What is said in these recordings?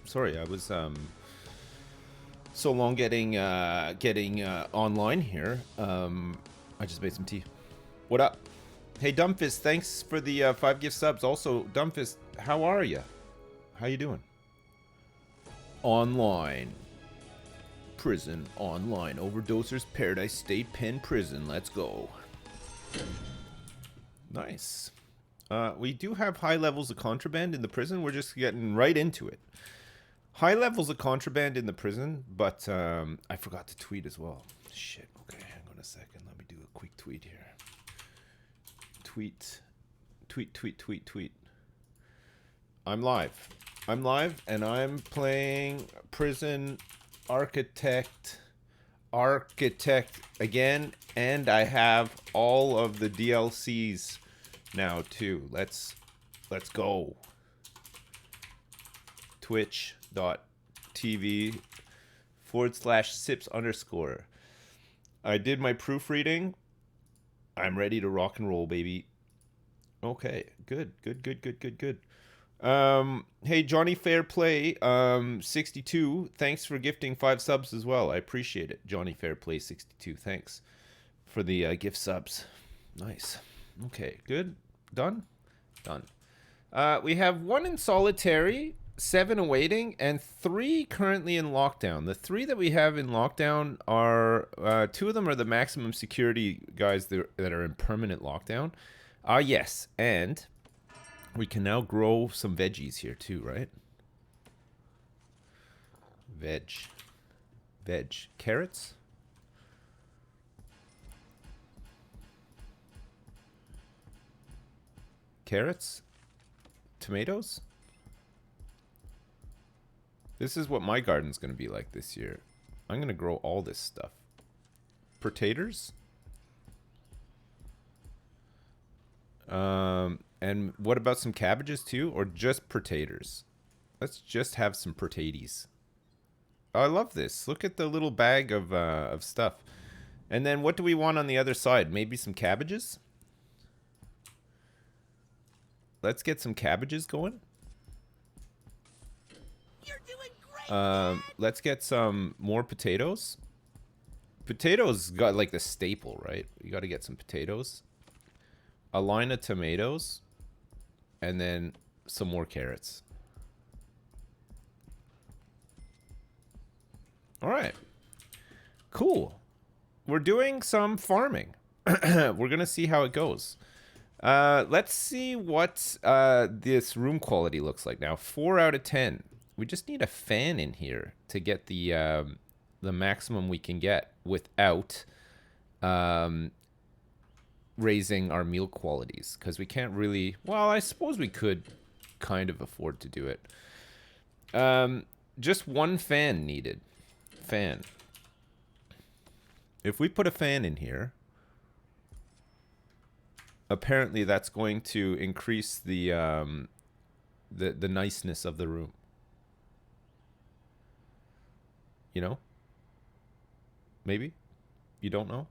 Sorry, I was so long getting online here. I just made some tea. What up? Hey, Dumbfist, thanks for the 5 gift subs. Also, Dumbfist, how are you? How you doing? Online. Prison online. Overdosers Paradise State Pen Prison. Let's go. Nice. We do have high levels of contraband in the prison. We're just getting right into it. High levels of contraband in the prison, but I forgot to tweet as well. Shit. Okay, hang on a second. Let me do a quick tweet here. Tweet. I'm live. I'm live, and I'm playing Prison Architect again, and I have all of the DLCs now too. Let's go. Twitch.tv/sips_. I did my proofreading. I'm ready to rock and roll, baby. Okay, good. Hey, Johnny Fairplay, 62. Thanks for gifting 5 subs as well. I appreciate it. Johnny Fairplay, 62. Thanks for the gift subs. Nice. Okay, good. Done. We have 1 in solitary, 7 awaiting, and 3 currently in lockdown. The 3 that we have in lockdown are 2 of them are the maximum security guys that are in permanent lockdown. Yes, and we can now grow some veggies here too, right? Veg. Carrots? Tomatoes? This is what my garden's going to be like this year. I'm going to grow all this stuff. Potatoes? And what about some cabbages too? Or just potatoes? Let's just have some potatoes. Oh, I love this. Look at the little bag of stuff. And then what do we want on the other side? Maybe some cabbages? Let's get some cabbages going. You're doing great, let's get some more potatoes. Potatoes got like the staple, right? You got to get some potatoes. A line of tomatoes. And then some more carrots. All right. Cool. We're doing some farming. We're going to see how it goes. Let's see what this room quality looks like now. 4 out of 10. We just need a fan in here to get the maximum we can get without raising our meal qualities, because we can't really, well, I suppose we could kind of afford to do it. Just 1 fan needed. Fan. If we put a fan in here, apparently that's going to increase the niceness of the room. You know? Maybe? You don't know?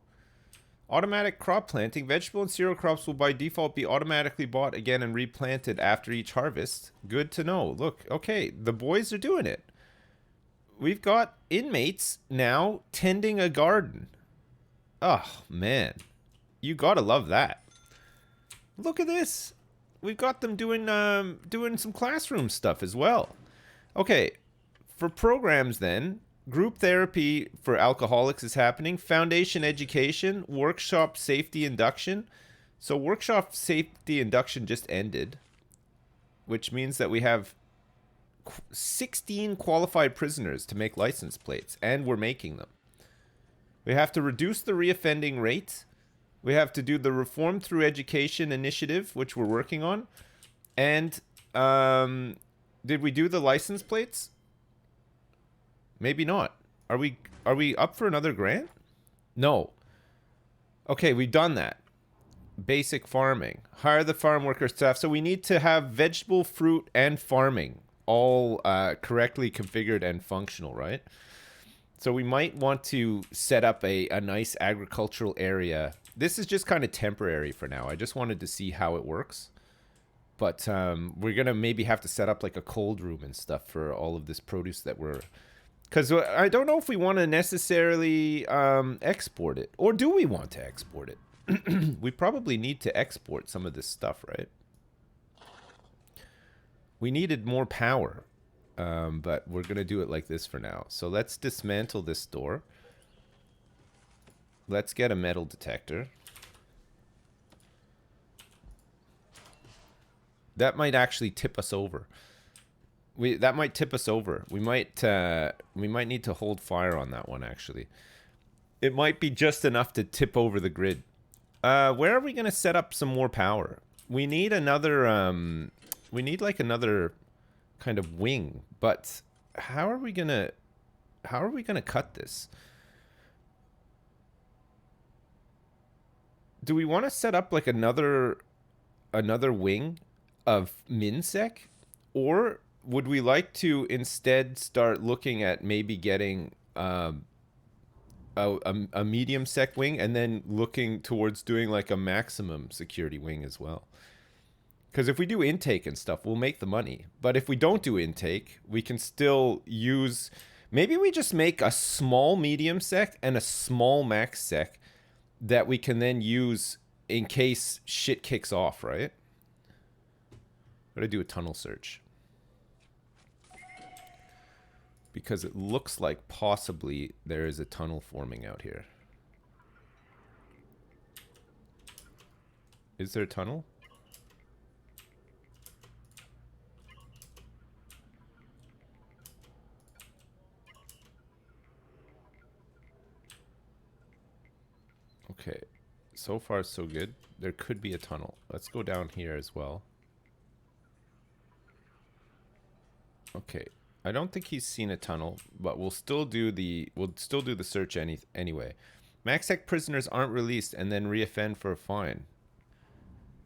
Automatic crop planting. Vegetable and cereal crops will by default be automatically bought again and replanted after each harvest. Good to know. Look, okay, the boys are doing it. We've got inmates now tending a garden. Oh, man. You gotta love that. Look at this. We've got them doing some classroom stuff as well. Okay, for programs then, group therapy for alcoholics is happening. Foundation education, workshop safety induction. So workshop safety induction just ended, which means that we have 16 qualified prisoners to make license plates, and we're making them. We have to reduce the reoffending rate. We have to do the Reform Through Education initiative, which we're working on. And did we do the license plates? Maybe not. Are we up for another grant? No. Okay, we've done that. Basic farming. Hire the farm worker staff. So we need to have vegetable, fruit, and farming all correctly configured and functional, right? So we might want to set up a nice agricultural area. This is just kind of temporary for now. I just wanted to see how it works. But we're going to maybe have to set up like a cold room and stuff for all of this produce that we're... Because I don't know if we want to necessarily export it. Or do we want to export it? We probably need to export some of this stuff, right? We needed more power. But we're going to do it like this for now. So let's dismantle this door. Let's get a metal detector. That might actually tip us over. That might tip us over. We might need to hold fire on that one, actually. It might be just enough to tip over the grid. Where are we going to set up some more power? We need another, we need like another kind of wing, but how are we going to cut this? Do we want to set up like another wing of MinSec, or would we like to instead start looking at maybe getting a medium sec wing and then looking towards doing like a maximum security wing as well? Because if we do intake and stuff, we'll make the money. But if we don't do intake, we can still use... Maybe we just make a small medium sec and a small max sec that we can then use in case shit kicks off, right? Gotta do a tunnel search. Because it looks like possibly there is a tunnel forming out here. Is there a tunnel? Okay. So far, so good. There could be a tunnel. Let's go down here as well. Okay, I don't think he's seen a tunnel, but we'll still do the search anyway. MaxSec prisoners aren't released and then reoffend for a fine.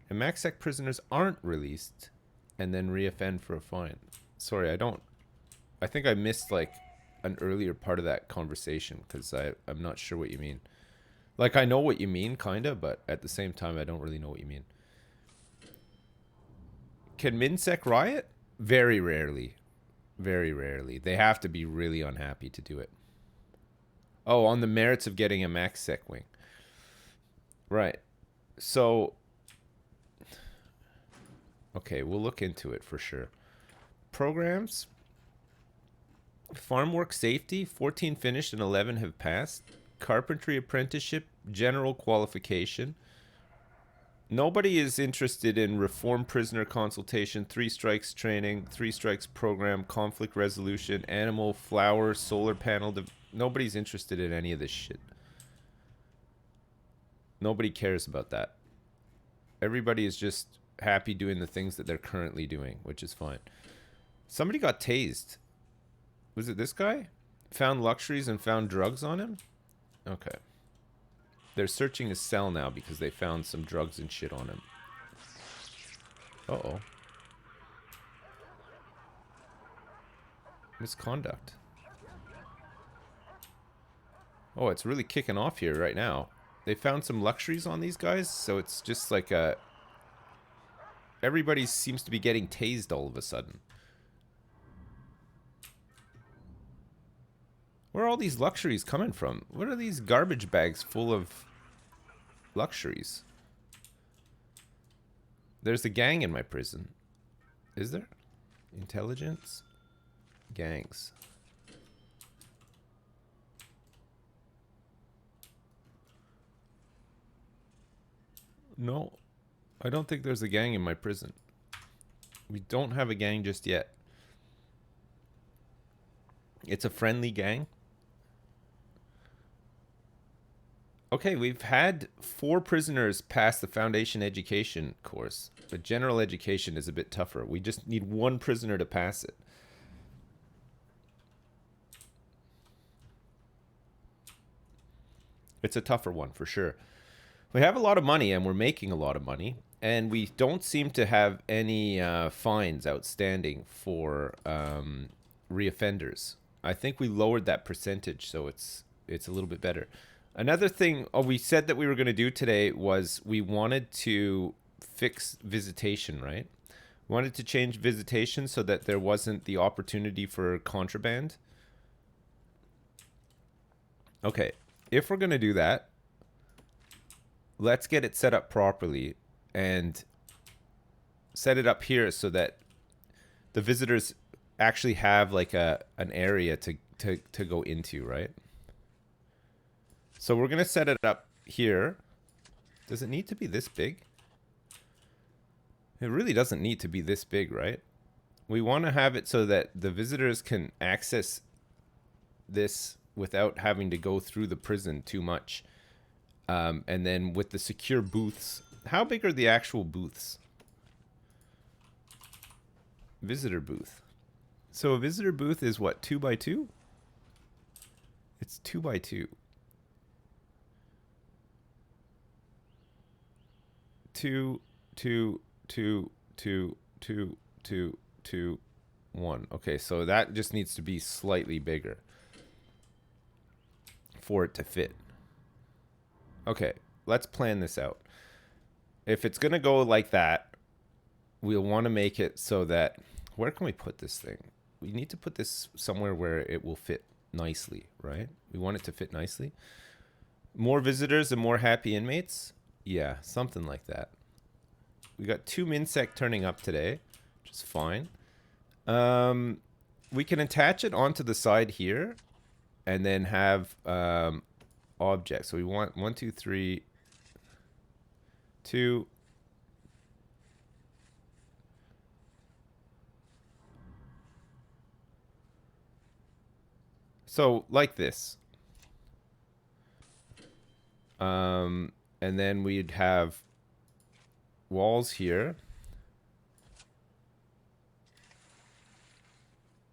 And MaxSec prisoners aren't released and then reoffend for a fine. Sorry, I think I missed like an earlier part of that conversation because I'm not sure what you mean. Like, I know what you mean, kinda, but at the same time, I don't really know what you mean. Can MinSec riot? Very rarely. Very rarely. They have to be really unhappy to do it. Oh, on the merits of getting a MaxSec wing. Right. So... Okay, we'll look into it for sure. Programs. Farm work safety. 14 finished and 11 have passed. Carpentry apprenticeship. General qualification. Nobody is interested in reform prisoner consultation, 3 strikes training, 3 strikes program, conflict resolution, animal, flower, solar panel. Nobody's interested in any of this shit. Nobody cares about that. Everybody is just happy doing the things that they're currently doing, which is fine. Somebody got tased. Was it this guy? Found luxuries and found drugs on him? Okay. They're searching his cell now because they found some drugs and shit on him. Uh-oh. Misconduct. Oh, it's really kicking off here right now. They found some luxuries on these guys, so it's just like a... Everybody seems to be getting tased all of a sudden. Where are all these luxuries coming from? What are these garbage bags full of luxuries? There's a gang in my prison. Is there? Intelligence? Gangs. No. I don't think there's a gang in my prison. We don't have a gang just yet. It's a friendly gang. Okay, we've had 4 prisoners pass the foundation education course. But general education is a bit tougher. We just need 1 prisoner to pass it. It's a tougher one, for sure. We have a lot of money, and we're making a lot of money. And we don't seem to have any fines outstanding for reoffenders. I think we lowered that percentage, so it's a little bit better. Another thing we said that we were going to do today was we wanted to fix visitation, right? Wanted to change visitation so that there wasn't the opportunity for contraband. Okay, if we're going to do that, let's get it set up properly and set it up here so that the visitors actually have like an area to go into, right? So we're going to set it up here. Does it need to be this big? It really doesn't need to be this big, right? We want to have it so that the visitors can access this without having to go through the prison too much. And then with the secure booths, how big are the actual booths? Visitor booth. So a visitor booth is what, 2 by 2? It's 2 by 2. 2, 2, 2, 2, 2, 2, 2, 1. Okay, so that just needs to be slightly bigger for it to fit. Okay, let's plan this out. If it's going to go like that, we'll want to make it so that... Where can we put this thing? We need to put this somewhere where it will fit nicely, right? We want it to fit nicely. More visitors and more happy inmates? Yeah, something like that. We got 2 Minsec turning up today, which is fine. We can attach it onto the side here and then have objects. So we want 1, 2, 3, 2. So like this. And then we'd have walls here.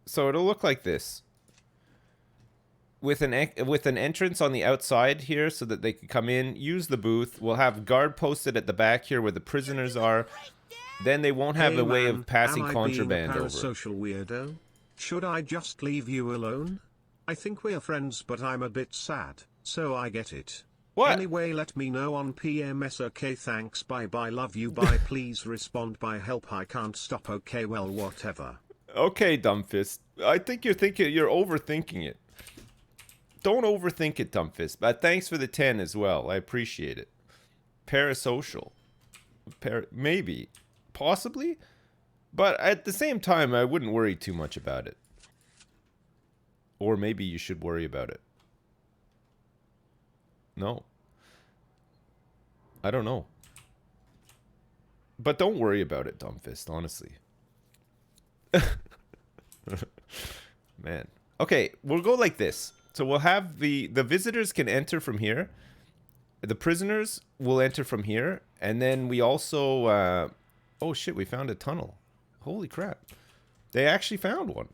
So it'll look like this. With an entrance on the outside here so that they could come in, use the booth. We'll have guard posted at the back here where the prisoners are. Then they won't have a way of passing contraband over. Social weirdo? Should I just leave you alone? I think we're friends, but I'm a bit sad, so I get it. What? Anyway, let me know on PMS. Okay, thanks. Bye bye. Love you. Bye. Please respond by help. I can't stop. Okay, well, whatever. Okay, Dumbfist. I think you're overthinking it. Don't overthink it, Dumbfist. But thanks for the 10 as well. I appreciate it. Parasocial. Maybe. Possibly. But at the same time, I wouldn't worry too much about it. Or maybe you should worry about it. No. I don't know. But don't worry about it, Dumbfist, honestly. Man. Okay, we'll go like this. So we'll have the visitors can enter from here. The prisoners will enter from here. And then we also... oh shit, we found a tunnel. Holy crap. They actually found one.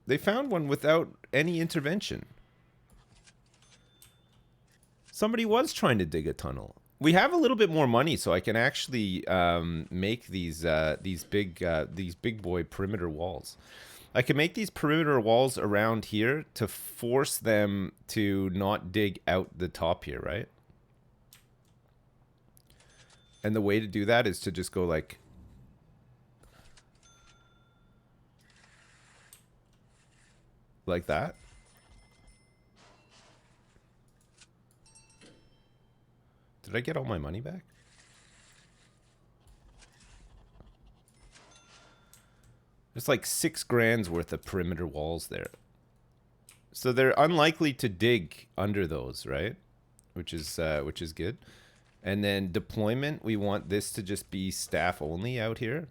They found one without any intervention. Somebody was trying to dig a tunnel. We have a little bit more money, so I can actually make these big boy perimeter walls. I can make these perimeter walls around here to force them to not dig out the top here, right? And the way to do that is to just go like... like that. Did I get all my money back? There's like 6 grand's worth of perimeter walls there. So they're unlikely to dig under those, right? Which is good. And then deployment, we want this to just be staff only out here.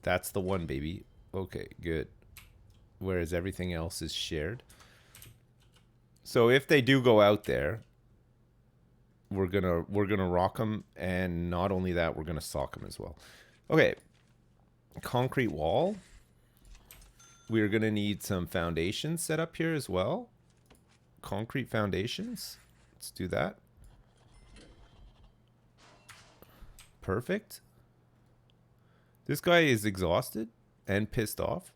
That's the one, baby. Okay, good. Whereas everything else is shared. So if they do go out there, we're gonna rock them, and not only that, we're gonna sock them as well. Okay, concrete wall. We're gonna need some foundations set up here as well. Concrete foundations. Let's do that. Perfect. This guy is exhausted and pissed off.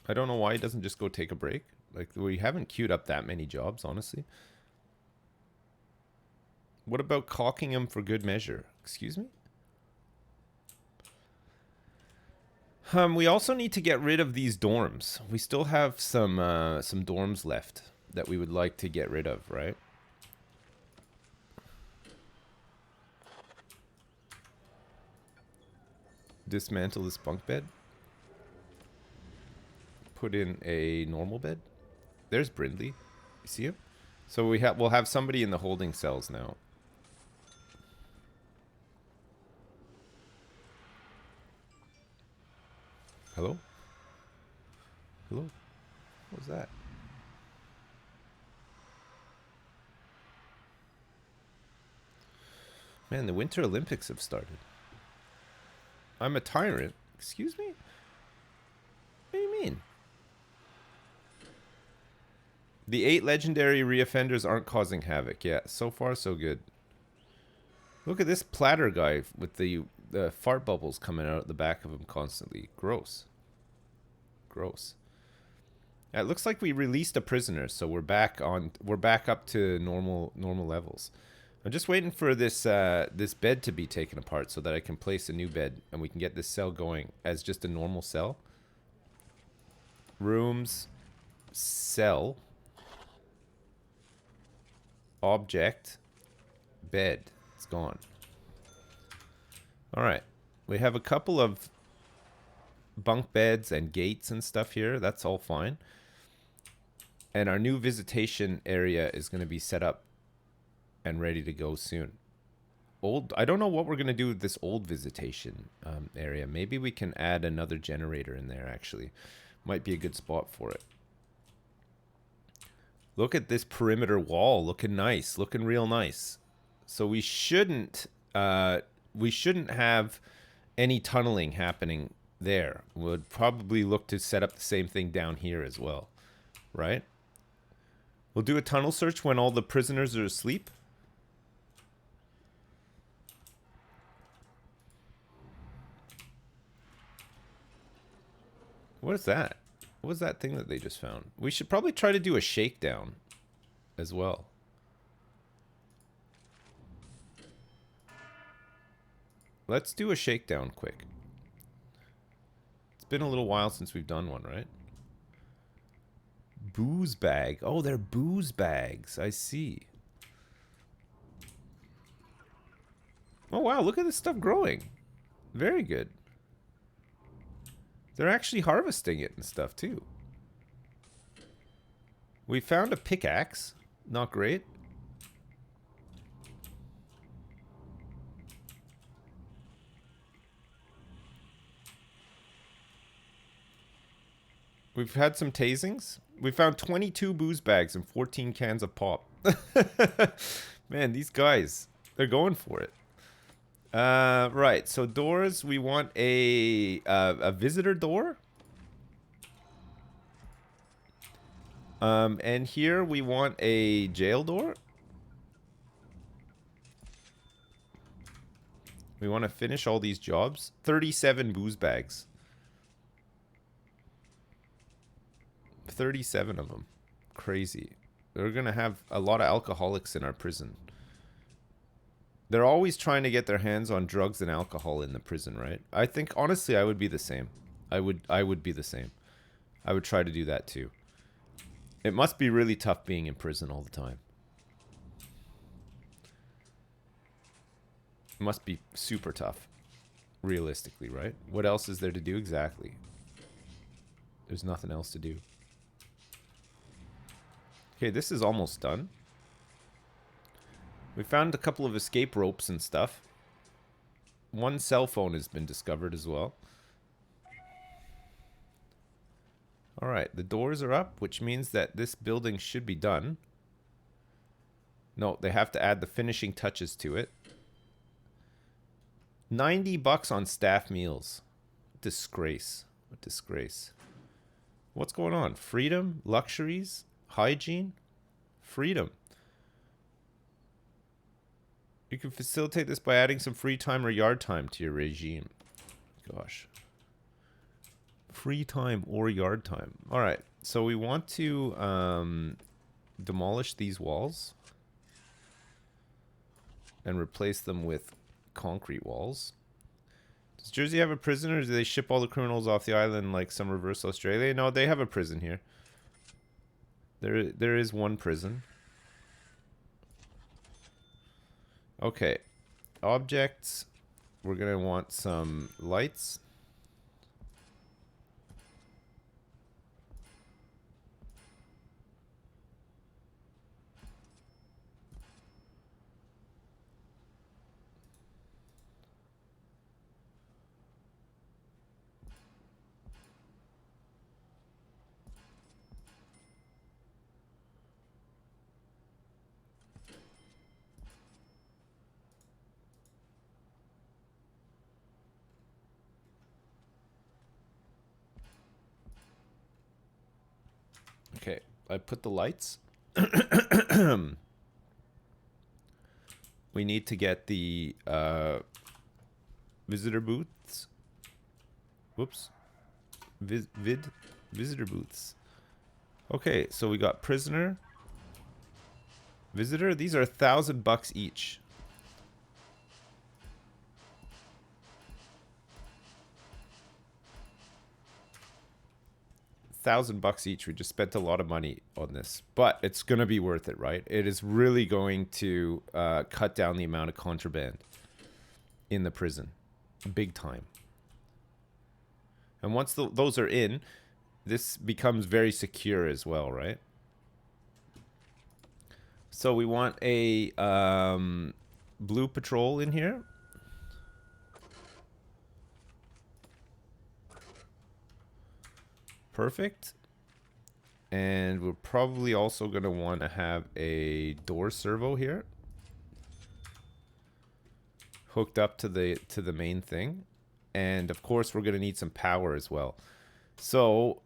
I don't know why he doesn't just go take a break. Like, we haven't queued up that many jobs, honestly. What about caulking them for good measure? Excuse me? We also need to get rid of these dorms. We still have some dorms left that we would like to get rid of, right? Dismantle this bunk bed. Put in a normal bed. There's Brindley. You see him? So we'll have somebody in the holding cells now. Hello? Hello? What was that? Man, the Winter Olympics have started. I'm a tyrant. Excuse me? What do you mean? The 8 legendary reoffenders aren't causing havoc. Yeah, so far so good. Look at this platter guy with the fart bubbles coming out the back of him constantly. Gross. Gross. Yeah, it looks like we released a prisoner, so we're back up to normal levels. I'm just waiting for this this bed to be taken apart so that I can place a new bed and we can get this cell going as just a normal cell. Rooms, cell, object, bed. It's gone. All right. We have a couple of bunk beds and gates and stuff here. That's all fine. And our new visitation area is going to be set up and ready to go soon. I don't know what we're going to do with this old visitation area. Maybe we can add another generator in there, actually. Might be a good spot for it. Look at this perimeter wall. Looking nice. Looking real nice. So we shouldn't have any tunneling happening there. We'll probably look to set up the same thing down here as well. Right? We'll do a tunnel search when all the prisoners are asleep. What is that? What was that thing that they just found? We should probably try to do a shakedown as well. Let's do a shakedown quick. It's been a little while since we've done one, right? Booze bag. Oh, they're booze bags. I see. Oh, wow. Look at this stuff growing. Very good. They're actually harvesting it and stuff, too. We found a pickaxe. Not great. We've had some tasings. We found 22 booze bags and 14 cans of pop. Man, these guys, they're going for it. Right, so doors, we want a visitor door. And here we want a jail door. We want to finish all these jobs. 37 booze bags. 37 of them. Crazy. We're going to have a lot of alcoholics in our prison. They're always trying to get their hands on drugs and alcohol in the prison, right? I think, honestly, I would be the same. I would be the same. I would try to do that too. It must be really tough being in prison all the time. It must be super tough. Realistically, right? What else is there to do exactly? There's nothing else to do. Okay, this is almost done. We found a couple of escape ropes and stuff. One cell phone has been discovered as well. Alright, the doors are up, which means that this building should be done. No, they have to add the finishing touches to it. $90 on staff meals. Disgrace. A disgrace. What's going on? Freedom? Luxuries? Hygiene? Freedom. You can facilitate this by adding some free time or yard time to your regime. Gosh. Free time or yard time. Alright, so we want to demolish these walls. and replace them with concrete walls. Does Jersey have a prison, or do they ship all the criminals off the island like some reverse Australia? No, they have a prison here. There is one prison. Okay. Objects. We're going to want some lights. Okay, I put the lights. We need to get the visitor booths. Whoops. Visitor booths. Okay, so we got prisoner, visitor. These are $1,000 each. $1,000 each. We just spent a lot of money on this, but it's gonna be worth it, right? It is really going to cut down the amount of contraband in the prison, big time. And once those are in, this becomes very secure as well, right? So we want a blue patrol in here. Perfect. And we're probably also going to want to have a door servo here, hooked up to the main thing. And of course we're going to need some power as well. So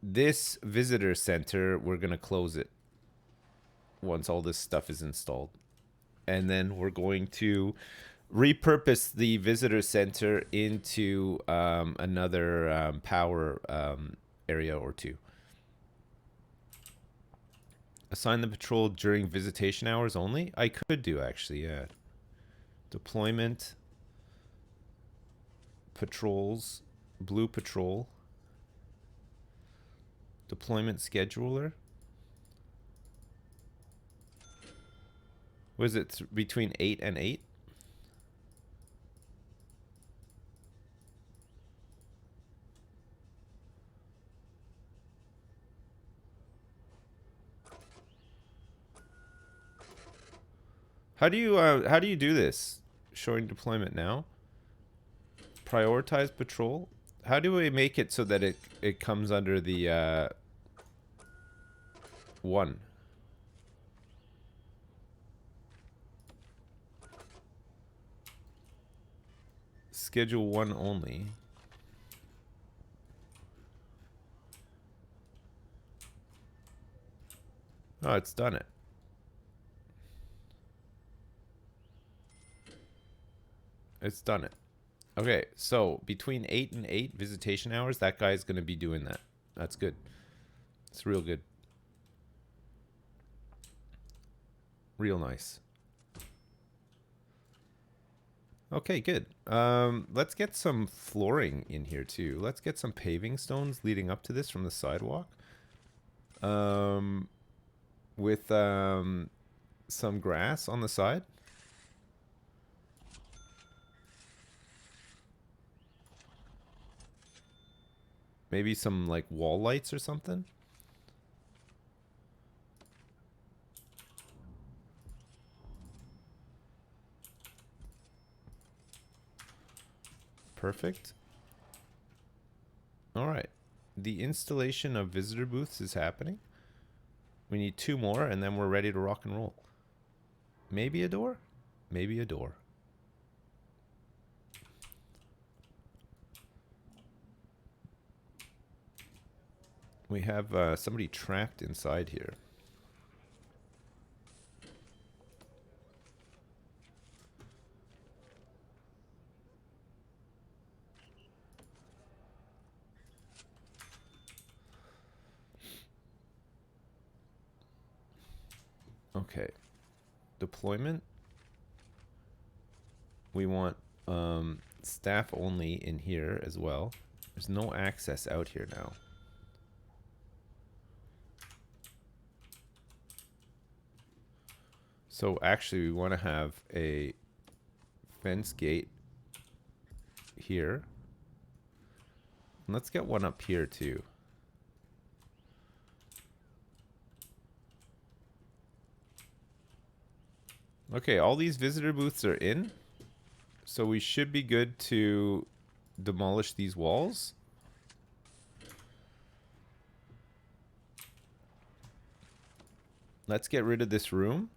this visitor center, we're going to close it once all this stuff is installed. And then we're going to repurpose the visitor center into another power area or two. Assign the patrol during visitation hours only? I could do, actually, yeah. Deployment, patrols, blue patrol, deployment scheduler. Was it between 8 and 8? How do you do this? Showing deployment now. Prioritize patrol. How do we make it so that it comes under the 1? Schedule 1 only. Oh, it's done it. It's done it. Okay, so between 8 and 8 visitation hours, that guy's going to be doing that. That's good. It's real good. Real nice. Okay, good. Let's get some flooring in here too. Let's get some paving stones leading up to this from the sidewalk. With some grass on the side. Maybe some like wall lights or something. Perfect. All right. The installation of visitor booths is happening. We need 2 more and then we're ready to rock and roll. Maybe a door? Maybe a door. We have somebody trapped inside here. Okay. Deployment. We want staff only in here as well. There's no access out here now. So actually we want to have a fence gate here. And let's get one up here too. Okay, all these visitor booths are in. So we should be good to demolish these walls. Let's get rid of this room.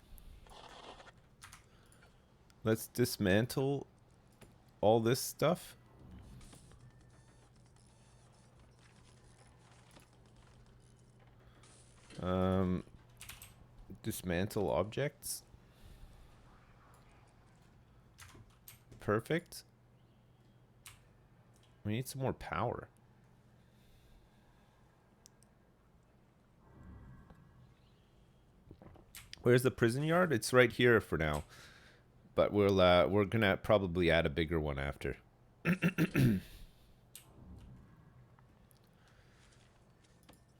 Let's dismantle all this stuff. Dismantle objects. Perfect. We need some more power. Where's the prison yard? It's right here for now. But we're gonna probably add a bigger one after.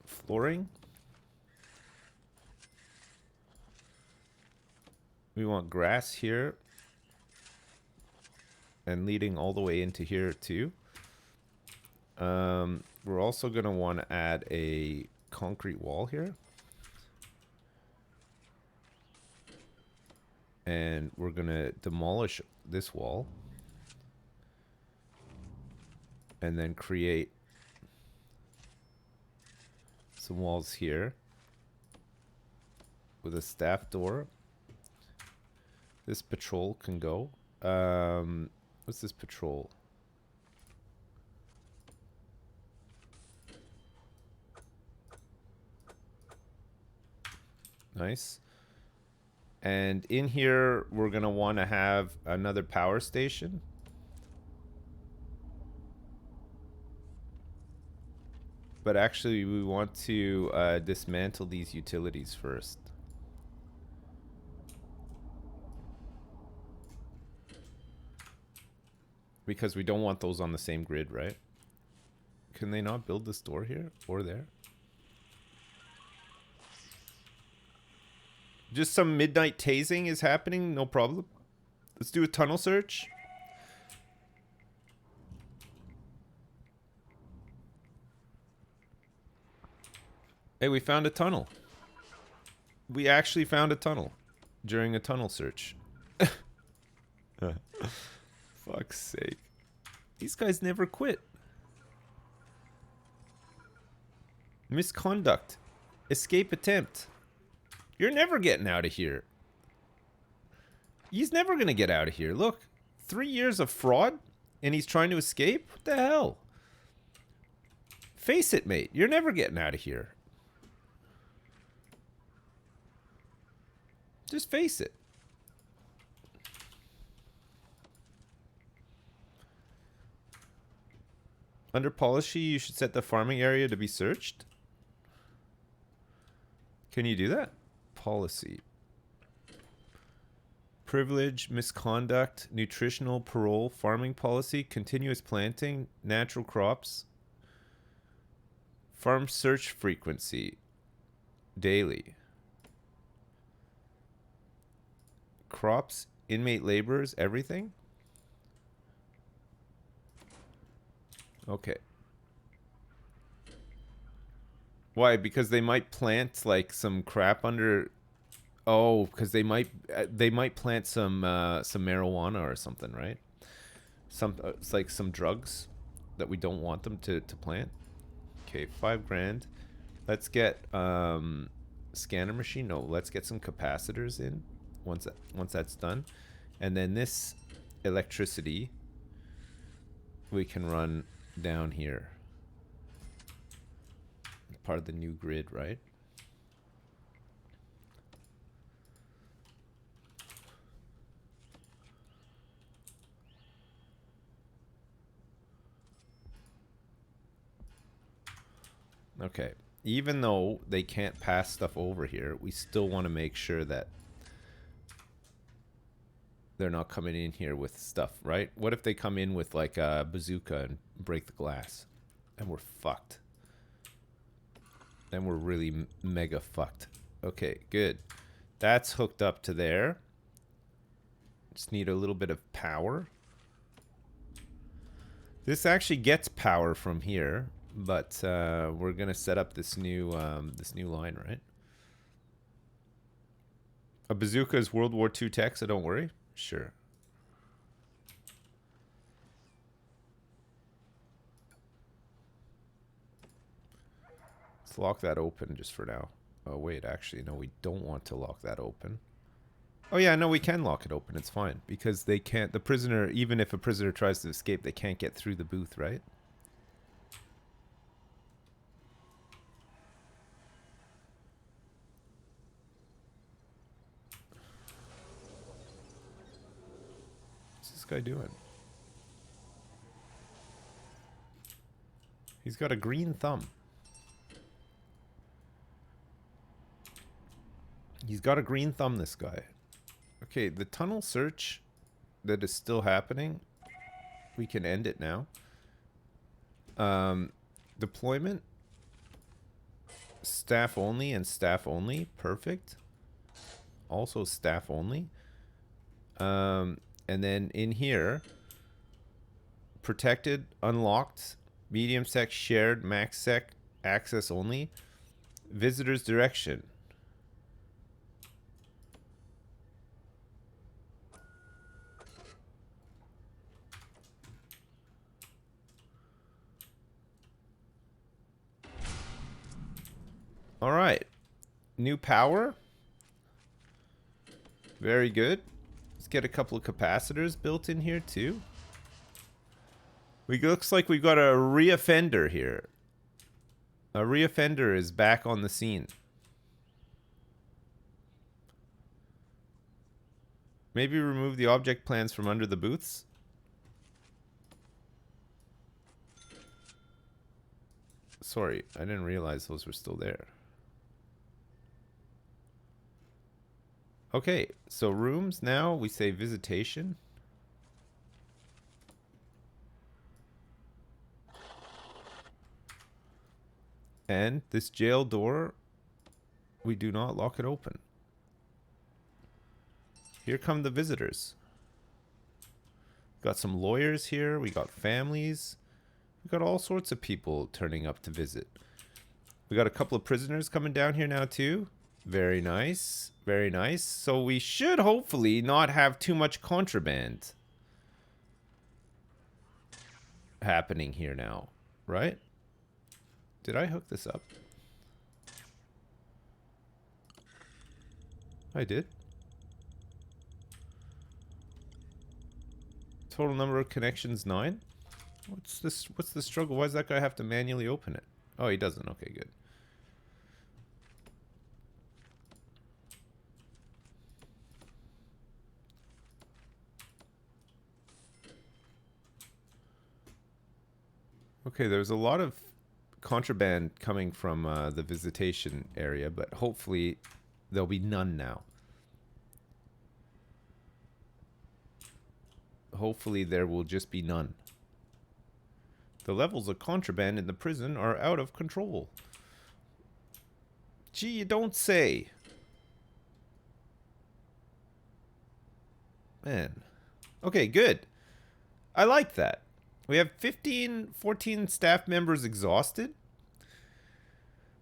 Flooring. We want grass here. And leading all the way into here too. We're also gonna want to add a concrete wall here. And we're gonna demolish this wall. And then create some walls here. With a staff door. This patrol can go. What's this patrol? Nice. And in here, we're going to want to have another power station. But actually, we want to dismantle these utilities first. Because we don't want those on the same grid, right? Can they not build this door here or there? Just some midnight tasing is happening, no problem. Let's do a tunnel search. Hey, we found a tunnel. We actually found a tunnel during a tunnel search. Fuck's sake. These guys never quit. Misconduct. Escape attempt. You're never getting out of here. He's never going to get out of here. Look. 3 years of fraud and he's trying to escape? What the hell? Face it, mate. You're never getting out of here. Just face it. Under policy, you should set the farming area to be searched. Can you do that? Policy. Privilege, misconduct, nutritional, parole, farming policy, continuous planting, natural crops, farm search frequency, daily. Crops, inmate laborers, everything? Okay. Why? Because they might plant like some crap under. Oh, because they might plant some marijuana or something, right? It's like some drugs that we don't want them to plant. Okay, 5 grand. Let's get scanner machine. No, let's get some capacitors in once that's done, and then this electricity we can run down here. Part of the new grid, right? Okay. Even though they can't pass stuff over here, we still want to make sure that they're not coming in here with stuff, right? What if they come in with like a bazooka and break the glass? And we're fucked. Then we're really mega fucked. Okay, good. That's hooked up to there. Just need a little bit of power. This actually gets power from here, but we're gonna set up this new line, right? A bazooka is World War II tech, so don't worry. Sure. Let's lock that open just for now. Oh wait, actually, no, we don't want to lock that open. Oh yeah, no, we can lock it open. It's fine because they can't. The prisoner, even if a prisoner tries to escape, they can't get through the booth, right? What's this guy doing? He's got a green thumb. He's got a green thumb, this guy. Okay, the tunnel search that is still happening, we can end it now. Deployment, staff only and staff only, perfect. Also staff only. And then in here, protected, unlocked, medium sec, shared, max sec, access only, visitors direction. All right, new power. Very good. Let's get a couple of capacitors built in here too. Looks like we've got a reoffender here. A reoffender is back on the scene. Maybe remove the object plans from under the booths. Sorry, I didn't realize those were still there. Okay, so rooms now, we say visitation. And this jail door, we do not lock it open. Here come the visitors. Got some lawyers here, we got families. We got all sorts of people turning up to visit. We got a couple of prisoners coming down here now too. Very nice. Very nice. So we should hopefully not have too much contraband happening here now, right? Did I hook this up? I did. Total number of connections 9. What's this? What's the struggle? Why does that guy have to manually open it? Oh, he doesn't. Okay, good. Okay, there's a lot of contraband coming from the visitation area, but hopefully there'll be none now. Hopefully there will just be none. The levels of contraband in the prison are out of control. Gee, you don't say. Man. Okay, good. I like that. We have 14 staff members exhausted.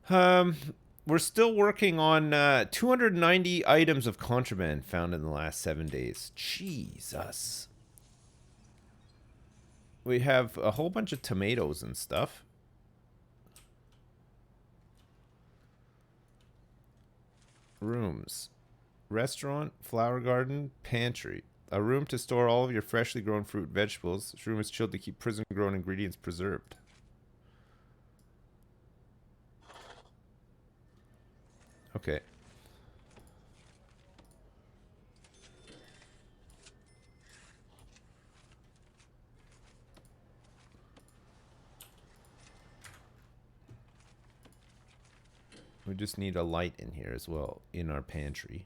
We're still working on 290 items of contraband found in the last 7 days. Jesus. We have a whole bunch of tomatoes and stuff. Rooms. Restaurant, flower garden, pantry. A room to store all of your freshly grown fruit and vegetables. This room is chilled to keep prison-grown ingredients preserved. Okay. We just need a light in here as well, in our pantry.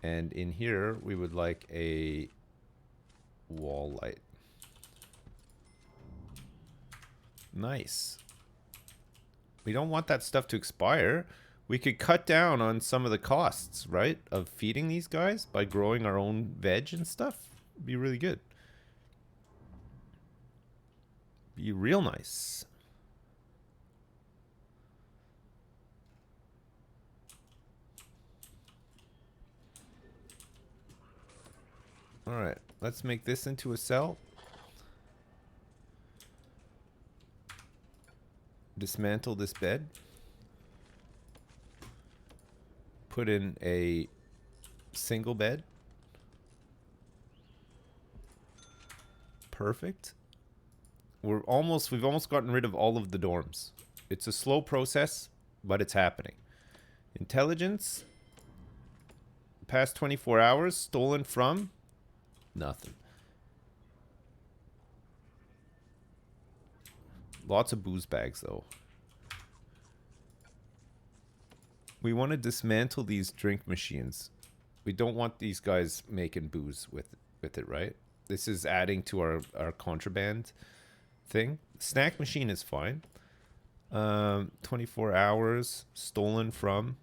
And in here, we would like a wall light. Nice. We don't want that stuff to expire. We could cut down on some of the costs, right? Of feeding these guys by growing our own veg and stuff. Be really good. Be real nice. Alright, let's make this into a cell. Dismantle this bed. Put in a single bed. Perfect. We've almost gotten rid of all of the dorms. It's a slow process, but it's happening. Intelligence. Past 24 hours. Stolen from. Nothing. Lots of booze bags, though. We want to dismantle these drink machines. We don't want these guys making booze with it, right? This is adding to our contraband thing. Snack machine is fine. 24 hours. Stolen from.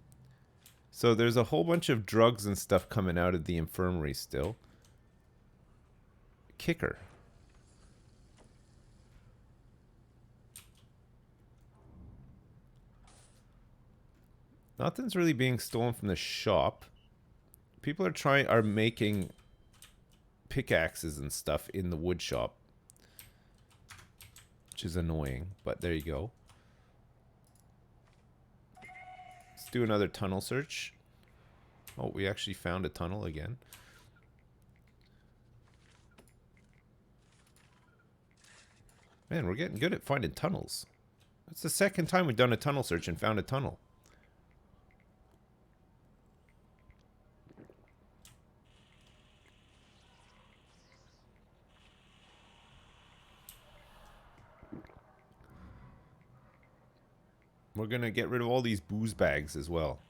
So there's a whole bunch of drugs and stuff coming out of the infirmary still. Kicker. Nothing's really being stolen from the shop. People are making pickaxes and stuff in the wood shop, which is annoying, but there you go. Let's do another tunnel search. Oh, we actually found a tunnel again. Man, we're getting good at finding tunnels. That's the second time we've done a tunnel search and found a tunnel. We're gonna get rid of all these booze bags as well.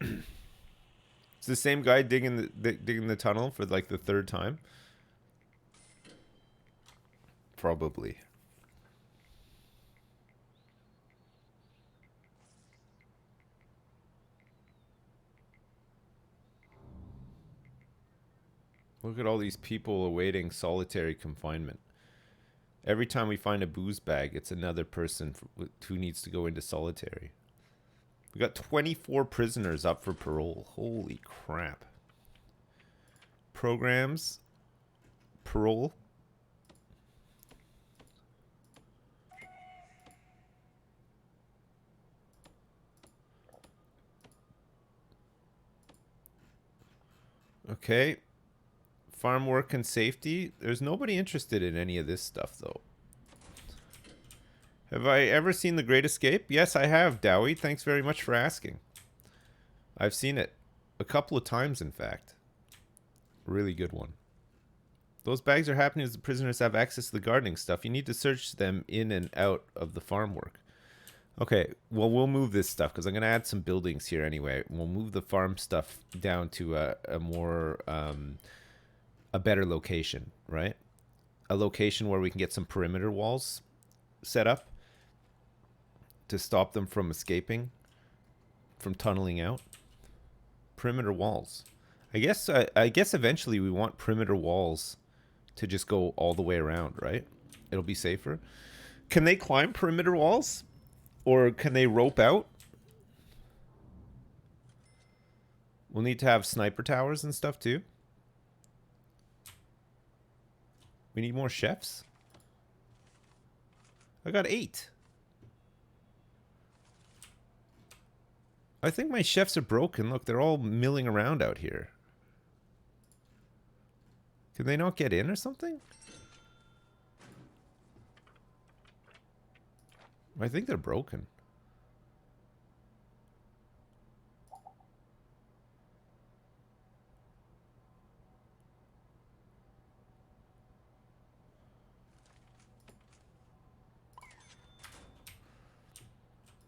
It's the same guy digging the tunnel for like the third time. Probably. Look at all these people awaiting solitary confinement. Every time we find a booze bag, it's another person who needs to go into solitary. We got 24 prisoners up for parole. Holy crap. Programs. Parole. Okay. Farm work and safety. There's nobody interested in any of this stuff, though. Have I ever seen The Great Escape? Yes, I have, Dowie. Thanks very much for asking. I've seen it a couple of times, in fact. Really good one. Those bags are happening as the prisoners have access to the gardening stuff. You need to search them in and out of the farm work. Okay, well, we'll move this stuff because I'm going to add some buildings here anyway. We'll move the farm stuff down to a more... a better location, right? A location where we can get some perimeter walls set up to stop them from escaping, from tunneling out. Perimeter walls. I guess eventually we want perimeter walls to just go all the way around, right? It'll be safer. Can they climb perimeter walls? Or can they rope out? We'll need to have sniper towers and stuff too. We need more chefs. I got 8. I think my chefs are broken. Look, they're all milling around out here. Can they not get in or something? I think they're broken.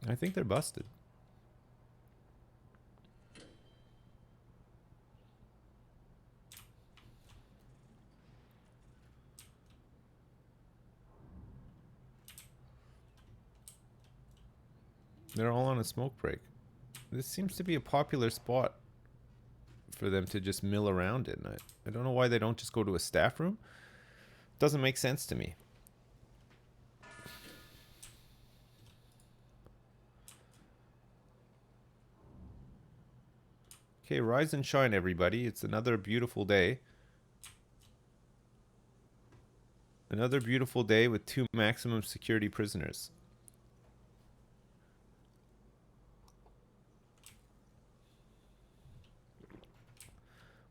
I think they're busted. They're all on a smoke break. This seems to be a popular spot for them to just mill around in. I don't know why they don't just go to a staff room. Doesn't make sense to me. Okay, rise and shine, everybody. It's another beautiful day. Another beautiful day with 2 maximum security prisoners.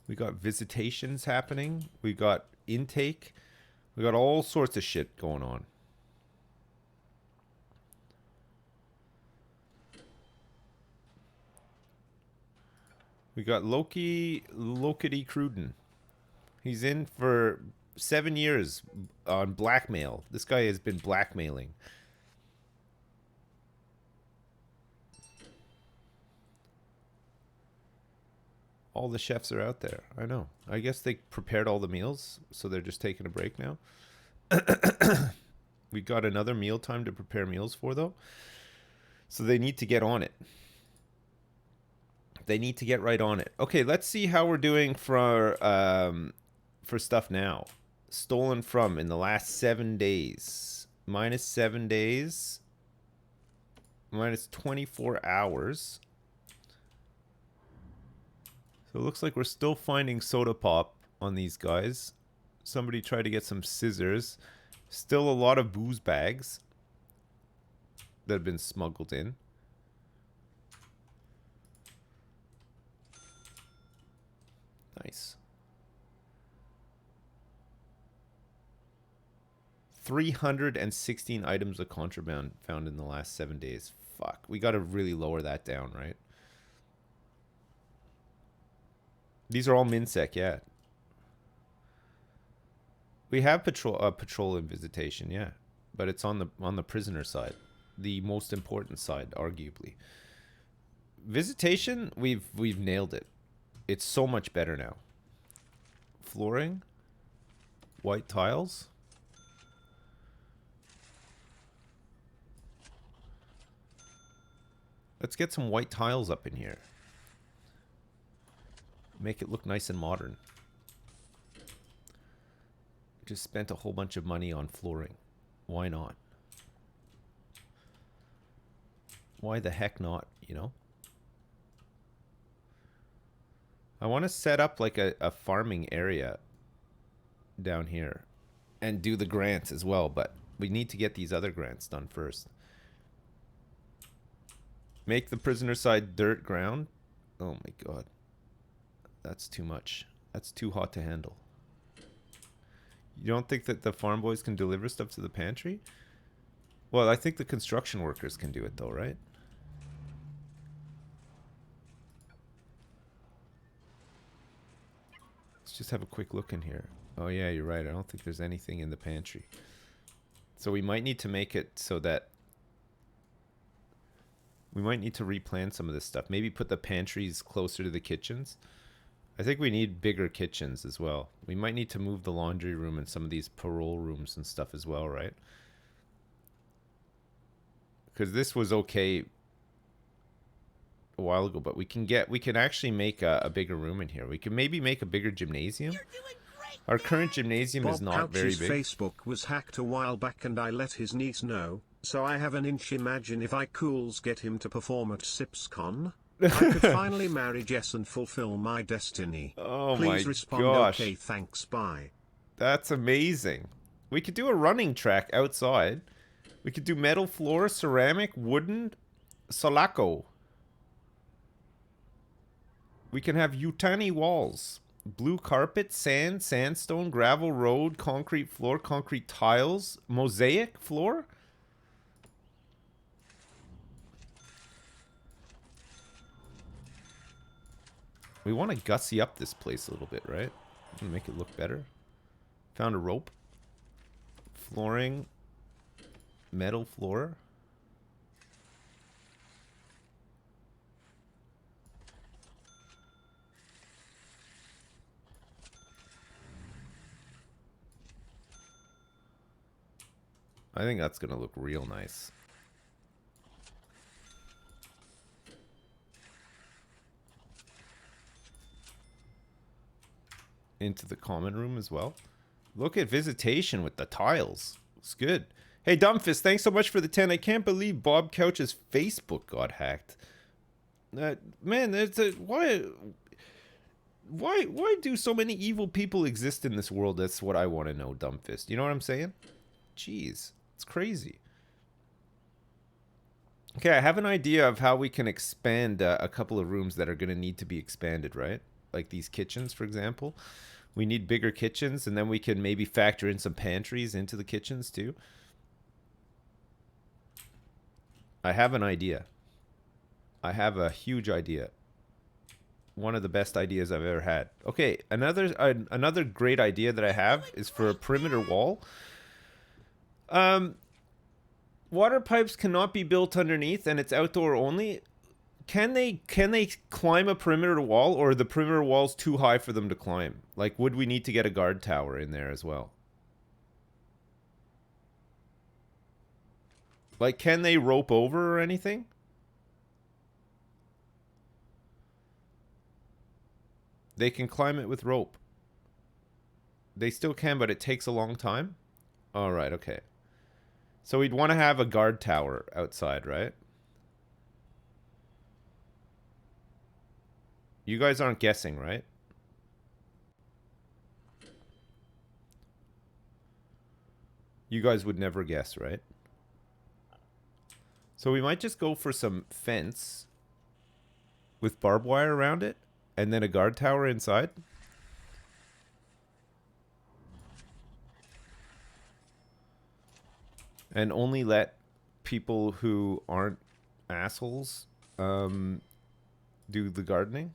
We got visitations happening. We got intake. We got all sorts of shit going on. We got Lokity Cruden. He's in for 7 years on blackmail. This guy has been blackmailing. All the chefs are out there. I know. I guess they prepared all the meals, so they're just taking a break now. We got another meal time to prepare meals for, though. So they need to get on it. They need to get right on it. Okay, let's see how we're doing for stuff now. Stolen from in the last 7 days. Minus 7 days. Minus 24 hours. So it looks like we're still finding soda pop on these guys. Somebody tried to get some scissors. Still a lot of booze bags that have been smuggled in. Nice. 316 items of contraband found in the last 7 days. Fuck. We got to really lower that down, right? These are all MinSec, yeah. We have patrol and visitation, yeah, but it's on the prisoner side, the most important side, arguably. Visitation, we've nailed it. It's so much better now. Flooring, white tiles. Let's get some white tiles up in here. Make it look nice and modern. Just spent a whole bunch of money on flooring. Why not? Why the heck not, you know? I want to set up like a farming area down here and do the grants as well, but we need to get these other grants done first. Make the prisoner side dirt ground. Oh my god. That's too much. That's too hot to handle. You don't think that the farm boys can deliver stuff to the pantry? Well, I think the construction workers can do it though, right? Let's just have a quick look in here. Oh yeah, you're right. I don't think there's anything in the pantry. So we might need to make it so that we might need to replan some of this stuff. Maybe put the pantries closer to the kitchens. I think we need bigger kitchens as well. We might need to move the laundry room and some of these parole rooms and stuff as well, right? Because this was okay a while ago, but we can actually make a bigger room in here. We can maybe make a bigger gymnasium. Our current gymnasium is not very big. Facebook was hacked a while back and I let his niece know, so I have an inch. Imagine if I cools get him to perform at SipsCon. I could finally marry Jess and fulfill my destiny. Oh Please my respond. gosh. Okay, thanks, bye. That's amazing. We could do a running track outside. We could do metal floor, ceramic, wooden, solaco. We can have Yutani walls. Blue carpet, sand, sandstone, gravel road, concrete floor, concrete tiles, mosaic floor. We want to gussy up this place a little bit, right? Make it look better. Found a rope. Flooring. Metal floor. I think that's going to look real nice. into the common room as well. Look at visitation with the tiles. It's good. Hey, Dumbfist, thanks so much for the 10. I can't believe Bob Couch's Facebook got hacked. Man, why do so many evil people exist in this world? That's what I want to know, Dumbfist. You know what I'm saying? Jeez, it's crazy. Okay, I have an idea of how we can expand a couple of rooms that are going to need to be expanded, right? Like these kitchens, for example. We need bigger kitchens, and then we can maybe factor in some pantries into the kitchens too. I have an idea. I have a huge idea. One of the best ideas I've ever had. Okay, another great idea that I have is for a perimeter wall. Water pipes cannot be built underneath, and it's outdoor only. Can they climb a perimeter wall, or are the perimeter walls too high for them to climb? Like, would we need to get a guard tower in there as well? Like, can they rope over or anything? They can climb it with rope. They still can, but it takes a long time? All right, okay. So we'd want to have a guard tower outside, right? You guys aren't guessing, right? You guys would never guess, right? So we might just go for some fence with barbed wire around it, and then a guard tower inside. And only let people who aren't assholes do the gardening.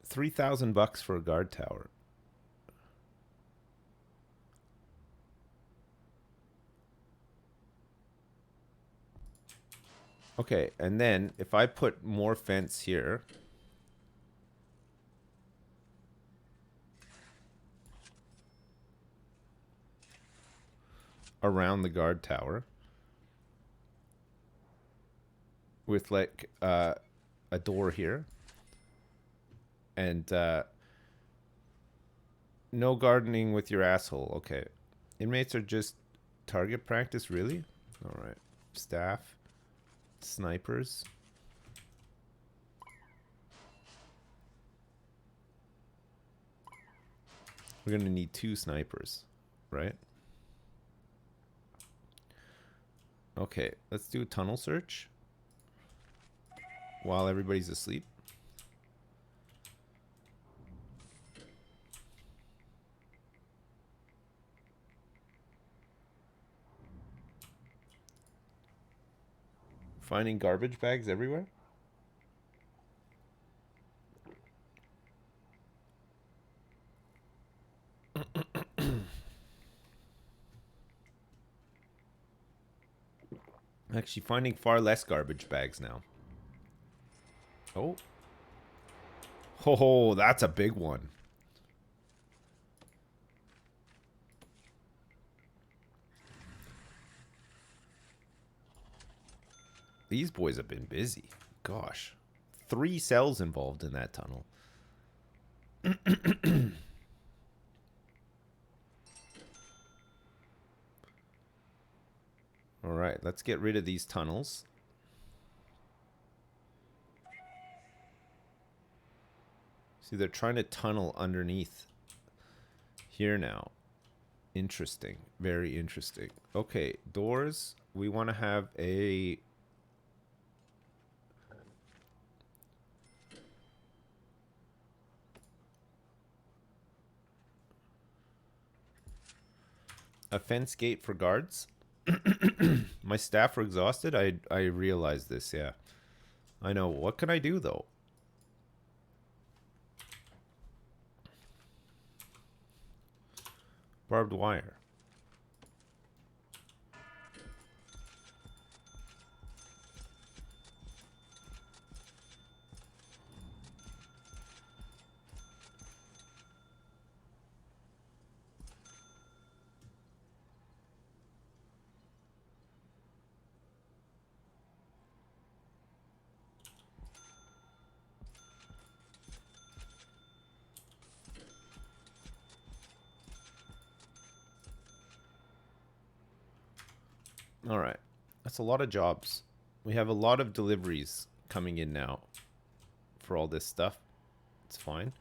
$3,000 for a guard tower. Okay, and then if I put more fence here, around the guard tower, with like a door here, and no gardening with your asshole. Okay, inmates are just target practice, really? All right, staff, snipers. We're gonna need 2 snipers, right? Okay, let's do a tunnel search while everybody's asleep. Finding garbage bags everywhere. Actually finding far less garbage bags now. Oh. Oh, that's a big one. These boys have been busy. Gosh. 3 cells involved in that tunnel. All right, let's get rid of these tunnels. See, they're trying to tunnel underneath here now. Interesting. Very interesting. Okay, doors. We want to have a... fence gate for guards. My staff are exhausted. I realize this, yeah. I know. What can I do, though? Barbed wire. All right. That's a lot of jobs. We have a lot of deliveries coming in now for all this stuff. It's fine.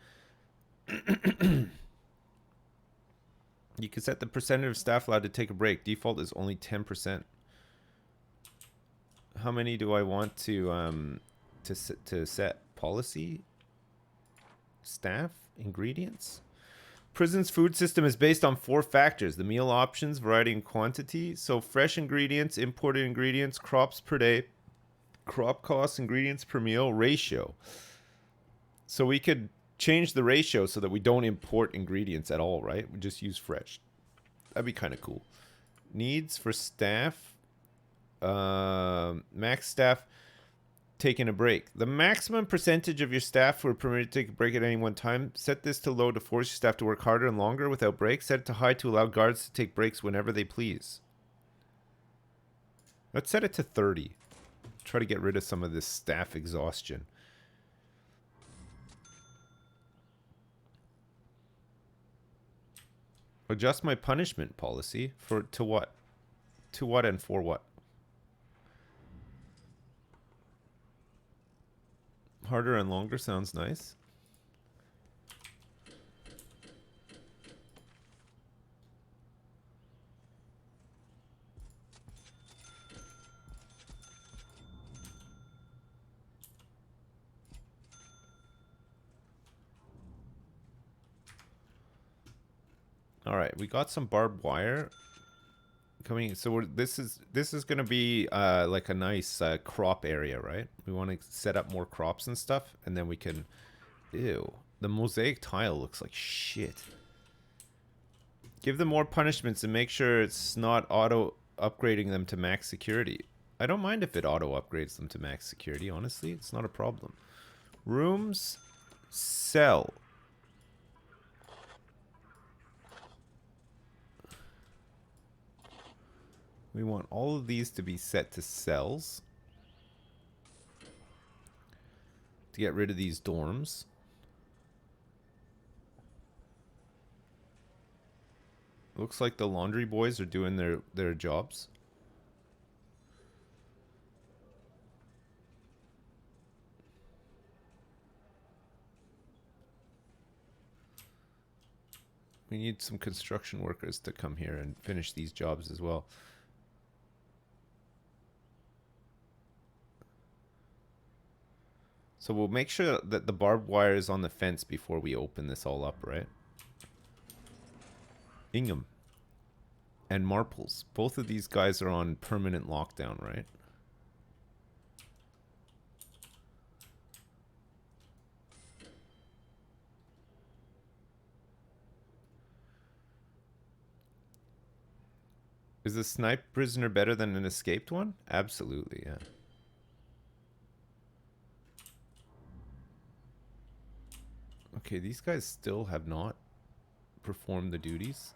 You can set the percentage of staff allowed to take a break. Default is only 10%. How many do I want to set? Policy? Staff? Ingredients? Prison's food system is based on 4 factors: the meal options, variety, and quantity. So fresh ingredients, imported ingredients, crops per day, crop costs, ingredients per meal, ratio. So we could change the ratio so that we don't import ingredients at all, right? We just use fresh. That'd be kind of cool. Needs for staff. Max staff taking a break. The maximum percentage of your staff who are permitted to take a break at any one time. Set this to low to force your staff to work harder and longer without breaks. Set it to high to allow guards to take breaks whenever they please. Let's set it to 30. Try to get rid of some of this staff exhaustion. Adjust my punishment policy to what? To what and for what? Harder and longer sounds nice. All right, we got some barbed wire coming. So this is going to be like a nice crop area, right? We want to set up more crops and stuff, and then we can. Ew, the mosaic tile looks like shit. Give them more punishments and make sure it's not auto upgrading them to max security. I don't mind if it auto upgrades them to max security. Honestly, it's not a problem. Rooms, sell. We want all of these to be set to cells. To get rid of these dorms. Looks like the laundry boys are doing their jobs. We need some construction workers to come here and finish these jobs as well. So we'll make sure that the barbed wire is on the fence before we open this all up, right? Ingham and Marples. Both of these guys are on permanent lockdown, right? Is a sniped prisoner better than an escaped one? Absolutely, yeah. Okay, these guys still have not performed the duties.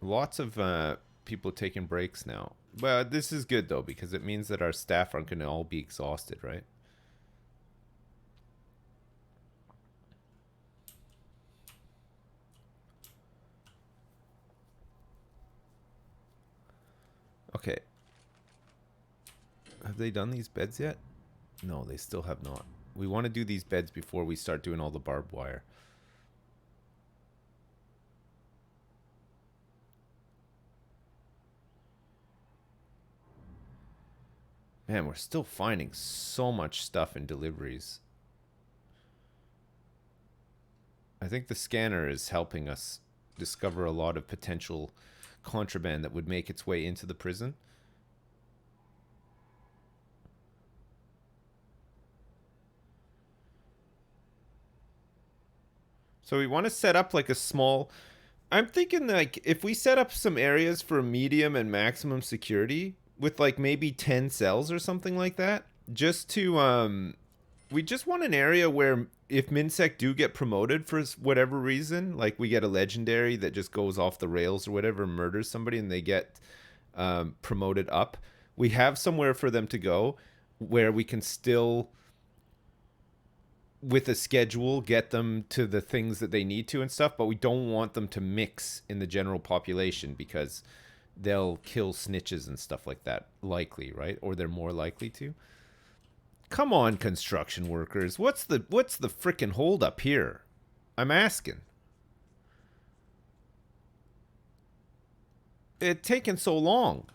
Lots of people taking breaks now. But this is good, though, because it means that our staff aren't going to all be exhausted, right? Okay. Have they done these beds yet? No, they still have not. We want to do these beds before we start doing all the barbed wire. Man, we're still finding so much stuff in deliveries. I think the scanner is helping us discover a lot of potential contraband that would make its way into the prison. So we want to set up like a small... I'm thinking like if we set up some areas for medium and maximum security with like maybe 10 cells or something like that, just to we just want an area where if Minsec do get promoted for whatever reason, like we get a legendary that just goes off the rails or whatever, murders somebody, and they get promoted up, we have somewhere for them to go where we can still with a schedule, get them to the things that they need to and stuff, but we don't want them to mix in the general population because they'll kill snitches and stuff like that, likely, right? Or they're more likely to. Come on, construction workers. What's the frickin' hold up here? I'm asking. It's taken so long.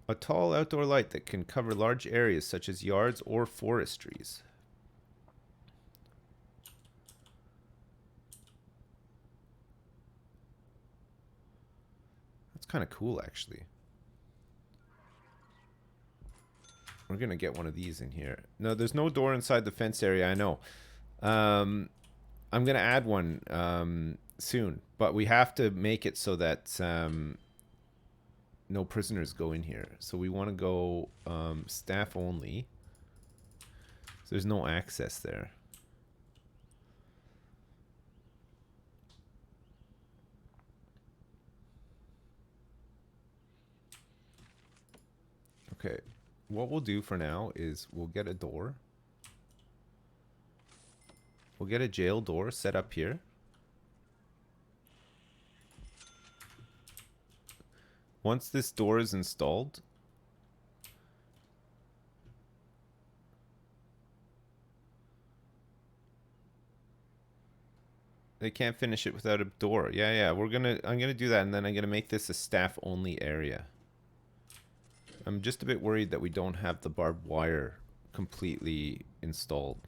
A tall outdoor light that can cover large areas such as yards or forestries. That's kind of cool, actually. We're going to get one of these in here. No, there's no door inside the fence area, I know. I'm going to add one soon, but we have to make it so that no prisoners go in here. So we want to go staff only. So there's no access there. Okay, what we'll do for now is we'll get a door. We'll get a jail door set up here. Once this door is installed, they can't finish it without a door. Yeah, I'm gonna do that, and then I'm gonna make this a staff only area. I'm just a bit worried that we don't have the barbed wire completely installed.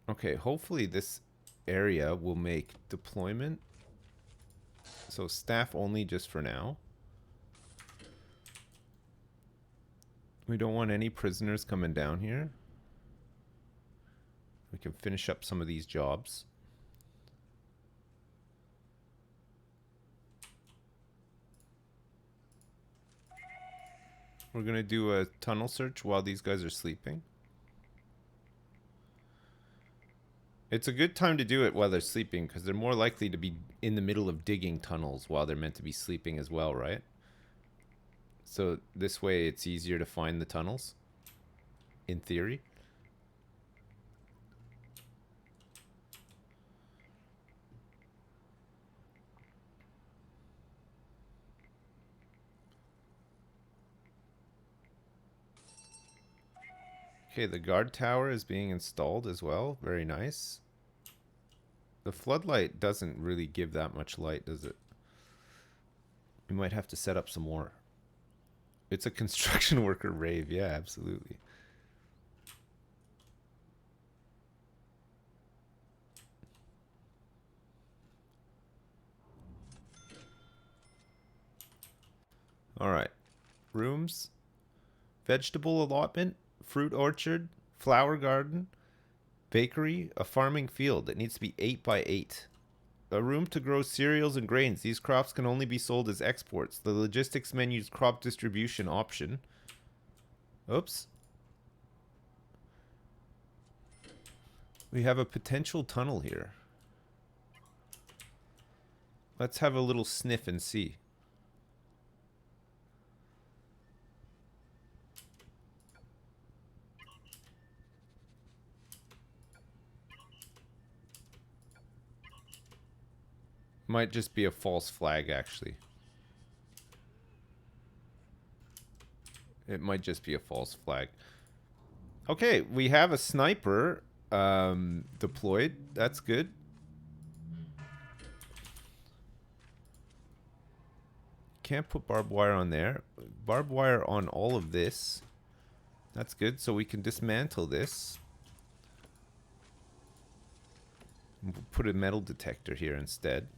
Okay, hopefully this area will make deployment. So staff only just for now. We don't want any prisoners coming down here. We can finish up some of these jobs. We're gonna do a tunnel search while these guys are sleeping. It's a good time to do it while they're sleeping because they're more likely to be in the middle of digging tunnels while they're meant to be sleeping as well, right? So this way it's easier to find the tunnels, in theory. Okay, the guard tower is being installed as well. Very nice. The floodlight doesn't really give that much light, does it? We might have to set up some more. It's a construction worker rave. Yeah, absolutely. All right. Rooms. Vegetable allotment. Fruit orchard. Flower garden. Bakery. A farming field. It needs to be 8 by 8. A room to grow cereals and grains. These crops can only be sold as exports. The logistics menu's crop distribution option. Oops. We have a potential tunnel here. Let's have a little sniff and see. Might just be a false flag, actually. It might just be a false flag. Okay, we have a sniper deployed. That's good. Can't put barbed wire on there. Barbed wire on all of this. That's good. So we can dismantle this. We'll put a metal detector here instead.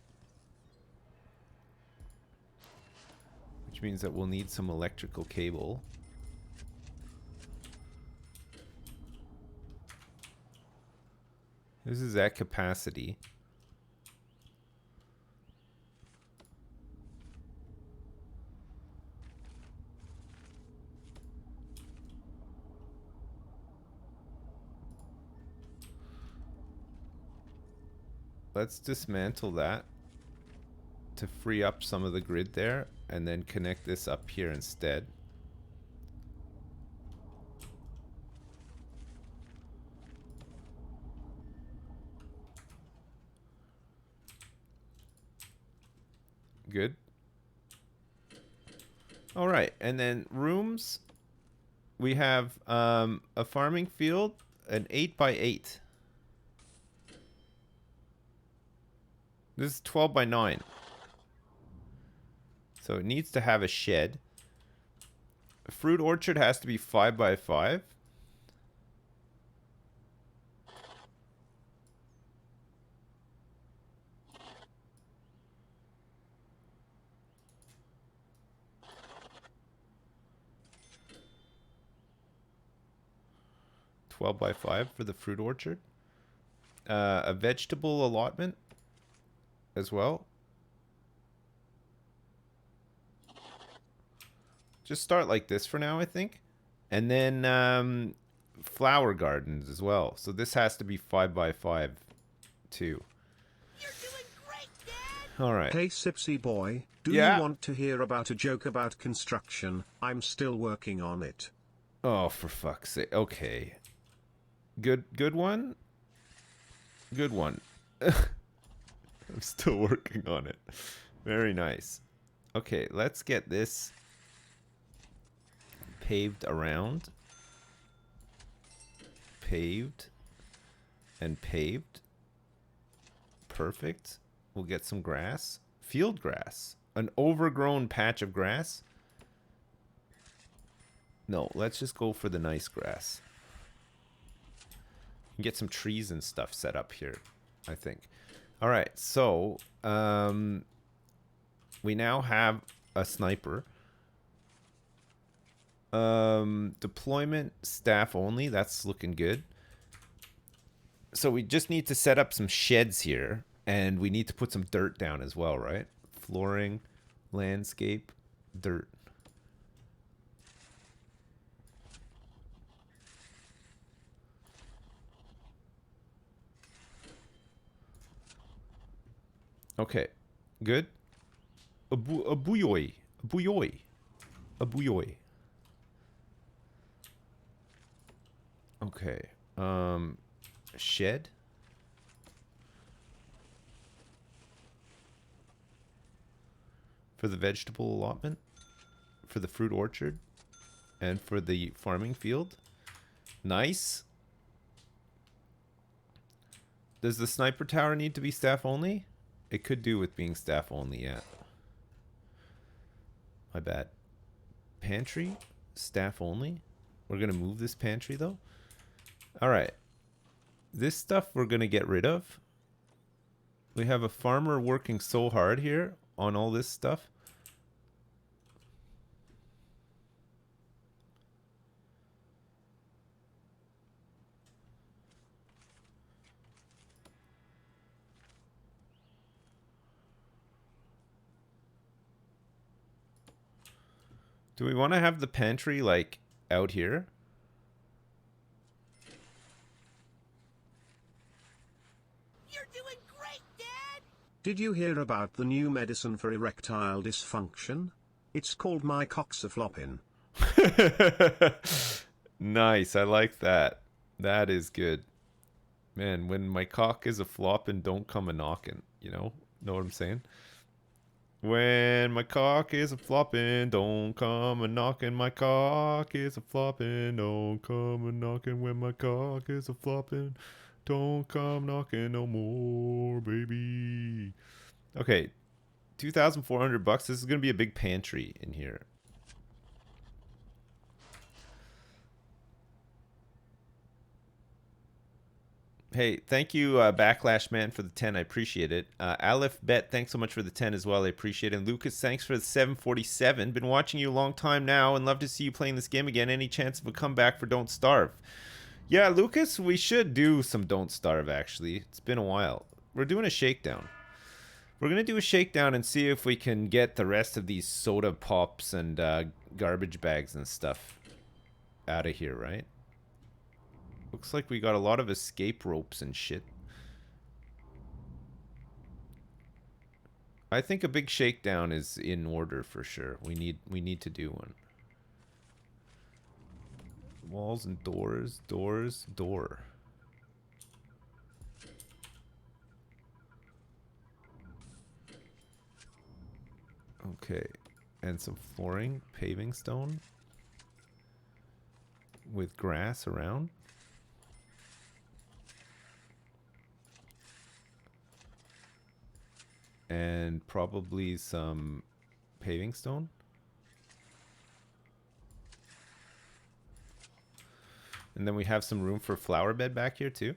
Which means that we'll need some electrical cable. This is at capacity. let's dismantle that to free up some of the grid there, and then connect this up here instead. Good. All right, and then rooms. We have a farming field, an 8x8. This is 12 by 9. So it needs to have a shed. A fruit orchard has to be 5 by 5. By 5 for the fruit orchard. A vegetable allotment as well. Just start like this for now, I think. And then flower gardens as well. So this has to be 5 by 5 too. You're doing great, Dad! All right. Hey Sipsy boy, do Yeah? you want to hear about a joke about construction? I'm still working on it. Oh, for fuck's sake. Okay. Good one? Good one. I'm still working on it. Very nice. Okay, let's get this paved around. Paved. And paved. Perfect. We'll get some grass. Field grass. An overgrown patch of grass. No, let's just go for the nice grass. Get some trees and stuff set up here, I think. All right, so we now have a sniper. Deployment staff only. That's looking good. So we just need to set up some sheds here, and we need to put some dirt down as well, right? Flooring, landscape, dirt. Okay, good. A bouyoy. A bouyoy. A bouyoy. Okay. Shed. For the vegetable allotment. For the fruit orchard. And for the farming field. Nice. Does the sniper tower need to be staff only? It could do with being staff only, yeah. My bad. Pantry? Staff only? We're going to move this pantry, though? Alright. This stuff we're going to get rid of. We have a farmer working so hard here on all this stuff. Do we want to have the pantry, like, out here? You're doing great, Dad! Did you hear about the new medicine for erectile dysfunction? It's called mycoxaflopin. Nice, I like that. That is good. Man, when my cock is a flopping, don't come a knocking. You know what I'm saying? When my cock is a flopping, don't come a knocking. My cock is a flopping, don't come a knocking. When my cock is a flopping, don't come knocking no more, baby. Okay, 2,400 bucks. This is gonna be a big pantry in here. Hey, thank you, Backlash Man, for the 10. I appreciate it. Aleph Bet, thanks so much for the 10 as well. I appreciate it. And Lucas, thanks for the 747. Been watching you a long time now and love to see you playing this game again. Any chance of a comeback for Don't Starve? Yeah, Lucas, we should do some Don't Starve, actually. It's been a while. We're doing a shakedown. We're going to do a shakedown and see if we can get the rest of these soda pops and garbage bags and stuff out of here, right? Looks like we got a lot of escape ropes and shit. I think a big shakedown is in order for sure. We need to do one. Walls and doors, doors, door. Okay, and some flooring, paving stone with grass around. And probably some paving stone. And then we have some room for flower bed back here too.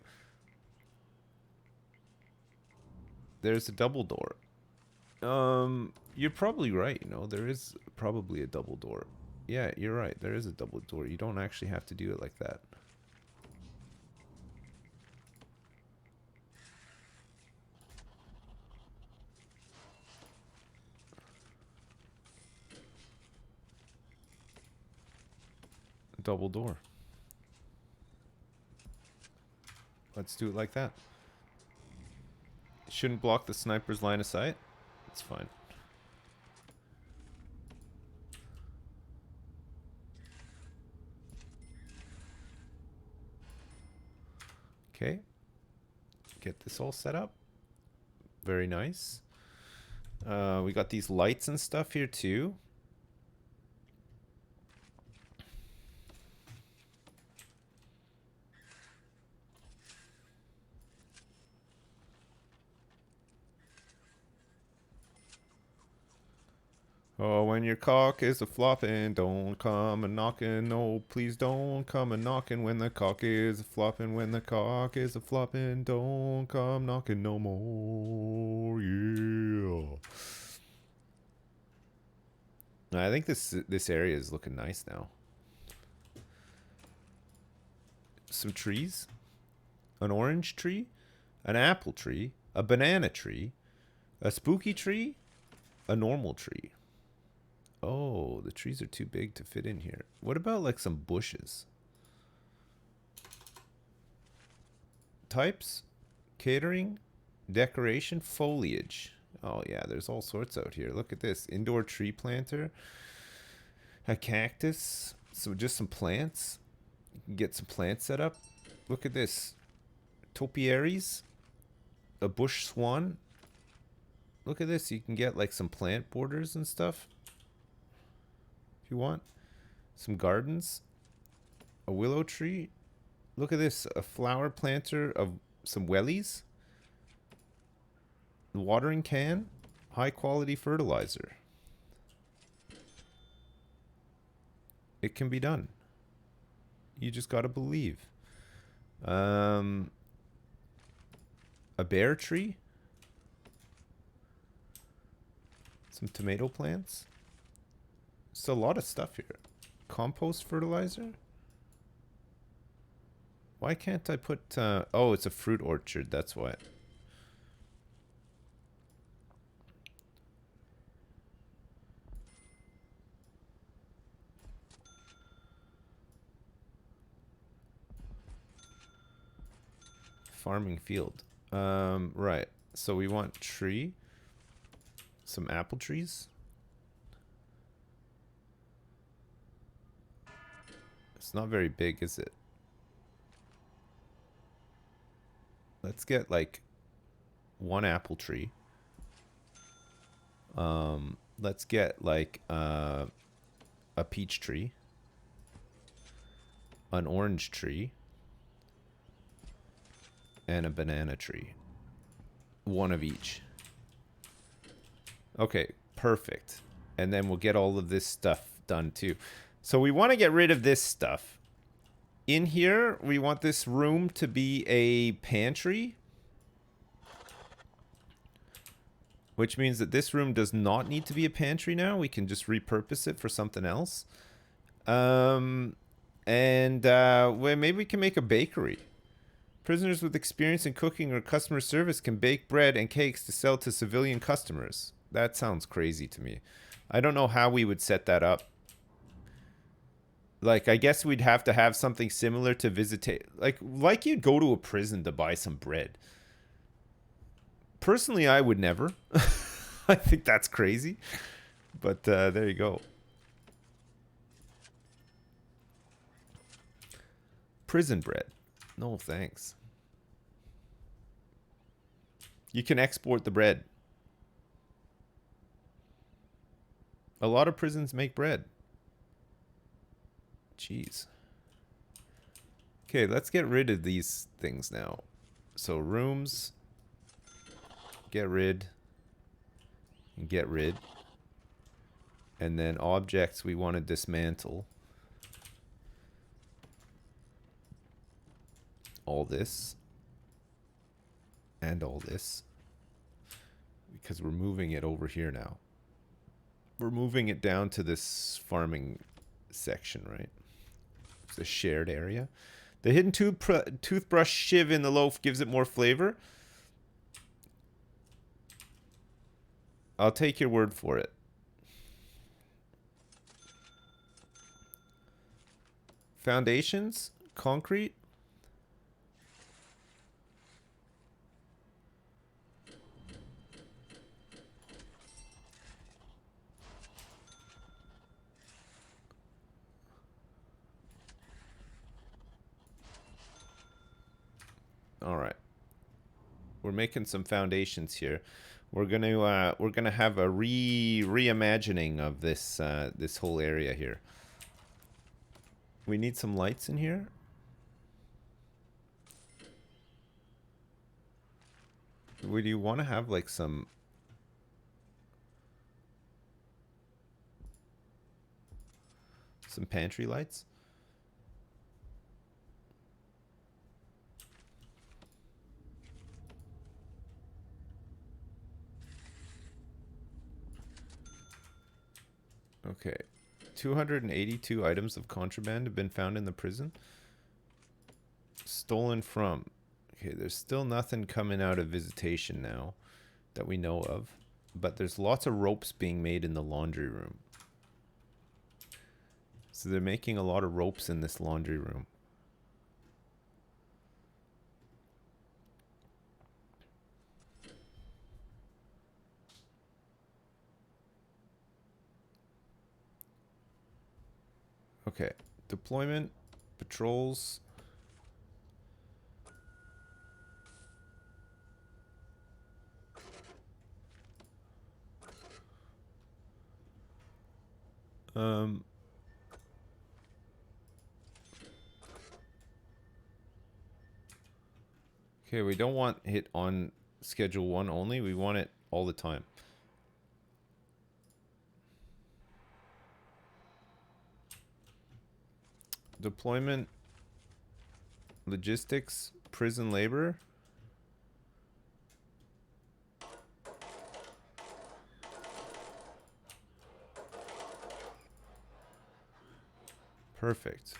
There's a double door. You're probably right, you know, there is probably a double door. Yeah, you're right, there is a double door. You don't actually have to do it like that. Double door. Let's do it like that. Shouldn't block the sniper's line of sight. It's fine. Okay. Get this all set up. Very nice. We got these lights and stuff here too. Oh, when your cock is a flopping, don't come a knocking. No, please don't come a knocking when the cock is a flopping. When the cock is a flopping, don't come knocking no more. Yeah. I think this area is looking nice now. Some trees, an orange tree, an apple tree, a banana tree, a spooky tree, a normal tree. Oh, the trees are too big to fit in here. What about like some bushes? Types, catering, decoration, foliage. Oh yeah, there's all sorts out here. Look at this. Indoor tree planter, a cactus, just some plants. You can get some plants set up. Look at this. Topiaries, a bush swan. Look at this. You can get like some plant borders and stuff. If you want. Some gardens. A willow tree. Look at this. A flower planter of some wellies. Watering can. High quality fertilizer. It can be done. You just gotta believe. A bear tree. Some tomato plants. It's a lot of stuff here. Compost fertilizer. Why can't I put... oh, it's a fruit orchard. That's why. Farming field. Right. So we want tree. Some apple trees. It's not very big, is it? Let's get like one apple tree. Let's get like a peach tree, an orange tree, and a banana tree. One of each. Okay, perfect. And then we'll get all of this stuff done too. So we want to get rid of this stuff. In here, we want this room to be a pantry. Which means that this room does not need to be a pantry now. We can just repurpose it for something else. Well, maybe we can make a bakery. Prisoners with experience in cooking or customer service can bake bread and cakes to sell to civilian customers. That sounds crazy to me. I don't know how we would set that up. Like, I guess we'd have to have something similar to visitate. Like you'd go to a prison to buy some bread. Personally, I would never. I think that's crazy. But there you go. Prison bread. No, thanks. You can export the bread. A lot of prisons make bread. Jeez. Okay, let's get rid of these things now. So rooms. Get rid. And get rid. And then objects we want to dismantle. All this. And all this. Because we're moving it over here now. We're moving it down to this farming section, right? It's a shared area. The hidden toothbrush shiv in the loaf gives it more flavor. I'll take your word for it. Foundations? Concrete? All right. We're making some foundations here. We're gonna have a reimagining of this this whole area here. We need some lights in here. Would you want to have like some pantry lights? Okay. 282 items of contraband have been found in the prison. Stolen from. Okay, there's still nothing coming out of visitation now that we know of. But there's lots of ropes being made in the laundry room. So they're making a lot of ropes in this laundry room. Okay, deployment, patrols. Okay, we don't want it on schedule 1 only. We want it all the time. Deployment, logistics, prison labor. Perfect.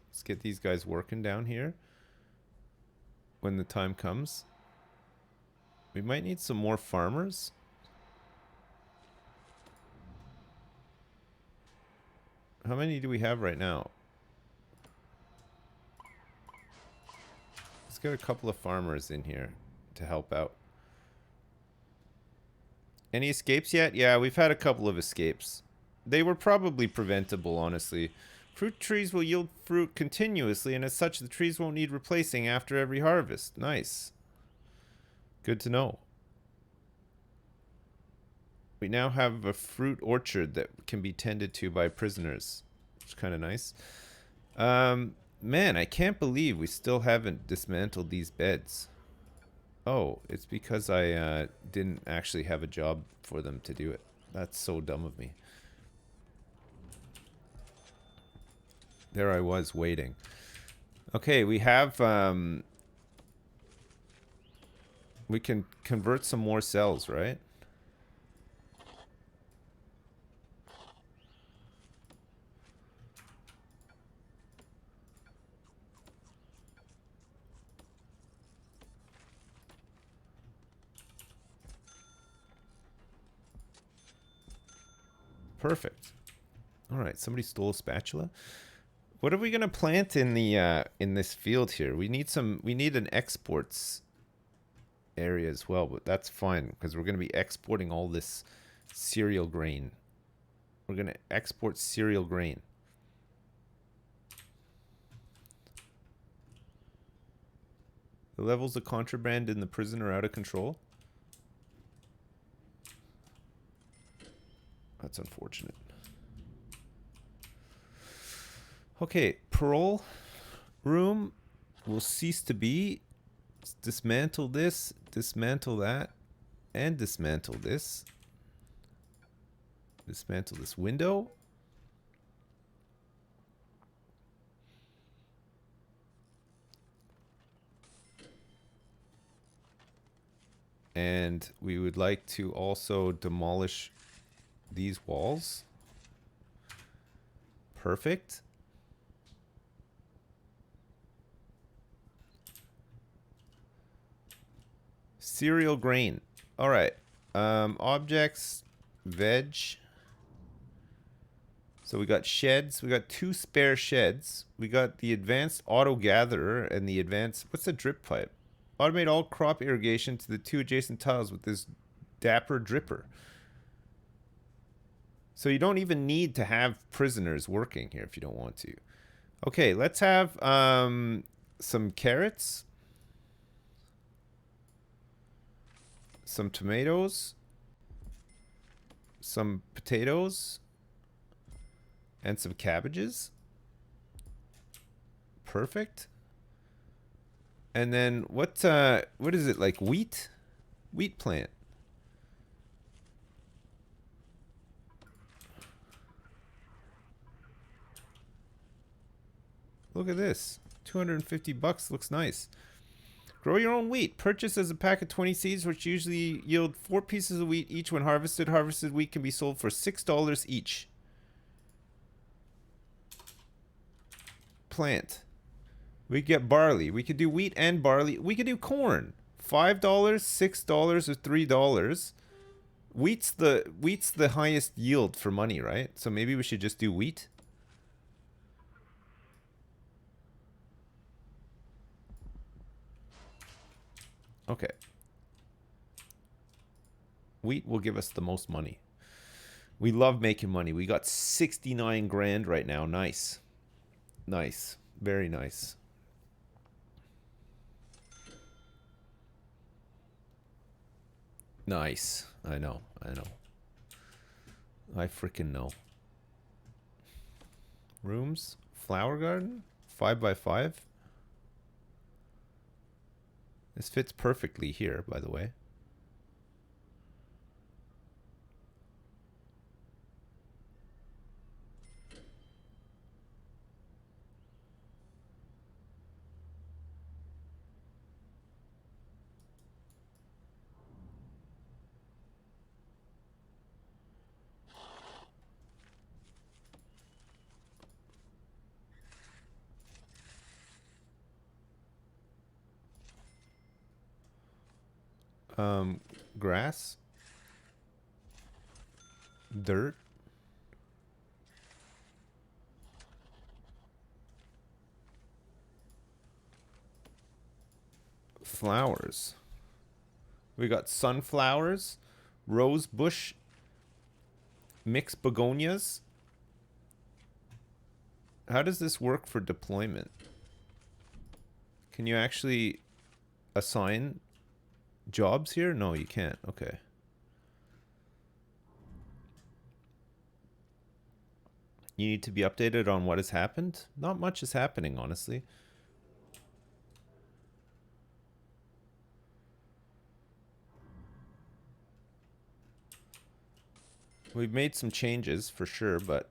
Let's get these guys working down here when the time comes. We might need some more farmers. How many do we have right now? Let's get a couple of farmers in here to help out. Any escapes yet? Yeah, we've had a couple of escapes. They were probably preventable, honestly. Fruit trees will yield fruit continuously, and as such, the trees won't need replacing after every harvest. Nice. Good to know. We now have a fruit orchard that can be tended to by prisoners, which is kind of nice. Man, I can't believe we still haven't dismantled these beds. Oh, it's because I didn't actually have a job for them to do it. That's so dumb of me. There I was waiting. Okay, we have we can convert some more cells, right? Perfect. All right, somebody stole a spatula. What are we gonna plant in the in this field here? We need an exports area as well, but that's fine because we're going to be exporting all this cereal grain. We're going to export cereal grain. The levels of contraband in the prison are out of control. That's unfortunate. Okay, parole room will cease to be. Let's dismantle this, dismantle that, and dismantle this. Dismantle this window. And we would like to also demolish these walls. Perfect. Cereal grain. All right. Objects, veg. So we got sheds. We got 2 spare sheds. We got the advanced auto gatherer and the advanced, what's the drip pipe? Automate all crop irrigation to the 2 adjacent tiles with this dapper dripper. So you don't even need to have prisoners working here if you don't want to. Okay, let's have some carrots. Some tomatoes. Some potatoes. And some cabbages. Perfect. And then what is it, like wheat? Wheat plant. Look at this. 250 bucks looks nice. Grow your own wheat. Purchase as a pack of 20 seeds, which usually yield 4 pieces of wheat each when harvested. Harvested wheat can be sold for $6 each. Plant. We could get barley. We could do wheat and barley. We could do corn. $5, $6, or $3. Wheat's the highest yield for money, right? So maybe we should just do wheat. Okay. Wheat will give us the most money. We love making money. We got 69 grand right now. Nice. Nice. Very nice. Nice. I know. I know. I freaking know. Rooms. Flower garden. 5x5. This fits perfectly here, by the way. Grass. Dirt. Flowers. We got sunflowers, rose bush, mixed begonias. How does this work for deployment? Can you actually assign jobs here? No, you can't. Okay. You need to be updated on what has happened? Not much is happening, honestly. We've made some changes for sure, but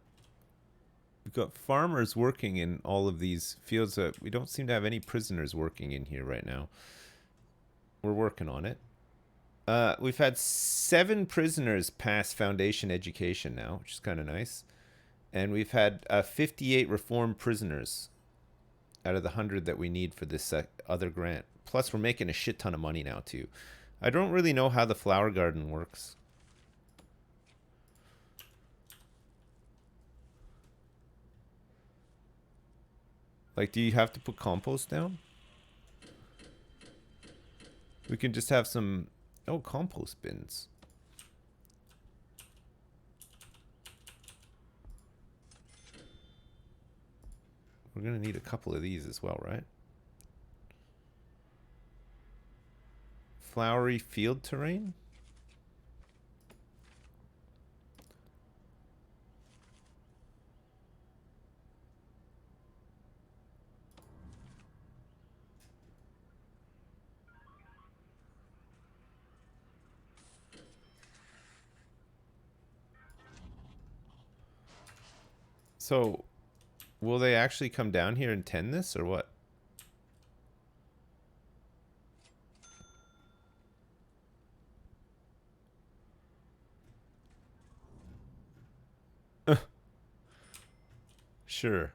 we've got farmers working in all of these fields. We don't seem to have any prisoners working in here right now. We're working on it. We've had 7 prisoners pass foundation education now, which is kind of nice. And we've had 58 reformed prisoners out of the 100 that we need for this other grant. Plus, we're making a shit ton of money now, too. I don't really know how the flower garden works. Like, do you have to put compost down? We can just have some... Oh, compost bins. We're going to need a couple of these as well, right? Flowery field terrain? So, will they actually come down here and tend this, or what? Sure.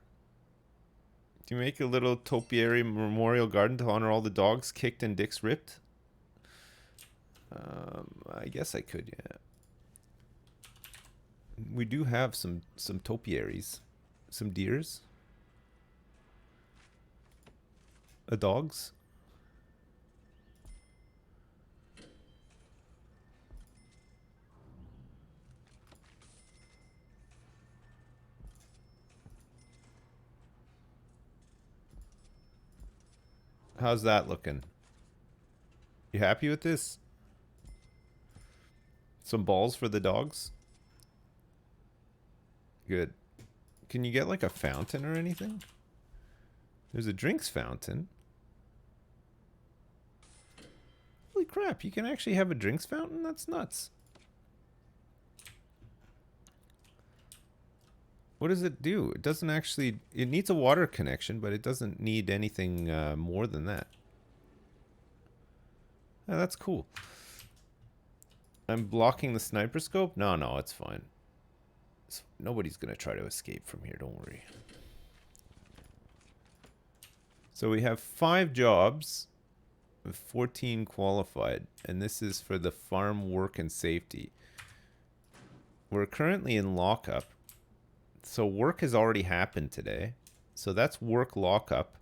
Do you make a little topiary memorial garden to honor all the dogs kicked and dicks ripped? I guess I could, yeah. We do have some topiaries. Some deers. A dogs. How's that looking? You happy with this? Some balls for the dogs? Good. Can you get like a fountain or anything? There's a drinks fountain. Holy crap, you can actually have a drinks fountain? That's nuts. What does it do? It doesn't actually... It needs a water connection, but it doesn't need anything more than that. Oh, that's cool. I'm blocking the sniper scope? No, no, it's fine. Nobody's going to try to escape from here, don't worry. So we have 5 jobs with 14 qualified, and this is for the farm work and safety. We're currently in lockup. So work has already happened today. So that's work lockup.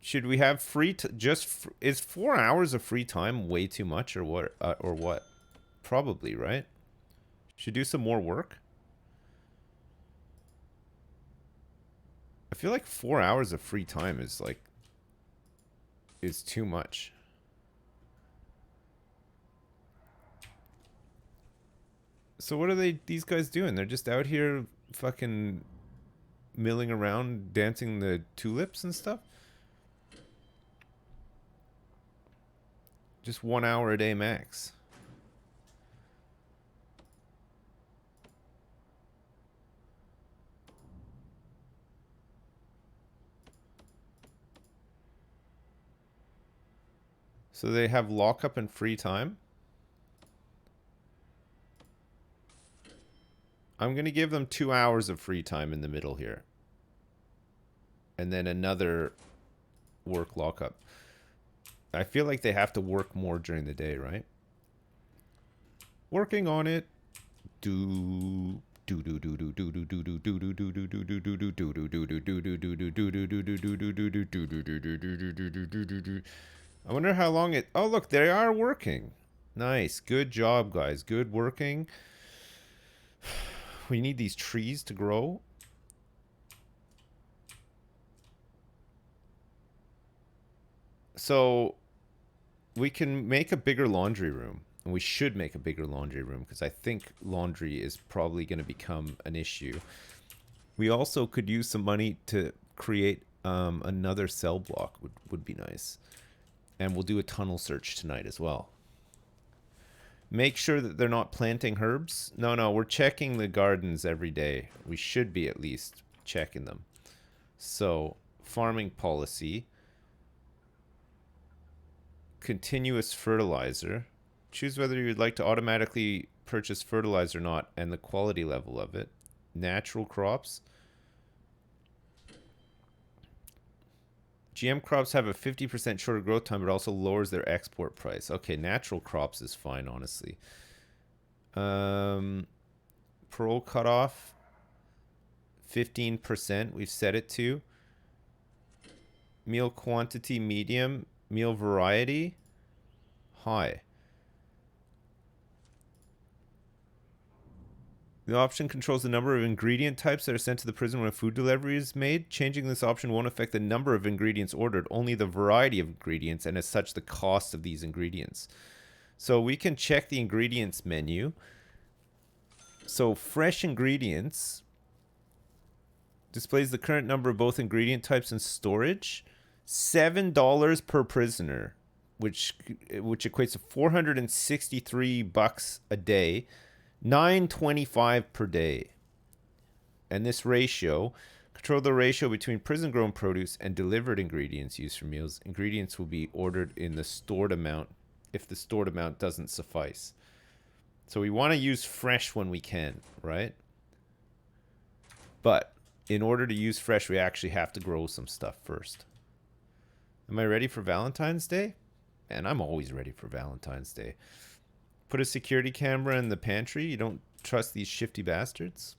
Should we have free is 4 hours of free time way too much or what? Probably, right? Should do some more work. I feel like 4 hours of free time is too much. So what are these guys doing? They're just out here fucking milling around, dancing the tulips and stuff? Just 1 hour a day max. So they have lockup and free time. I'm going to give them 2 hours of free time in the middle here. And then another work lockup. I feel like they have to work more during the day, right? Working on it. I wonder how long it... Oh, look, they are working. Nice. Good job, guys. Good working. We need these trees to grow. So we can make a bigger laundry room. And we should make a bigger laundry room because I think laundry is probably going to become an issue. We also could use some money to create another cell block would be nice. And we'll do a tunnel search tonight as well. Make sure that they're not planting herbs. No, we're checking the gardens every day. We should be at least checking them. So, farming policy. Continuous fertilizer. Choose whether you'd like to automatically purchase fertilizer or not and the quality level of it. Natural crops. GM crops have a 50% shorter growth time, but also lowers their export price. Okay, natural crops is fine, honestly. Parole cutoff, 15%. We've set it to. Meal quantity, medium. Meal variety, high. The option controls the number of ingredient types that are sent to the prison when a food delivery is made. Changing this option won't affect the number of ingredients ordered, only the variety of ingredients, and as such, the cost of these ingredients. So we can check the ingredients menu. So fresh ingredients displays the current number of both ingredient types and storage. $7 per prisoner, which equates to $463 a day. $9.25 per day. And this ratio, control the ratio between prison-grown produce and delivered ingredients used for meals. Ingredients will be ordered in the stored amount if the stored amount doesn't suffice. So we want to use fresh when we can, right? But in order to use fresh, we actually have to grow some stuff first. Am I ready for Valentine's Day? And I'm always ready for Valentine's Day. Put a security camera in the pantry. You don't trust these shifty bastards?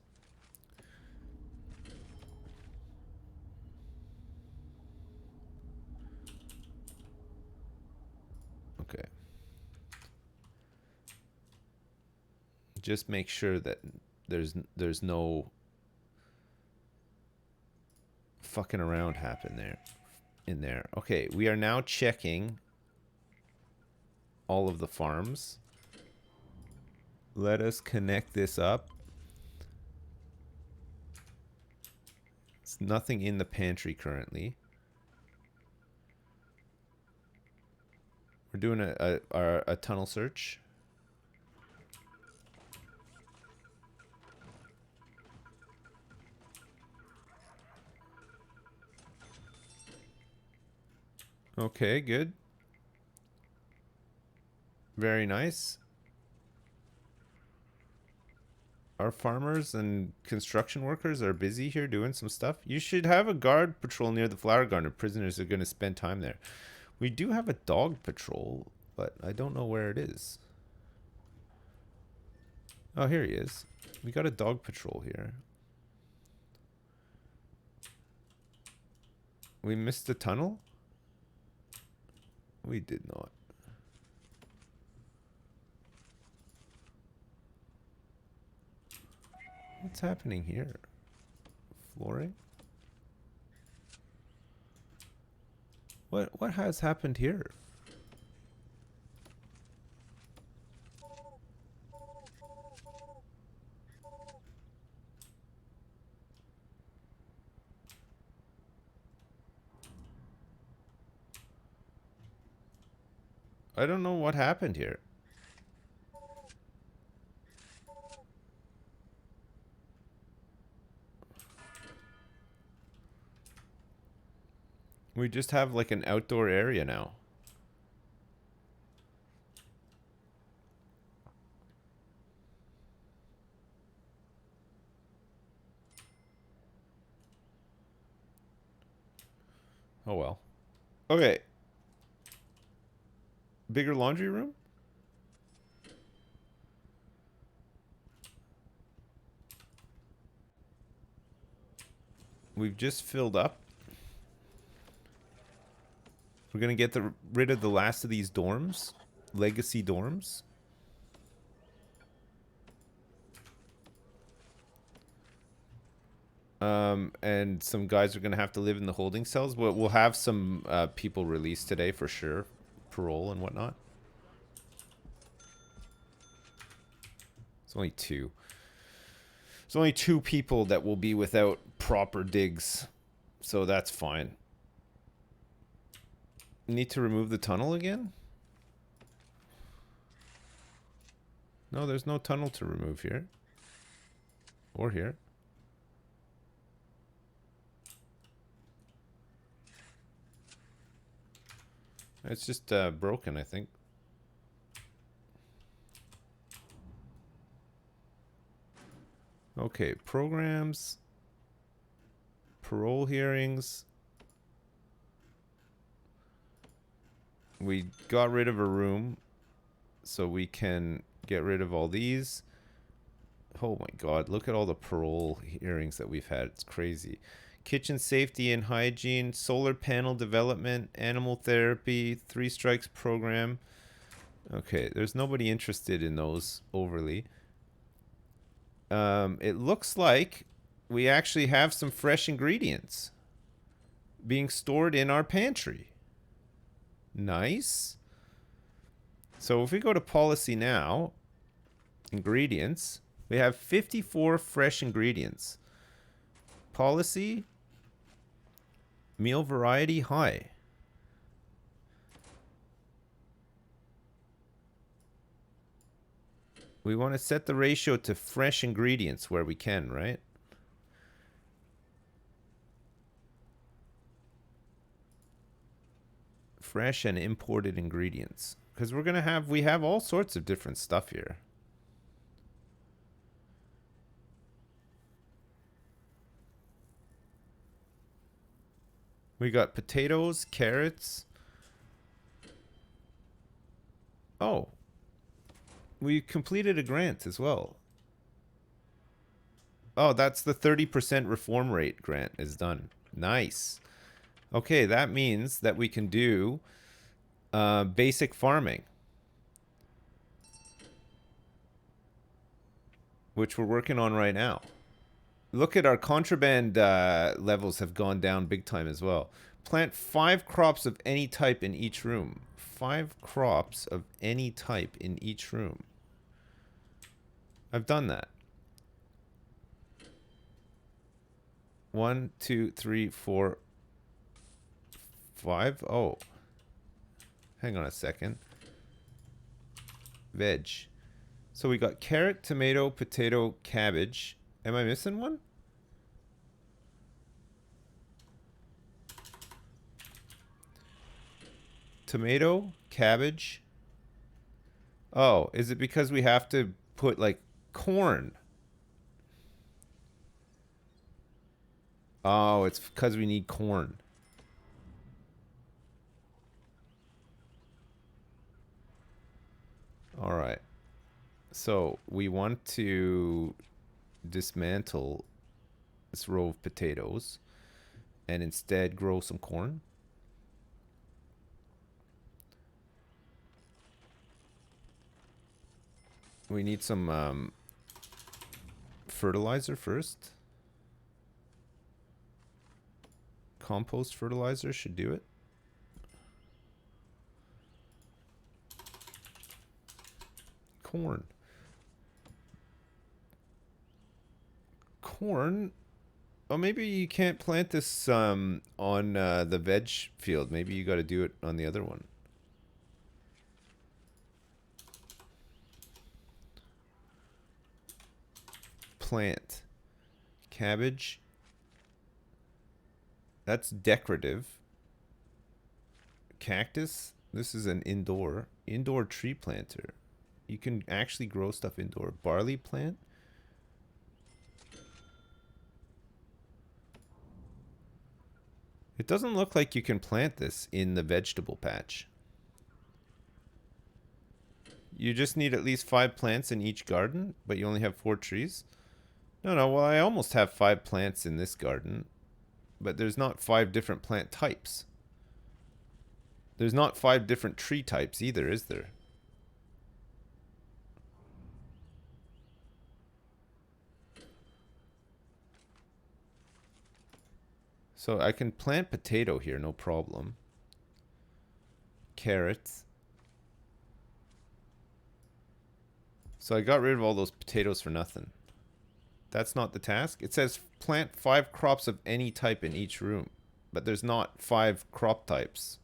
Okay. Just make sure that there's no fucking around happen there in there. Okay, we are now checking all of the farms. Let us connect this up. There's nothing in the pantry currently. We're doing a tunnel search. Okay, good. Very nice. Our farmers and construction workers are busy here doing some stuff. You should have a guard patrol near the flower garden. Prisoners are going to spend time there. We do have a dog patrol, but I don't know where it is. Oh, here he is. We got a dog patrol here. We missed the tunnel? We did not. What's happening here? Flooring? What has happened here? I don't know what happened here. We just have like an outdoor area now. Oh well. Okay. Bigger laundry room? We've just filled up. We're gonna get rid of the last of these dorms. Legacy dorms. And some guys are gonna have to live in the holding cells. We'll have some people released today for sure. Parole and whatnot. It's only two. There's only two people that will be without proper digs. So that's fine. Need to remove the tunnel again? No, there's no tunnel to remove here. Or here. It's just broken, I think. Okay, programs. Parole hearings. We got rid of a room, so we can get rid of all these. Oh my god, look at all the parole hearings that we've had. It's crazy. kitchen safety and hygiene, solar panel development, animal therapy, 3 strikes program. Okay, there's nobody interested in those overly. It looks like we actually have some fresh ingredients being stored in our pantry. Nice. So if we go to policy now, ingredients, we have 54 fresh ingredients. Policy, meal variety high. We want to set the ratio to fresh ingredients where we can, right? Fresh and imported ingredients. Because we're going to have, we have all sorts of different stuff here. We got potatoes, carrots. Oh. We completed a grant as well. Oh, that's the 30% reform rate grant is done. Nice. Okay, that means that we can do basic farming. Which we're working on right now. Look at our contraband levels have gone down big time as well. Plant 5 crops of any type in each room. 5 crops of any type in each room. I've done that. 1, 2, 3, 4, 5. Oh. Hang on a second. Veg. So we got carrot, tomato, potato, cabbage. Am I missing one? Tomato, cabbage. Oh, is it because we have to put like corn? Oh, it's because we need corn. All right. So we want to dismantle this row of potatoes and instead grow some corn. We need some fertilizer first. Compost fertilizer should do it. Corn. Corn? Oh, maybe you can't plant this on the veg field. Maybe you got to do it on the other one. Plant. Cabbage. That's decorative. Cactus. This is an indoor tree planter. You can actually grow stuff indoor. Barley plant. It doesn't look like you can plant this in the vegetable patch. You just need at least 5 plants in each garden, but you only have 4 trees. No, well, I almost have 5 plants in this garden, but there's not 5 different plant types. There's not 5 different tree types either, is there? So I can plant potato here, no problem. Carrots. So I got rid of all those potatoes for nothing. That's not the task. It says plant 5 crops of any type in each room, but there's not 5 crop types.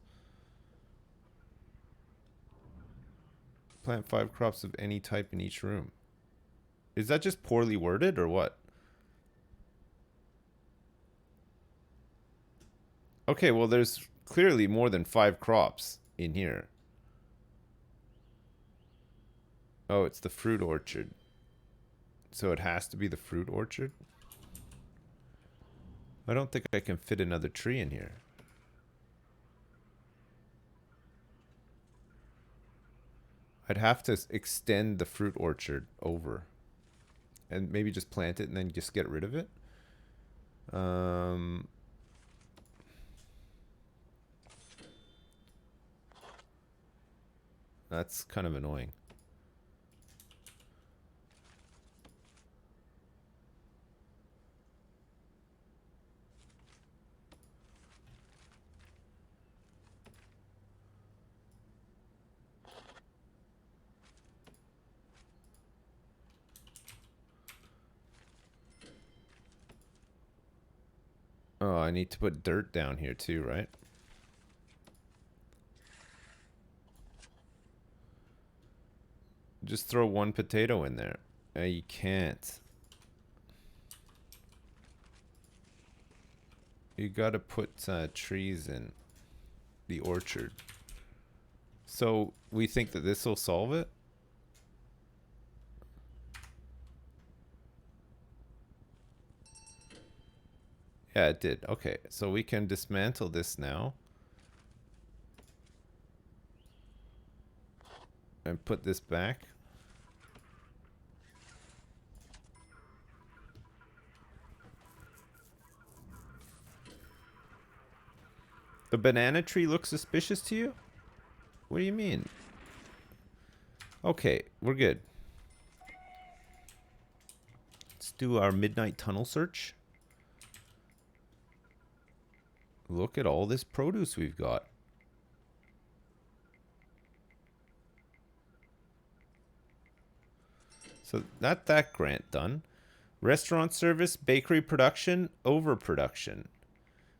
Plant 5 crops of any type in each room. Is that just poorly worded or what? Okay, well, there's clearly more than 5 crops in here. Oh, it's the fruit orchard. So it has to be the fruit orchard? I don't think I can fit another tree in here. I'd have to extend the fruit orchard over. And maybe just plant it and then just get rid of it. Um, that's kind of annoying. Oh, I need to put dirt down here too, right? Just throw one potato in there. You can't. You gotta put trees in the orchard. So we think that this will solve it? Yeah, it did. Okay, so we can dismantle this now. And put this back. The banana tree looks suspicious to you? What do you mean? Okay, we're good. Let's do our midnight tunnel search. Look at all this produce we've got. So that grant done. Restaurant service, bakery production, overproduction.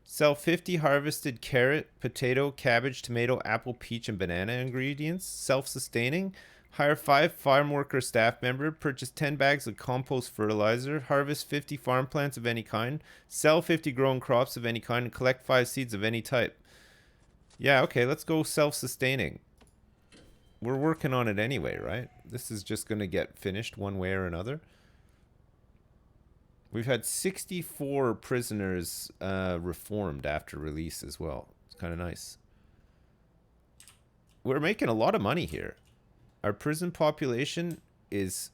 Sell 50 harvested carrot, potato, cabbage, tomato, apple, peach, and banana ingredients. Self-sustaining. Hire 5 farm worker staff member. Purchase 10 bags of compost fertilizer. Harvest 50 farm plants of any kind. Sell 50 grown crops of any kind. And collect 5 seeds of any type. Yeah, okay, let's go self-sustaining. We're working on it anyway, right? This is just going to get finished one way or another. We've had 64 prisoners reformed after release as well. It's kind of nice. We're making a lot of money here. Our prison population is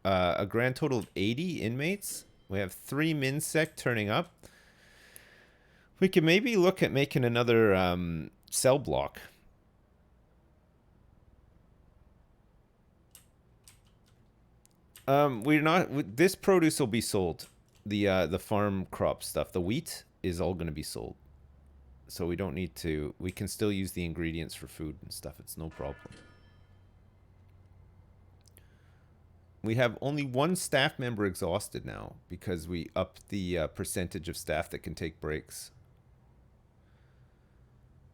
a grand total of 80 inmates. We have 3 MinSec turning up. We can maybe look at making another cell block. We're not. This produce will be sold. The farm crop stuff, the wheat, is all going to be sold. So we don't need to. We can still use the ingredients for food and stuff. It's no problem. We have only 1 staff member exhausted now because we upped the percentage of staff that can take breaks.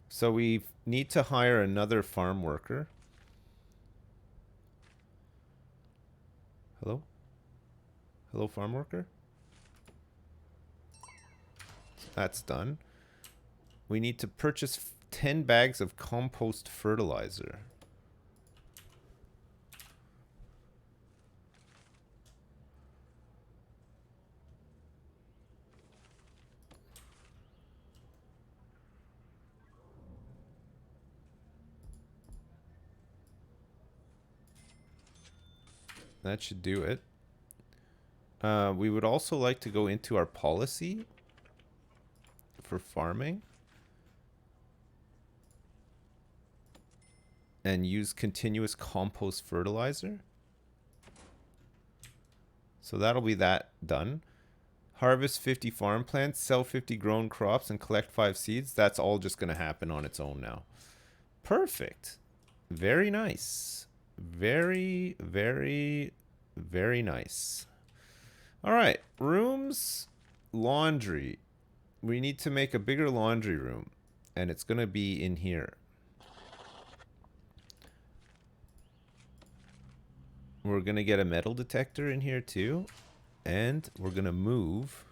So we need to hire another farm worker. Hello? Hello, farm worker? So that's done. We need to purchase 10 bags of compost fertilizer. That should do it. We would also like to go into our policy for farming and use continuous compost fertilizer. So that'll be that done. Harvest 50 farm plants, sell 50 grown crops, and collect 5 seeds. That's all just going to happen on its own now. Perfect. Very nice. Very, very, very nice. All right. Rooms, laundry. We need to make a bigger laundry room, and it's going to be in here. We're going to get a metal detector in here too, and we're going to move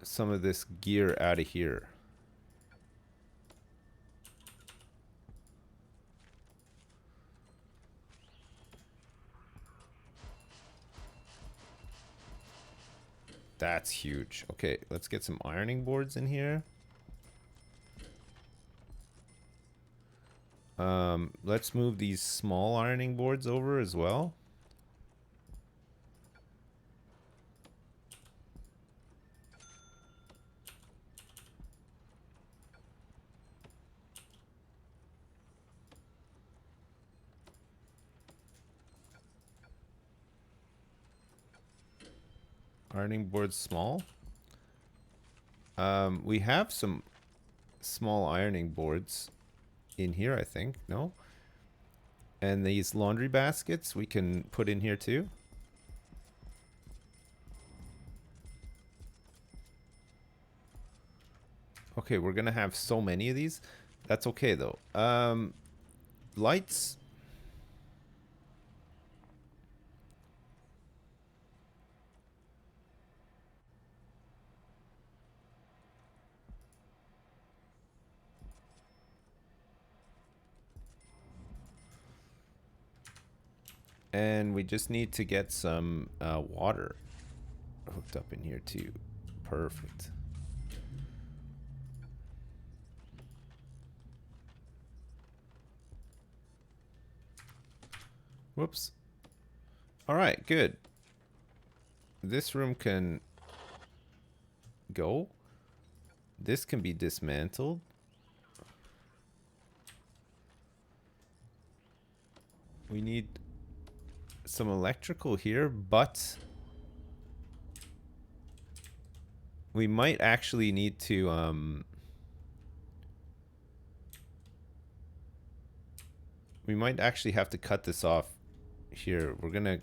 some of this gear out of here. That's huge. Okay, let's get some ironing boards in here. Let's move these small ironing boards over as well. Ironing board's small. We have some small ironing boards in here, I think. No? And these laundry baskets we can put in here too. Okay, we're gonna have so many of these. That's okay though. Lights. And we just need to get some water hooked up in here too. Perfect. Whoops. All right, good. This room can go. This can be dismantled. We need some electrical here, but we might actually need to we might actually have to cut this off here. We're gonna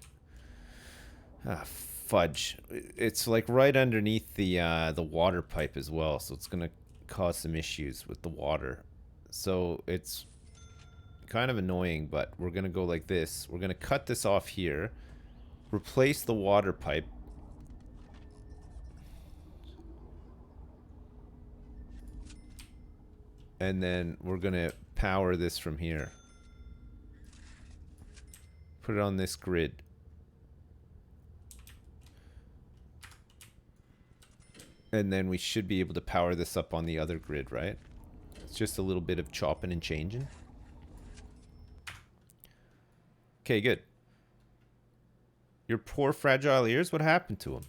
fudge. It's like right underneath the water pipe as well, so it's gonna cause some issues with the water. So it's kind of annoying, but we're gonna go like this. We're gonna cut this off here, replace the water pipe, and then we're gonna power this from here. Put it on this grid. And then we should be able to power this up on the other grid, right? It's just a little bit of chopping and changing. Okay, good. Your poor fragile ears, what happened to them?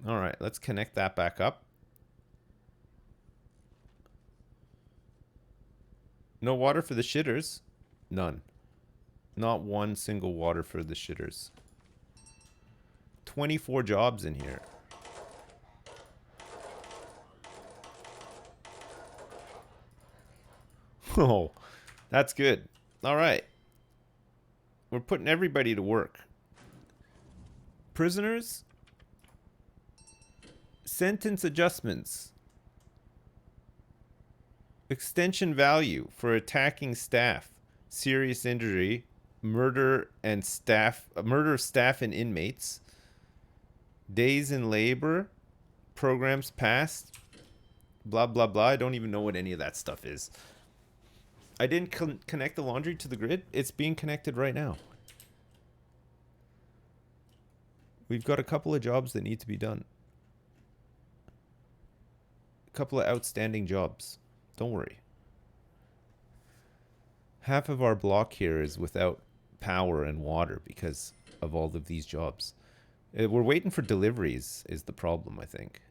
All right, let's connect that back up. No water for the shitters? None. Not one single water for the shitters. 24 jobs in here. Oh, that's good. All right. We're putting everybody to work. Prisoners? Sentence adjustments. Extension value for attacking staff. Serious injury. Murder of staff and inmates. Days in labor. Programs passed. Blah, blah, blah. I don't even know what any of that stuff is. I didn't connect the laundry to the grid. It's being connected right now. We've got a couple of jobs that need to be done. A couple of outstanding jobs. Don't worry. Half of our block here is without power and water because of all of these jobs. We're waiting for deliveries is the problem, I think.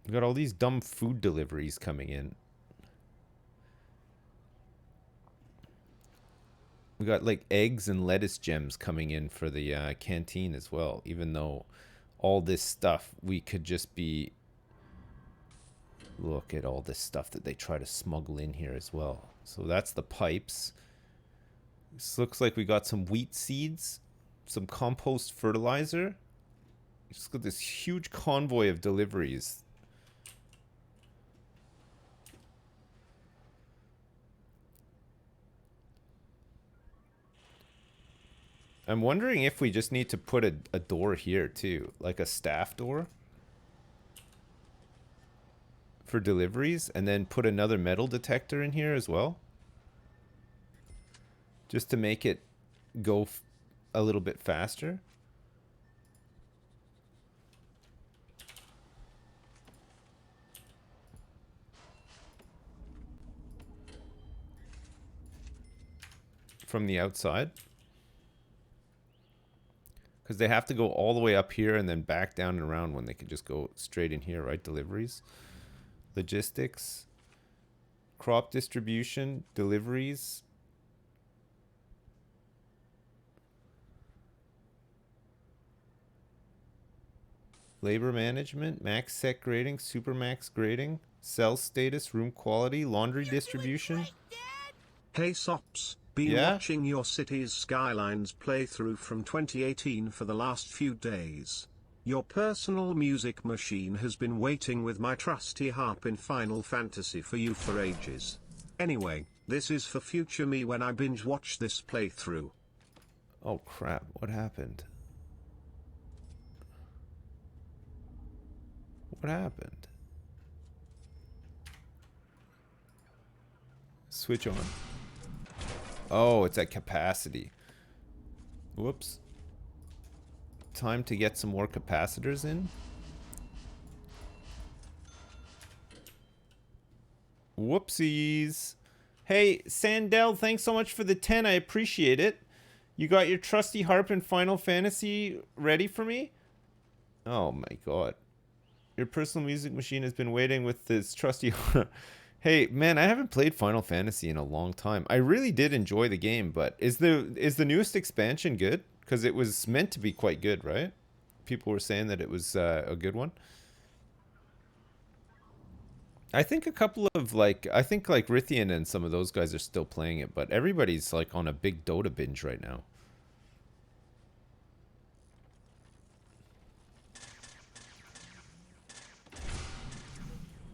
We've got all these dumb food deliveries coming in. We got like eggs and lettuce gems coming in for the canteen as well, even though all this stuff we could just be... Look at all this stuff that they try to smuggle in here as well. So that's the pipes. This looks like we got some wheat seeds, some compost fertilizer. Just got this huge convoy of deliveries. I'm wondering if we just need to put a door here too, like a staff door for deliveries, and then put another metal detector in here as well, just to make it go a little bit faster. From the outside. Because they have to go all the way up here and then back down and around when they could just go straight in here, right? Deliveries, logistics, crop distribution, deliveries. Labor management, max set grading, super max grading, cell status, room quality, laundry You're distribution. doing great, Dad. Hey Sops, been Yeah? watching your Cities Skylines playthrough from 2018 for the last few days. Your personal music machine has been waiting with my trusty harp in Final Fantasy for you for ages. Anyway, this is for future me when I binge watch this playthrough. Oh crap, what happened? What happened? Switch on. Oh, it's at capacity. Whoops. Time to get some more capacitors in. Whoopsies. Hey, Sandel, thanks so much for the 10. I appreciate it. You got your trusty harp in Final Fantasy ready for me? Oh my god. Your personal music machine has been waiting with this trusty harp. Hey, man, I haven't played Final Fantasy in a long time. I really did enjoy the game, but is the newest expansion good? Because it was meant to be quite good, right? People were saying that it was a good one. I think a couple of I think like Rithian and some of those guys are still playing it, but everybody's like on a big Dota binge right now.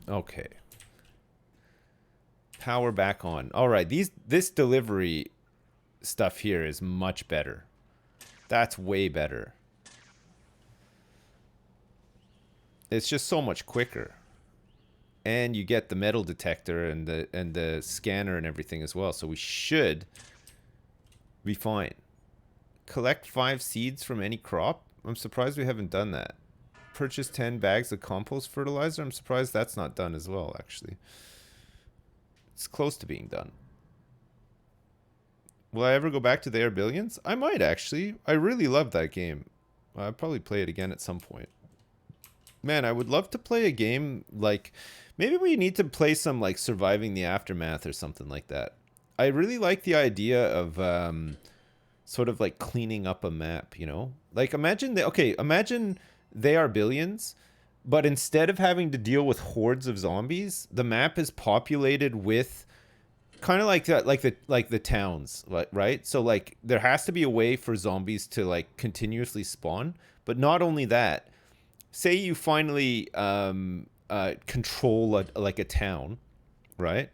Okay. Power back on. All right, this delivery stuff here is much better. That's way better. It's just so much quicker. And you get the metal detector and the scanner and everything as well. So we should be fine. Collect 5 seeds from any crop. I'm surprised we haven't done that. Purchase 10 bags of compost fertilizer. I'm surprised that's not done as well, actually. It's close to being done. Will I ever go back to the Air Billions? I might, actually. I really love that game. I'll probably play it again at some point. Man, I would love to play a game like... Maybe we need to play some like Surviving the Aftermath or something like that. I really like the idea of sort of like cleaning up a map, you know? Like imagine imagine they are billions, but instead of having to deal with hordes of zombies, the map is populated with kind of like that, like the towns, right? So like there has to be a way for zombies to like continuously spawn, but not only that. Say you finally control a town, right?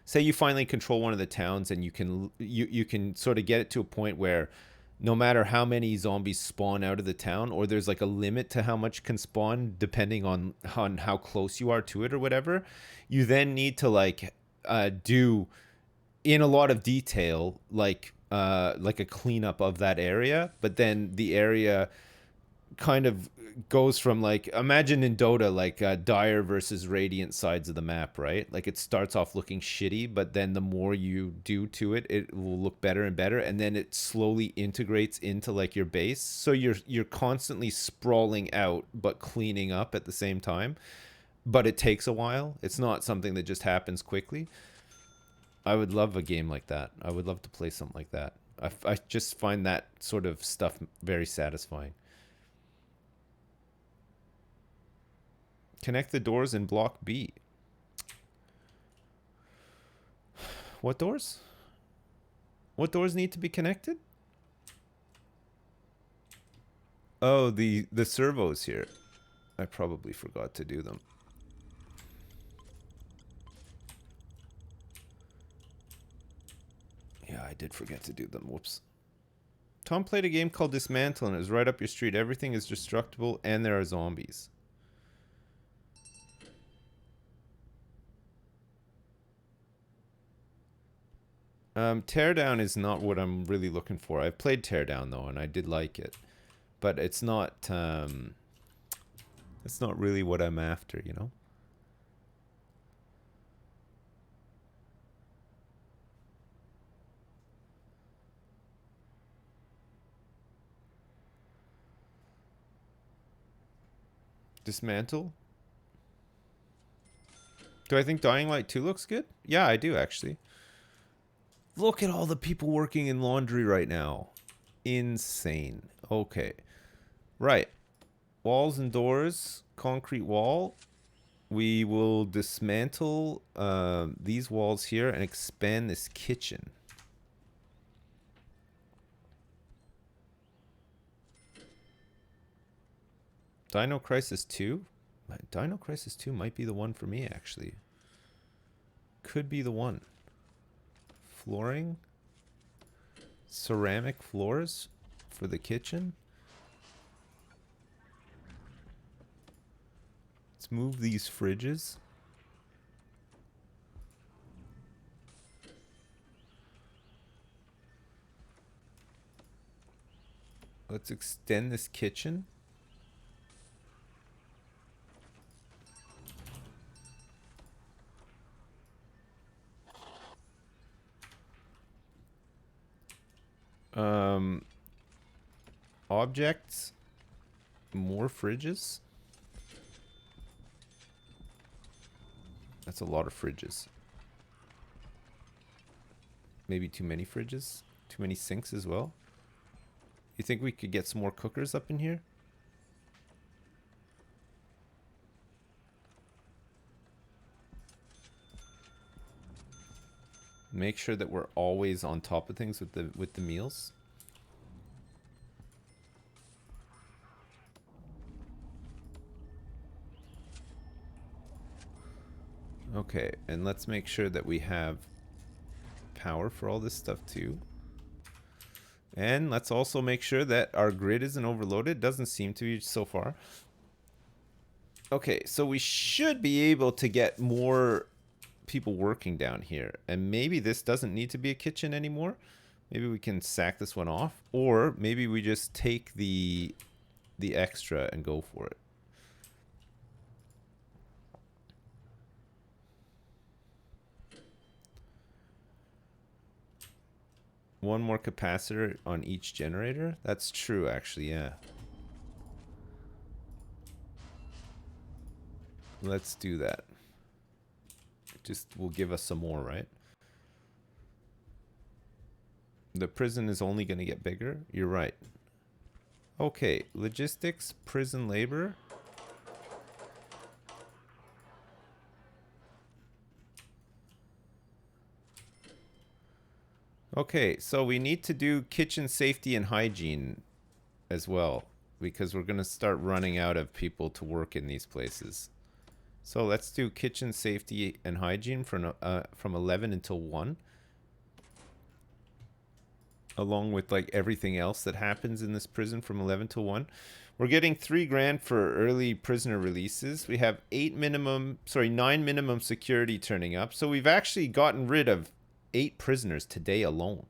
Say you finally control one of the towns, and you can sort of get it to a point where no matter how many zombies spawn out of the town, or there's like a limit to how much can spawn depending on how close you are to it or whatever, you then need to like do in a lot of detail like a cleanup of that area, but then the area kind of goes from like, imagine in Dota like dire versus radiant sides of the map, right? Like it starts off looking shitty, but then the more you do to it, it will look better and better, and then it slowly integrates into like your base. So you're constantly sprawling out but cleaning up at the same time, but it takes a while. It's not something that just happens quickly. I would love a game like that. I would love to play something like that. I just find that sort of stuff very satisfying. Connect the doors in block B. What doors? What doors need to be connected? Oh, the servos here. I probably forgot to do them. Yeah, I did forget to do them. Whoops. Tom played a game called Dismantle, and it was right up your street. Everything is destructible, and there are zombies. Teardown is not what I'm really looking for. I've played Teardown though, and I did like it, but it's not really what I'm after, you know. Dismantle. Do I think Dying Light 2 looks good? Yeah, I do actually. Look at all the people working in laundry right now. Insane. Okay. Right. Walls and doors. Concrete wall. We will dismantle these walls here and expand this kitchen. Dino Crisis 2? Dino Crisis 2 might be the one for me, actually. Could be the one. Flooring. Ceramic floors for the kitchen. Let's move these fridges. Let's extend this kitchen. Objects. More fridges. That's a lot of fridges. Maybe too many fridges? Too many sinks as well? You think we could get some more cookers up in here? Make sure that we're always on top of things with the meals. Okay, and let's make sure that we have power for all this stuff too. And let's also make sure that our grid isn't overloaded. Doesn't seem to be so far. Okay, so we should be able to get more people working down here. And maybe this doesn't need to be a kitchen anymore. Maybe we can sack this one off. Or maybe we just take the extra and go for it. One more capacitor on each generator? That's true, actually, yeah. Let's do that. Just will give us some more, right? The prison is only going to get bigger. You're right. Okay, logistics, prison labor. Okay, so we need to do kitchen safety and hygiene as well, because we're going to start running out of people to work in these places. So let's do kitchen safety and hygiene from 11 until 1. Along with like everything else that happens in this prison from 11 to 1. We're getting $3 grand for early prisoner releases. We have 9 minimum security turning up. So we've actually gotten rid of 8 prisoners today alone.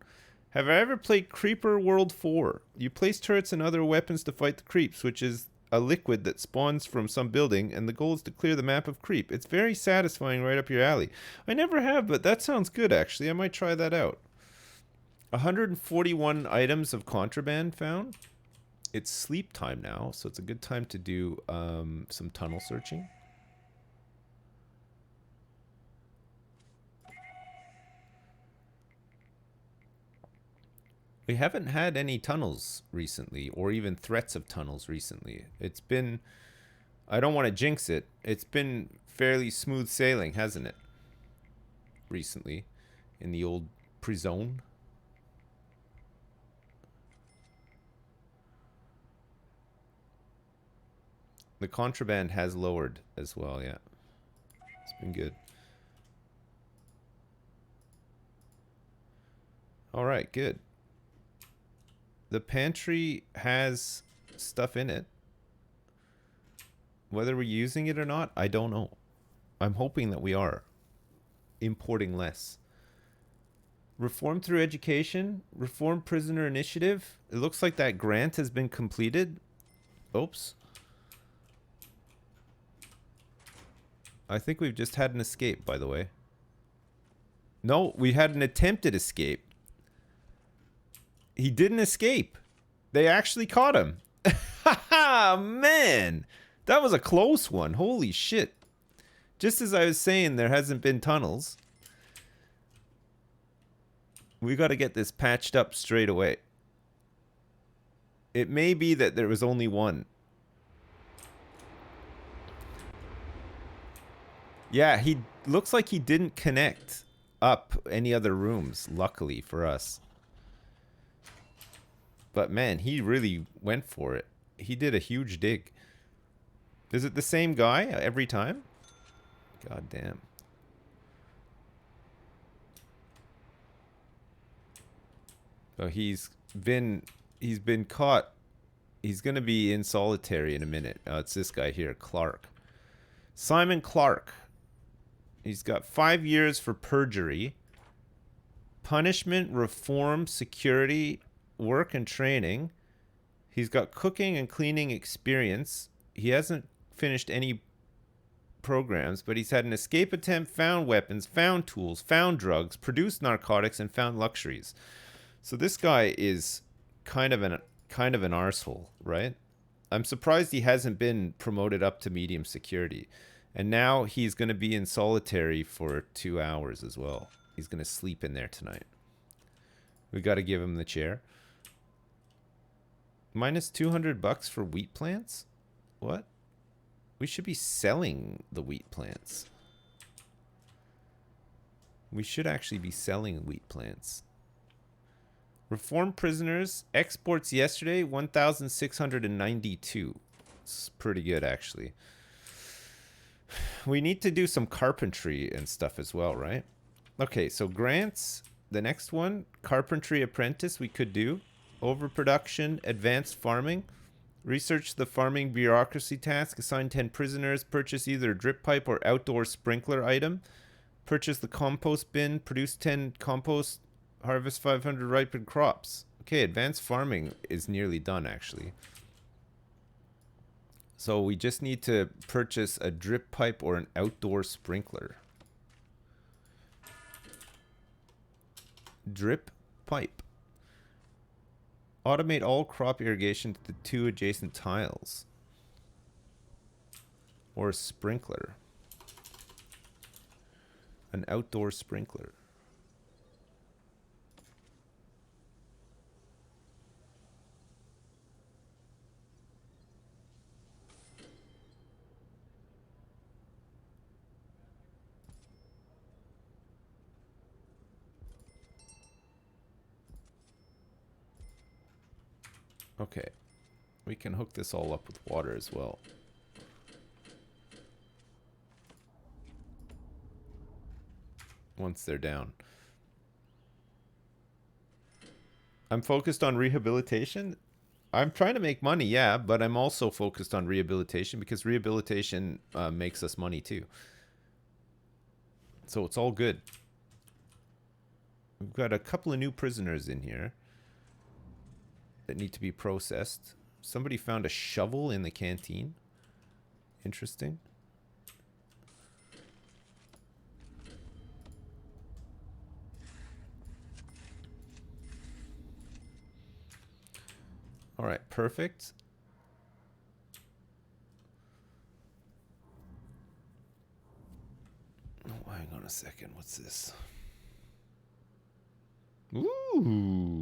Have I ever played Creeper World 4? You place turrets and other weapons to fight the creeps, which is a liquid that spawns from some building, and the goal is to clear the map of creep. It's very satisfying, right up your alley. I never have, but that sounds good actually. I might try that out. 141 items of contraband found. It's sleep time now, so it's a good time to do some tunnel searching. We haven't had any tunnels recently, or even threats of tunnels recently. It's been, I don't want to jinx it, it's been fairly smooth sailing, hasn't it? Recently, in the old prison. The contraband has lowered as well, yeah. It's been good. Alright, good. The pantry has stuff in it. Whether we're using it or not, I don't know. I'm hoping that we are. Importing less. Reform through education. Reform prisoner initiative. It looks like that grant has been completed. Oops. I think we've just had an escape, by the way. No, we had an attempted escape. He didn't escape. They actually caught him. Ha ha, man. That was a close one. Holy shit. Just as I was saying, there hasn't been tunnels. We got to get this patched up straight away. It may be that there was only one. Yeah, he looks like he didn't connect up any other rooms, luckily for us. But man, he really went for it. He did a huge dig. Is it the same guy every time? God damn. So he's been caught. He's going to be in solitary in a minute. It's this guy here, Clark. Simon Clark. He's got 5 years for perjury. Punishment, reform, security, work, and training. He's got cooking and cleaning experience. He hasn't finished any programs, but he's had an escape attempt, found weapons, found tools, found drugs, produced narcotics, and found luxuries. So this guy is kind of an arsehole, right? I'm surprised he hasn't been promoted up to medium security. And now he's going to be in solitary for 2 hours as well. He's going to sleep in there tonight. We got to give him the chair. Minus $200 for wheat plants? What? We should be selling the wheat plants. We should actually be selling wheat plants. Reformed prisoners. Exports yesterday, 1,692. It's pretty good, actually. We need to do some carpentry and stuff as well, right? Okay, so grants. The next one, carpentry apprentice, we could do. Overproduction, advanced farming. Research the farming bureaucracy task. Assign 10 prisoners. Purchase either a drip pipe or outdoor sprinkler item. Purchase the compost bin. Produce 10 compost. Harvest 500 ripened crops. Okay, advanced farming is nearly done, actually. So we just need to purchase a drip pipe or an outdoor sprinkler. Drip pipe. Automate all crop irrigation to the 2 adjacent tiles. Or a sprinkler. An outdoor sprinkler. Okay, we can hook this all up with water as well. Once they're down. I'm focused on rehabilitation. I'm trying to make money, yeah, but I'm also focused on rehabilitation because rehabilitation makes us money too. So it's all good. We've got a couple of new prisoners in here that need to be processed. Somebody found a shovel in the canteen. Interesting. All right, perfect. Oh, hang on a second. What's this? Ooh.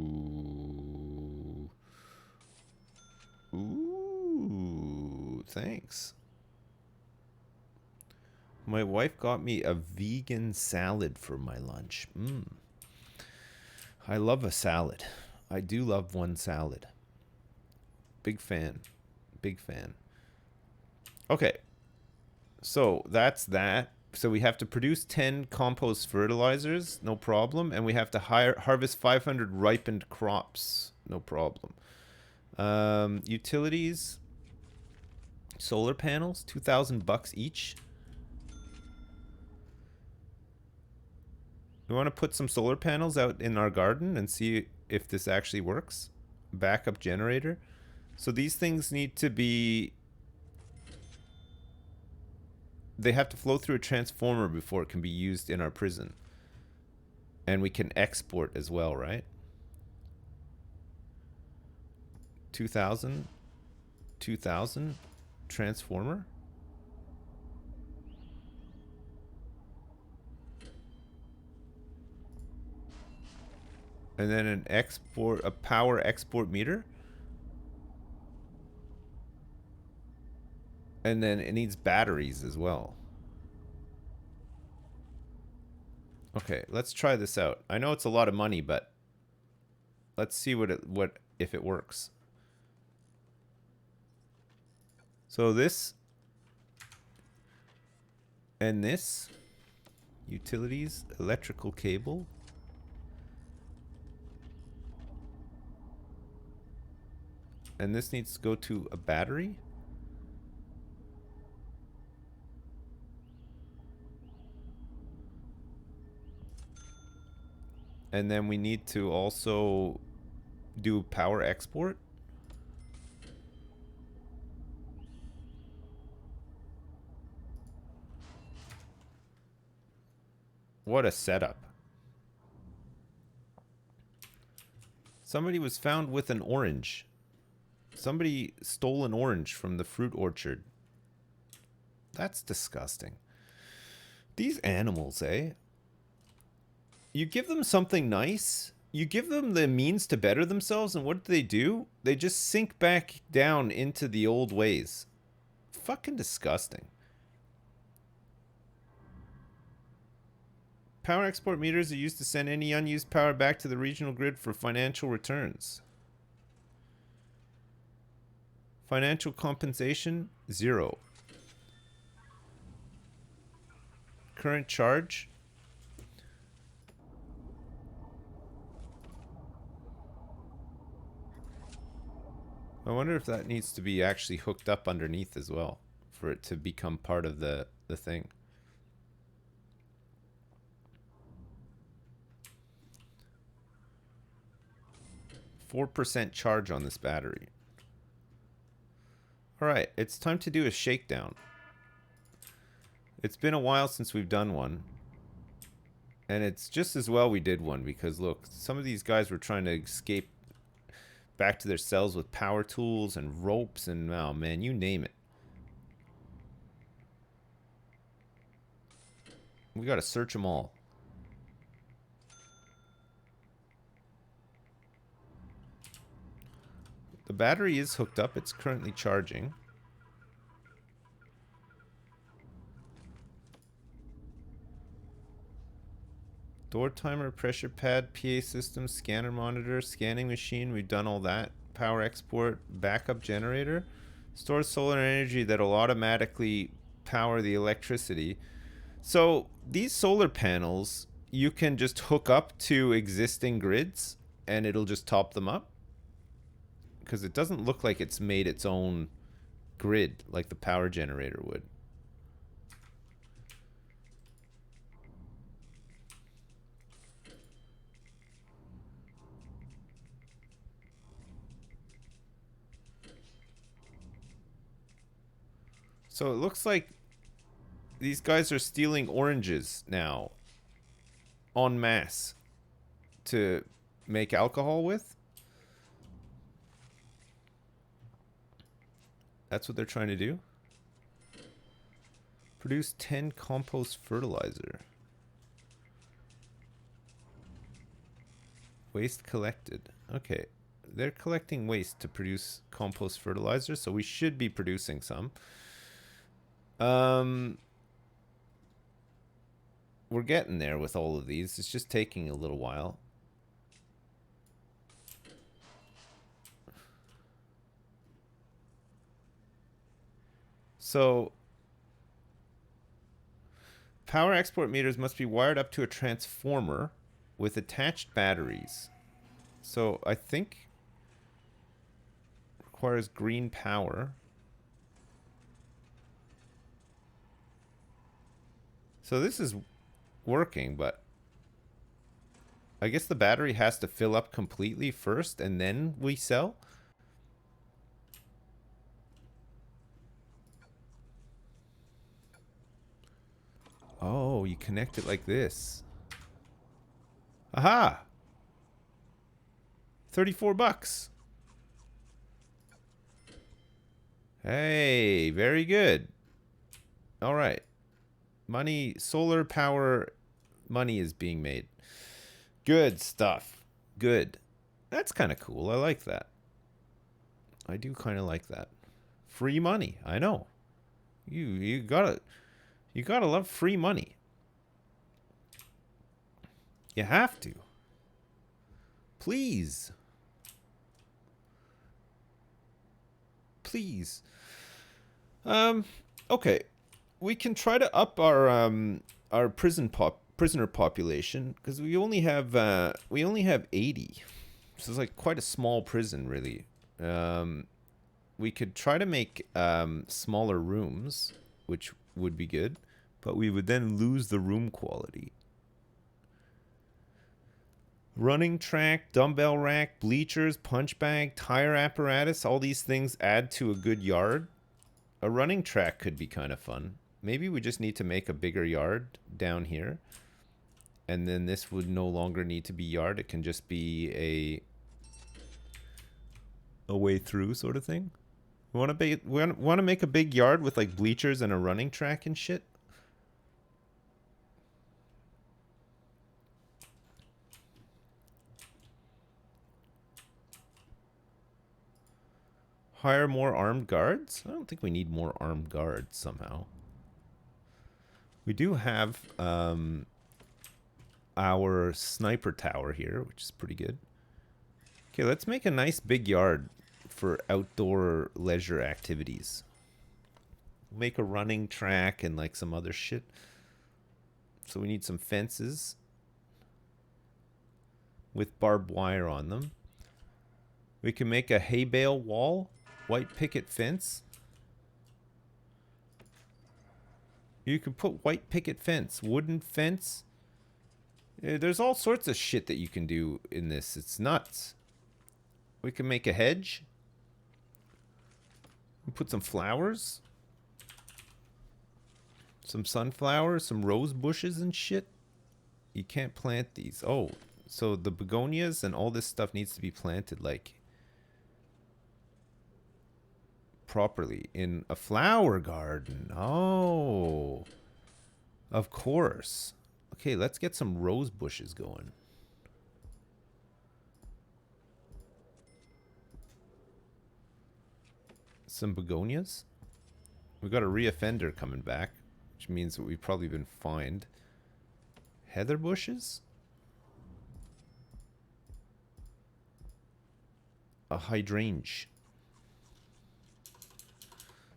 Ooh, thanks. My wife got me a vegan salad for my lunch. I love a salad. I do love one salad. Big fan. Big fan. Okay. So that's that. So we have to produce 10 compost fertilizers. No problem. And we have to harvest 500 ripened crops. No problem. Utilities. Solar panels. $2,000 each. We want to put some solar panels out in our garden and see if this actually works. Backup generator. So these things need to be... They have to flow through a transformer before it can be used in our prison. And we can export as well, right? 2,000. 2,000. transformer. And then a power export meter. And then it needs batteries as well. Okay, let's try this out. I know it's a lot of money, but let's see if it works. So this and this, utilities, electrical cable. And this needs to go to a battery. And then we need to also do power export. What a setup. Somebody was found with an orange. Somebody stole an orange from the fruit orchard. That's disgusting. These animals, eh? You give them something nice, you give them the means to better themselves, and what do? They just sink back down into the old ways. Fucking disgusting. Power export meters are used to send any unused power back to the regional grid for financial returns. Financial compensation, 0. Current charge. I wonder if that needs to be actually hooked up underneath as well for it to become part of the thing. %4 charge on this battery. Alright, it's time to do a shakedown. It's been a while since we've done one. And it's just as well we did one because look, some of these guys were trying to escape back to their cells with power tools and ropes and, oh man, you name it. We gotta search them all. The battery is hooked up. It's currently charging. Door timer, pressure pad, PA system, scanner monitor, scanning machine. We've done all that. Power export, backup generator. Stores solar energy that'll automatically power the electricity. So these solar panels, you can just hook up to existing grids and it'll just top them up. Because it doesn't look like it's made its own grid like the power generator would. So it looks like these guys are stealing oranges now en masse to make alcohol with. That's what they're trying to do. Produce 10 compost fertilizer. Waste collected. Okay. They're collecting waste to produce compost fertilizer, so we should be producing some. We're getting there with all of these. It's just taking a little while. So, power export meters must be wired up to a transformer with attached batteries. So, I think requires green power. So this is working, but I guess the battery has to fill up completely first and then we sell. Oh, you connect it like this. Aha! $34. Hey, very good. All right. Money, solar power, money is being made. Good stuff. Good. That's kind of cool. I like that. I do kind of like that. Free money. I know. You gotta love free money. You have to. Please. Please. Okay. We can try to up our prisoner population because we only have 80. So it's like quite a small prison, really. We could try to make smaller rooms, which would be good, but we would then lose the room quality. Running track, dumbbell rack, bleachers, punch bag, tire apparatus, all these things add to a good yard. A running track could be kind of fun. Maybe we just need to make a bigger yard down here. And then this would no longer need to be yard. It can just be a way through sort of thing. We want to make a big yard with like bleachers and a running track and shit. Hire more armed guards? I don't think we need more armed guards somehow. We do have our sniper tower here, which is pretty good. Okay, let's make a nice big yard for outdoor leisure activities. Make a running track and like some other shit. So we need some fences with barbed wire on them. We can make a hay bale wall. White picket fence. You can put white picket fence, wooden fence. There's all sorts of shit that you can do in this. It's nuts. We can make a hedge. Put some flowers. Some sunflowers, some rose bushes and shit. You can't plant these. Oh, so the begonias and all this stuff needs to be planted like properly in a flower garden. Oh, of course. Okay, let's get some rose bushes going. Some begonias. We got a reoffender coming back, which means that we've probably been fined. Heather bushes. A hydrangea.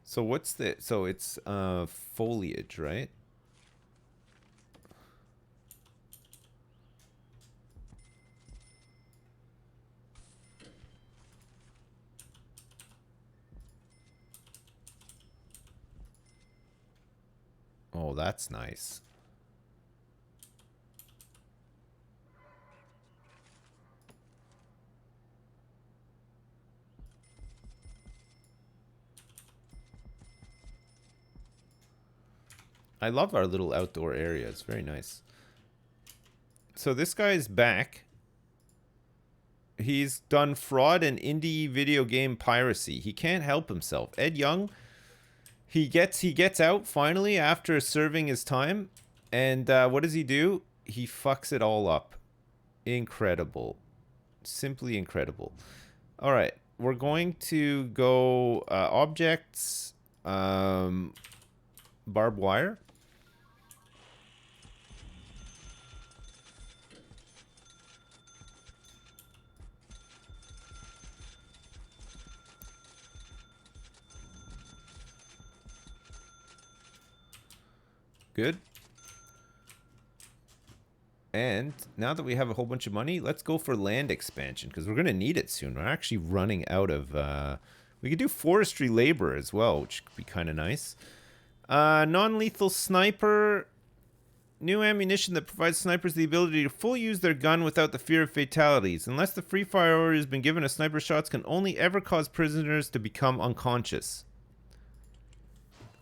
So what's the... So it's foliage, right? Oh, that's nice. I love our little outdoor area. It's very nice. So this guy's back. He's done fraud and indie video game piracy. He can't help himself. Ed Young, he gets out finally after serving his time. And what does he do? He fucks it all up. Incredible. Simply incredible. All right. We're going to go objects, barbed wire. Good. And now that we have a whole bunch of money, let's go for land expansion because we're going to need it soon. We're actually running out of... we could do forestry labor as well, which could be kind of nice. Non-lethal sniper. New ammunition that provides snipers the ability to fully use their gun without the fear of fatalities. Unless the free fire order has been given, a sniper shots can only ever cause prisoners to become unconscious.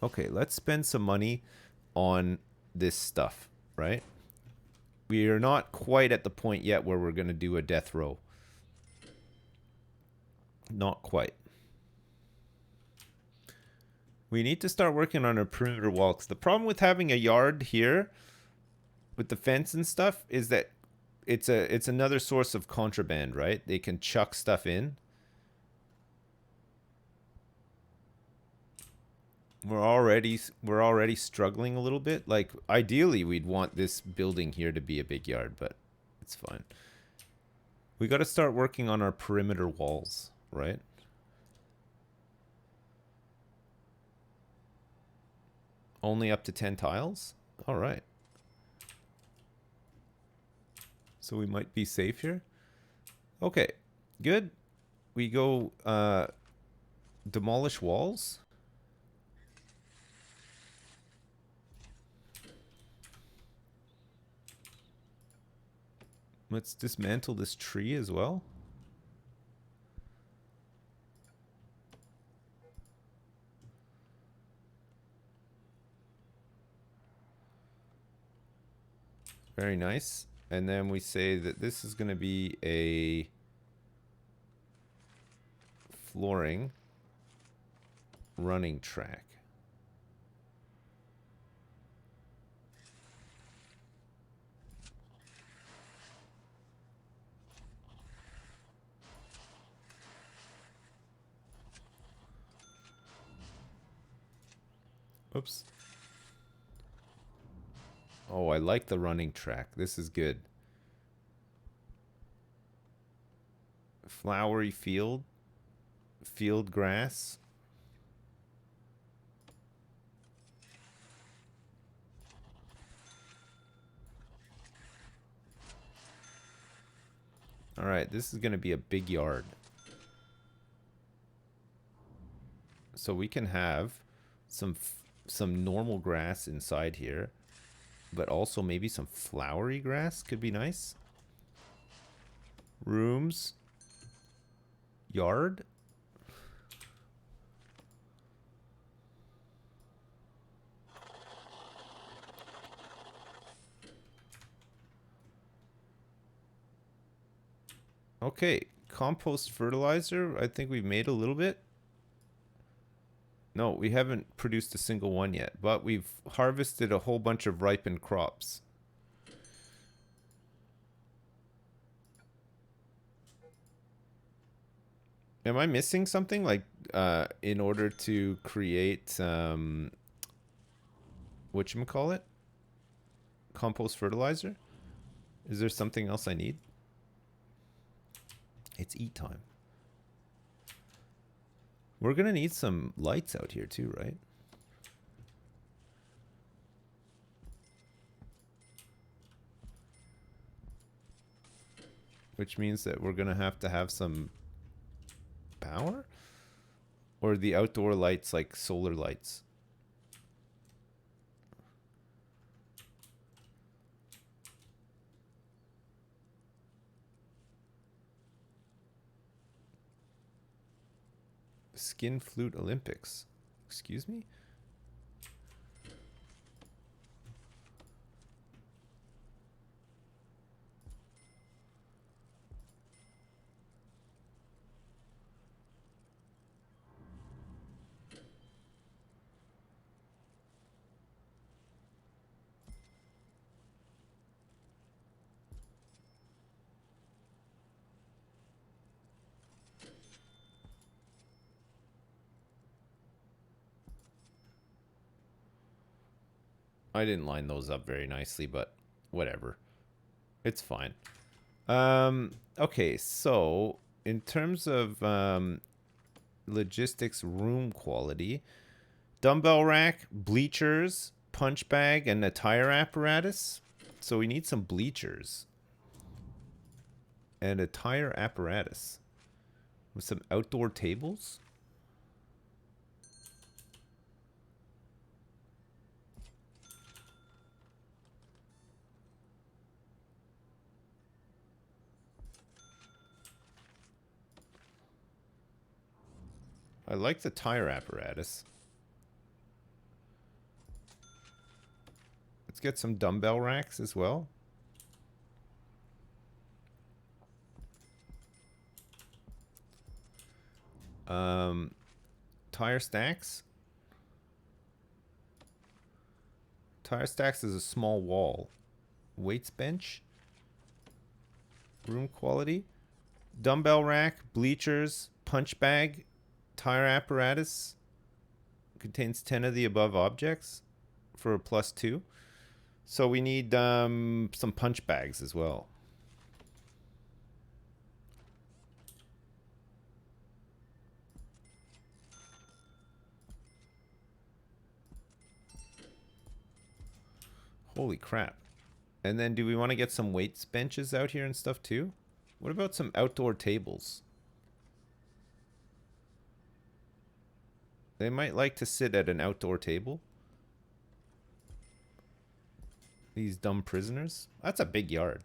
Okay, let's spend some money on this stuff, right? We are not quite at the point yet where we're going to do a death row. Not quite. We need to start working on our perimeter wall. 'Cause the problem with having a yard here with the fence and stuff is that it's another source of contraband, right? They can chuck stuff in. We're already struggling a little bit. Like ideally we'd want this building here to be a big yard, but it's fine. We got to start working on our perimeter walls, right? Only up to 10 tiles? All right. So we might be safe here. Okay, good. We go demolish walls. Let's dismantle this tree as well. Very nice. And then we say that this is going to be a flooring running track. Oops. Oh, I like the running track. This is good. Flowery field. Field grass. All right, this is going to be a big yard. So we can have some normal grass inside here, but also maybe some flowery grass could be nice. Rooms. Yard. Okay, compost fertilizer. I think we've made a little bit. No, we haven't produced a single one yet, but we've harvested a whole bunch of ripened crops. Am I missing something? Like, in order to create, whatchamacallit? Compost fertilizer? Is there something else I need? It's eat time. We're gonna need some lights out here too, right? Which means that we're gonna have to have some power? Or the outdoor lights like solar lights? Skin Flute Olympics. Excuse me? I didn't line those up very nicely, but whatever. It's fine. Okay, so in terms of logistics room quality, dumbbell rack, bleachers, punch bag, and a tire apparatus. So we need some bleachers. And a tire apparatus. With some outdoor tables. I like the tire apparatus. Let's get some dumbbell racks as well. Tire stacks. Tire stacks is a small wall. Weights bench. Room quality. Dumbbell rack. Bleachers. Punch bag. Tire apparatus. Contains 10 of the above objects for a +2. So we need some punch bags as well. Holy crap. And then do we want to get some weights benches out here and stuff too? What about some outdoor tables? They might like to sit at an outdoor table. These dumb prisoners. That's a big yard.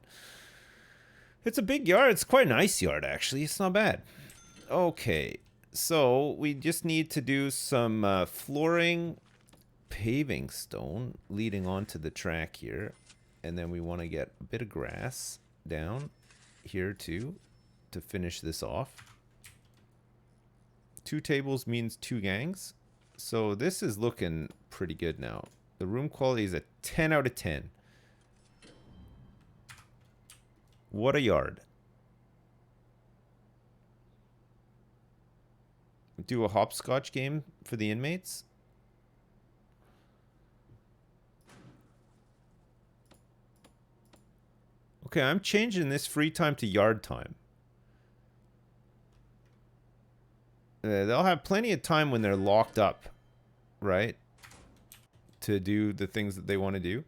It's a big yard. It's quite a nice yard, actually. It's not bad. Okay. So we just need to do some flooring, paving stone leading onto the track here. And then we want to get a bit of grass down here too to finish this off. 2 tables means 2 gangs. So this is looking pretty good now. The room quality is a 10 out of 10. What a yard. Do a hopscotch game for the inmates. Okay, I'm changing this free time to yard time. They'll have plenty of time when they're locked up, right? To do the things that they want to do.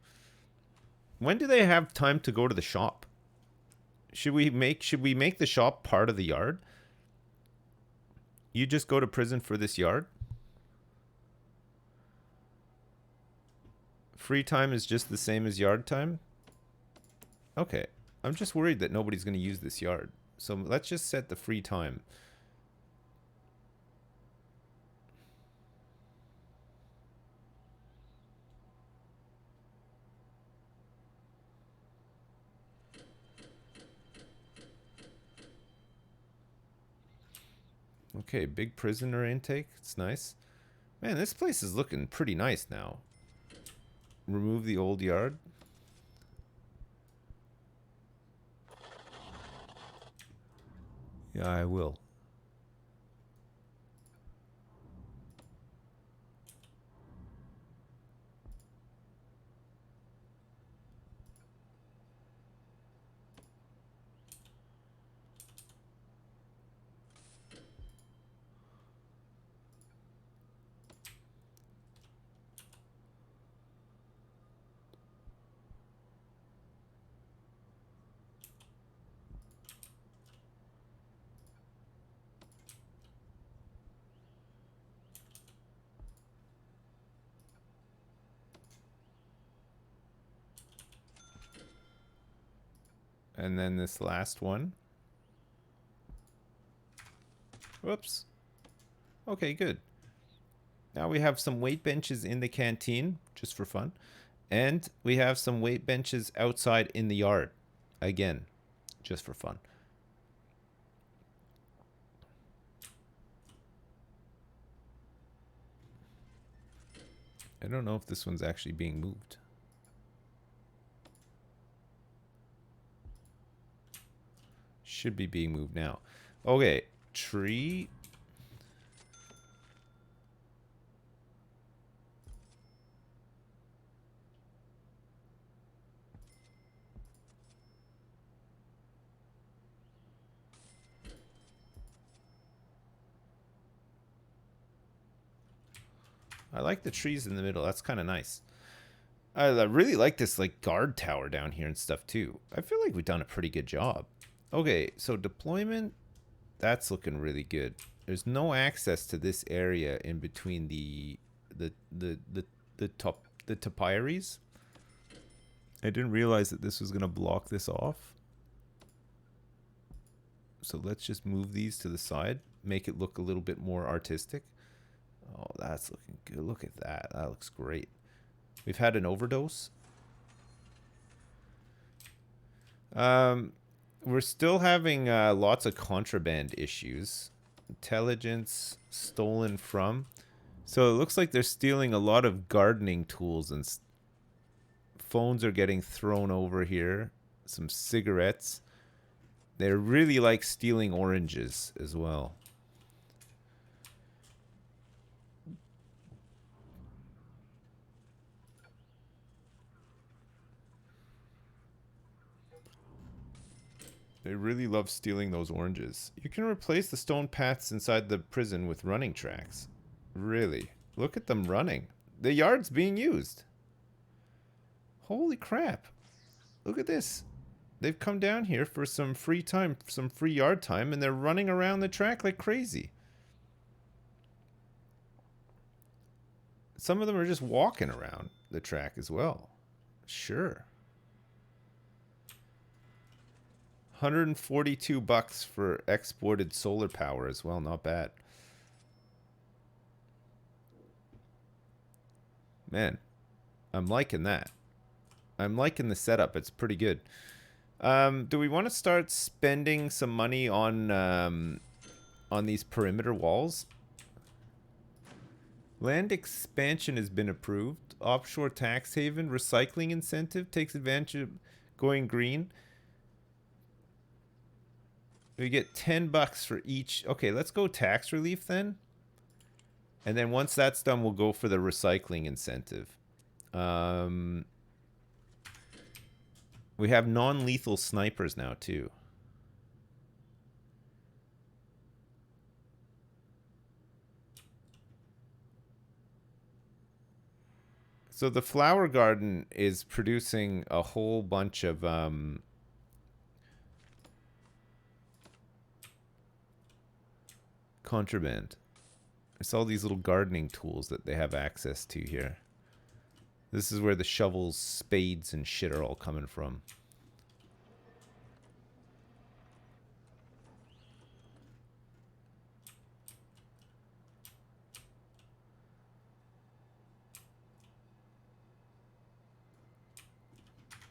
When do they have time to go to the shop? Should we make the shop part of the yard? You just go to prison for this yard? Free time is just the same as yard time? Okay. I'm just worried that nobody's going to use this yard. So let's just set the free time. Okay, big prisoner intake. It's nice. Man, this place is looking pretty nice now. Remove the old yard. Yeah, I will. And then this last one. Whoops. Okay, good. Now we have some weight benches in the canteen, just for fun. And we have some weight benches outside in the yard. Again, just for fun. I don't know if this one's actually being moved. Should be being moved now. Okay, tree. I like the trees in the middle. That's kind of nice. I really like this like guard tower down here and stuff too. I feel like we've done a pretty good job. Okay, so deployment, that's looking really good. There's no access to this area in between the topiaries. I didn't realize that this was gonna block this off. So let's just move these to the side, make it look a little bit more artistic. Oh, that's looking good. Look at that. That looks great. We've had an overdose. We're still having lots of contraband issues. Intelligence stolen from. So it looks like they're stealing a lot of gardening tools and phones are getting thrown over here. Some cigarettes. They really like stealing oranges as well. They really love stealing those oranges. You can replace the stone paths inside the prison with running tracks. Really? Look at them running. The yard's being used. Holy crap. Look at this. They've come down here for some free time, some free yard time, and they're running around the track like crazy. Some of them are just walking around the track as well. Sure. $142 for exported solar power as well. Not bad. Man, I'm liking that. I'm liking the setup. It's pretty good. Do we want to start spending some money on these perimeter walls? Land expansion has been approved. Offshore tax haven recycling incentive takes advantage of going green. We get $10 for each. Okay, let's go tax relief then. And then once that's done, we'll go for the recycling incentive. We have non-lethal snipers now too. So the flower garden is producing a whole bunch of contraband. It's all these little gardening tools that they have access to here. This is where the shovels, spades, and shit are all coming from.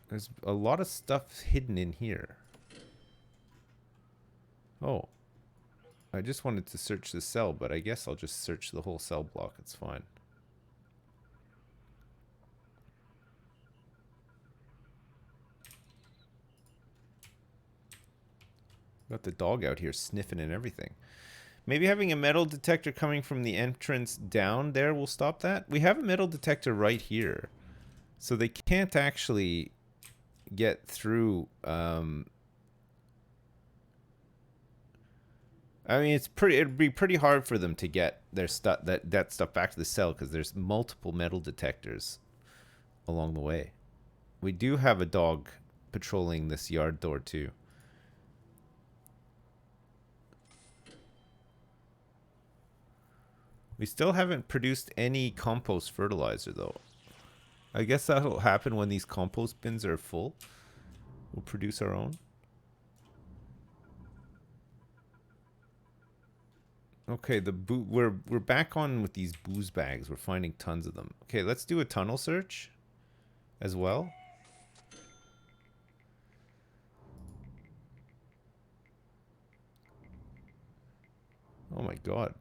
There's a lot of stuff hidden in here. Oh. I just wanted to search the cell, but I guess I'll just search the whole cell block. It's fine. Got the dog out here sniffing and everything. Maybe having a metal detector coming from the entrance down there will stop that. We have a metal detector right here. So they can't actually get through. I mean, it'd be pretty hard for them to get their stuff, that stuff back to the cell, because there's multiple metal detectors along the way. We do have a dog patrolling this yard door too. We still haven't produced any compost fertilizer though. I guess that'll happen when these compost bins are full. We'll produce our own. Okay, we're back on with these booze bags. We're finding tons of them. Okay, let's do a tunnel search as well. Oh my god.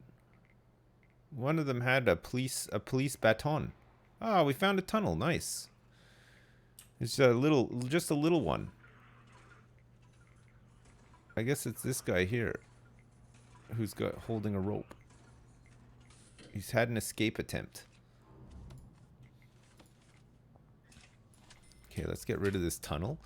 One of them had a police baton. Ah, we found a tunnel. Nice. It's just a little one. I guess it's this guy here who's holding a rope. He's had an escape attempt. Okay, let's get rid of this tunnel.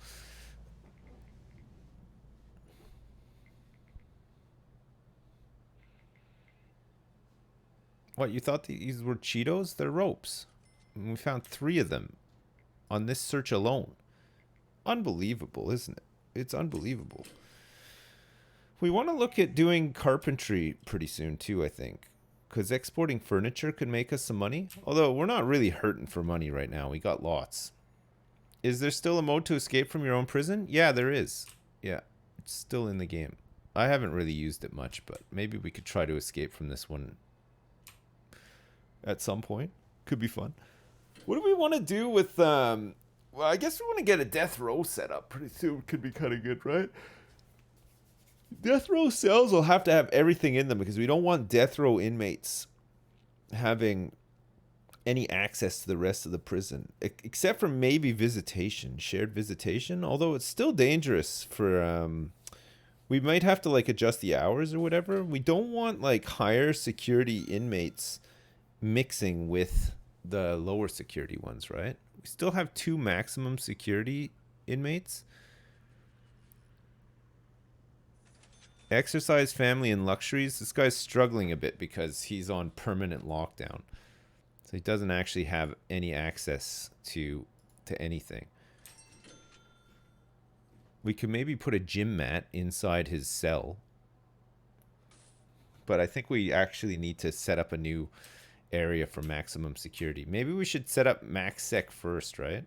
What, you thought these were Cheetos? They're ropes. And we found 3 of them on this search alone. Unbelievable, isn't it? It's unbelievable. We want to look at doing carpentry pretty soon too, I think. Because exporting furniture could make us some money. Although we're not really hurting for money right now. We got lots. Is there still a mode to escape from your own prison? Yeah, there is. Yeah, it's still in the game. I haven't really used it much, but maybe we could try to escape from this one at some point. Could be fun. What do we want to do with, well, I guess we want to get a death row set up pretty soon. Could be kind of good, right? Death row cells will have to have everything in them because we don't want death row inmates having any access to the rest of the prison, except for maybe visitation, shared visitation. Although it's still dangerous for. We might have to like adjust the hours or whatever. We don't want like higher security inmates mixing with the lower security ones, right? We still have 2 maximum security inmates. Exercise, family, and luxuries. This guy's struggling a bit because he's on permanent lockdown. So he doesn't actually have any access to anything. We could maybe put a gym mat inside his cell. But I think we actually need to set up a new area for maximum security. Maybe we should set up max sec first, right?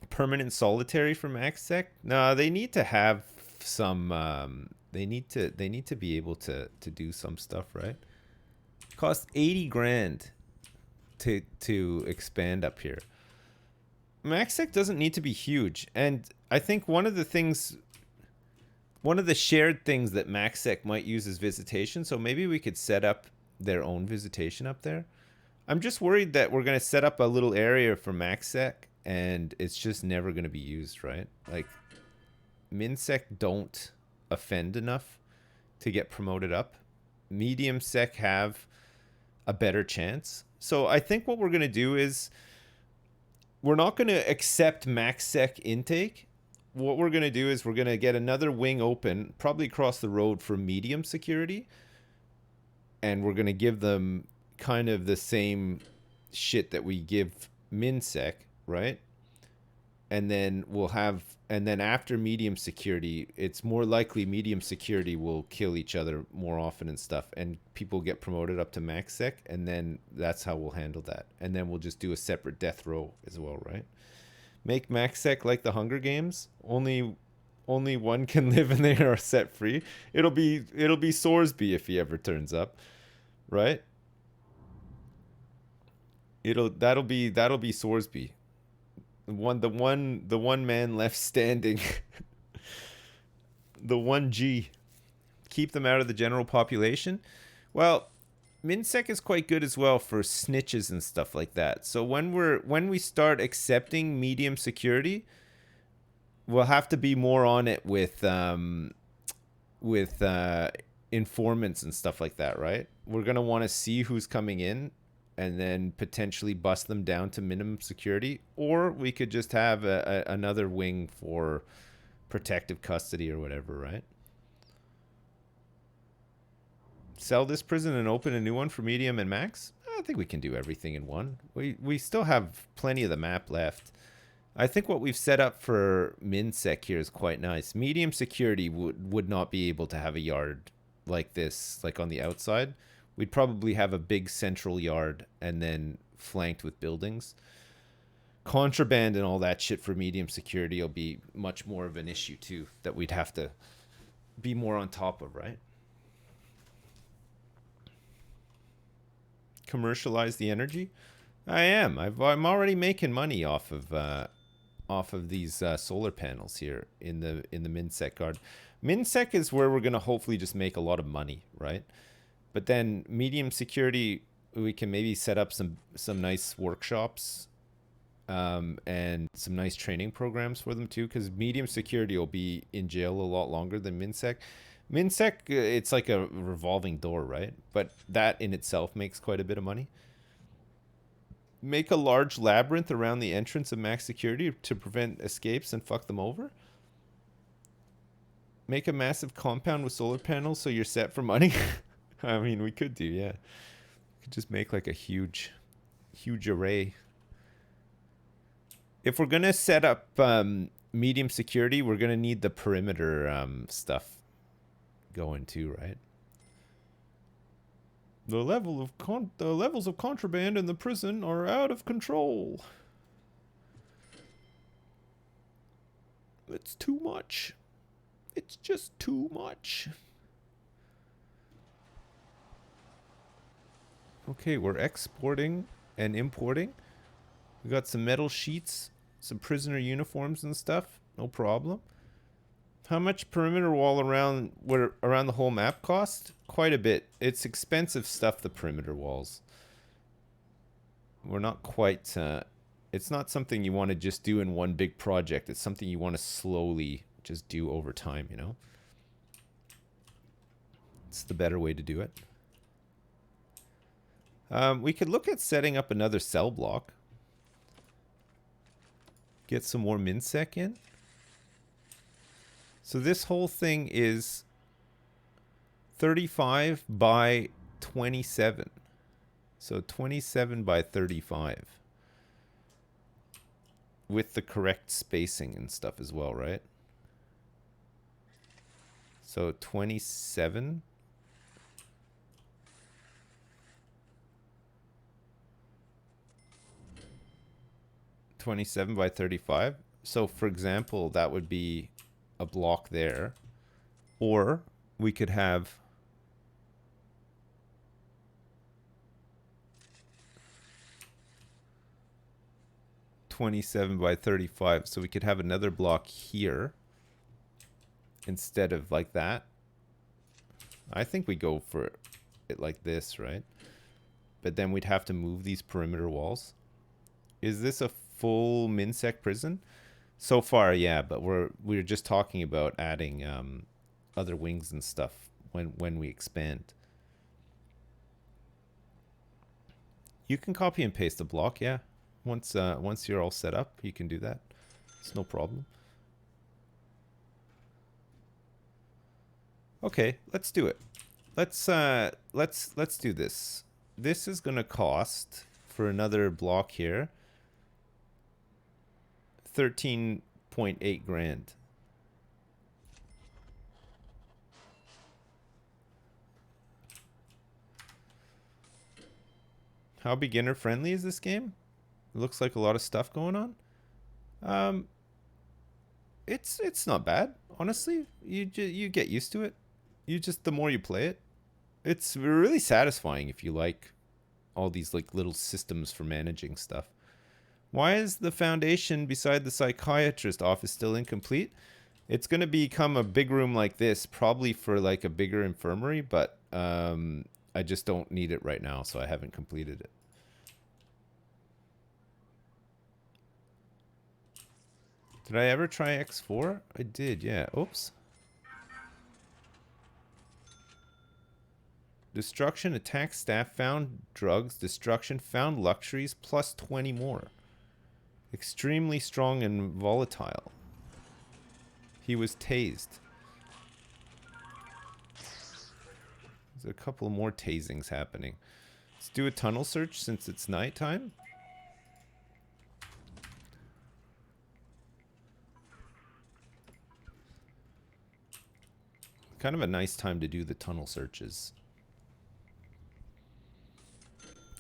Permanent solitary for max sec? No, they need to have some they need to be able to do some stuff, right? Cost 80 grand to expand up here. MaxSec doesn't need to be huge, and I think one of the shared things that MaxSec might use is visitation, so maybe we could set up their own visitation up there. I'm just worried that we're going to set up a little area for MaxSec, and it's just never going to be used, right? Like, MinSec don't offend enough to get promoted up. Medium Sec have a better chance. So I think what we're going to do is we're not going to accept max sec intake. What we're going to do is we're going to get another wing open, probably across the road for medium security. And we're going to give them kind of the same shit that we give MinSec, right? And then we'll have, and then after medium security, it's more likely medium security will kill each other more often and stuff, and people get promoted up to max sec, and then that's how we'll handle that. And then we'll just do a separate death row as well, right? Make max sec like the Hunger Games. Only one can live and they are set free. It'll be Sorsby if he ever turns up, right? That'll be Sorsby. The one man left standing. The 1G. Keep them out of the general population. Well, MinSec is quite good as well for snitches and stuff like that. So when we start accepting medium security, we'll have to be more on it with informants and stuff like that, right? We're gonna want to see who's coming in, and then potentially bust them down to minimum security, or we could just have another wing for protective custody or whatever, right? Sell this prison and open a new one for medium and max? I think we can do everything in one. We still have plenty of the map left. I think what we've set up for MinSec here is quite nice. Medium security would not be able to have a yard like this, like on the outside. We'd probably have a big central yard and then flanked with buildings. Contraband and all that shit for medium security will be much more of an issue too, that we'd have to be more on top of, right? Commercialize the energy? I am. I'm already making money off of these solar panels here in the MinSec guard. MinSec is where we're gonna hopefully just make a lot of money, right? But then medium security, we can maybe set up some nice workshops and some nice training programs for them too, because medium security will be in jail a lot longer than MinSec. MinSec, it's like a revolving door, right? But that in itself makes quite a bit of money. Make a large labyrinth around the entrance of max security to prevent escapes and fuck them over. Make a massive compound with solar panels so you're set for money. I mean, we could do, yeah. We could just make like a huge array. If we're going to set up medium security, we're going to need the perimeter stuff going too, right? The levels of contraband in the prison are out of control. It's too much. It's just too much. Okay, we're exporting and importing. We got some metal sheets, some prisoner uniforms and stuff. No problem. How much perimeter wall around the whole map cost? Quite a bit. It's expensive stuff, the perimeter walls. we're not quite, it's not something you want to just do in one big project. It's something you want to slowly just do over time, you know? It's the better way to do it. We could look at setting up another cell block. Get some more minsec in. So this whole thing is 35 by 27. So 27 by 35. With the correct spacing and stuff as well, right? So 27. By 35. So for example, that would be a block there. Or we could have by 35. So we could have another block here instead of like that. I think we go for it like this, right? But then we'd have to move these perimeter walls. Is this a full minsec prison? So far, yeah, but we're just talking about adding other wings and stuff when we expand. You can copy and paste a block, yeah. Once you're all set up, you can do that. It's no problem. Okay, let's do it. Let's do this. This is gonna cost for another block here 13.8 grand. How beginner friendly is this game? It looks like a lot of stuff going on. It's not bad, honestly. You get used to it. The more you play it, it's really satisfying if you like all these like little systems for managing stuff. Why is the foundation beside the psychiatrist office still incomplete? It's going to become a big room like this, probably for like a bigger infirmary, but I just don't need it right now, so I haven't completed it. Did I ever try X4? I did, yeah. Oops. Destruction, attack staff, found drugs, destruction, found luxuries, plus 20 more. Extremely strong and volatile. He was tased. There's a couple more tasings happening. Let's do a tunnel search since it's nighttime. Kind of a nice time to do the tunnel searches.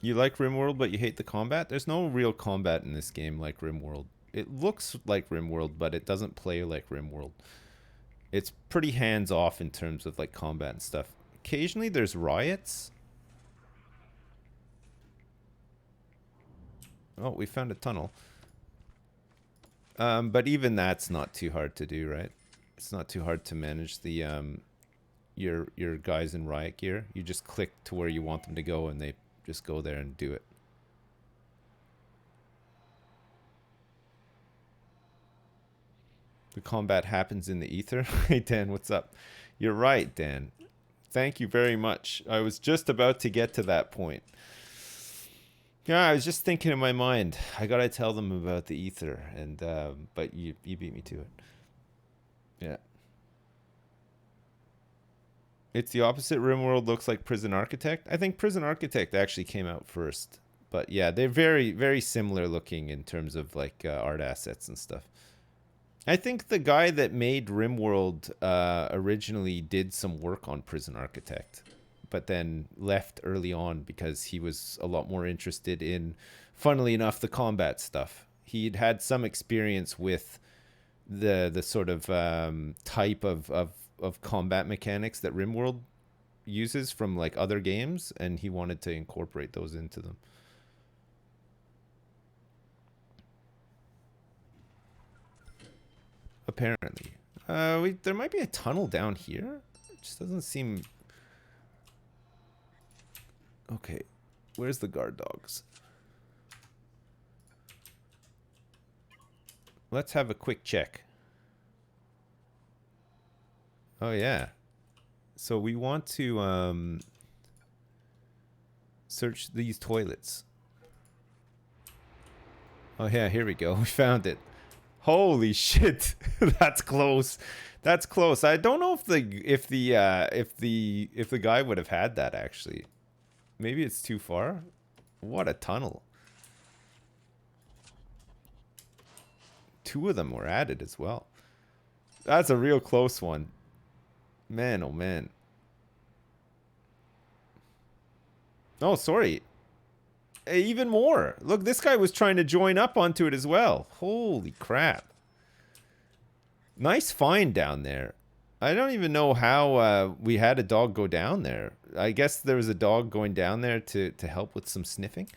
You like RimWorld, but you hate the combat? There's no real combat in this game like RimWorld. It looks like RimWorld, but it doesn't play like RimWorld. It's pretty hands-off in terms of like combat and stuff. Occasionally there's riots. Oh, we found a tunnel. But even that's not too hard to do, right? It's not too hard to manage the your guys in riot gear. You just click to where you want them to go and they just go there and do it. The combat happens in the ether. Hey Dan, what's up? You're right, Dan. Thank you very much. I was just about to get to that point. Yeah, I was just thinking in my mind, I gotta tell them about the ether, and but you beat me to it. Yeah. It's the opposite. RimWorld looks like Prison Architect. I think Prison Architect actually came out first. But yeah, they're very, very similar looking in terms of like art assets and stuff. I think the guy that made RimWorld originally did some work on Prison Architect, but then left early on because he was a lot more interested in, funnily enough, the combat stuff. He'd had some experience with the sort of type of combat mechanics that RimWorld uses from like other games, and he wanted to incorporate those into them. Apparently. There might be a tunnel down here. It just doesn't seem... Okay. Where's the guard dogs? let's have a quick check. Oh yeah. So we want to search these toilets. Oh yeah, here we go. We found it. Holy shit. That's close. That's close. I don't know if the guy would have had that actually. Maybe it's too far. What a tunnel. 2 of them were added as well. That's a real close one. Man, oh man. Oh, sorry. Even more. Look, this guy was trying to join up onto it as well. Holy crap. Nice find down there. I don't even know how we had a dog go down there. I guess there was a dog going down there to help with some sniffing.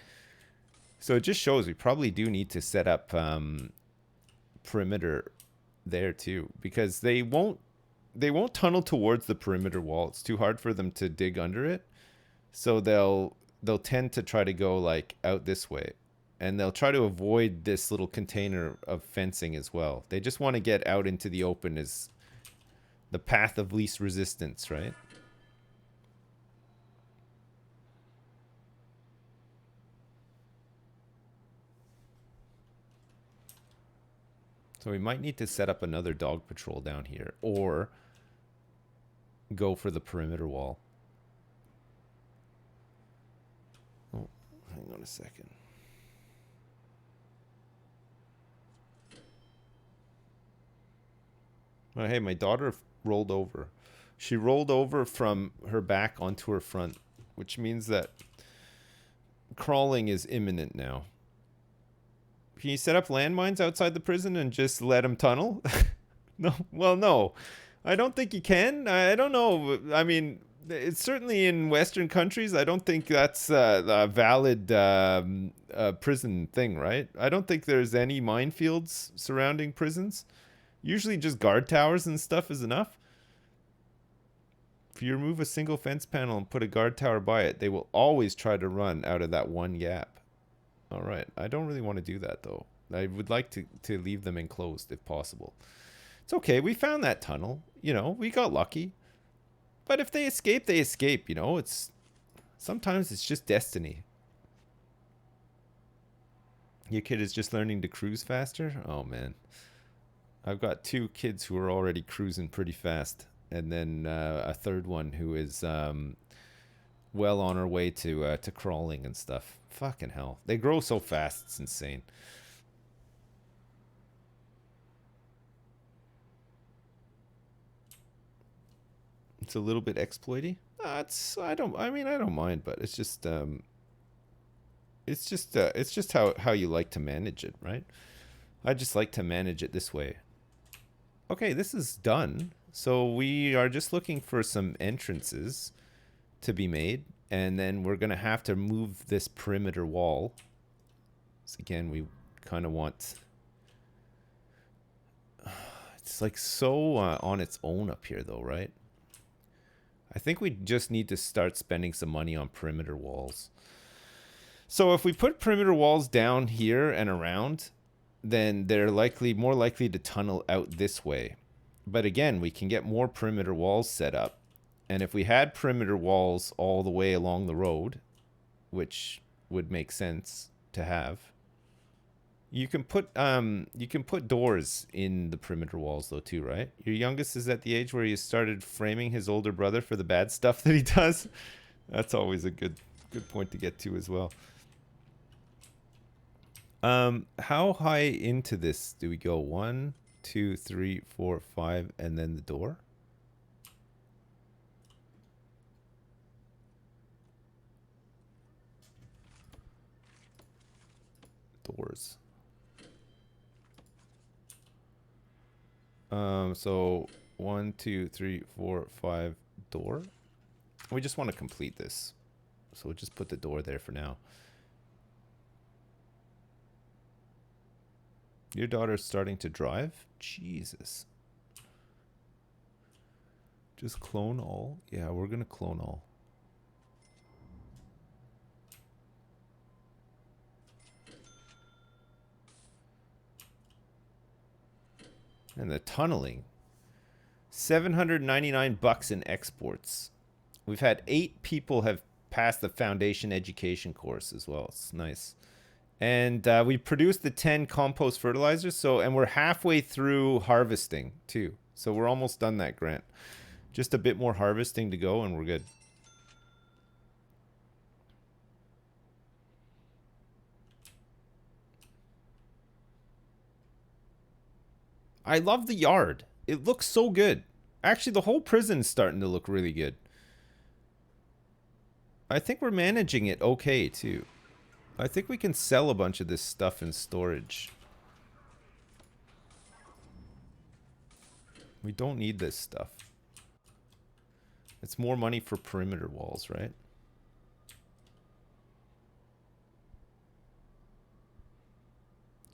So it just shows we probably do need to set up perimeter there too, because they won't tunnel towards the perimeter wall. It's too hard for them to dig under it. So they'll tend to try to go like out this way, and they'll try to avoid this little container of fencing as well. They just want to get out into the open as the path of least resistance, right? So we might need to set up another dog patrol down here, or go for the perimeter wall. Oh, hang on a second. Well, hey, my daughter rolled over. She rolled over from her back onto her front, which means that crawling is imminent now. Can you set up landmines outside the prison and just let them tunnel? No. Well, no. I don't think you can. I don't know. I mean, it's certainly in Western countries. I don't think that's a valid prison thing, right? I don't think there's any minefields surrounding prisons. Usually just guard towers and stuff is enough. If you remove a single fence panel and put a guard tower by it, they will always try to run out of that one gap. All right. I don't really want to do that, though. I would like to leave them enclosed if possible. It's okay. We found that tunnel. You know, we got lucky. But if they escape, they escape. You know, sometimes it's just destiny. Your kid is just learning to cruise faster? Oh, man. I've got 2 kids who are already cruising pretty fast. And then a third one who is well on her way to crawling and stuff. Fucking hell. They grow so fast, it's insane. It's a little bit exploity. I don't mind, but it's just how you like to manage it, right? I just like to manage it this way. Okay, this is done. So we are just looking for some entrances to be made, and then we're gonna have to move this perimeter wall. So again, we kind of want. It's like so on its own up here, though, right? I think we just need to start spending some money on perimeter walls. So if we put perimeter walls down here and around, then they're more likely to tunnel out this way. But again, we can get more perimeter walls set up. And if we had perimeter walls all the way along the road, which would make sense to have, you can put doors in the perimeter walls though too, right? Your youngest is at the age where he started framing his older brother for the bad stuff that he does. That's always a good point to get to as well. How high into this do we go? 1, 2, 3, 4, 5, and then the door? Doors. So 1, 2, 3, 4, 5 door. We just want to complete this. So we'll just put the door there for now. Your daughter's starting to drive? Jesus. Just clone all? Yeah, we're gonna clone all. And the tunneling. 799 bucks in exports. We've had 8 people have passed the foundation education course as well. It's nice. And we produced the 10 compost fertilizers. So, and we're halfway through harvesting too. So we're almost done that grant. Just a bit more harvesting to go and we're good. I love the yard. It looks so good. Actually, the whole prison's starting to look really good. I think we're managing it okay, too. I think we can sell a bunch of this stuff in storage. We don't need this stuff. It's more money for perimeter walls, right?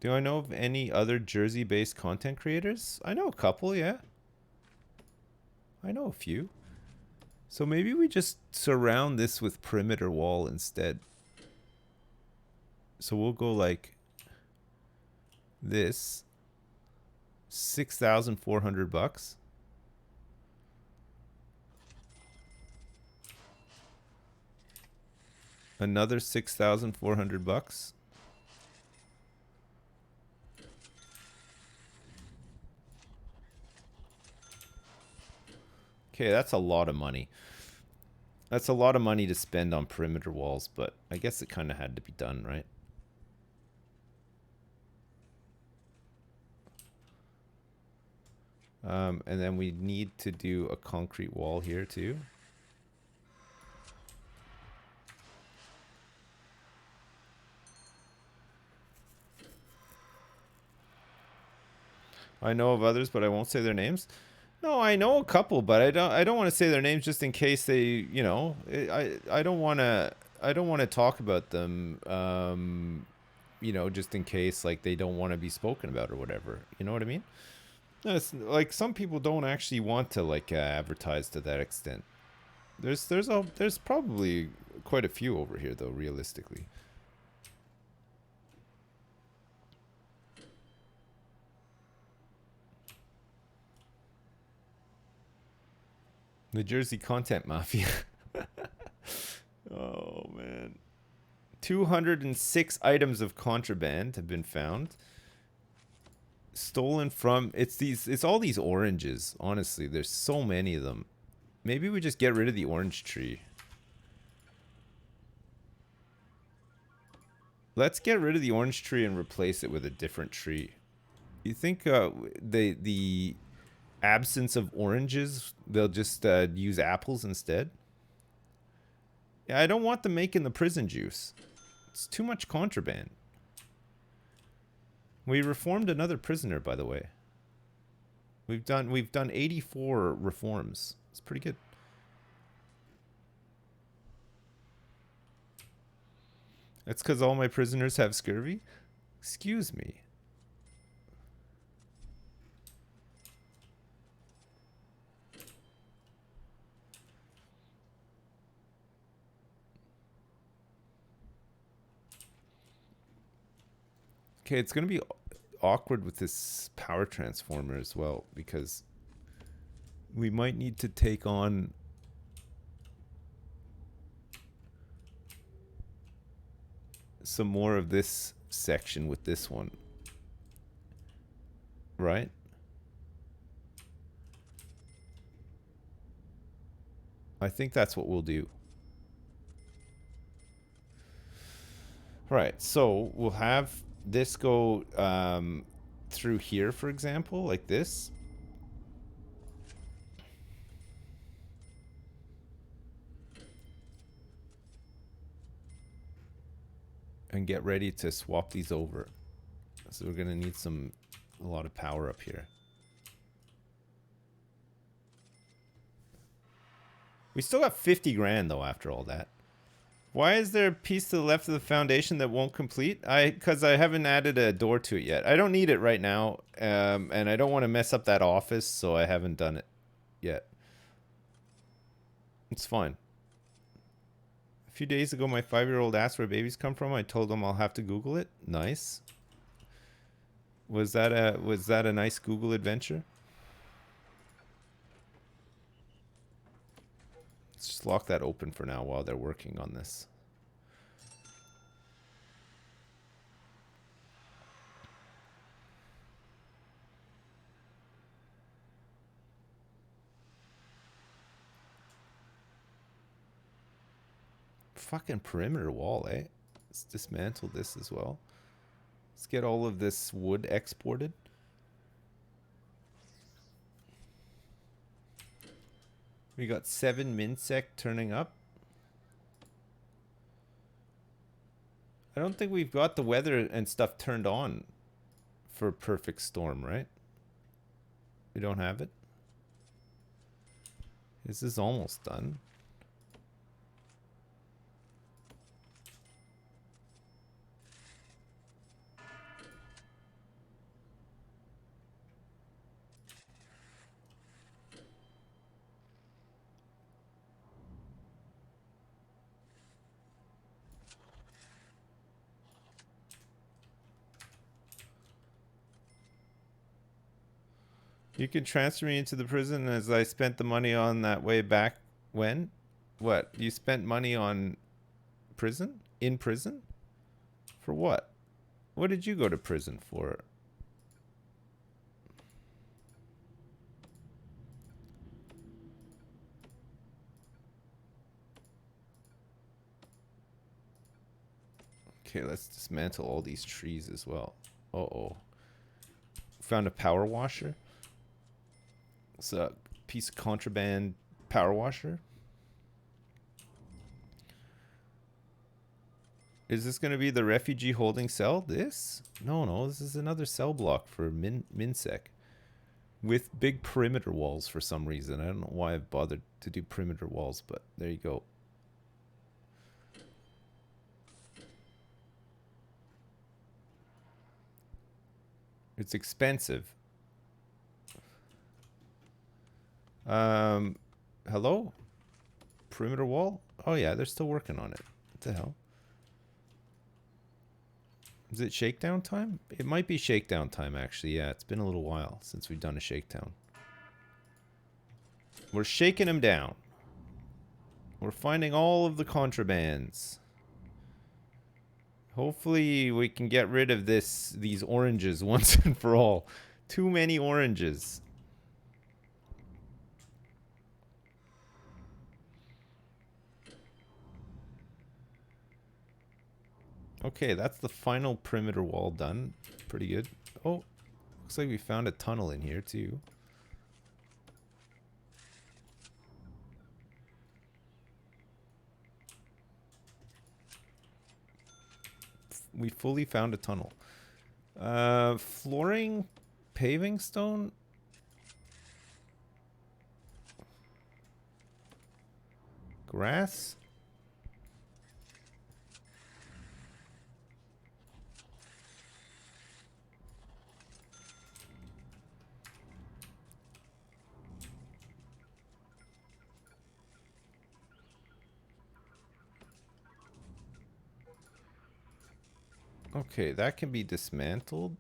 Do I know of any other Jersey-based content creators? I know a couple, yeah. I know a few. So maybe we just surround this with perimeter wall instead. So we'll go like this. 6,400 bucks. Another 6,400 bucks. Okay, that's a lot of money. That's a lot of money to spend on perimeter walls, but I guess it kind of had to be done, right? And then we need to do a concrete wall here too. I know of others, but I won't say their names. No, I know a couple, but I don't want to say their names just in case they, you know, I don't want to talk about them, you know, just in case like they don't want to be spoken about or whatever. You know what I mean? No, it's like some people don't actually want to like advertise to that extent. There's probably quite a few over here though, realistically. The Jersey Content Mafia. Oh, man. 206 items of contraband have been found. Stolen from... It's all these oranges, honestly. There's so many of them. Maybe we just get rid of the orange tree. Let's get rid of the orange tree and replace it with a different tree. You think the absence of oranges, they'll just use apples instead? Yeah, I don't want them making the prison juice. It's too much contraband. We reformed another prisoner, by the way. We've done 84 reforms. It's pretty good. That's because all my prisoners have scurvy? Excuse me. Okay, it's going to be awkward with this power transformer as well, because we might need to take on some more of this section with this one. Right? I think that's what we'll do. Right, so we'll have this go through here, for example, like this. And get ready to swap these over. So we're gonna need a lot of power up here. We still got 50 grand though after all that. Why is there a piece to the left of the foundation that won't complete? Because I haven't added a door to it yet. I don't need it right now, and I don't want to mess up that office, so I haven't done it yet. It's fine. A few days ago, my 5-year-old asked where babies come from. I told him I'll have to Google it. Nice. Was that a nice Google adventure? Let's just lock that open for now while they're working on this. Fucking perimeter wall, eh? Let's dismantle this as well. Let's get all of this wood exported. We got 7 minsec turning up. I don't think we've got the weather and stuff turned on for perfect storm, right? We don't have it. This is almost done. You can transfer me into the prison as I spent the money on that way back when? What? You spent money on prison? In prison? For what? What did you go to prison for? Okay, let's dismantle all these trees as well. Uh-oh. Found a power washer. It's a piece of contraband power washer. Is this going to be the refugee holding cell? This? No, this is another cell block for minsec. With big perimeter walls for some reason. I don't know why I've bothered to do perimeter walls, but there you go. It's expensive. Hello? Perimeter wall? Oh yeah, they're still working on it. What the hell? Is it shakedown time? It might be shakedown time, actually. Yeah, it's been a little while since we've done a shakedown. We're shaking them down. We're finding all of the contrabands. Hopefully we can get rid of these oranges once and for all. Too many oranges. Okay, that's the final perimeter wall done. Pretty good. Oh, looks like we found a tunnel in here too. We fully found a tunnel. Flooring, paving stone. Grass. Okay, that can be dismantled.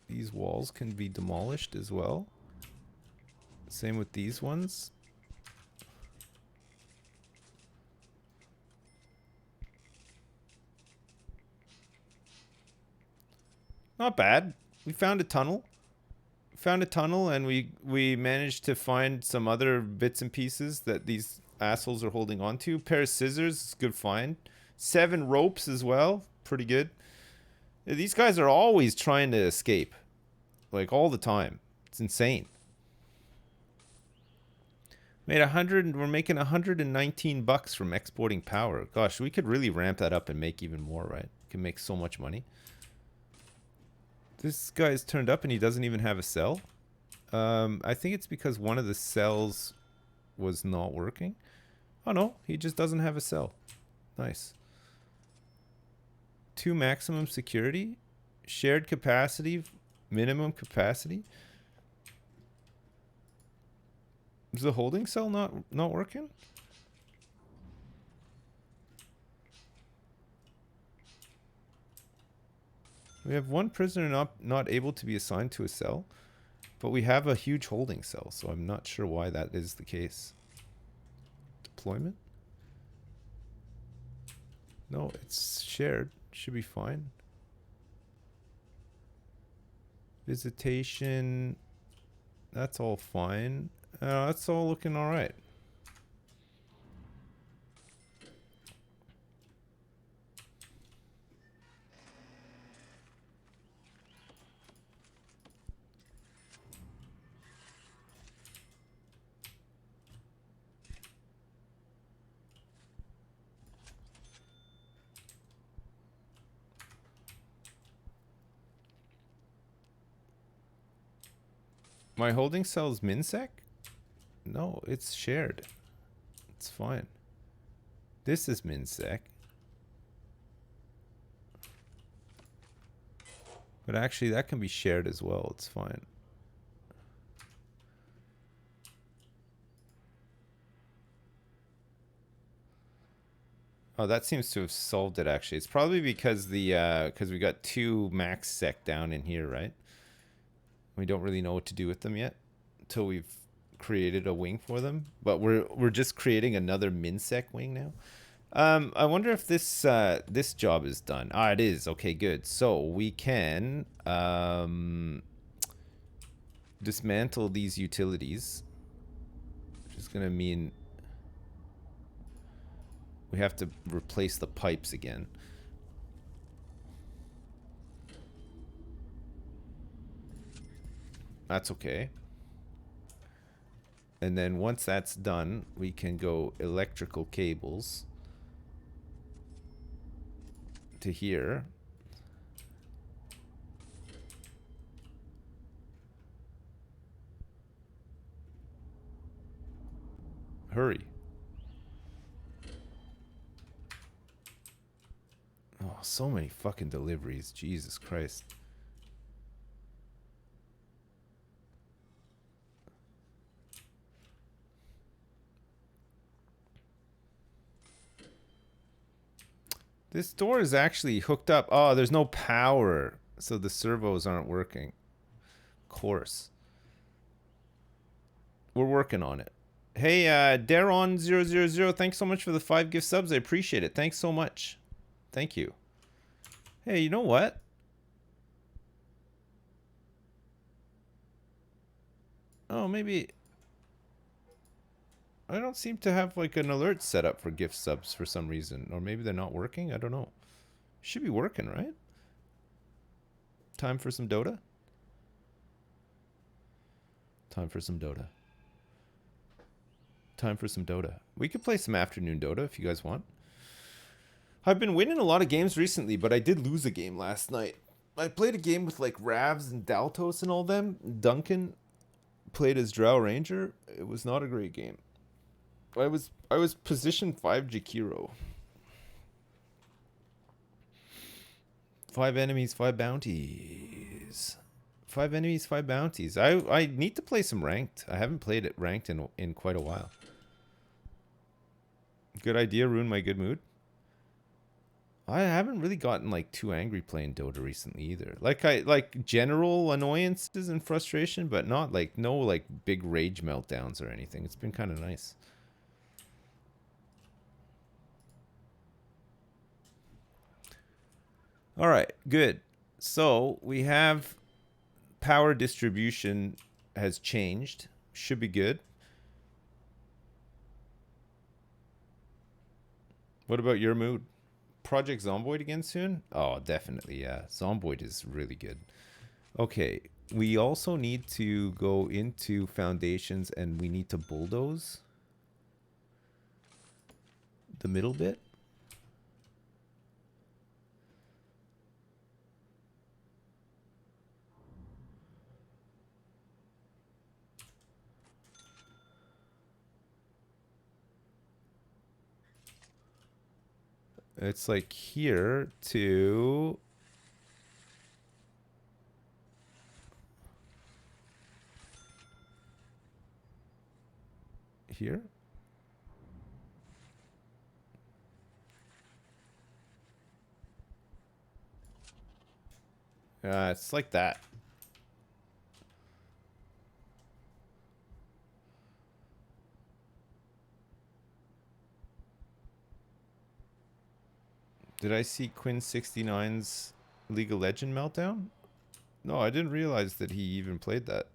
These walls can be demolished as well. Same with these ones. Not bad. We found a tunnel. And we managed to find some other bits and pieces that these assholes are holding on to. Pair of scissors, good find. 7 ropes as well. Pretty good. These guys are always trying to escape. Like, all the time. It's insane. We're making 119 bucks from exporting power. Gosh, we could really ramp that up and make even more, right? Can make so much money. This guy's turned up and he doesn't even have a cell. I think it's because one of the cells was not working. Oh no, he just doesn't have a cell. Nice. 2 maximum security, shared capacity, minimum capacity. Is the holding cell not working? We have one prisoner not able to be assigned to a cell, but we have a huge holding cell, so I'm not sure why that is the case. Deployment? No, it's shared. Should be fine. Visitation. That's all fine. That's all looking all right. My holding cell is MinSec? No, it's shared. It's fine. This is MinSec. But actually, that can be shared as well. It's fine. Oh, that seems to have solved it, actually. It's probably because because we got two max sec down in here, right? We don't really know what to do with them yet until we've created a wing for them. But we're just creating another minsec wing now. I wonder if this this job is done. Ah, it is. Okay, good. So we can dismantle these utilities, which is gonna mean we have to replace the pipes again. That's okay. And then once that's done, we can go electrical cables to here. Hurry. Oh, so many fucking deliveries. Jesus Christ. This door is actually hooked up. Oh, there's no power, so the servos aren't working. Of course. We're working on it. Hey, Daron000, thanks so much for the 5 gift subs. I appreciate it. Thanks so much. Thank you. Hey, you know what? Oh, maybe... I don't seem to have like an alert set up for gift subs for some reason. Or maybe they're not working. I don't know. Should be working, right? Time for some Dota? Time for some Dota. Time for some Dota. We could play some afternoon Dota if you guys want. I've been winning a lot of games recently, but I did lose a game last night. I played a game with like Ravs and Daltos and all them. Duncan played as Drow Ranger. It was not a great game. I was position 5 Jakiro. 5 enemies, 5 bounties. 5 enemies, 5 bounties. I need to play some ranked. I haven't played it ranked in quite a while. Good idea, ruin my good mood. I haven't really gotten like too angry playing Dota recently either. Like general annoyances and frustration, but not like no like big rage meltdowns or anything. It's been kind of nice. All right, good. So we have power distribution has changed. Should be good. What about your mood? Project Zomboid again soon? Oh, definitely, yeah. Zomboid is really good. Okay, we also need to go into foundations and we need to bulldoze the middle bit. It's like here to here. It's like that. Did I see Quinn69's League of Legends meltdown? No, I didn't realize that he even played that.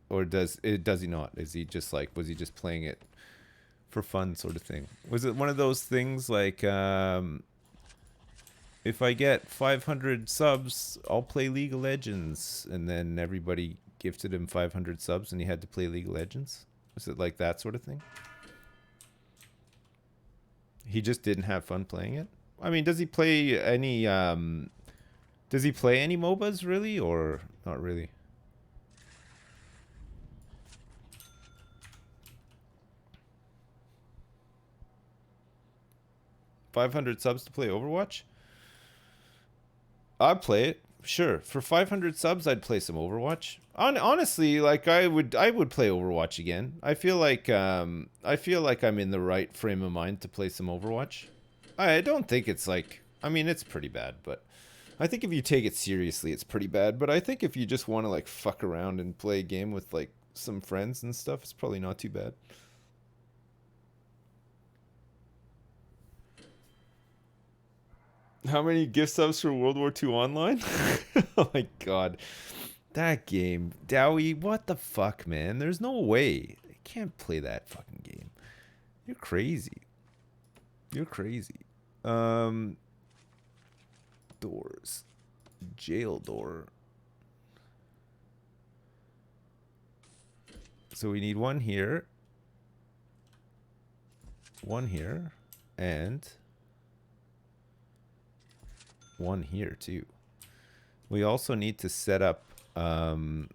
Or does he not? Is he just like, was he just playing it for fun sort of thing? Was it one of those things like, if I get 500 subs, I'll play League of Legends, and then everybody gifted him 500 subs and he had to play League of Legends? Was it like that sort of thing? He just didn't have fun playing it? I mean, does he play any MOBAs really, or not really? $500 subs to play Overwatch? I'd play it, sure. For 500 subs, I'd play some Overwatch. Honestly, like I would play Overwatch again. I feel like I'm in the right frame of mind to play some Overwatch. I don't think it's like, I mean, it's pretty bad, but I think if you take it seriously, it's pretty bad. But I think if you just want to like fuck around and play a game with like some friends and stuff, it's probably not too bad. How many gift subs for World War II Online? Oh my god. That game. Dowie, what the fuck, man? There's no way. I can't play that fucking game. You're crazy. You're crazy. Doors. Jail door. So we need one here. One here. And one here too. We also need to set up oh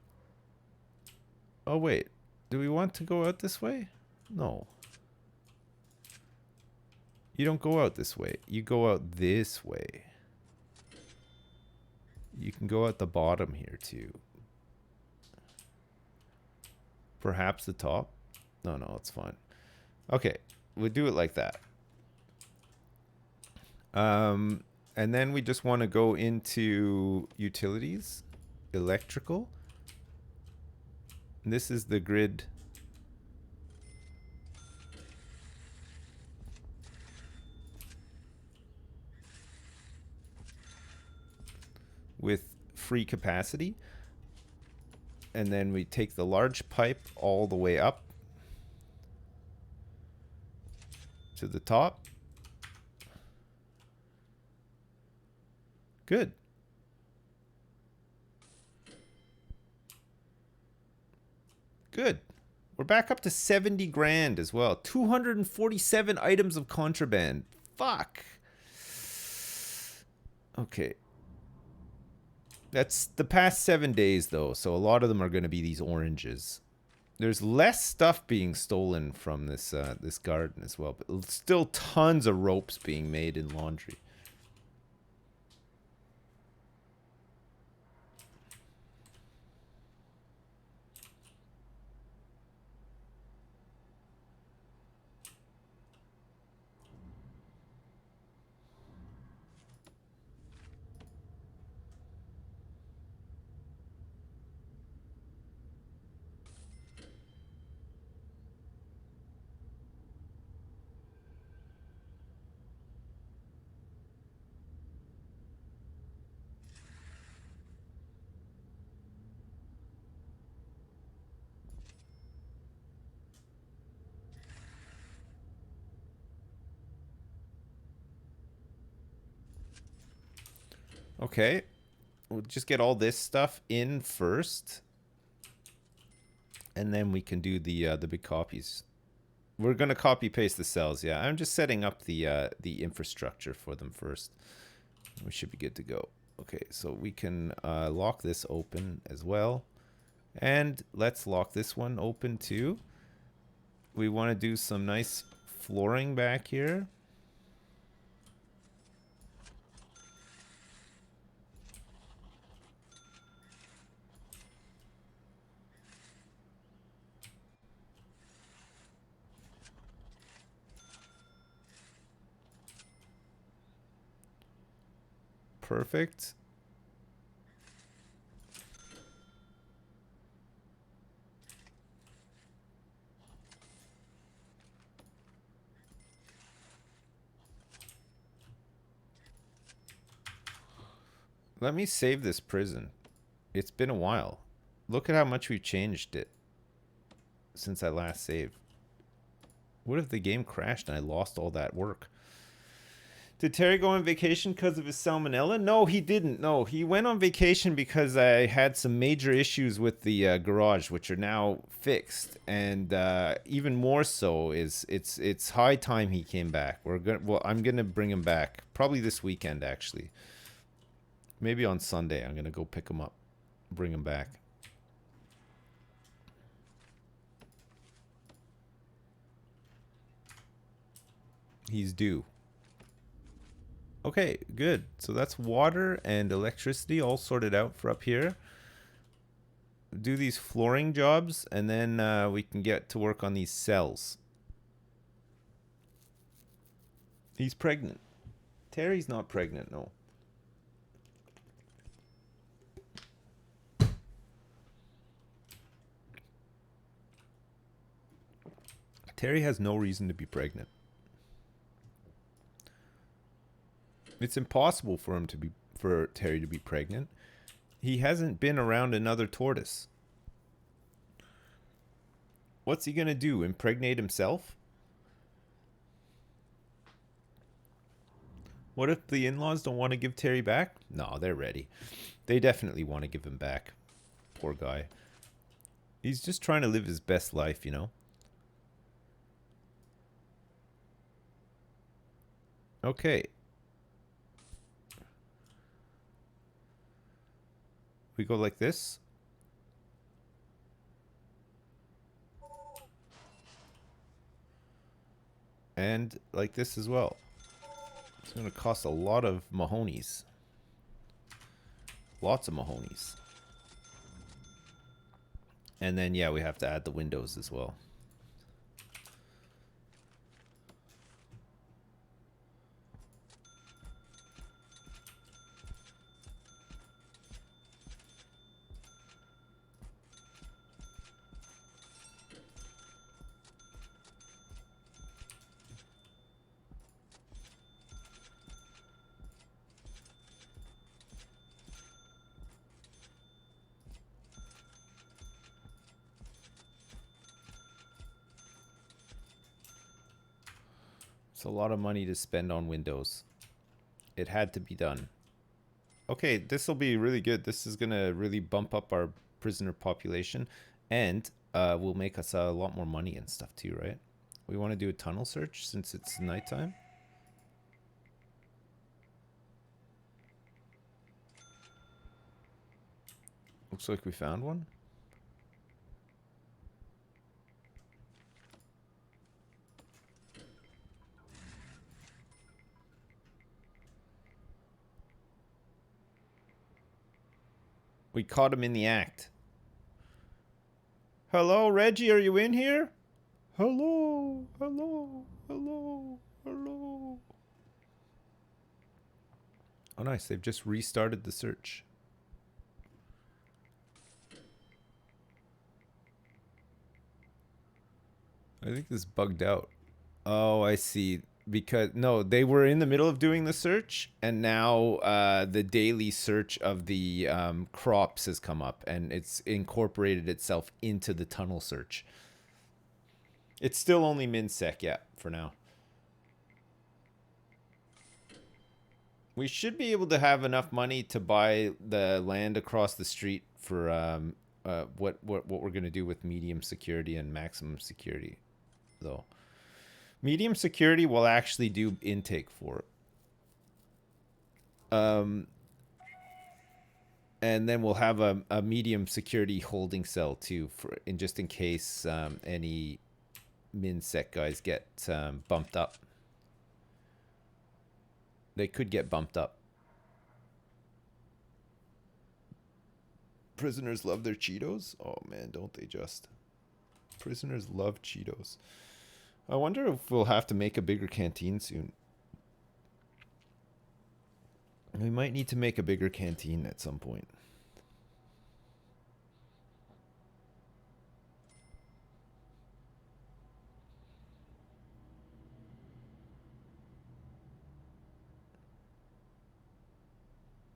wait, do we want to go out this way? No, you don't go out this way, you go out this way. You can go out the bottom here too. Perhaps the top. No, it's fine. Okay, we'll do it like that. And then we just want to go into utilities, electrical. And this is the grid. With free capacity. And then we take the large pipe all the way up to the top. Good. Good. We're back up to 70 grand as well. 247 items of contraband. Fuck. Okay. That's the past 7 days though, so a lot of them are going to be these oranges. There's less stuff being stolen from this this garden as well, but still tons of ropes being made in laundry. Okay, we'll just get all this stuff in first, and then we can do the big copies. We're gonna copy paste the cells. Yeah, I'm just setting up the infrastructure for them first. We should be good to go. Okay, so we can lock this open as well, and let's lock this one open too. We want to do some nice flooring back here. Perfect. Let me save this prison. It's been a while. Look at how much we've changed it since I last saved. What if the game crashed and I lost all that work? Did Terry go on vacation because of his salmonella? No, he didn't. No, he went on vacation because I had some major issues with the garage, which are now fixed, and even more so is it's high time he came back. I'm gonna bring him back probably this weekend, actually. Maybe on Sunday. I'm gonna go pick him up, bring him back. He's due. Okay, good. So that's water and electricity all sorted out for up here. Do these flooring jobs, and then we can get to work on these cells. He's pregnant. Terry's not pregnant, no. Terry has no reason to be pregnant. It's impossible for Terry to be pregnant. He hasn't been around another tortoise. What's he gonna do? Impregnate himself? What if the in-laws don't want to give Terry back? No, they're ready. They definitely want to give him back. Poor guy. He's just trying to live his best life, you know? Okay. We go like this. And like this as well. It's going to cost a lot of Mahonies. Lots of Mahonies. And then, yeah, we have to add the windows as well. It's a lot of money to spend on windows. It had to be done. Okay, this will be really good. This is going to really bump up our prisoner population, and will make us a lot more money and stuff too, right? We want to do a tunnel search since it's nighttime. Looks like we found one. We caught him in the act. Hello, Reggie, are you in here? Hello, hello, hello, hello. Oh, nice. They've just restarted the search. I think this bugged out. Oh, I see. Because no, they were in the middle of doing the search, and now the daily search of the crops has come up, and it's incorporated itself into the tunnel search. It's still only MinSec, yeah, for now. We should be able to have enough money to buy the land across the street for what we're gonna do with medium security and maximum security, though. Medium security will actually do intake for it. And then we'll have a medium security holding cell too, just in case any MinSec guys get bumped up. They could get bumped up. Prisoners love their Cheetos? Oh man, don't they just? Prisoners love Cheetos. I wonder if we'll have to make a bigger canteen soon. We might need to make a bigger canteen at some point.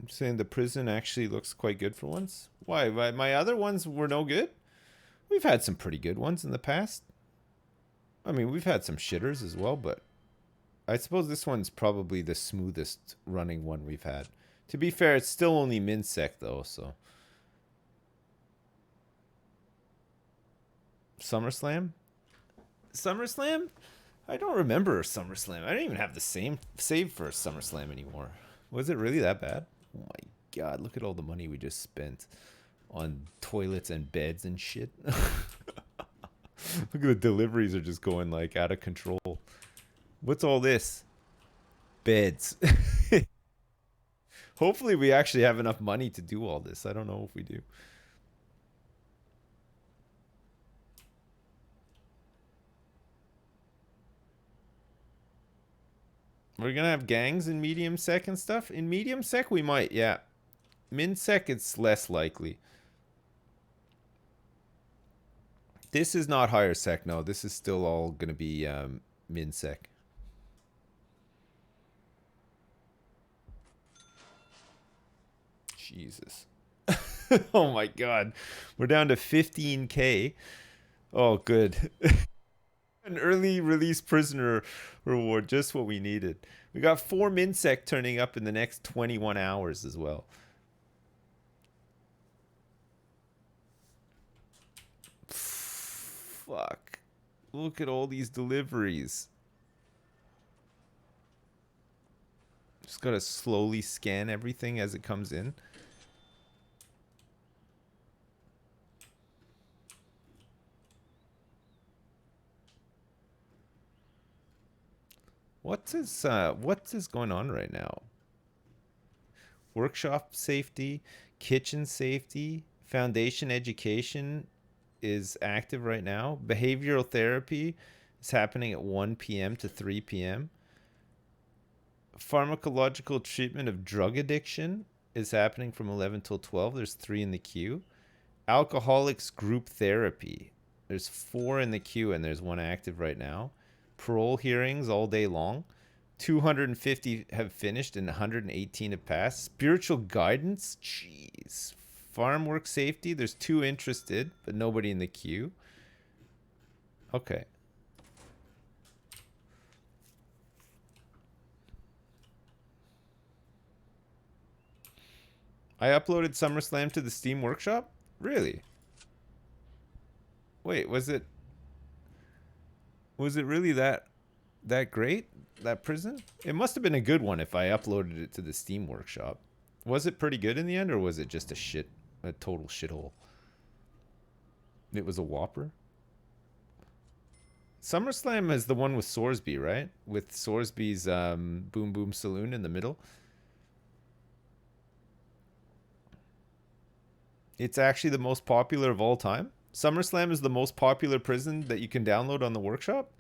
I'm saying the prison actually looks quite good for once. Why? My other ones were no good? We've had some pretty good ones in the past. I mean, we've had some shitters as well, but I suppose this one's probably the smoothest running one we've had. To be fair, it's still only minsec though, so. SummerSlam? SummerSlam? I don't remember SummerSlam. I don't even have the same save for SummerSlam anymore. Was it really that bad? Oh my god, look at all the money we just spent on toilets and beds and shit. Look at the deliveries are just going like out of control. What's all this? Beds. Hopefully we actually have enough money to do all this. I don't know if we do. We're gonna have gangs in medium sec and stuff. In medium sec we might, yeah. Min sec it's less likely. This is not higher sec, no. This is still all gonna be min sec. Jesus. Oh my god. We're down to 15k. Oh, good. An early release prisoner reward, just what we needed. We got 4 minsec turning up in the next 21 hours as well. Fuck. Look at all these deliveries. Just gotta slowly scan everything as it comes in. What is going on right now? Workshop safety, kitchen safety, foundation education is active right now. Behavioral therapy is happening at 1 p.m. to 3 p.m. Pharmacological treatment of drug addiction is happening from 11 till 12. There's 3 in the queue. Alcoholics group therapy. There's 4 in the queue and there's 1 active right now. Parole hearings all day long. 250 have finished and 118 have passed. Spiritual guidance. Jeez. Farm work safety. There's 2 interested, but nobody in the queue. Okay. I uploaded SummerSlam to the Steam Workshop? Really? Wait, was it really that great? That prison? It must have been a good one if I uploaded it to the Steam Workshop. Was it pretty good in the end, or was it just a total shithole? It was a whopper? SummerSlam is the one with Sorsby, right? With Sorsby's Boom Boom Saloon in the middle. It's actually the most popular of all time. SummerSlam is the most popular prison that you can download on the workshop.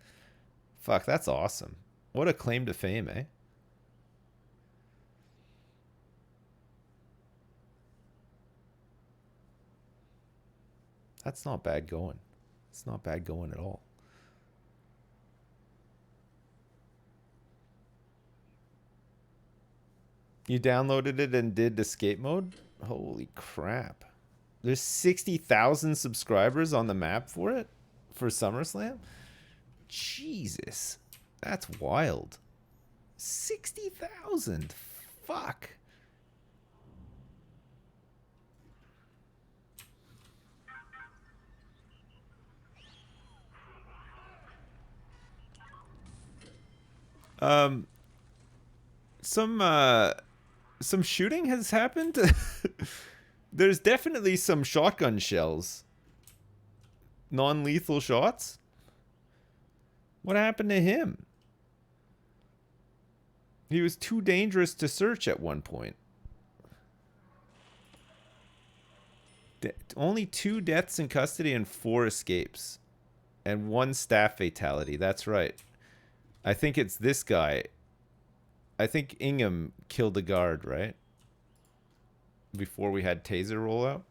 Fuck, that's awesome. What a claim to fame, eh? That's not bad going. It's not bad going at all. You downloaded it and did escape mode? Holy crap. There's 60,000 subscribers on the map for it? For SummerSlam? Jesus. That's wild. 60,000. Fuck. Some shooting has happened. There's definitely some shotgun shells. Non-lethal shots. What happened to him? He was too dangerous to search at one point. Only 2 deaths in custody and 4 escapes. And 1 staff fatality. That's right. I think it's this guy. I think Ingham killed a guard, right? Before we had taser rollout.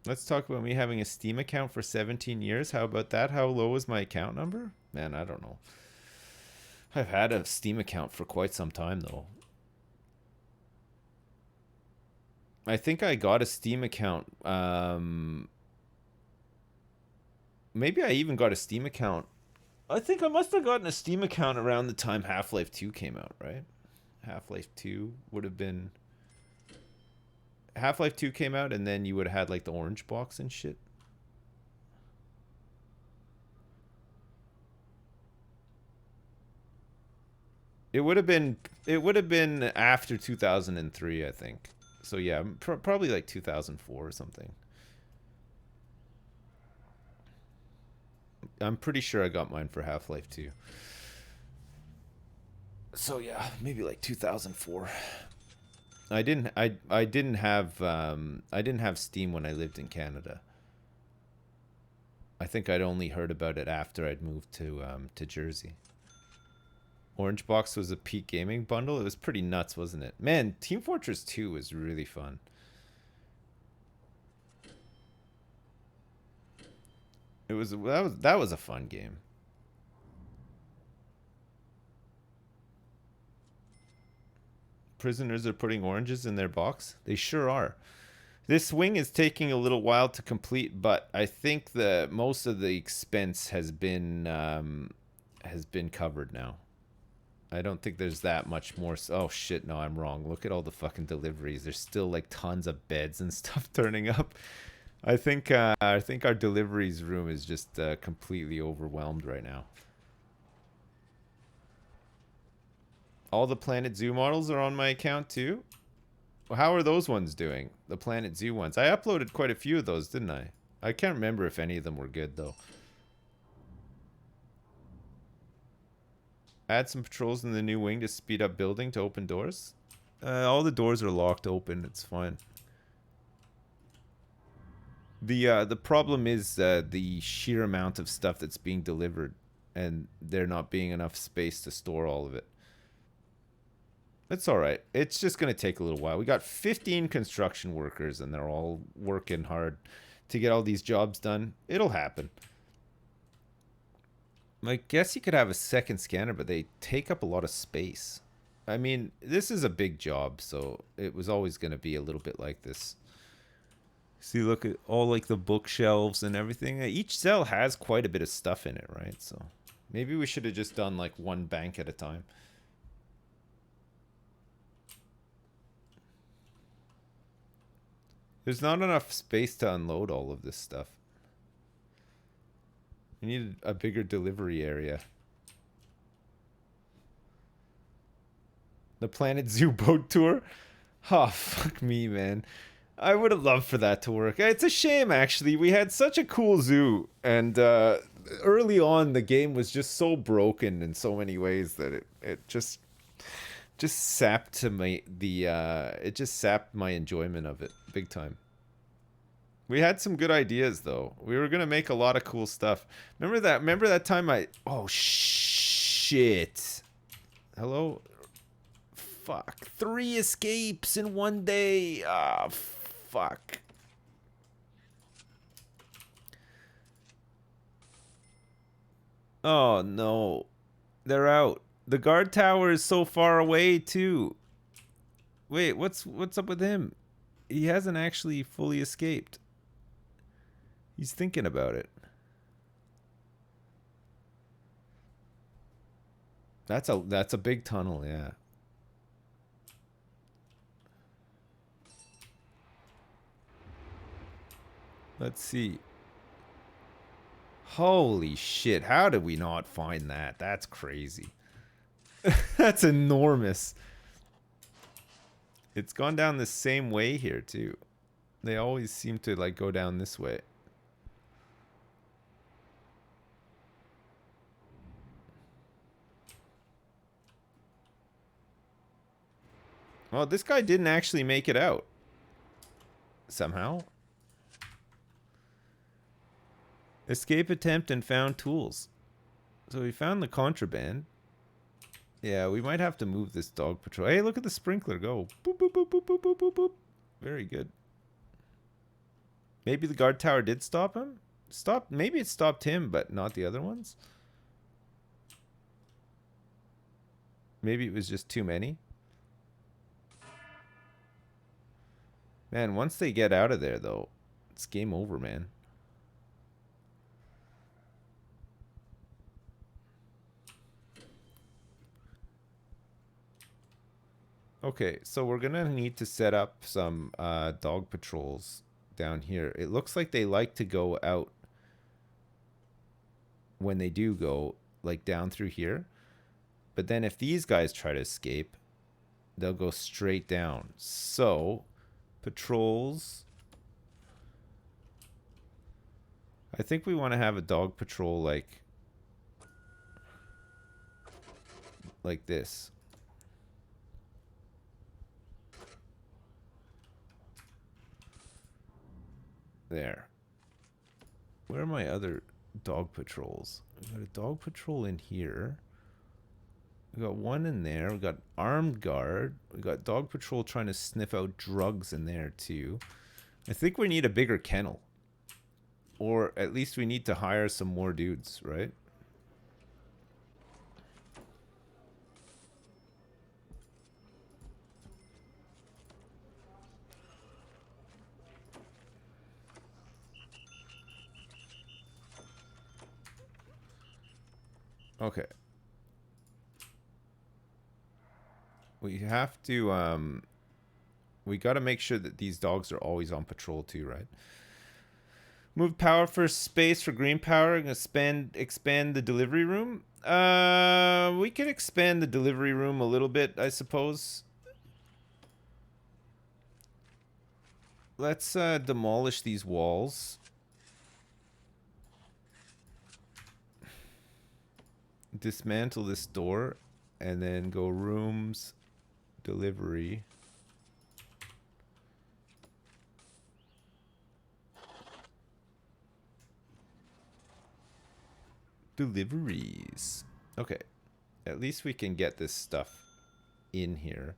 Let's talk about me having a Steam account for 17 years. How about that? How low is my account number? Man, I don't know. I've had a Steam account for quite some time, though. I think I got a Steam account. Maybe I even got a Steam account. I think I must have gotten a Steam account around the time Half-Life 2 came out, right? Half-Life 2 would have been... Half-Life 2 came out, and then you would have had, like, the orange box and shit. It would have been after 2003, I think. So yeah, probably like 2004 or something. I'm pretty sure I got mine for Half-Life 2. So yeah, maybe like 2004. I didn't have Steam when I lived in Canada. I think I'd only heard about it after I'd moved to Jersey. Orange Box was a peak gaming bundle. It was pretty nuts, wasn't it? Man, Team Fortress 2 was really fun. That was a fun game. Prisoners are putting oranges in their box. They sure are. This wing is taking a little while to complete, but I think the most of the expense has been covered now. I don't think there's that much more. Oh shit, no, I'm wrong. Look at all the fucking deliveries. There's still like tons of beds and stuff turning up. I think our deliveries room is just completely overwhelmed right now. All the Planet Zoo models are on my account too. How are those ones doing? The Planet Zoo ones. I uploaded quite a few of those, didn't I? I can't remember if any of them were good though. Add some patrols in the new wing to speed up building to open doors. All the doors are locked open. It's fine. The problem is the sheer amount of stuff that's being delivered, and there not being enough space to store all of it. It's all right. It's just gonna take a little while. We got 15 construction workers, and they're all working hard to get all these jobs done. It'll happen. I guess you could have a second scanner, but they take up a lot of space. I mean, this is a big job, so it was always going to be a little bit like this. See, look at all like the bookshelves and everything. Each cell has quite a bit of stuff in it, right? So maybe we should have just done like one bank at a time. There's not enough space to unload all of this stuff. We need a bigger delivery area. The Planet Zoo boat tour? Oh, fuck me, man. I would have loved for that to work. It's a shame, actually. We had such a cool zoo. And early on, the game was just so broken in so many ways that it just sapped my enjoyment of it big time. We had some good ideas though. We were gonna make a lot of cool stuff. Remember that time oh shit. Hello? Fuck. 3 escapes in one day. Ah, fuck. Oh no. They're out. The guard tower is so far away too. Wait, what's up with him? He hasn't actually fully escaped. He's thinking about it. That's a big tunnel, yeah. Let's see. Holy shit, how did we not find that? That's crazy. That's enormous. It's gone down the same way here too. They always seem to like go down this way. Well, this guy didn't actually make it out. Somehow. Escape attempt and found tools. So we found the contraband. Yeah, we might have to move this dog patrol. Hey, look at the sprinkler go. Boop, boop, boop, boop, boop, boop, boop, boop. Very good. Maybe the guard tower did stop him? Maybe it stopped him, but not the other ones? Maybe it was just too many? Man, once they get out of there, though, it's game over, man. Okay, so we're gonna need to set up some dog patrols down here. It looks like they like to go out when they do go, like down through here. But then if these guys try to escape, they'll go straight down. So, patrols. I think we want to have a dog patrol like this. There. Where are my other dog patrols? We got a dog patrol in here. We got one in there. We got armed guard. We got dog patrol trying to sniff out drugs in there too. I think we need a bigger kennel. Or at least we need to hire some more dudes, right? Okay. We have to, we got to make sure that these dogs are always on patrol too, right? Move power for space for green power and expand the delivery room. We could expand the delivery room a little bit, I suppose. Let's demolish these walls. Dismantle this door and then go rooms, delivery. Deliveries. Okay. At least we can get this stuff in here.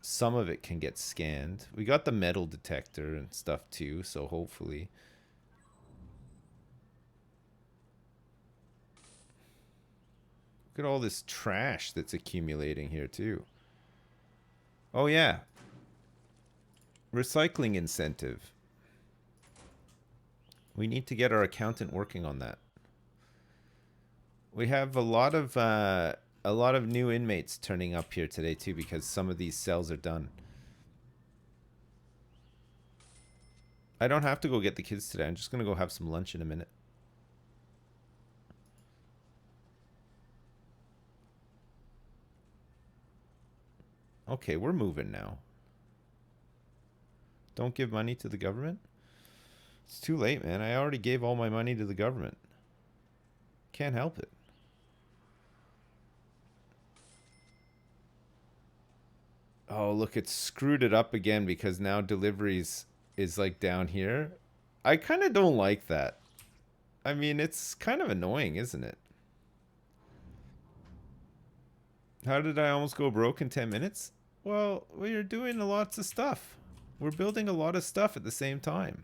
Some of it can get scanned. We got the metal detector and stuff too, so hopefully. Look at all this trash that's accumulating here too. Oh yeah. Recycling incentive. We need to get our accountant working on that. We have a lot of new inmates turning up here today too because some of these cells are done. I don't have to go get the kids today. I'm just going to go have some lunch in a minute. Okay, we're moving now. Don't give money to the government? It's too late, man. I already gave all my money to the government. Can't help it. Oh, look, it's screwed it up again because now deliveries is like down here. I kind of don't like that. I mean, it's kind of annoying, isn't it? How did I almost go broke in 10 minutes? Well, we're doing lots of stuff. We're building a lot of stuff at the same time.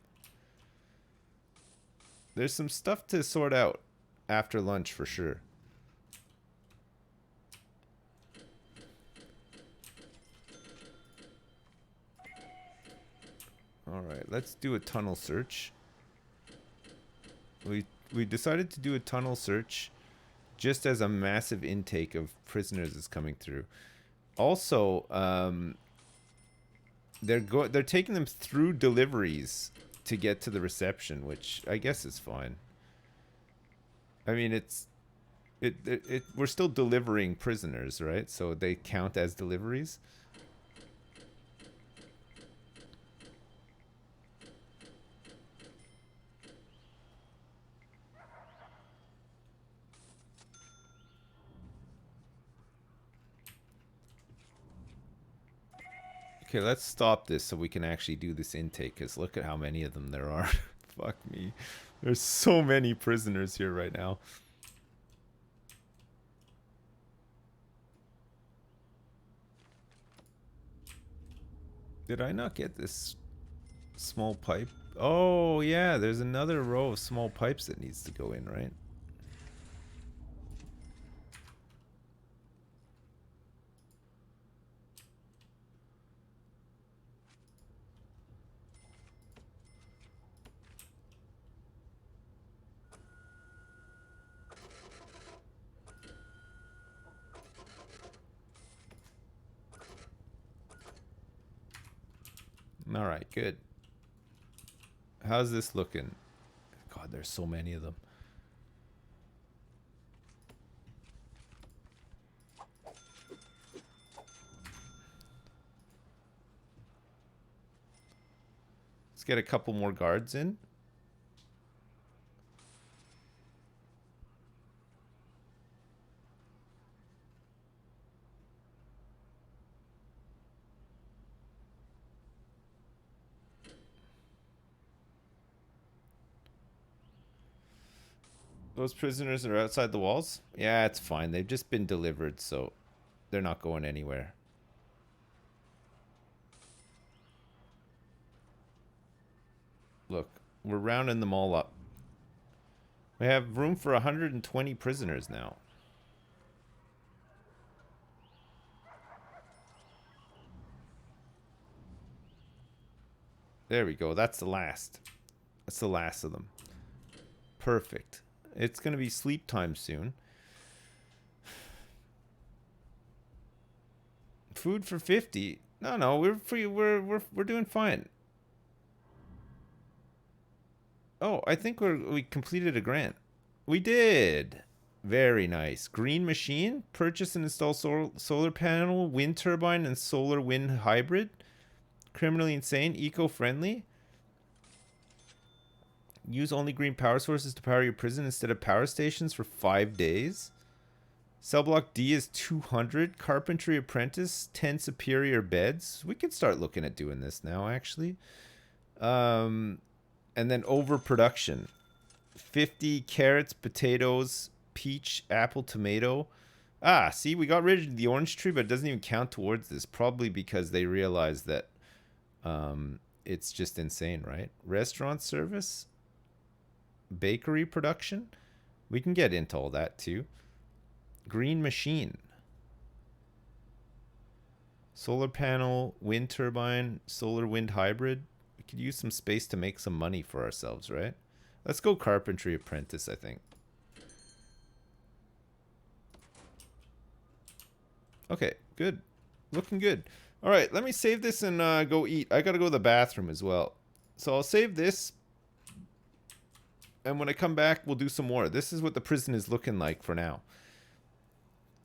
There's some stuff to sort out after lunch for sure. Alright, let's do a tunnel search. We decided to do a tunnel search just as a massive intake of prisoners is coming through. Also, they're taking them through deliveries to get to the reception, which I guess is fine. I mean, we're still delivering prisoners, right? So they count as deliveries. Okay, let's stop this so we can actually do this intake, because look at how many of them there are. Fuck me. There's so many prisoners here right now. Did I not get this small pipe Oh, yeah, there's another row of small pipes that needs to go in, right? All right, good. How's this looking? God, there's so many of them. Let's get a couple more guards in. Those prisoners are outside the walls? Yeah, it's fine. They've just been delivered, so they're not going anywhere. Look, we're rounding them all up. We have room for 120 prisoners now. There we go. That's the last. That's the last of them. Perfect. It's going to be sleep time soon. Food for 50. No, we're free. We're doing fine. Oh, I think we completed a grant. We did. Very nice. Green machine. Purchase and install solar panel, wind turbine, and solar wind hybrid. Criminally insane. Eco-friendly. Use only green power sources to power your prison instead of power stations for 5 days. Cell block D is 200. Carpentry apprentice, 10 superior beds. We could start looking at doing this now, actually. And then overproduction. 50 carrots, potatoes, peach, apple, tomato. Ah, see, we got rid of the orange tree, but it doesn't even count towards this. Probably because they realized that it's just insane, right? Restaurant service. Bakery production. We can get into all that too. Green machine. Solar panel, wind turbine, solar wind hybrid. We could use some space to make some money for ourselves, right? Let's go carpentry apprentice, I think. Okay, good. Looking good. All right, let me save this and go eat. I gotta go to the bathroom as well. So I'll save this. And when I come back, we'll do some more. This is what the prison is looking like for now.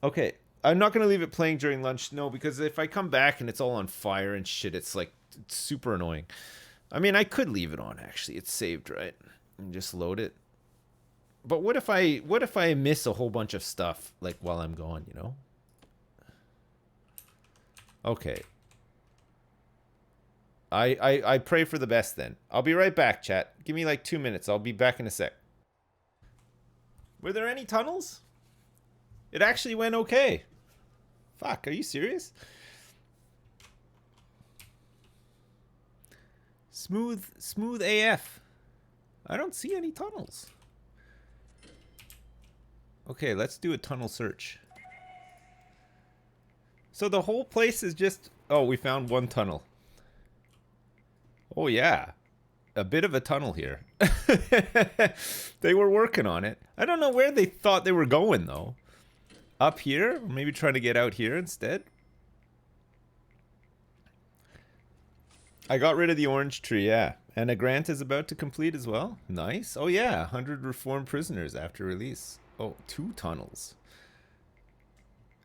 Okay, I'm not going to leave it playing during lunch. No, because if I come back and it's all on fire and shit, it's like it's super annoying. I mean, I could leave it on, actually. It's saved, right? And just load it. But what if I miss a whole bunch of stuff, like, while I'm gone, you know? Okay. I pray for the best then. I'll be right back, chat. Give me like 2 minutes. I'll be back in a sec. Were there any tunnels? It actually went okay. Fuck, are you serious? Smooth AF. I don't see any tunnels. Okay, let's do a tunnel search. So the whole place is just... Oh, we found one tunnel. Oh, yeah. A bit of a tunnel here. They were working on it. I don't know where they thought they were going, though. Up here? Or maybe trying to get out here instead? I got rid of the orange tree, yeah. And a grant is about to complete as well. Nice. Oh, yeah. 100 reformed prisoners after release. Oh, 2 tunnels.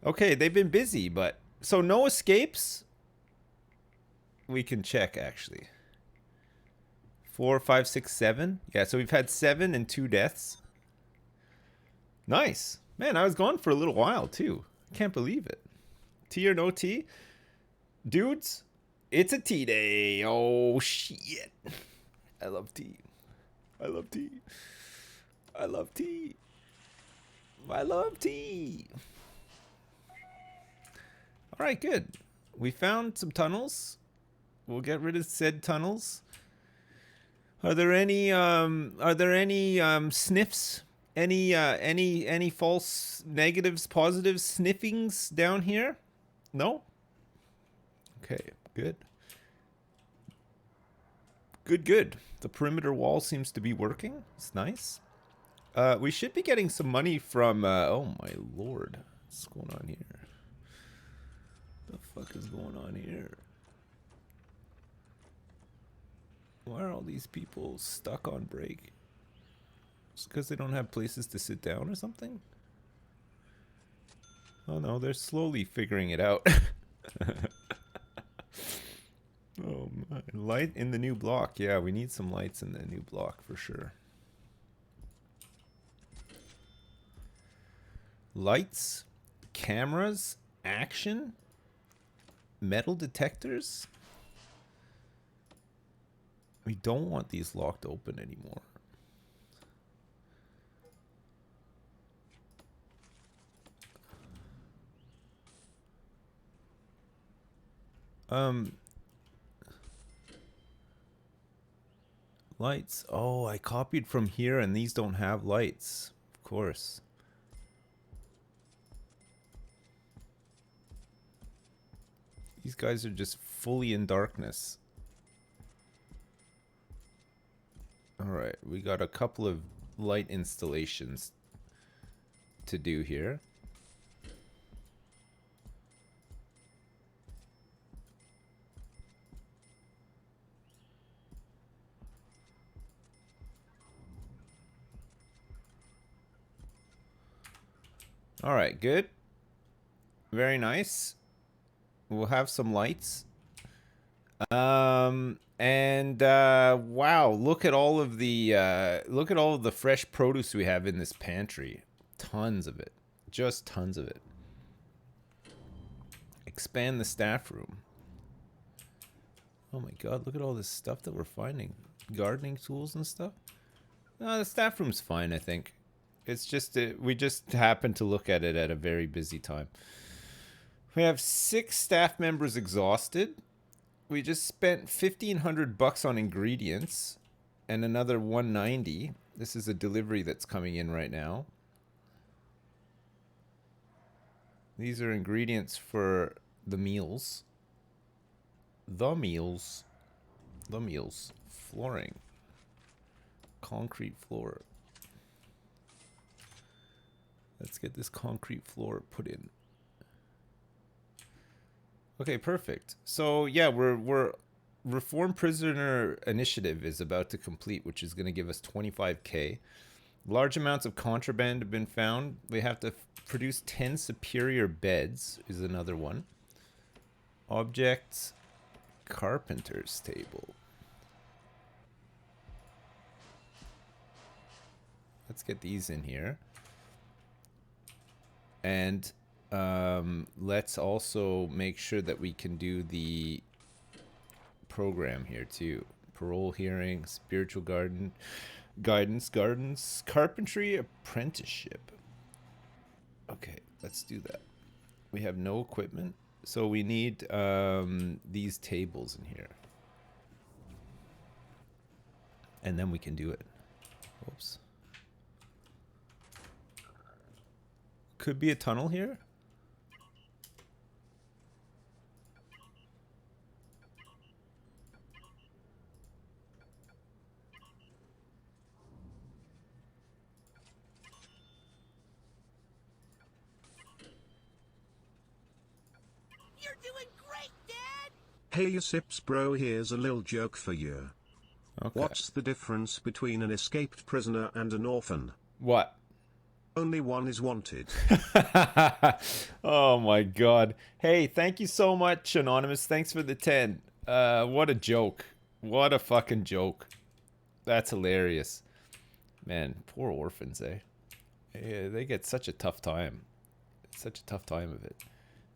Okay, they've been busy, but... So no escapes? We can check, actually. 4, 5, 6, 7. Yeah, so we've had 7 and 2 deaths. Nice. Man, I was gone for a little while, too. Can't believe it. Tea or no tea? Dudes, it's a tea day. Oh, shit. I love tea. I love tea. I love tea. I love tea. All right, good. We found some tunnels. We'll get rid of said tunnels. Are there any sniffs? Any false negatives, positives, sniffings down here? No? Okay, good. Good. The perimeter wall seems to be working. It's nice. We should be getting some money from, oh my lord. What's going on here? The fuck is going on here? Why are all these people stuck on break? Just because they don't have places to sit down or something? Oh no, they're slowly figuring it out. Oh my. Light in the new block. Yeah, we need some lights in the new block for sure. Lights, cameras, action, metal detectors. We don't want these locked open anymore. Lights. Oh, I copied from here and these don't have lights. Of course. These guys are just fully in darkness. Alright, we got a couple of light installations to do here. Alright, good. Very nice. We'll have some lights. Wow, look at all of the fresh produce we have in this pantry. Tons of it. Just tons of it. Expand the staff room. Oh my god, look at all this stuff that we're finding. Gardening tools and stuff. No, the staff room's fine, I think. It's just we just happened to look at it at a very busy time. We have 6 staff members exhausted. We just spent $1,500 on ingredients and another $190. This is a delivery that's coming in right now. These are ingredients for the meals. The meals. Flooring. Concrete floor. Let's get this concrete floor put in. Okay, perfect. So yeah, we're Reform Prisoner Initiative is about to complete, which is going to give us 25k. Large amounts of contraband have been found. We have to produce 10 superior beds is another one. Objects, carpenter's table. Let's get these in here. And let's also make sure that we can do the program here too. Parole hearing, spiritual guidance, gardens, carpentry apprenticeship. Okay, let's do that. We have no equipment, so we need these tables in here. And then we can do it. Oops. Could be a tunnel here. You're doing great, Dad! Hey you sips bro, here's a little joke for you. Okay. What's the difference between an escaped prisoner and an orphan? What? Only one is wanted. Oh my god. Hey, thank you so much, Anonymous. Thanks for the 10. What a joke. What a fucking joke. That's hilarious. Man, poor orphans, eh? Yeah, they get such a tough time. Such a tough time of it.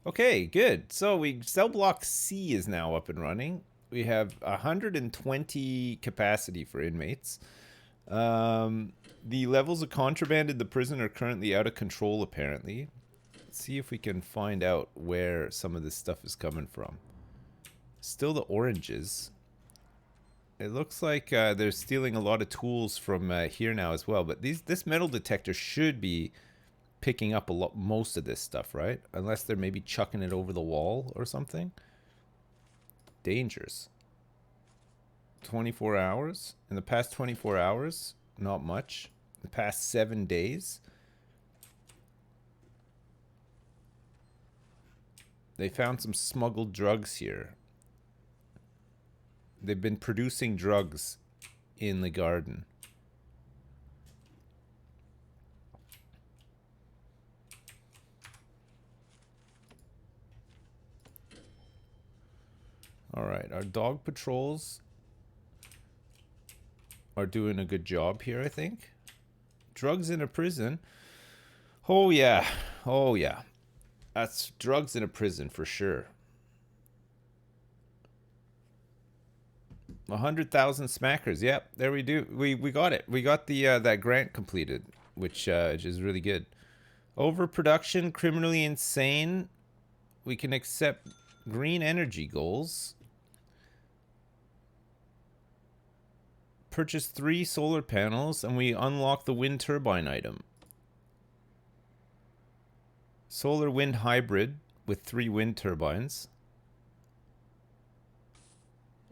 Okay, good. So cell block C is now up and running. We have 120 capacity for inmates. The levels of contraband in the prison are currently out of control, apparently. Let's see if we can find out where some of this stuff is coming from. Still the oranges. It looks like they're stealing a lot of tools from here now as well. But this metal detector should be picking up a lot, most of this stuff, right? Unless they're maybe chucking it over the wall or something. Dangers. 24 hours. In the past 24 hours, not much. The past 7 days, they found some smuggled drugs here. They've been producing drugs in the garden. All right, our dog patrols are doing a good job here, I think. Drugs in a prison. Oh yeah. Oh yeah. That's drugs in a prison for sure. 100,000 smackers. Yep, there we do. We got it. We got the that grant completed, which is really good. Overproduction, criminally insane. We can accept green energy goals. Purchase 3 solar panels, and we unlock the wind turbine item. Solar wind hybrid with 3 wind turbines.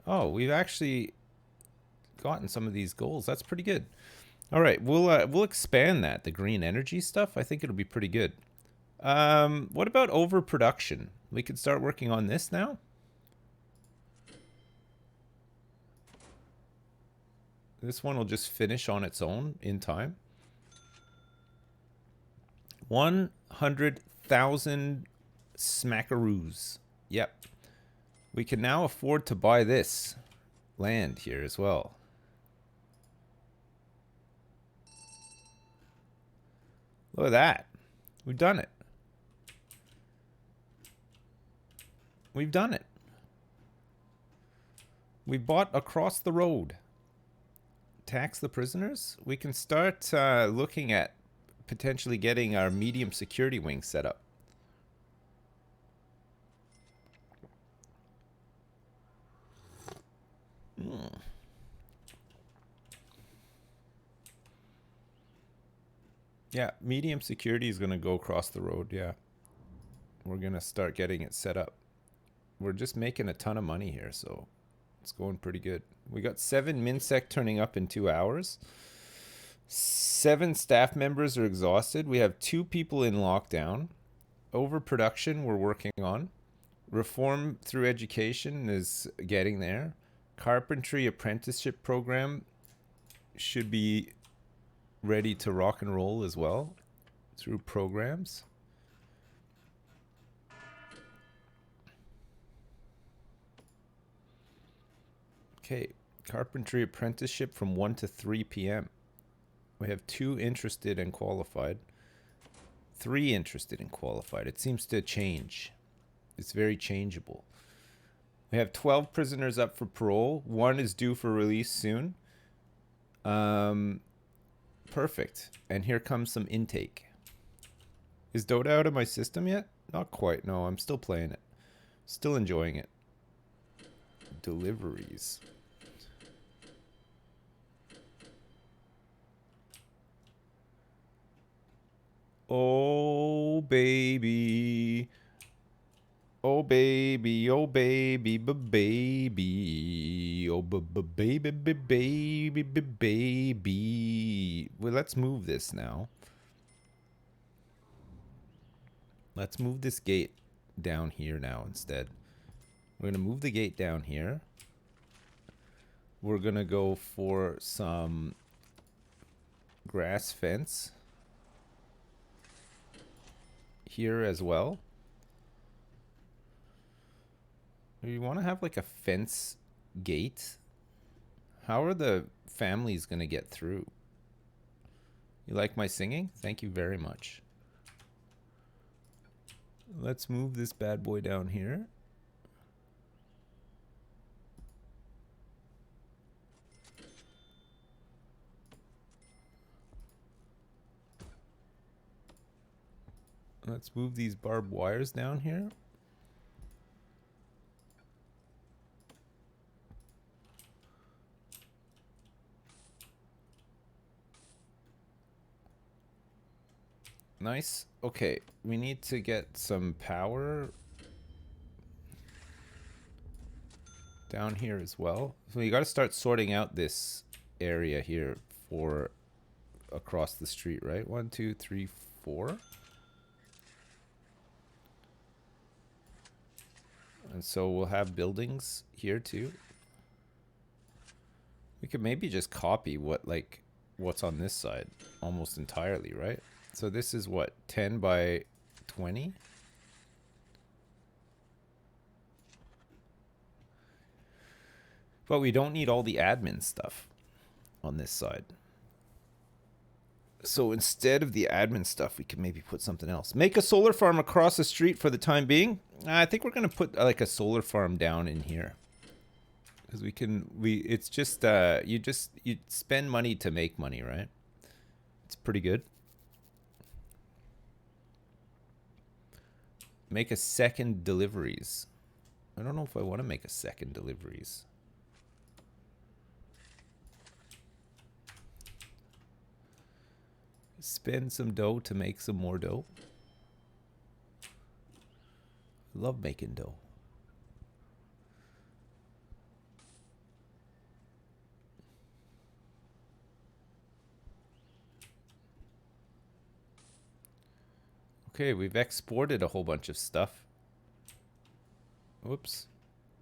Oh, we've actually gotten some of these goals. That's pretty good. All right, we'll expand that. The green energy stuff. I think it'll be pretty good. What about overproduction? We could start working on this now. This one will just finish on its own in time. 100,000 smackaroos. Yep. We can now afford to buy this land here as well. Look at that. We've done it. We've done it. We bought across the road. Tax the prisoners. We can start looking at potentially getting our medium security wing set up. Yeah, medium security is going to go across the road. Yeah. We're going to start getting it set up. We're just making a ton of money here, so it's going pretty good. We got 7 MinSec turning up in 2 hours. 7 staff members are exhausted. We have 2 people in lockdown. Overproduction we're working on. Reform through education is getting there. Carpentry apprenticeship program should be ready to rock and roll as well through programs. Okay, carpentry apprenticeship from 1 to 3 p.m. We have 2 interested and qualified. 3 interested and qualified. It seems to change. It's very changeable. We have 12 prisoners up for parole. 1 is due for release soon. Perfect. And here comes some intake. Is Dota out of my system yet? Not quite. No, I'm still playing it. Still enjoying it. Deliveries. Oh, baby. Oh, baby. Oh, baby. Baby. Oh, baby. Baby. Baby. Well, let's move this now. Let's move this gate down here now instead. We're going to move the gate down here. We're going to go for some grass fence here as well. You want to have like a fence gate? How are the families going to get through? You like my singing? Thank you very much. Let's move this bad boy down here. Let's move these barbed wires down here. Nice. Okay, we need to get some power down here as well. So you got to start sorting out this area here for across the street, right? 1, 2, 3, 4. And so we'll have buildings here too. We could maybe just copy what's on this side almost entirely, right? So this is what, 10 by 20? But we don't need all the admin stuff on this side. So instead of the admin stuff, we could maybe put something else. Make a solar farm across the street for the time being. I think we're going to put like a solar farm down in here. Because it's just, you spend money to make money, right? It's pretty good. Make a second deliveries. I don't know if I want to make a second deliveries. Spend some dough to make some more dough. Love making dough. Okay, we've exported a whole bunch of stuff. Whoops.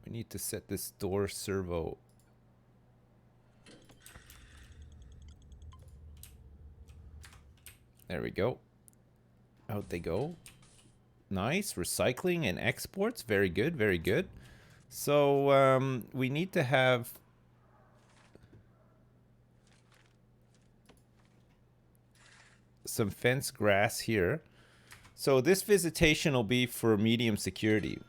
We need to set this door servo. There we go. Out they go. Nice. Recycling and exports. Very good. Very good. So we need to have some fence grass here. So this visitation will be for medium security.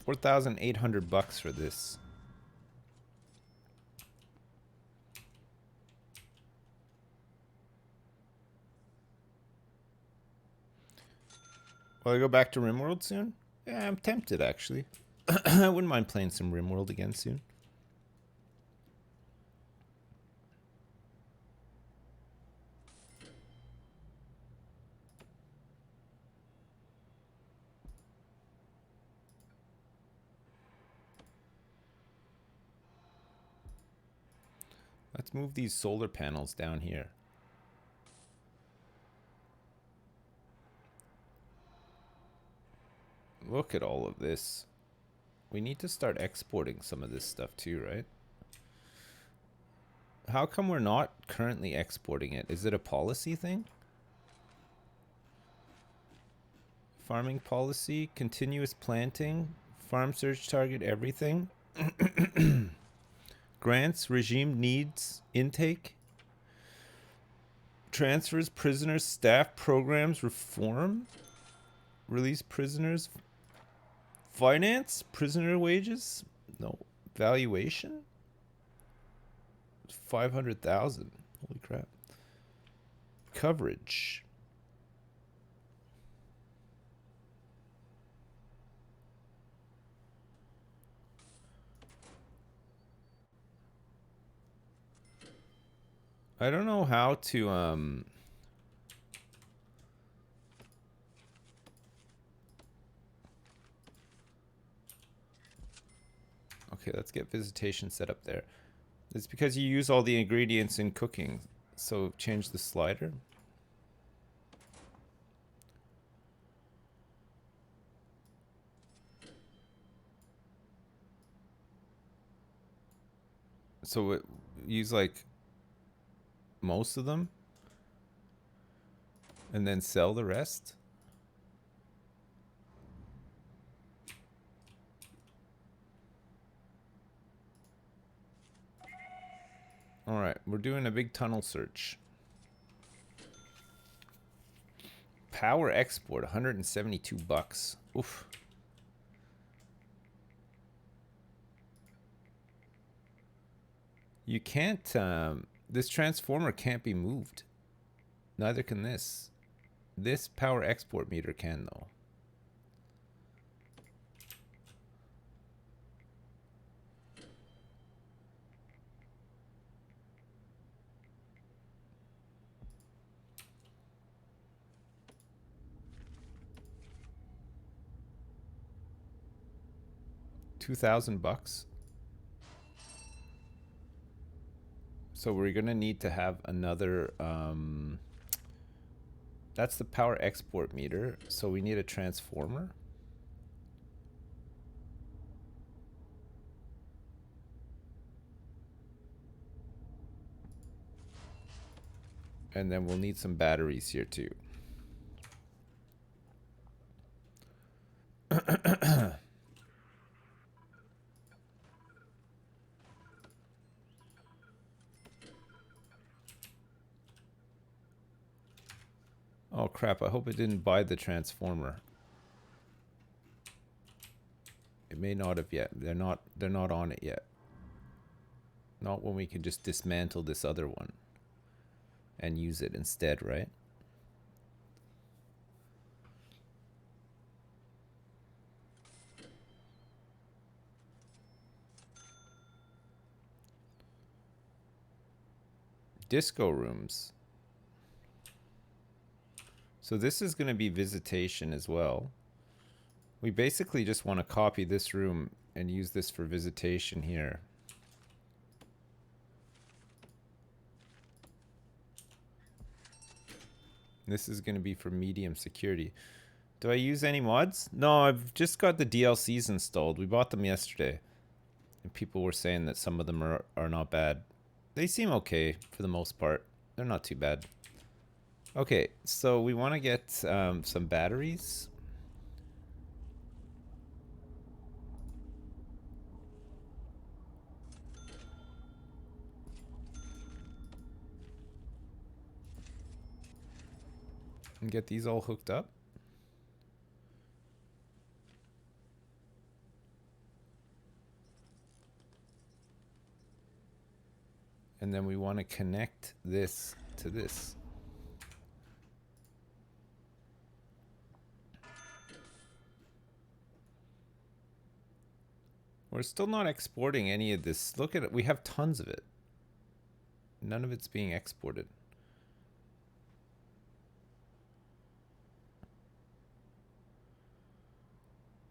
$4,800 for this. Will I go back to RimWorld soon? Yeah, I'm tempted actually. I wouldn't mind playing some RimWorld again soon. Let's move these solar panels down here. Look at all of this. We need to start exporting some of this stuff too, right? How come we're not currently exporting it? Is it a policy thing? Farming policy, continuous planting, farm search target, everything. Grants, regime needs, intake. Transfers, prisoners, staff, programs, reform. Release prisoners. Finance, prisoner wages. No. Valuation. 500,000. Holy crap. Coverage. I don't know how to okay, let's get visitation set up there. It's because you use all the ingredients in cooking. So change the slider. So it use like most of them and then sell the rest. All right, we're doing a big tunnel search. Power export, $172. Oof. You can't, this transformer can't be moved. Neither can this. This power export meter can, though. $2,000. So we're gonna need to have another. That's the power export meter. So we need a transformer. And then we'll need some batteries here too. Oh crap, I hope it didn't buy the transformer. It may not have yet. They're not on it yet. Not when we can just dismantle this other one and use it instead, right? Disco rooms. So this is going to be visitation as well. We basically just want to copy this room and use this for visitation here. This is going to be for medium security. Do I use any mods? No, I've just got the DLCs installed. We bought them yesterday. And people were saying that some of them are not bad. They seem okay for the most part. They're not too bad. Okay, so we want to get some batteries. And get these all hooked up. And then we want to connect this to this. We're still not exporting any of this. Look at it. We have tons of it. None of it's being exported.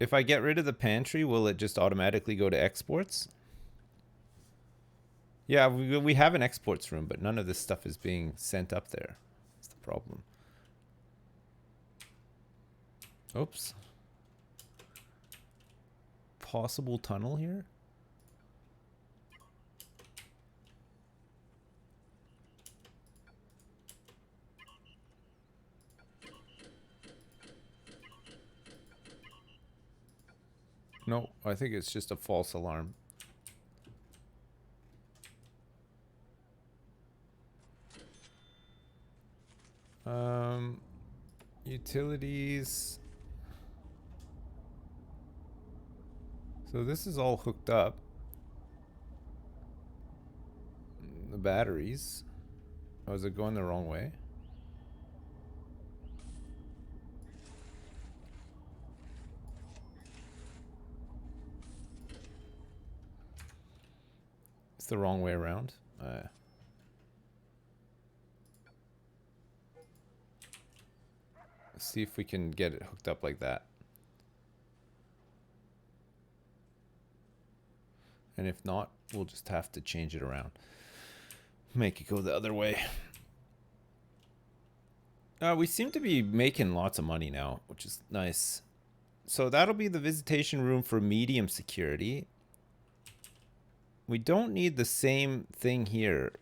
If I get rid of the pantry, will it just automatically go to exports? Yeah, we have an exports room, but none of this stuff is being sent up there. That's the problem. Oops. Possible tunnel here? No, I think it's just a false alarm. Utilities. So this is all hooked up. The batteries. Oh, is it going the wrong way? It's the wrong way around. Let's see if we can get it hooked up like that. And if not, we'll just have to change it around. Make it go the other way. We seem to be making lots of money now, which is nice. So that'll be the visitation room for medium security. We don't need the same thing here.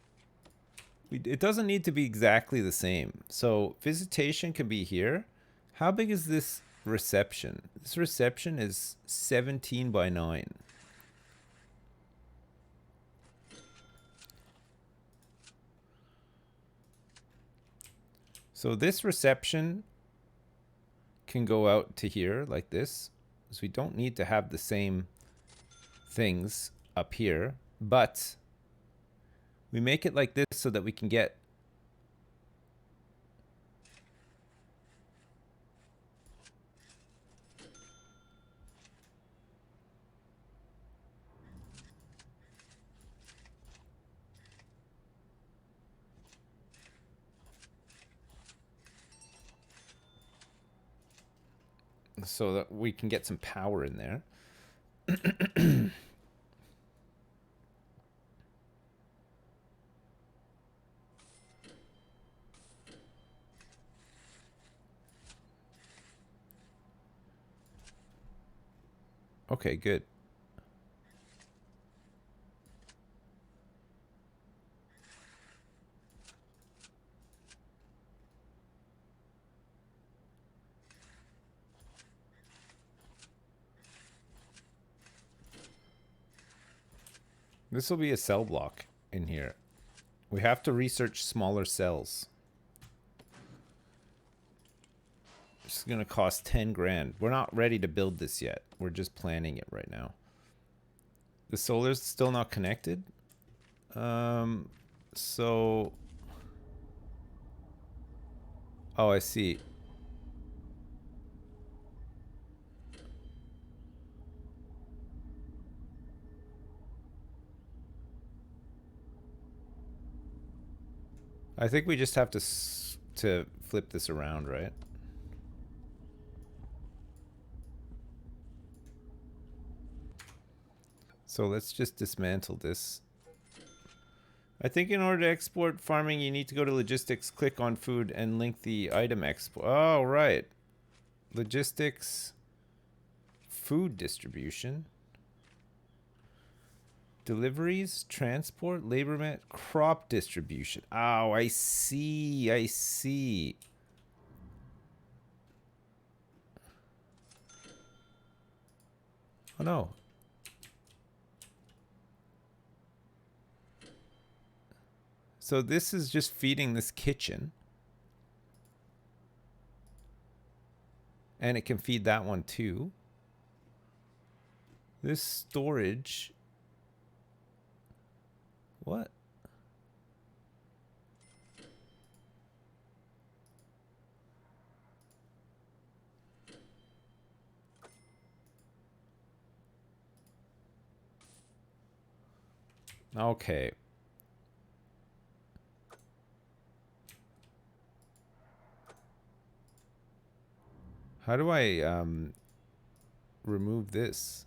It doesn't need to be exactly the same. So visitation can be here. How big is this reception? This reception is 17 by 9. So this reception can go out to here like this. So we don't need to have the same things up here, but We make it like this so that we can get... so that we can get some power in there. Okay, good. This will be a cell block in here. We have to research smaller cells. This is going to cost 10 grand. We're not ready to build this yet. We're just planning it right now. The solar's still not connected. So... Oh, I see. I think we just have to flip this around, right? So let's just dismantle this. I think in order to export farming, you need to go to logistics, click on food, and link the item export. Oh, right. Logistics, food distribution, deliveries, transport, labor mat, crop distribution. Oh, I see. I see. Oh, no. So this is just feeding this kitchen. And it can feed that one too. This storage. What? Okay. How do I remove this?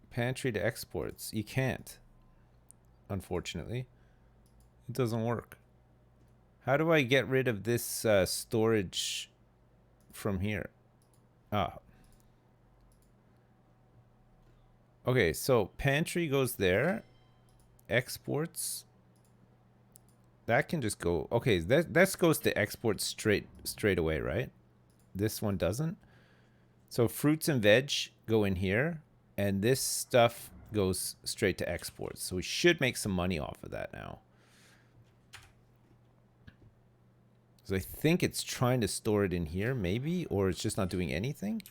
Pantry to exports. You can't. Unfortunately. It doesn't work. How do I get rid of this storage from here? Ah. Okay, so pantry goes there. Exports. That can just go. Okay, that goes to export straight away, right? This one doesn't. So fruits and veg go in here, and this stuff goes straight to exports. So we should make some money off of that now. So I think it's trying to store it in here, maybe, or it's just not doing anything.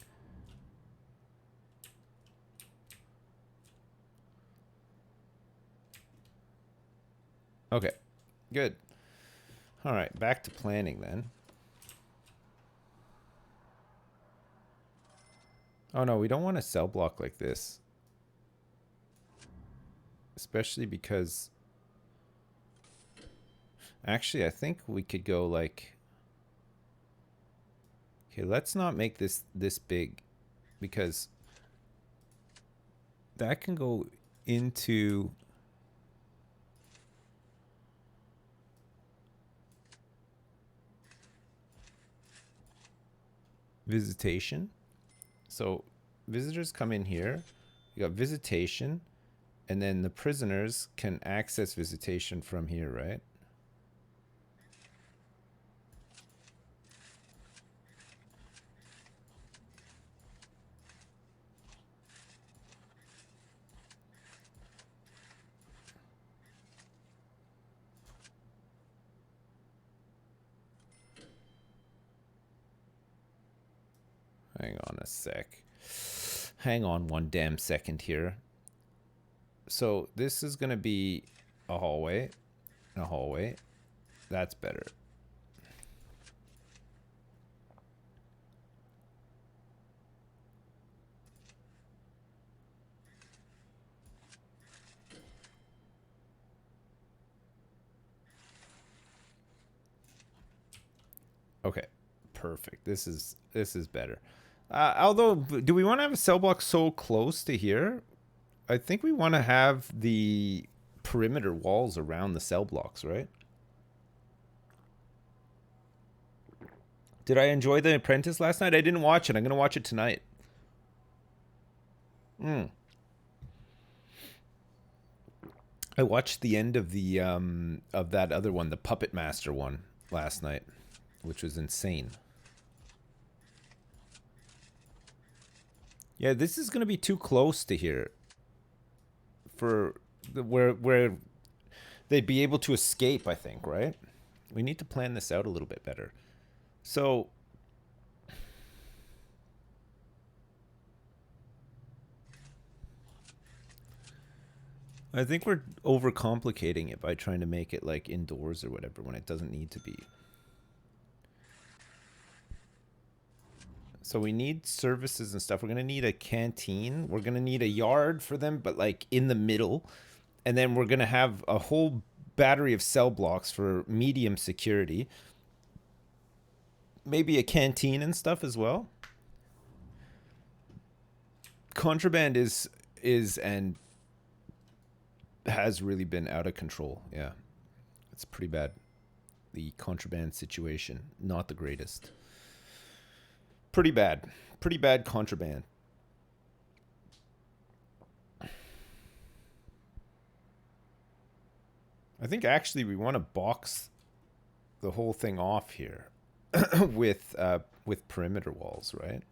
Okay, good. All right, back to planning then. Oh no, we don't want a cell block like this. Especially because... Actually, I think we could go like... Okay, let's not make this big. Because... that can go into... visitation. So visitors come in here. You got visitation, and then the prisoners can access visitation from here, right? Hang on a sec. Hang on one damn second here. So this is going to be a hallway. A hallway. That's better. Okay, perfect. This is better. Although, do we want to have a cell block so close to here? I think we want to have the perimeter walls around the cell blocks, right? Did I enjoy The Apprentice last night? I didn't watch it. I'm going to watch it tonight. I watched the end of the of that other one, the Puppet Master one, last night, which was insane. Yeah, this is going to be too close to here for where they'd be able to escape, I think, right? We need to plan this out a little bit better. So I think we're overcomplicating it by trying to make it like indoors or whatever when it doesn't need to be. So we need services and stuff. We're going to need a canteen. We're going to need a yard for them, but like in the middle. And then we're going to have a whole battery of cell blocks for medium security. Maybe a canteen and stuff as well. Contraband is and has really been out of control. Yeah. It's pretty bad. The contraband situation, not the greatest. Pretty bad. Pretty bad contraband. I think actually we want to box the whole thing off here with perimeter walls, right?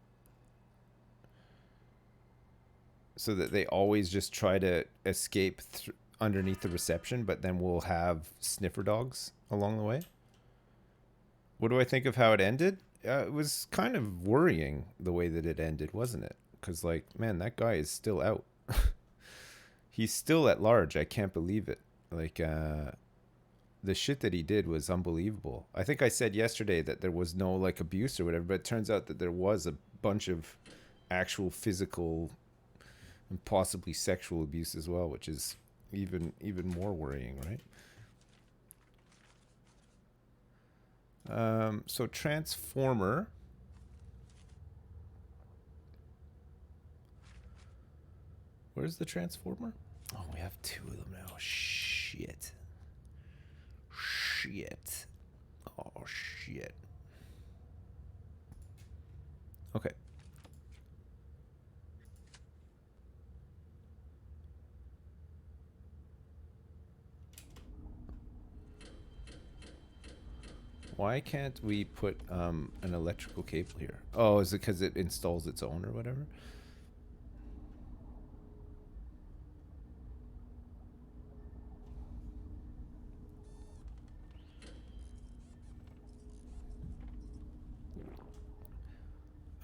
So that they always just try to escape underneath the reception, but then we'll have sniffer dogs along the way. What do I think of how it ended? It was kind of worrying the way that it ended, wasn't it? Because, like, man, that guy is still out. He's still at large. I can't believe it. Like, the shit that he did was unbelievable. I think I said yesterday that there was no, like, abuse or whatever, but it turns out that there was a bunch of actual physical and possibly sexual abuse as well, which is even more worrying, right? So transformer. Where's the transformer? Oh, we have two of them now. Shit. Shit. Oh, shit. Okay. Why can't we put an electrical cable here? Oh, is it because it installs its own or whatever?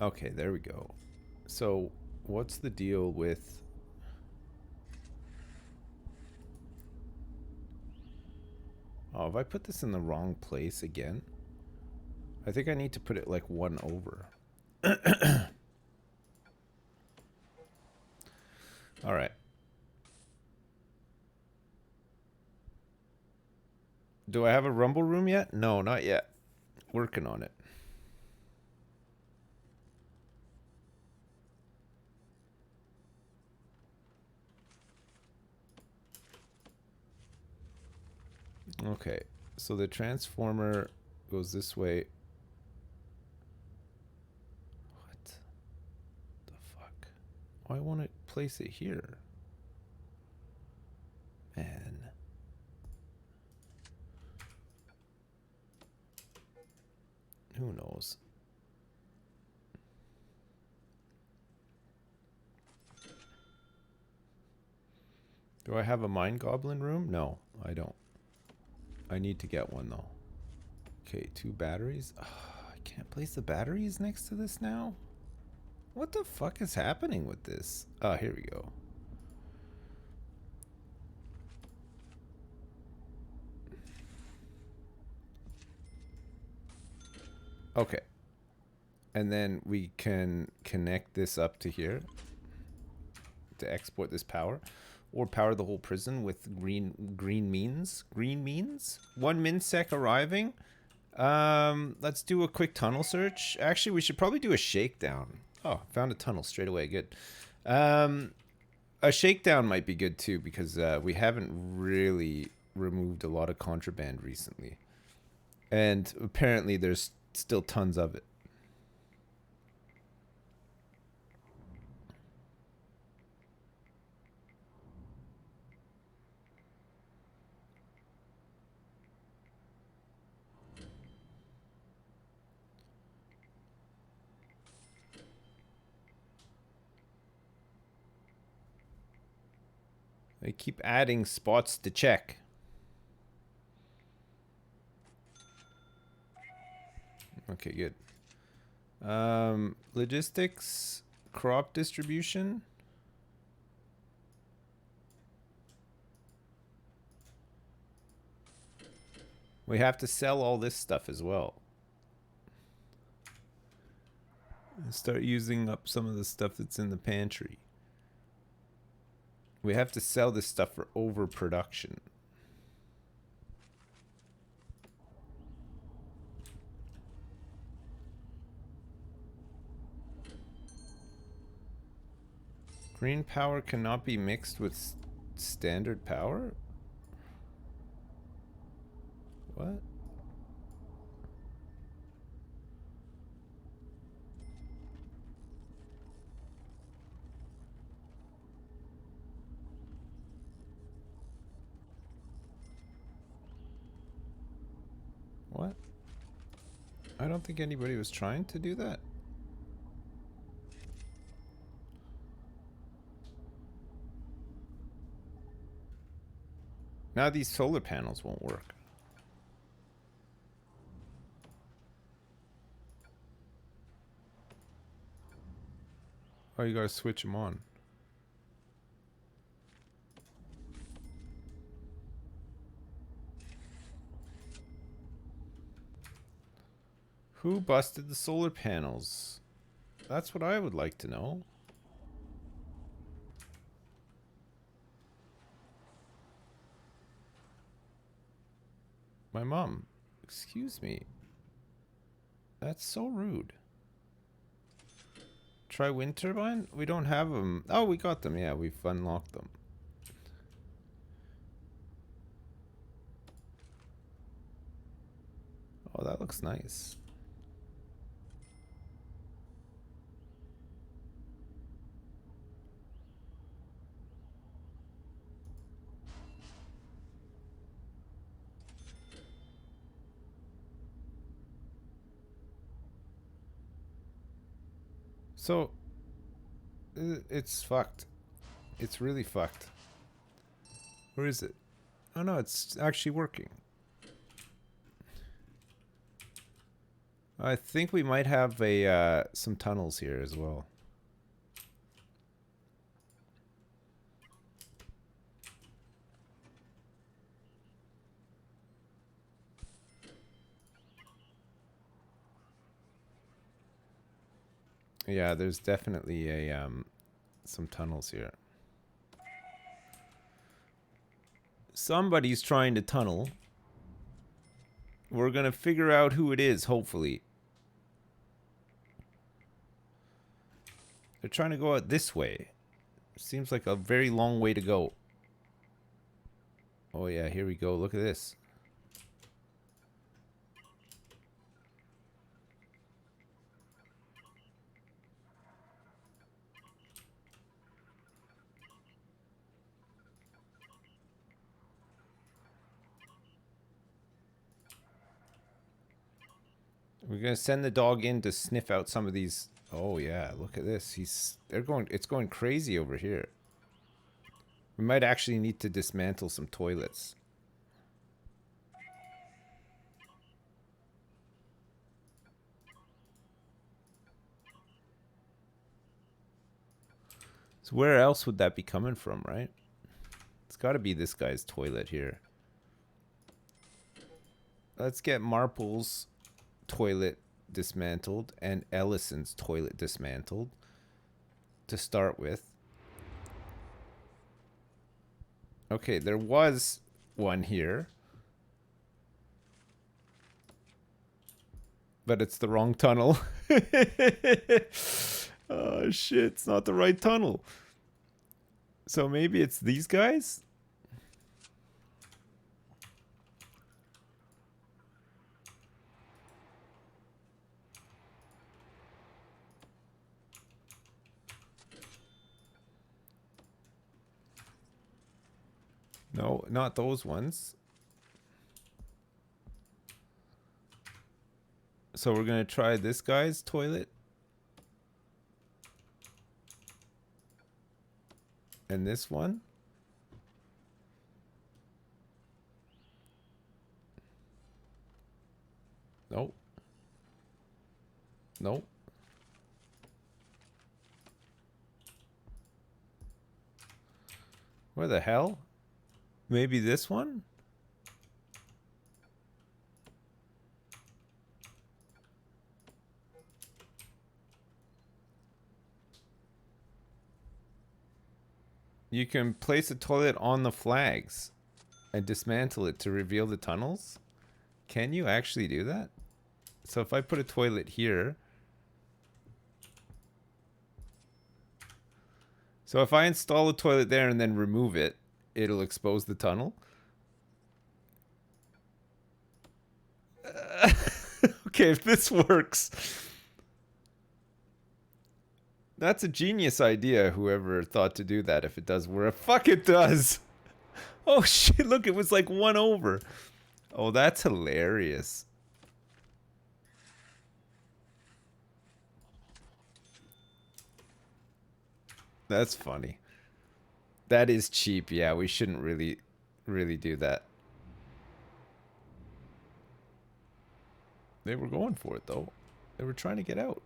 Okay, there we go. So, what's the deal with... Oh, have I put this in the wrong place again? I think I need to put it like one over. All right. Do I have a rumble room yet? No, not yet. Working on it. Okay, so the transformer goes this way. What the fuck? Why won't it place it here? Man. Who knows? Do I have a mind goblin room? No, I don't. I need to get one though. Okay, 2 batteries. Oh, I can't place the batteries next to this now. What the fuck is happening with this? Oh, here we go. Okay. And then we can connect this up to here to export this power. Or power the whole prison with green means. Green means? 1 minsec arriving. Let's do a quick tunnel search. Actually, we should probably do a shakedown. Oh, found a tunnel straight away. Good. A shakedown might be good too, because we haven't really removed a lot of contraband recently. And apparently there's still tons of it. They keep adding spots to check. Okay, good. Logistics, crop distribution. We have to sell all this stuff as well. Start using up some of the stuff that's in the pantry. We have to sell this stuff for overproduction. Green power cannot be mixed with standard power? What? What? I don't think anybody was trying to do that. Now these solar panels won't work. Oh, you gotta switch them on. Who busted the solar panels? That's what I would like to know. My mom. Excuse me. That's so rude. Try wind turbine? We don't have them. Oh, we got them. Yeah, we've unlocked them. Oh, that looks nice. So, it's fucked. It's really fucked. Where is it? Oh no, it's actually working. I think we might have a some tunnels here as well. Yeah, there's definitely a some tunnels here. Somebody's trying to tunnel. We're gonna figure out who it is, hopefully. They're trying to go out this way. Seems like a very long way to go. Oh yeah, here we go. Look at this. We're gonna send the dog in to sniff out some of these. Oh yeah, look at this. It's going crazy over here. We might actually need to dismantle some toilets. So where else would that be coming from, right? It's got to be this guy's toilet here. Let's get Marple's toilet dismantled and Ellison's toilet dismantled to start with. Okay, there was one here. But it's the wrong tunnel. Oh shit, it's not the right tunnel. So maybe it's these guys? No, not those ones. So we're gonna try this guy's toilet. And this one. Nope. Nope. Where the hell? Maybe this one? You can place a toilet on the flags and dismantle it to reveal the tunnels. Can you actually do that? So if I put a toilet here. So if I install a toilet there and then remove it, it'll expose the tunnel. Okay, if this works. That's a genius idea, whoever thought to do that, if it does work. Fuck, it does. Oh shit, look, it was like one over. Oh, that's hilarious. That's funny. That is cheap. Yeah, we shouldn't really do that. They were going for it, though. They were trying to get out.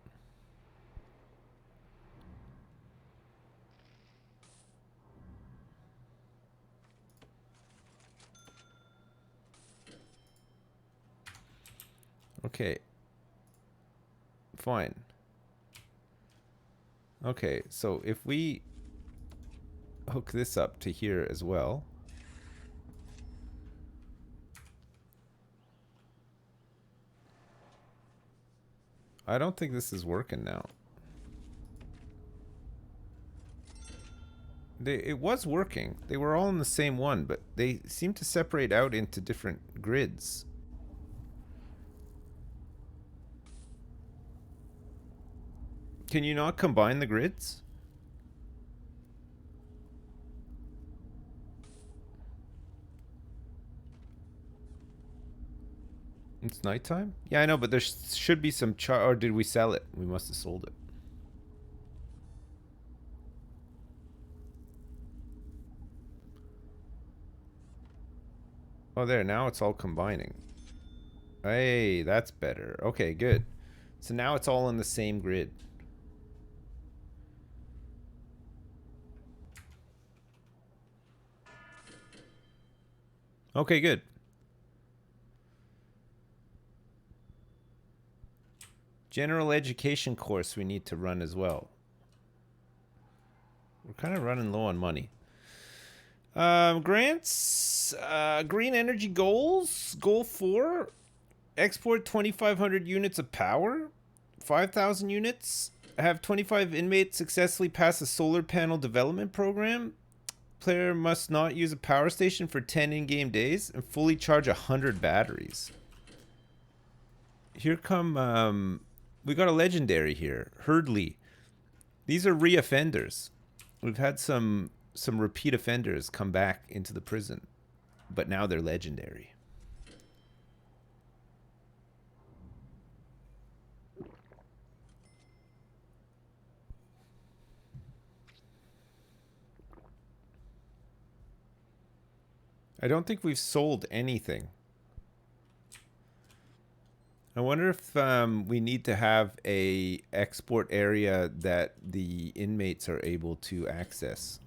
Okay. Fine. Okay, so if we hook this up to here as well. I don't think this is working now. It was working. They were all in the same one, but they seem to separate out into different grids. Can you not combine the grids? It's nighttime? Yeah, I know, but there should be some or did we sell it? We must have sold it. Oh, there. Now it's all combining. Hey, that's better. Okay, good. So now it's all in the same grid. Okay, good. General education course we need to run as well. We're kind of running low on money. Grants. Green energy goals. Goal 4. Export 2,500 units of power. 5,000 units. Have 25 inmates successfully pass a solar panel development program. Player must not use a power station for 10 in-game days and fully charge 100 batteries. Here come, we got a legendary here. Hurdley. These are re-offenders. We've had some repeat offenders come back into the prison, but now they're legendary. I don't think we've sold anything. I wonder if we need to have a export area that the inmates are able to access.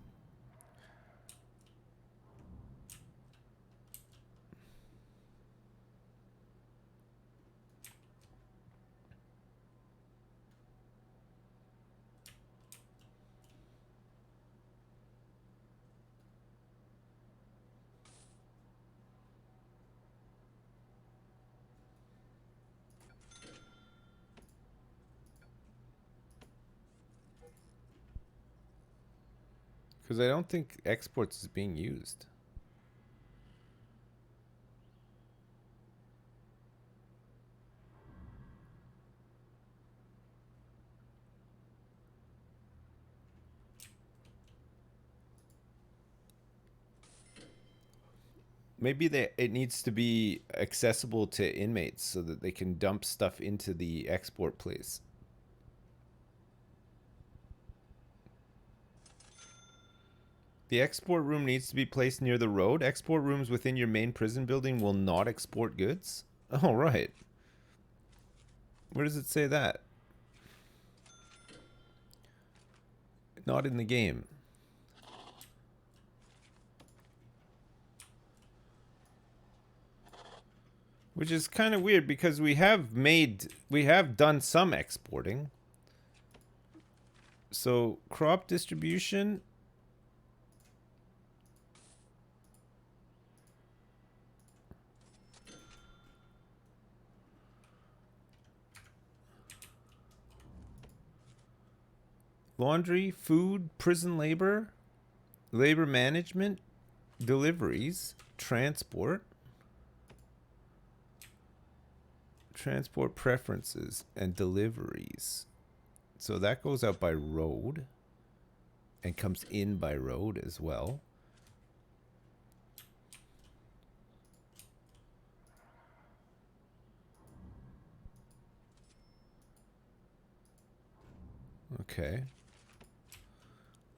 Because I don't think exports is being used. Maybe it needs to be accessible to inmates so that they can dump stuff into the export place. The export room needs to be placed near the road. Export rooms within your main prison building will not export goods. Oh, right. Where does it say that? Not in the game. Which is kind of weird because we have done some exporting. So crop distribution. Laundry, food, prison labor, labor management, deliveries, transport preferences, and deliveries. So that goes out by road and comes in by road as well. Okay.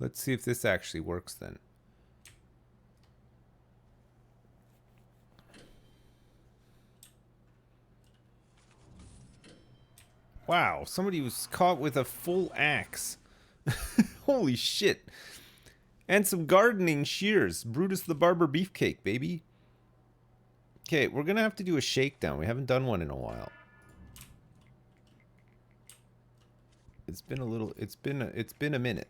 Let's see if this actually works then. Wow, somebody was caught with a full axe. Holy shit. And some gardening shears. Brutus the Barber Beefcake, baby. Okay, we're gonna have to do a shakedown. We haven't done one in a while. It's been a minute.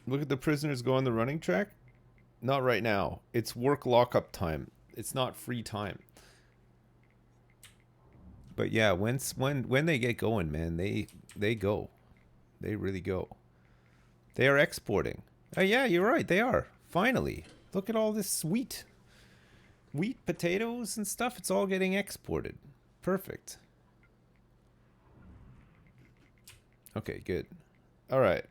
Look at the prisoners go on the running track. Not right now. It's work lockup time. It's not free time. But yeah, when they get going, man, they go. They really go. They are exporting. Oh yeah, you're right. They are. Finally. Look at all this wheat, potatoes and stuff. It's all getting exported. Perfect. Okay, good. All right.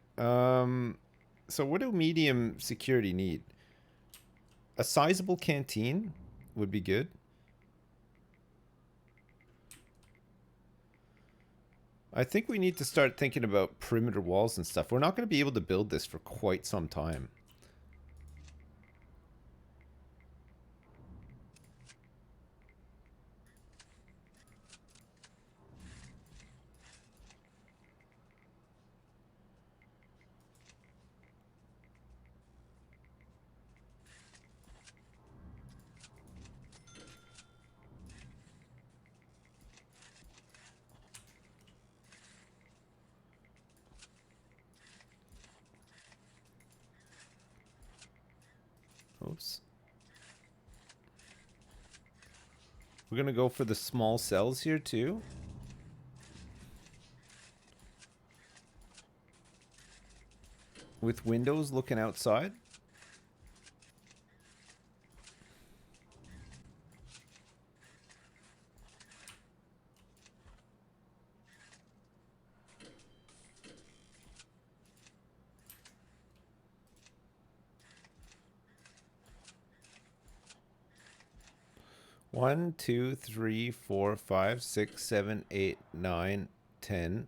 So what do medium security need? A sizable canteen would be good. I think we need to start thinking about perimeter walls and stuff. We're not going to be able to build this for quite some time. Oops. We're gonna go for the small cells here too. With windows looking outside. One, two, three, 4, 5, 6, 7, 8, 9, 10.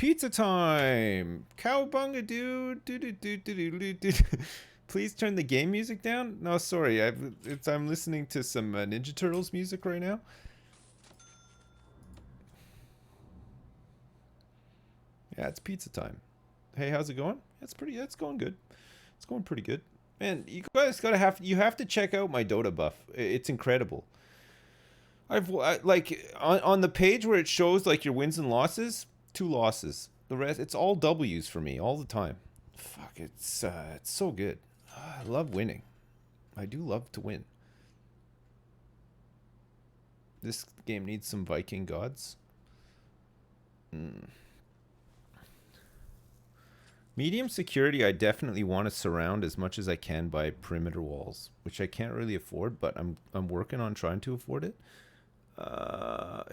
Pizza time! Cowabunga, dude! Please turn the game music down? No, sorry. I'm listening to some Ninja Turtles music right now. Yeah, it's pizza time. Hey, how's it going? It's going good. It's going pretty good. Man, you guys you have to check out my Dota buff. It's incredible. Like on the page where it shows like your wins and losses, 2 losses. The rest, it's all W's for me all the time. Fuck, it's so good. I love winning. I do love to win. This game needs some Viking gods. Medium security, I definitely want to surround as much as I can by perimeter walls, which I can't really afford, but I'm working on trying to afford it.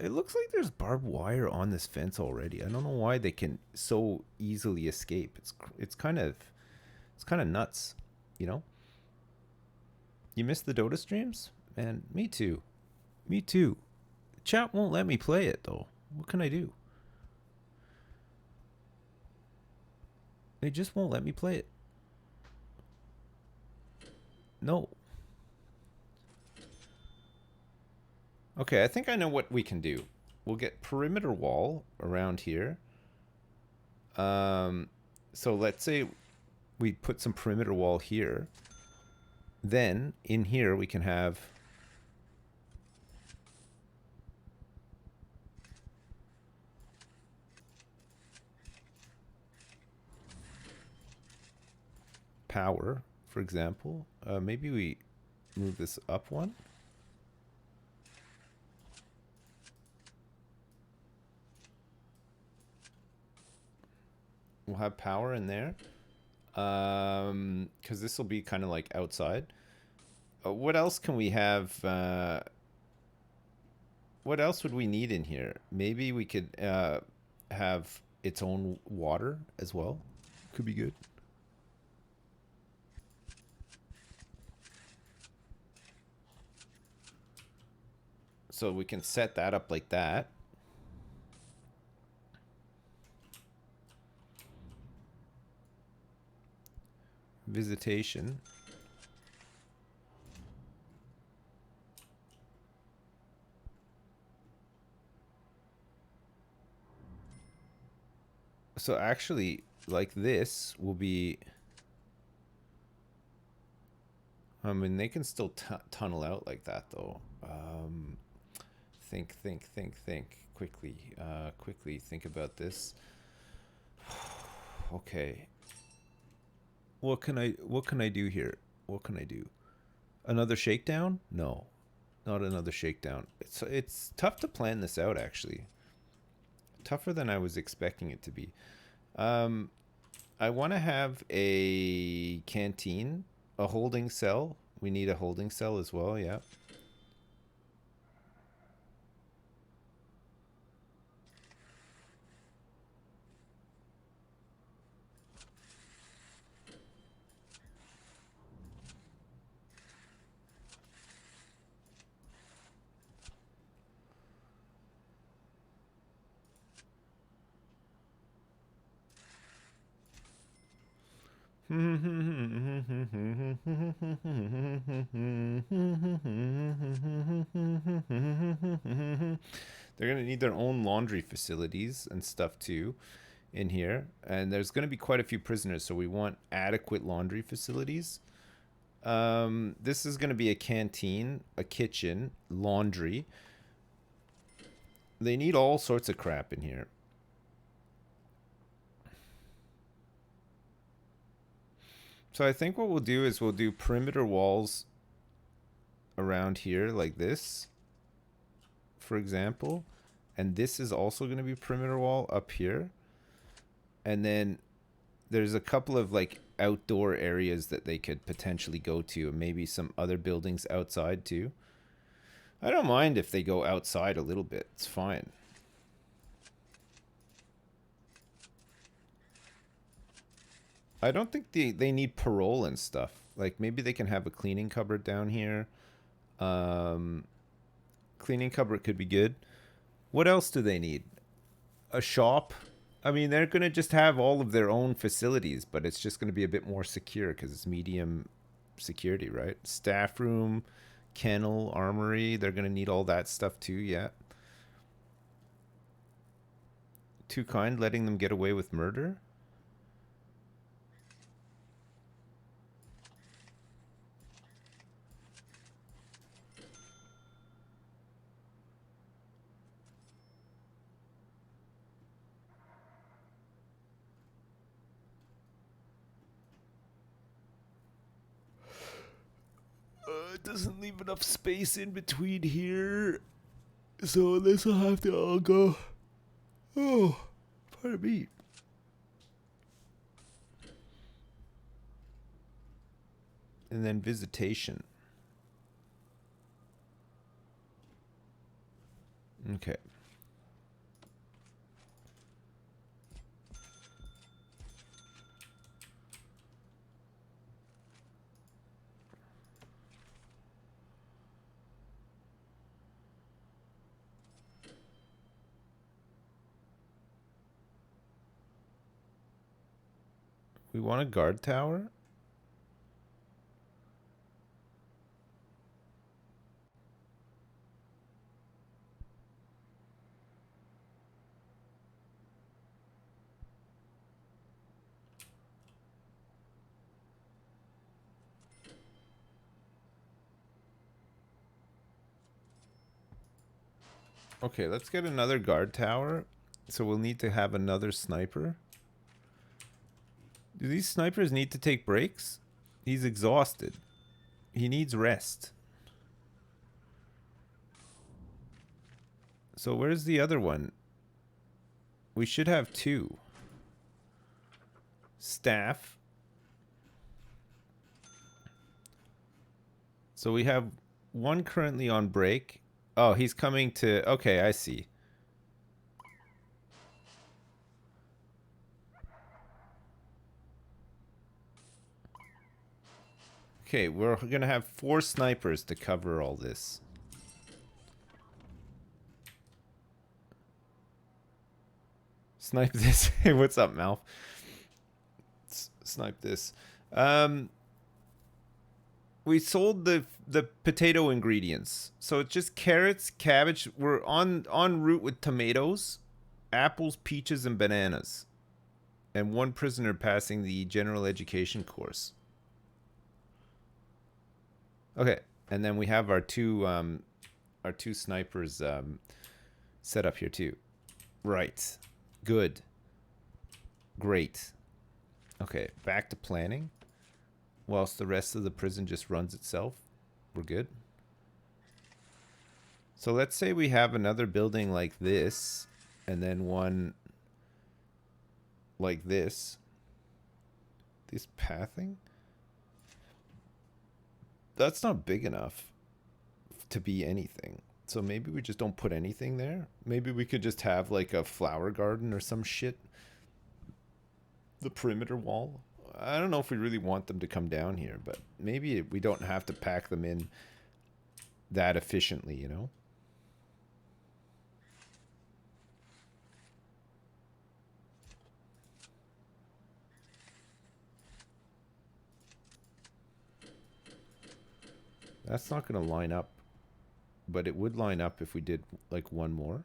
It looks like there's barbed wire on this fence already. I don't know why they can so easily escape. It's kind of nuts, you know? You missed the Dota streams? Man, me too. Me too. Chat won't let me play it though. What can I do? They just won't let me play it. No. Okay, I think I know what we can do. We'll get perimeter wall around here. So let's say we put some perimeter wall here. Then in here we can have power, for example. Maybe we move this up one. We'll have power in there. Because this will be kind of like outside. What else can we have? What else would we need in here? Maybe we could have its own water as well. Could be good. So we can set that up like that. Visitation. So actually, like this will be... I mean, they can still tunnel out like that, though. Think. Quickly. Quickly think about this. Okay. What can I do here? What can I do? Another shakedown? No. Not another shakedown. It's tough to plan this out, actually. Tougher than I was expecting it to be. I want to have a canteen, a holding cell. We need a holding cell as well, yeah. They're gonna need their own laundry facilities and stuff too in here, and there's gonna be quite a few prisoners, so we want adequate laundry facilities. This is gonna be a canteen, a kitchen, laundry. They need all sorts of crap in here. So I think what we'll do is we'll do perimeter walls around here like this, for example. And this is also going to be perimeter wall up here. And then there's a couple of like outdoor areas that they could potentially go to, and maybe some other buildings outside too. I don't mind if they go outside a little bit. It's fine. I don't think they need parole and stuff. Like, maybe they can have a cleaning cupboard down here. Cleaning cupboard could be good. What else do they need? A shop. I mean, they're going to just have all of their own facilities, but it's just going to be a bit more secure because it's medium security, right? Staff room, kennel, armory. They're going to need all that stuff too, yeah. Too kind, letting them get away with murder? It doesn't leave enough space in between here. So this will have to all go. Oh, pardon me. And then visitation. Okay. We want a guard tower? Okay, let's get another guard tower. So we'll need to have another sniper. Do these snipers need to take breaks? He's exhausted. He needs rest. So where's the other one? We should have two. Staff. So we have one currently on break. Oh, he's coming to... Okay, I see. Okay, we're going to have 4 snipers to cover all this. Snipe this. Hey, what's up, Malf? Snipe this. We sold the potato ingredients. So it's just carrots, cabbage. We're en route with tomatoes, apples, peaches, and bananas. And 1 prisoner passing the general education course. Okay, and then we have our two snipers set up here too. Right. Good. Great. Okay, back to planning. Whilst the rest of the prison just runs itself. We're good. So let's say we have another building like this, and then one like this. This pathing? That's not big enough to be anything. So maybe we just don't put anything there. Maybe we could just have like a flower garden or some shit. The perimeter wall. I don't know if we really want them to come down here, but maybe we don't have to pack them in that efficiently, you know? That's not going to line up, but it would line up if we did like one more.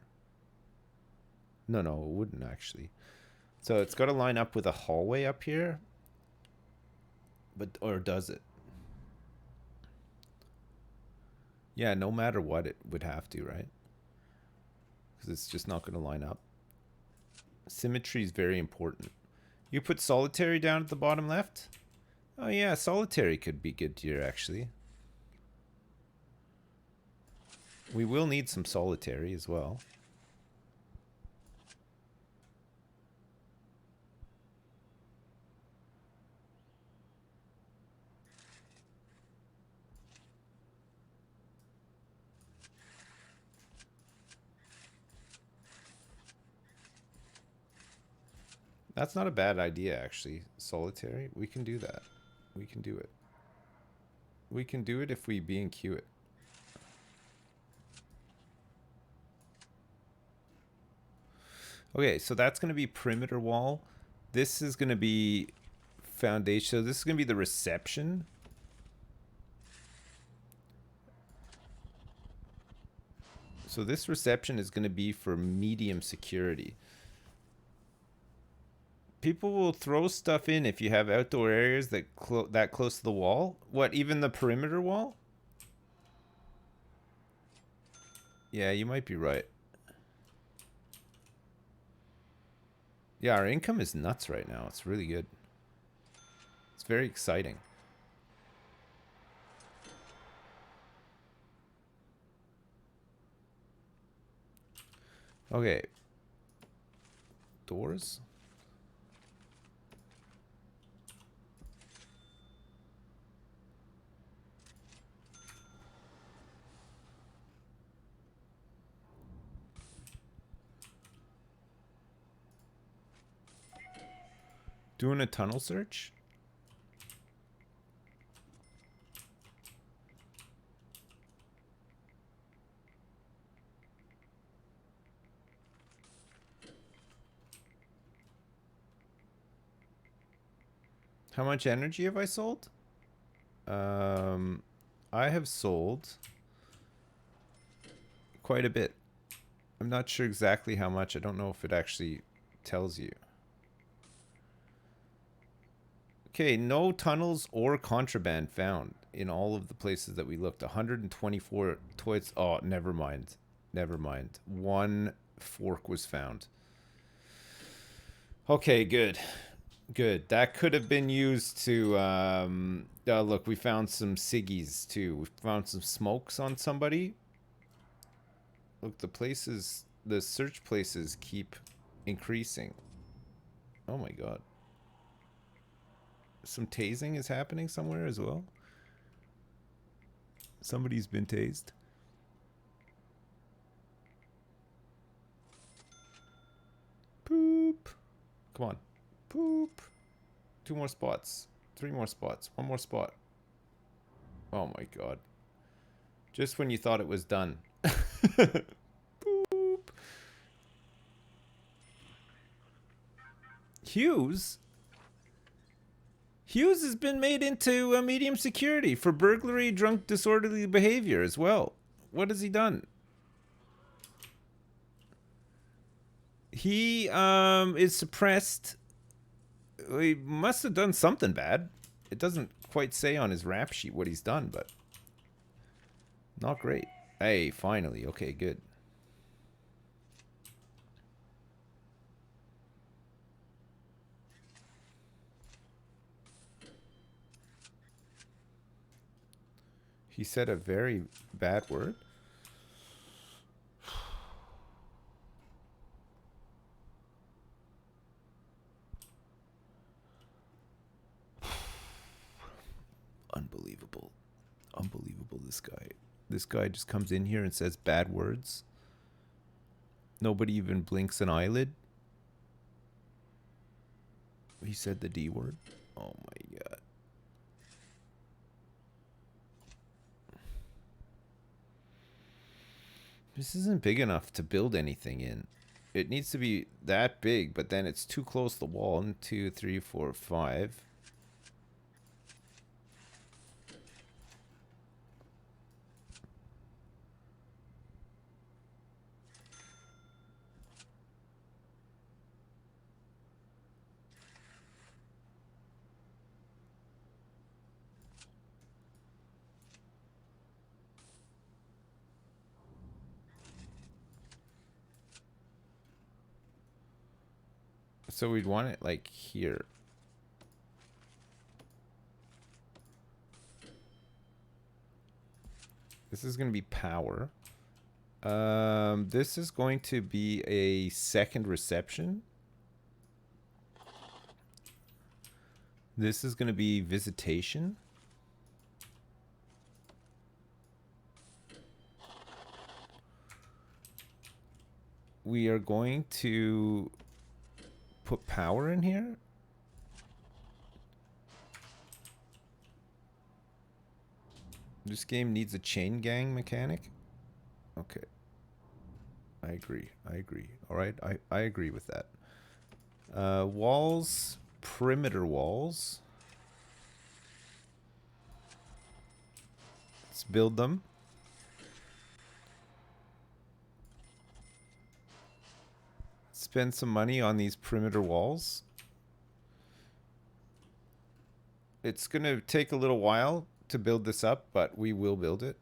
No, it wouldn't actually. So it's got to line up with a hallway up here. But, or does it? Yeah, no matter what, it would have to, right? Because it's just not going to line up. Symmetry is very important. You put solitary down at the bottom left? Oh yeah, solitary could be good here, actually. We will need some solitary as well. That's not a bad idea, actually. Solitary. We can do that. We can do it. We can do it if we B&Q it. Okay, so that's going to be perimeter wall. This is going to be foundation. So this is going to be the reception. So this reception is going to be for medium security. People will throw stuff in if you have outdoor areas that that close to the wall. What, even the perimeter wall? Yeah, you might be right. Yeah, our income is nuts right now. It's really good. It's very exciting. Okay. Doors. Doing a tunnel search? How much energy have I sold? I have sold quite a bit. I'm not sure exactly how much. I don't know if it actually tells you. Okay, no tunnels or contraband found in all of the places that we looked. 124 toys. Oh, never mind. Never mind. One fork was found. Okay, good. Good. That could have been used to, look, we found some ciggies too. We found some smokes on somebody. Look, the search places keep increasing. Oh my god. Some tasing is happening somewhere as well. Somebody's been tased. Poop. Come on. Poop. 2 more spots. 3 more spots. 1 more spot. Oh my god. Just when you thought it was done. Boop. Hughes? Hughes has been made into a medium security for burglary, drunk, disorderly behavior as well. What has he done? He is suppressed. He must have done something bad. It doesn't quite say on his rap sheet what he's done, but not great. Hey, finally. Okay, good. He said a very bad word. Unbelievable. Unbelievable, this guy. This guy just comes in here and says bad words. Nobody even blinks an eyelid. He said the D word. Oh my god. This isn't big enough to build anything in. It needs to be that big, but then it's too close to the wall. 1, 2, 3, 4, 5. So we'd want it like here. This is going to be power. This is going to be a second reception. This is going to be visitation. We are going to put power in here. This game needs a chain gang mechanic. Okay. I agree. I agree. All right. I agree with that. Walls, perimeter walls. Let's build them. Spend some money on these perimeter walls. It's going to take a little while to build this up, but we will build it.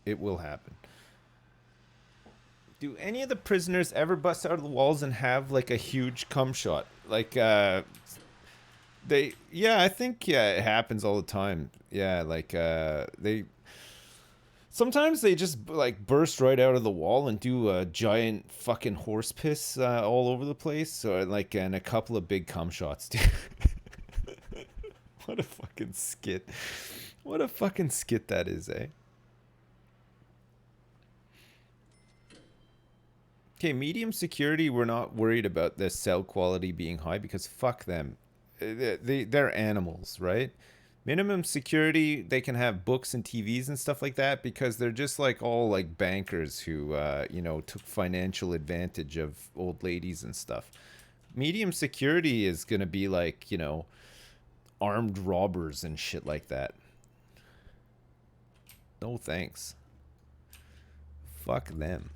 It will happen. Do any of the prisoners ever bust out of the walls and have like a huge cum shot? Like, yeah, I think, yeah, it happens all the time. Yeah, like, sometimes they just like burst right out of the wall and do a giant fucking horse piss all over the place, or like, and a couple of big cum shots, dude. What a fucking skit. What a fucking skit that is, eh? Okay, medium security, we're not worried about the cell quality being high because fuck them. They're animals, right? Minimum security, they can have books and TVs and stuff like that because they're just like all like bankers who, you know, took financial advantage of old ladies and stuff. Medium security is going to be like, you know, armed robbers and shit like that. No thanks. Fuck them.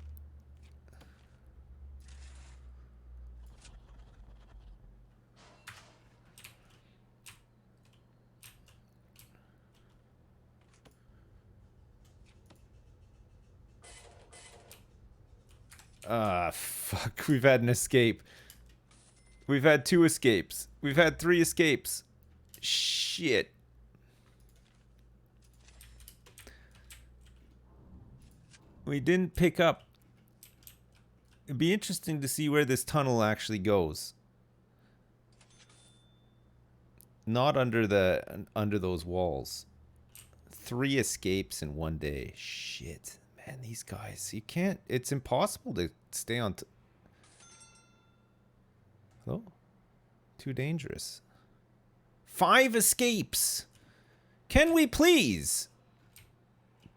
Ah, fuck. We've had an escape. We've had 2 escapes. We've had 3 escapes. Shit. We didn't pick up. It'd be interesting to see where this tunnel actually goes. Not under those walls. 3 escapes in one day. Shit. Man, these guys, you can't, it's impossible to stay on. Hello? Too dangerous. 5 escapes. Can we please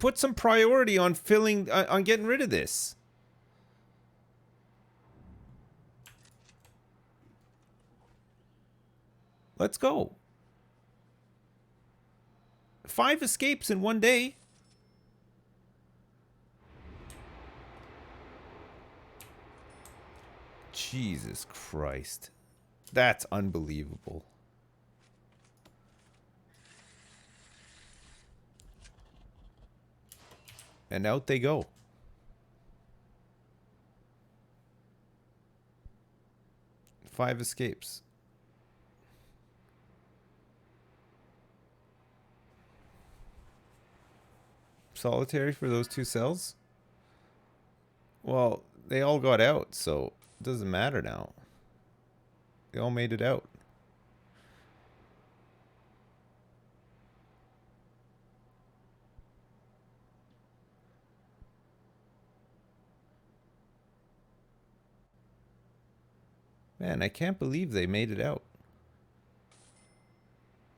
put some priority on on getting rid of this? Let's go. 5 escapes in one day. Jesus Christ. That's unbelievable. And out they go. Five escapes. Solitary for those 2 cells? Well, they all got out, so it doesn't matter now. They all made it out. Man, I can't believe they made it out.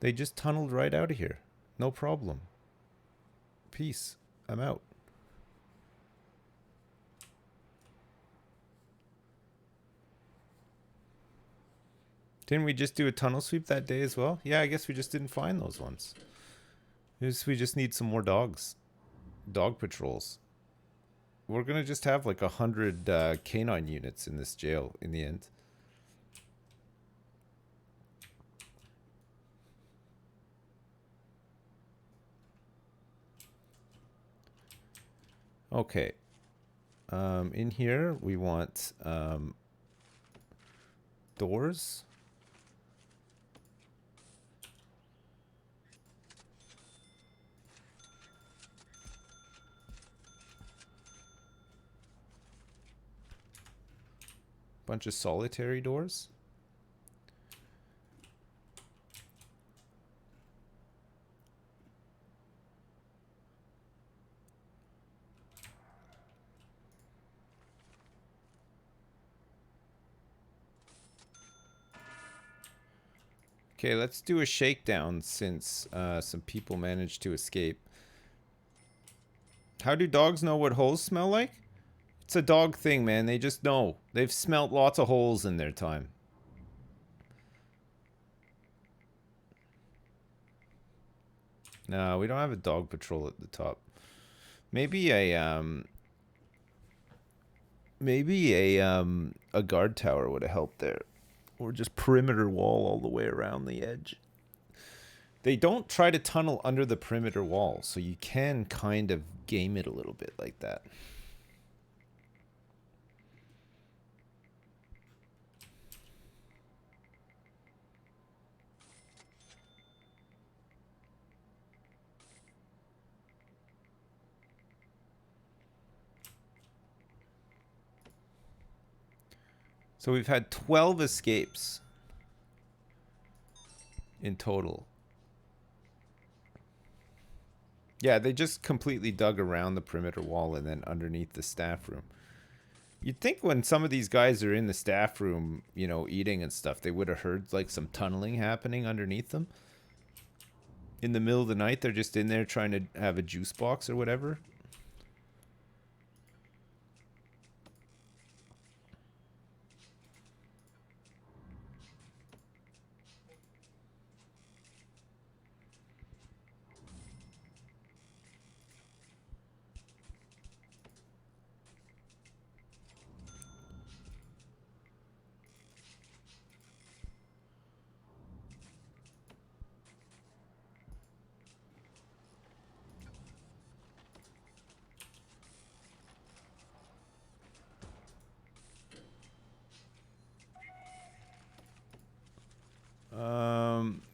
They just tunneled right out of here. No problem. Peace. I'm out. Didn't we just do a tunnel sweep that day as well? Yeah, I guess we just didn't find those ones. We just need some more dogs. Dog patrols. We're gonna just have like 100 canine units in this jail in the end. Okay. In here we want doors. Bunch of solitary doors. Okay, let's do a shakedown since some people managed to escape. How do dogs know what holes smell like? It's a dog thing, man. They just know. They've smelt lots of holes in their time. No, we don't have a dog patrol at the top. Maybe a guard tower would have helped there. Or just perimeter wall all the way around the edge. They don't try to tunnel under the perimeter wall, so you can kind of game it a little bit like that. So we've had 12 escapes in total. Yeah, they just completely dug around the perimeter wall and then underneath the staff room. You'd think when some of these guys are in the staff room, you know, eating and stuff, they would have heard like some tunneling happening underneath them. In the middle of the night, they're just in there trying to have a juice box or whatever.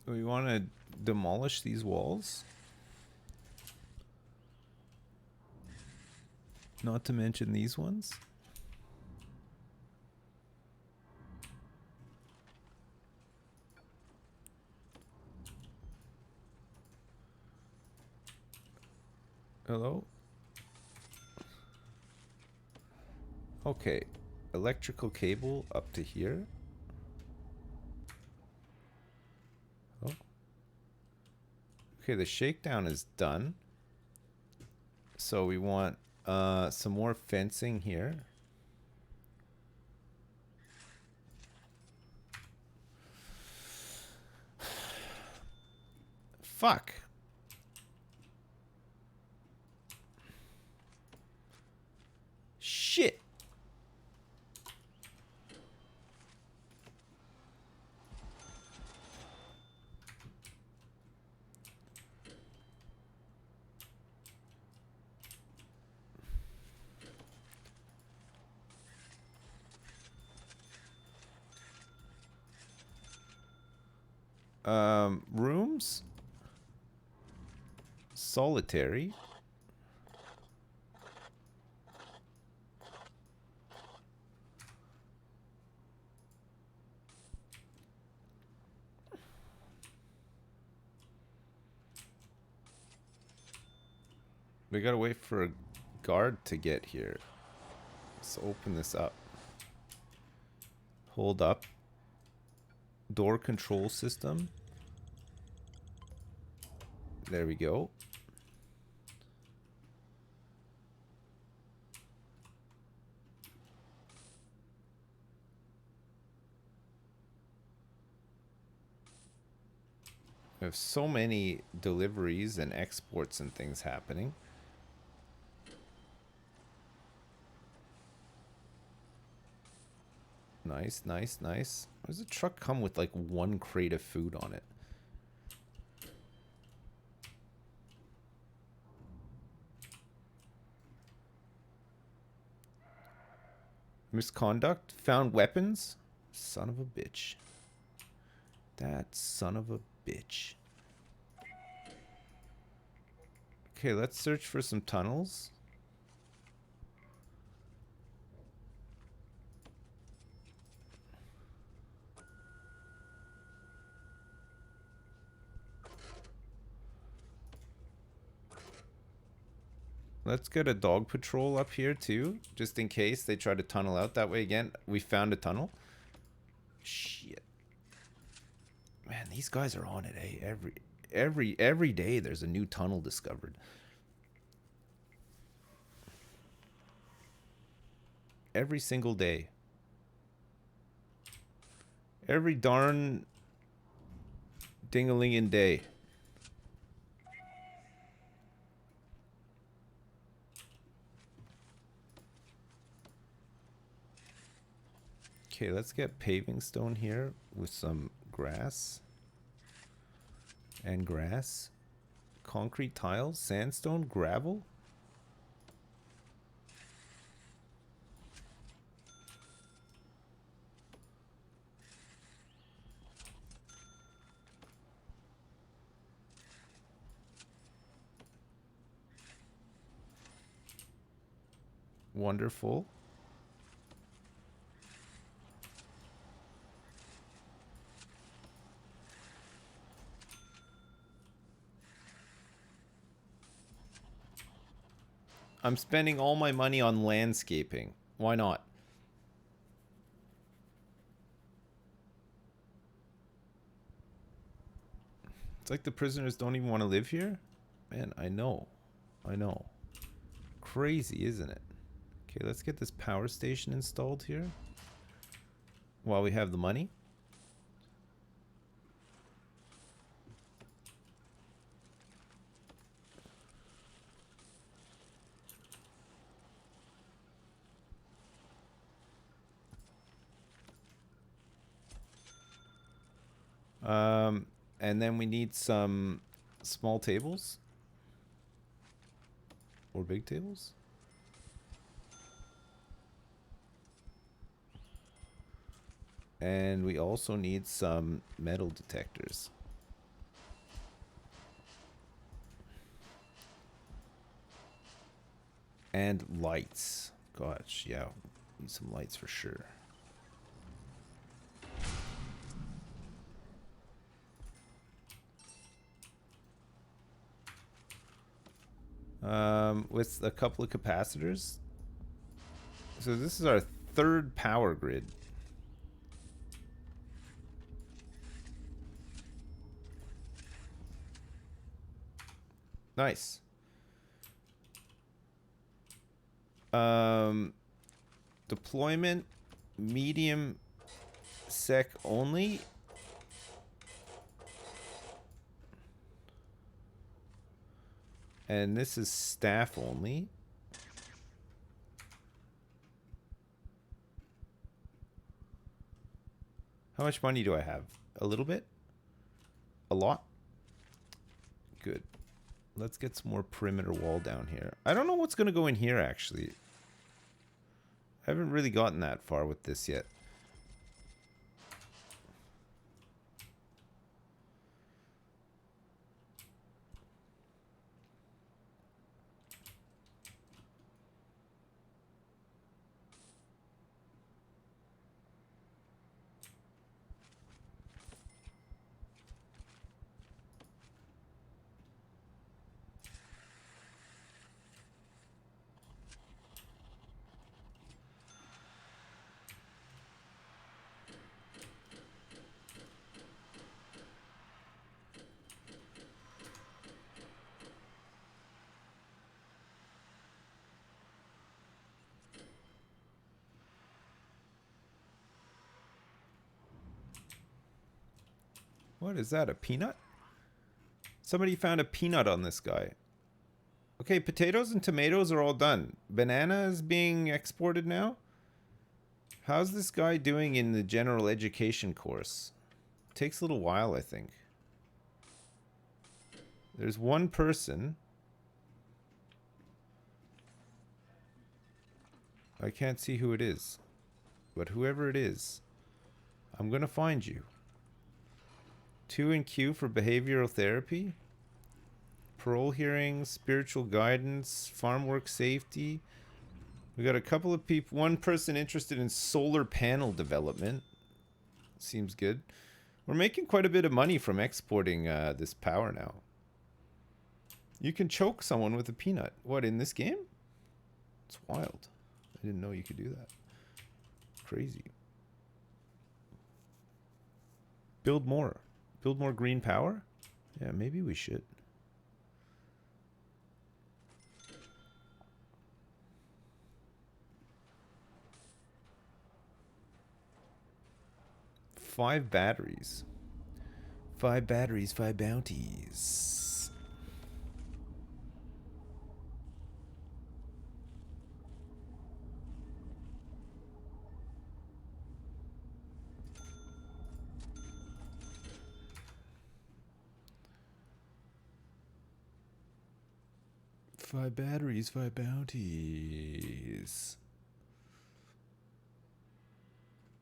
We want to demolish these walls. Not to mention these ones. Hello? Okay. Electrical cable up to here. Oh. Okay, the shakedown is done. So we want some more fencing here. Fuck. Shit. Rooms. Solitary. We gotta wait for a guard to get here. Let's open this up. Hold up. Door control system. There we go. We have so many deliveries and exports and things happening. Nice, nice, nice. Why does the truck come with like one crate of food on it? Misconduct? Found weapons? Son of a bitch. That son of a bitch. Okay, let's search for some tunnels. Let's get a dog patrol up here too, just in case they try to tunnel out that way again. We found a tunnel. Shit. Man, these guys are on it, eh? Every day there's a new tunnel discovered. every single day. Every darn ding-a-ling-in day. Okay, let's get paving stone here with some grass. And grass. Concrete tiles, sandstone, gravel. Wonderful. I'm spending all my money on landscaping. Why not? It's like the prisoners don't even want to live here. Man, I know. I know. Crazy, isn't it? Okay, let's get this power station installed here. While we have the money. And then we need some small tables. Or big tables. And we also need some metal detectors. And lights. Gosh, yeah. Need some lights for sure. With a couple of capacitors. So this is our third power grid. Nice. Deployment medium sec only. And this is staff only. How much money do I have? A little bit? A lot? Good. Let's get some more perimeter wall down here. I don't know what's going to go in here, actually. I haven't really gotten that far with this yet. What is that, a peanut? Somebody found a peanut on this guy. Okay, potatoes and tomatoes are all done. Banana is being exported now. How's this guy doing in the general education course? Takes a little while, I think. There's one person. I can't see who it is. But whoever it is, I'm gonna find you. 2 in queue for behavioral therapy. Parole hearings, spiritual guidance, farm work safety. We got a couple of people, one person interested in solar panel development. Seems good. We're making quite a bit of money from exporting this power now. You can choke someone with a peanut. What, in this game? It's wild. I didn't know you could do that. Crazy. Build more. Build more green power? Yeah, maybe we should. 5 batteries. 5 batteries, 5 bounties. Five batteries, 5 bounties.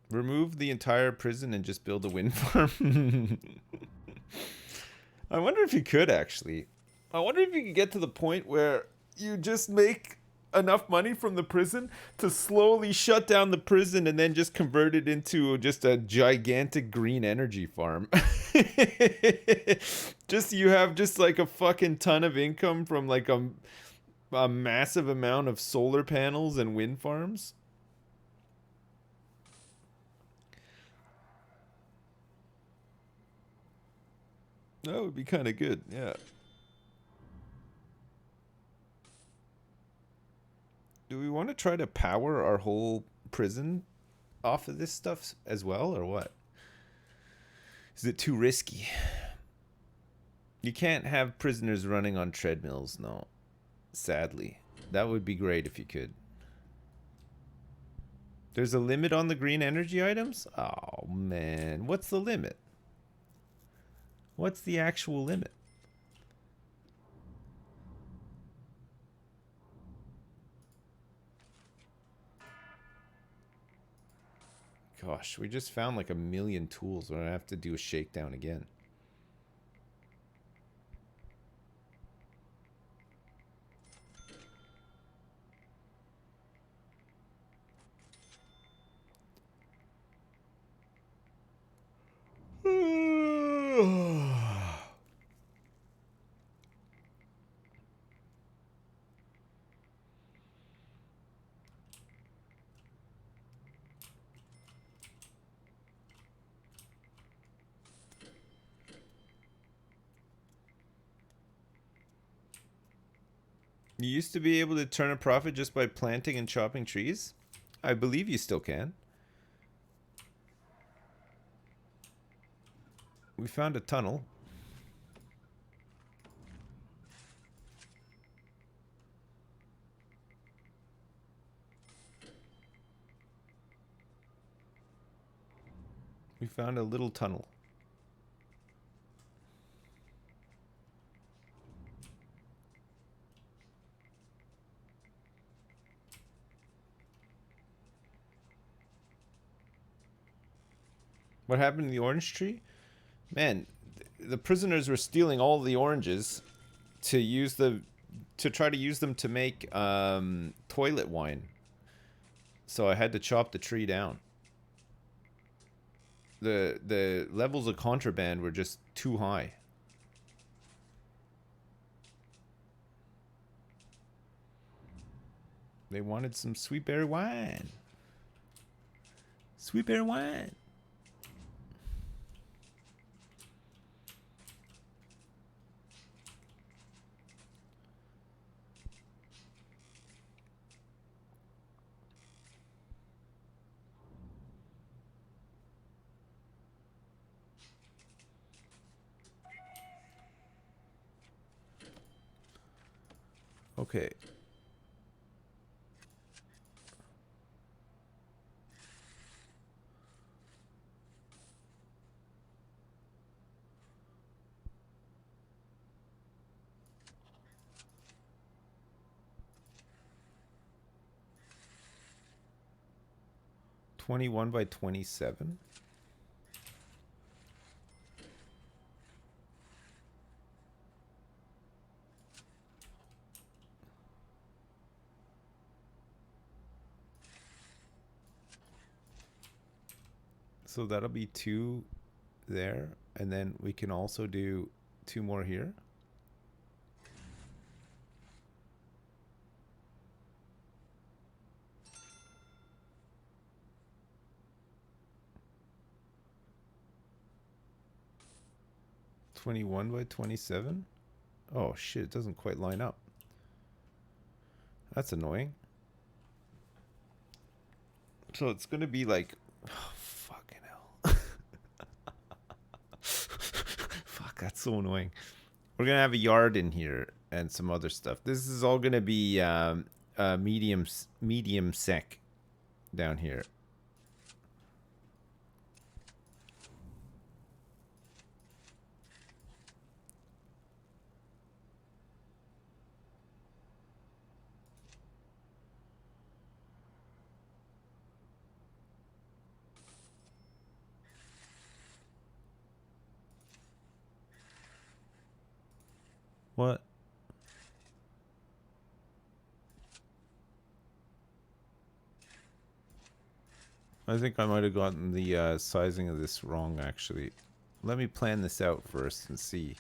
Remove the entire prison and just build a wind farm. I wonder if you could actually. I wonder if you could get to the point where you just make enough money from the prison to slowly shut down the prison and then just convert it into just a gigantic green energy farm. Just you have just like a fucking ton of income from like a massive amount of solar panels and wind farms. That would be kind of good, yeah. Do we want to try to power our whole prison off of this stuff as well, or what? Is it too risky? You can't have prisoners running on treadmills, no. Sadly. That would be great if you could. There's a limit on the green energy items? Oh, man. What's the limit? What's the actual limit? Gosh, we just found like a million tools. We're gonna have to do a shakedown again. You used to be able to turn a profit just by planting and chopping trees? I believe you still can. We found a tunnel. We found a little tunnel. What happened to the orange tree? Man, the prisoners were stealing all the oranges to use to try to use them to make toilet wine. So I had to chop the tree down. The levels of contraband were just too high. They wanted some sweet berry wine. Sweet berry wine. Okay. $21 by $27. So that'll be 2 there, and then we can also do 2 more here. $21 by $27. Oh shit, it doesn't quite line up. That's annoying. So it's gonna be like, oh, fucking hell. Fuck, that's so annoying. We're gonna have a yard in here and some other stuff. This is all gonna be medium sec down here. What? I think I might have gotten the sizing of this wrong, actually. Let me plan this out first and see.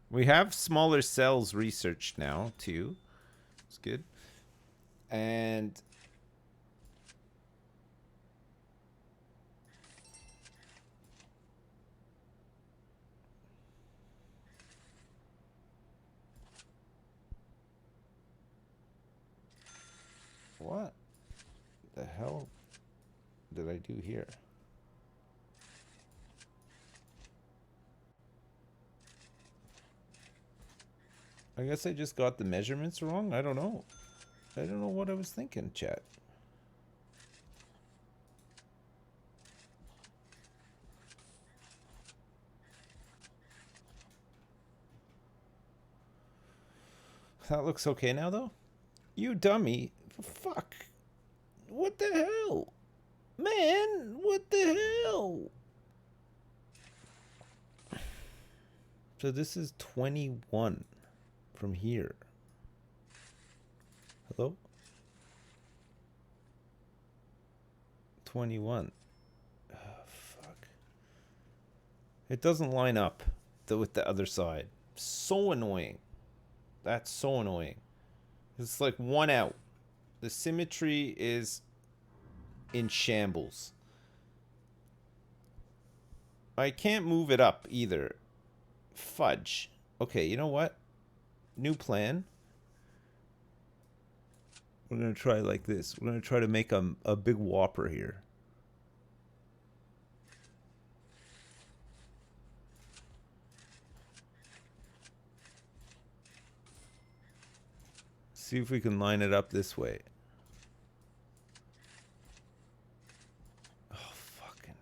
We have smaller cells researched now, too. It's good. And what the hell did I do here? I guess I just got the measurements wrong. I don't know. I don't know what I was thinking, chat. That looks okay now, though. You dummy. Fuck. What the hell? Man, what the hell? So this is 21 from here. Hello? 21. Oh, fuck. It doesn't line up with the other side. So annoying. That's so annoying. It's like one out. The symmetry is in shambles. I can't move it up either. Fudge. Okay, you know what? New plan. We're going to try like this. We're going to try to make a big whopper here. See if we can line it up this way. Oh, fucking.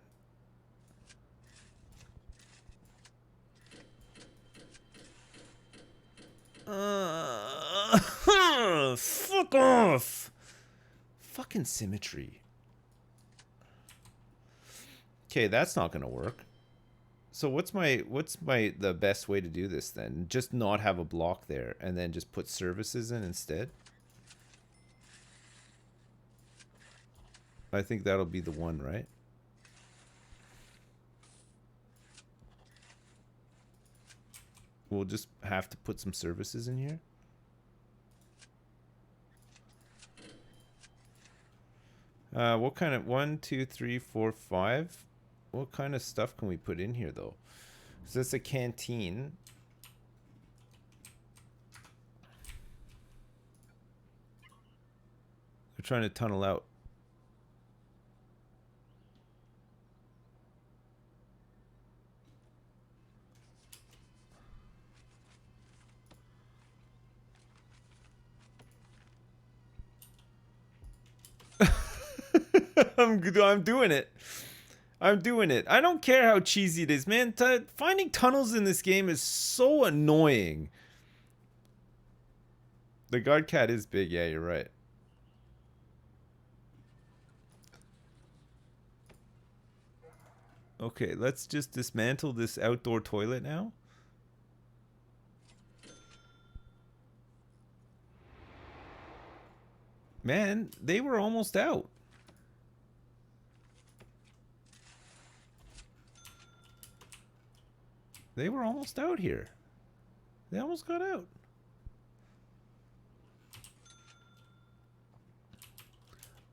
Fuck off. Fucking symmetry. Okay, that's not gonna work. So what's the best way to do this then? Just not have a block there and then just put services in instead? I think that'll be the one, right? We'll just have to put some services in here. What kind of 1, 2, 3, 4, 5? What kind of stuff can we put in here though? Is this a canteen? They're trying to tunnel out. I'm doing it. I'm doing it. I don't care how cheesy it is, man. Finding tunnels in this game is so annoying. The guard cat is big. Yeah, you're right. Okay, let's just dismantle this outdoor toilet now. Man, they were almost out. They were almost out here. They almost got out.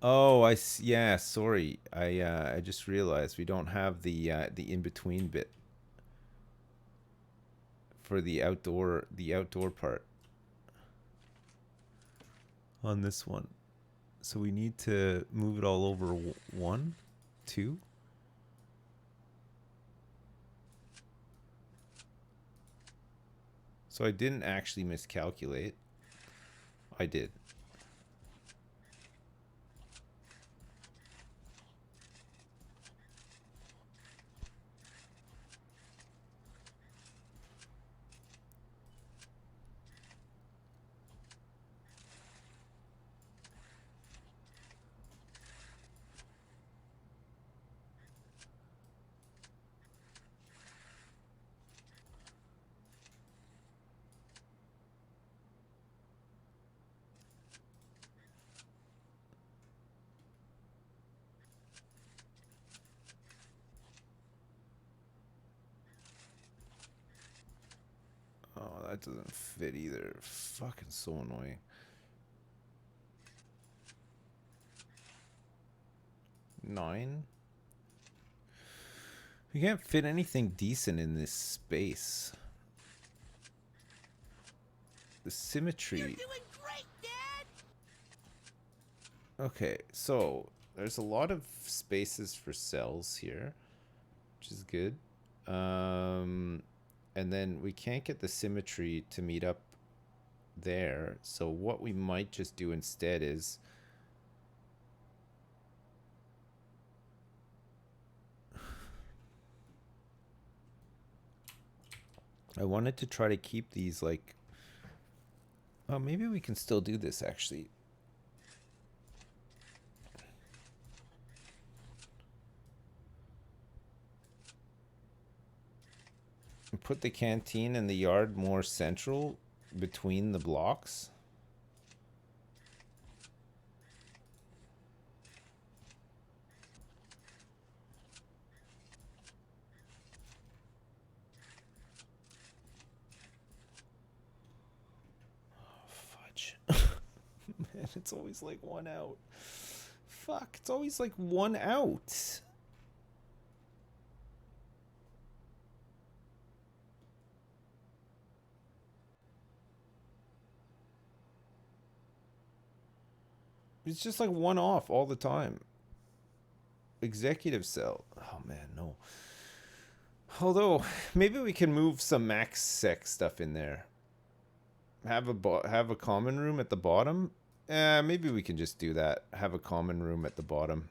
Oh, yeah, sorry. I just realized we don't have the in between bit for the outdoor part on this one. So we need to move it all over one, two. So I didn't actually miscalculate. I did. Oh, that doesn't fit either. Fucking so annoying. 9. We can't fit anything decent in this space. The symmetry. You're doing great, Dad! Okay, so there's a lot of spaces for cells here, which is good. And then we can't get the symmetry to meet up there. So what we might just do instead is I wanted to try to keep these like, oh, maybe we can still do this actually. Put the canteen and the yard more central between the blocks. Fudge. Man, it's always like one out. Fuck, it's always like one out. It's just like one off all the time. Executive cell. Oh man, no. Although, maybe we can move some max sex stuff in there. Have a common room at the bottom. Maybe we can just do that. Have a common room at the bottom.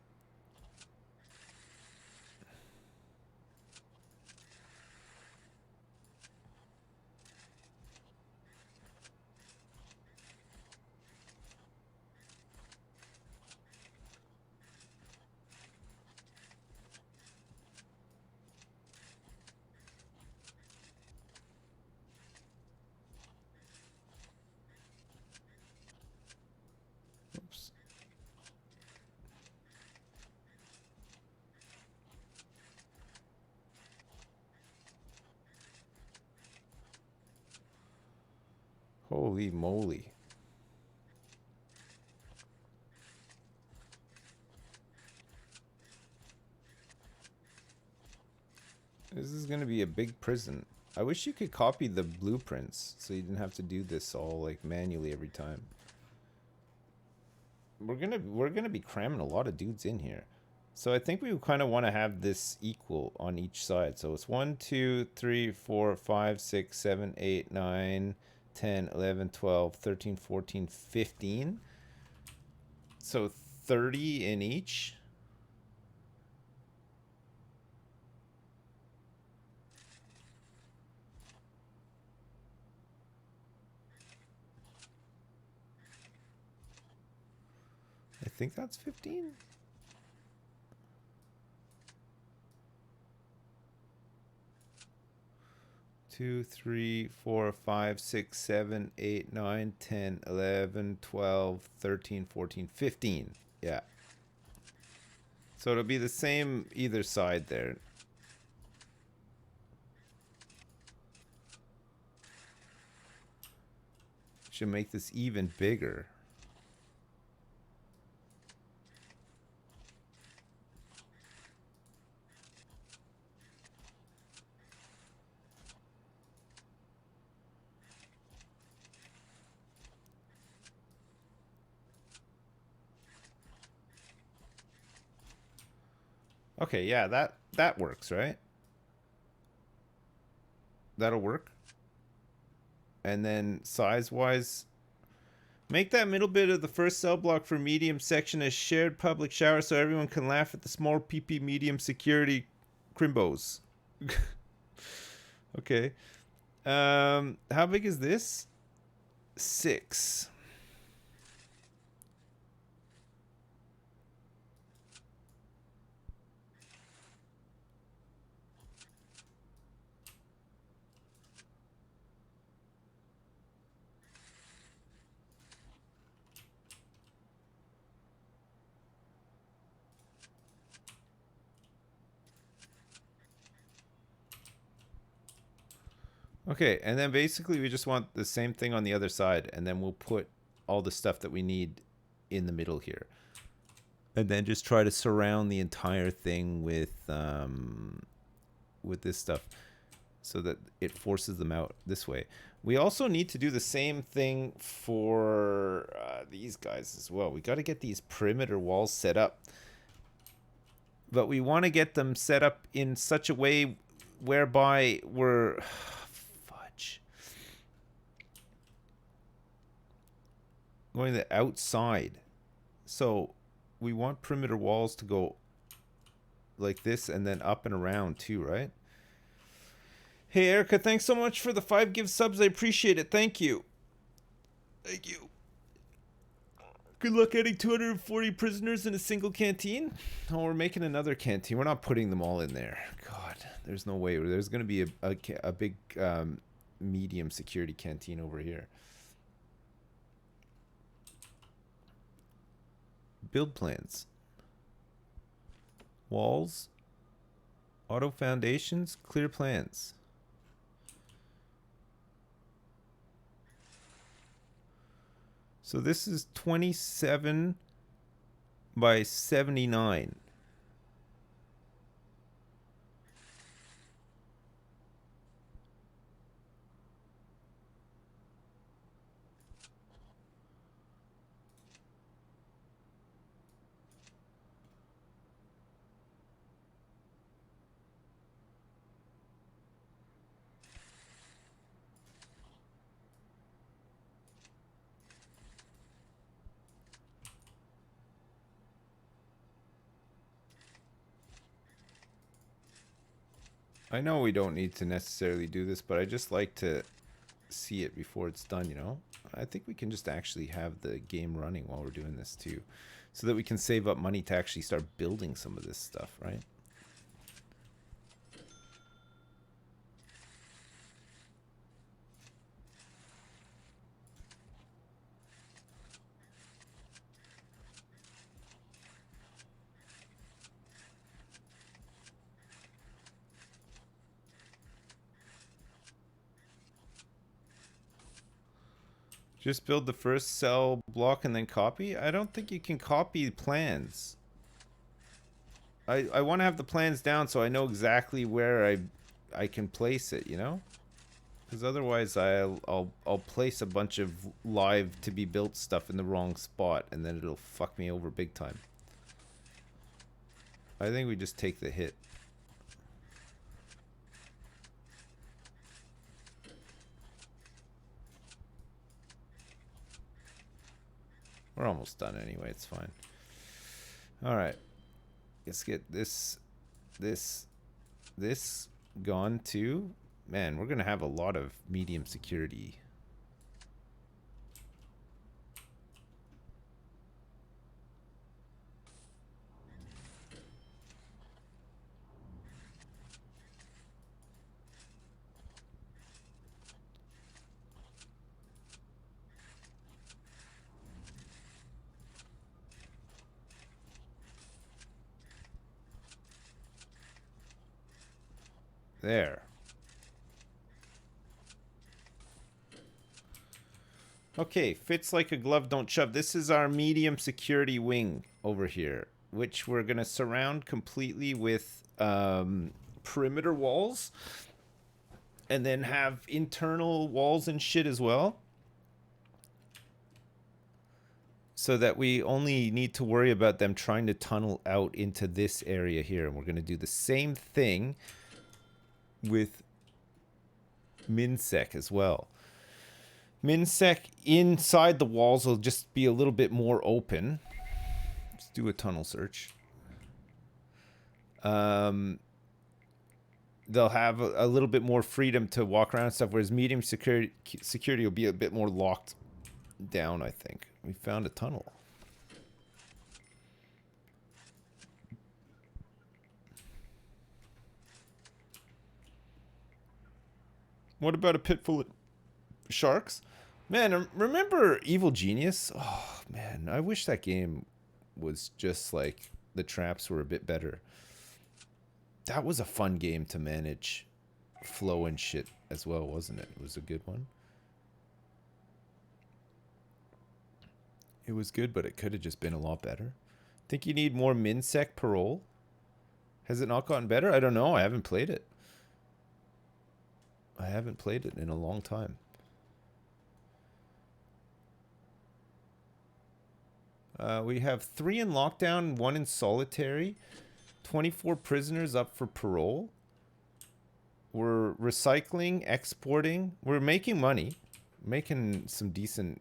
Oops. Holy moly. This is gonna be a big prison. I wish you could copy the blueprints so you didn't have to do this all like manually every time. We're gonna be cramming a lot of dudes in here. So I think we kind of want to have this equal on each side. So it's 1, 2, 3, 4, 5, 6, 7, 8, 9, 10, 11, 12, 13, 14, 15. So 30 in each. I think that's 15. Two, 3, 4, 5, 6, 7, 8, 9, 10, 11, 12, 13, 14, 15. Yeah. So it'll be the same either side there. Should make this even bigger. Okay, yeah, that works, right? That'll work. And then size-wise, make that middle bit of the first cell block for medium section a shared public shower so everyone can laugh at the small PP medium security crimbos. Okay. How big is this? 6. Okay, and then basically we just want the same thing on the other side, and then we'll put all the stuff that we need in the middle here. And then just try to surround the entire thing with this stuff so that it forces them out this way. We also need to do the same thing for these guys as well. We got to get these perimeter walls set up. But we want to get them set up in such a way whereby we're... Fudge. Going the outside. So we want perimeter walls to go like this and then up and around too, right? Hey, Erica, thanks so much for the 5 give subs. I appreciate it. Thank you. Thank you. Good luck adding 240 prisoners in a single canteen. Oh, we're making another canteen. We're not putting them all in there. God, there's no way. There's going to be a big medium security canteen over here. Build plans. Walls. Auto foundations. Clear plans. So this is 27 by 79. I know we don't need to necessarily do this, but I just like to see it before it's done, you know? I think we can just actually have the game running while we're doing this too, so that we can save up money to actually start building some of this stuff, right? Just build the first cell block and then copy? I don't think you can copy plans. I want to have the plans down so I know exactly where I can place it, you know? Because otherwise I'll place a bunch of live to be built stuff in the wrong spot and then it'll fuck me over big time. I think we just take the hit. We're almost done anyway, it's fine. Alright. Let's get this gone too. Man, we're gonna have a lot of medium security. There. Okay, fits like a glove, don't shove. This is our medium security wing over here, which we're going to surround completely with perimeter walls. And then have internal walls and shit as well. so that we only need to worry about them trying to tunnel out into this area here. And we're going to do the same thing with Minsec as well. Minsec inside the walls will just be a little bit more open. Let's do a tunnel search. They'll have a little bit more freedom to walk around and stuff, whereas medium security will be a bit more locked down, I think. We found a tunnel. What about a pit full of sharks? Man, remember Evil Genius? Oh, man, I wish that game was just like the traps were a bit better. That was a fun game to manage flow and shit as well, wasn't it? It was a good one. It was good, but it could have just been a lot better. Think you need more Minsec parole? Has it not gotten better? I don't know. I haven't played it. I haven't played it in a long time. We have 3 in lockdown, 1 in solitary. 24 prisoners up for parole. We're recycling, exporting. We're making money. Making some decent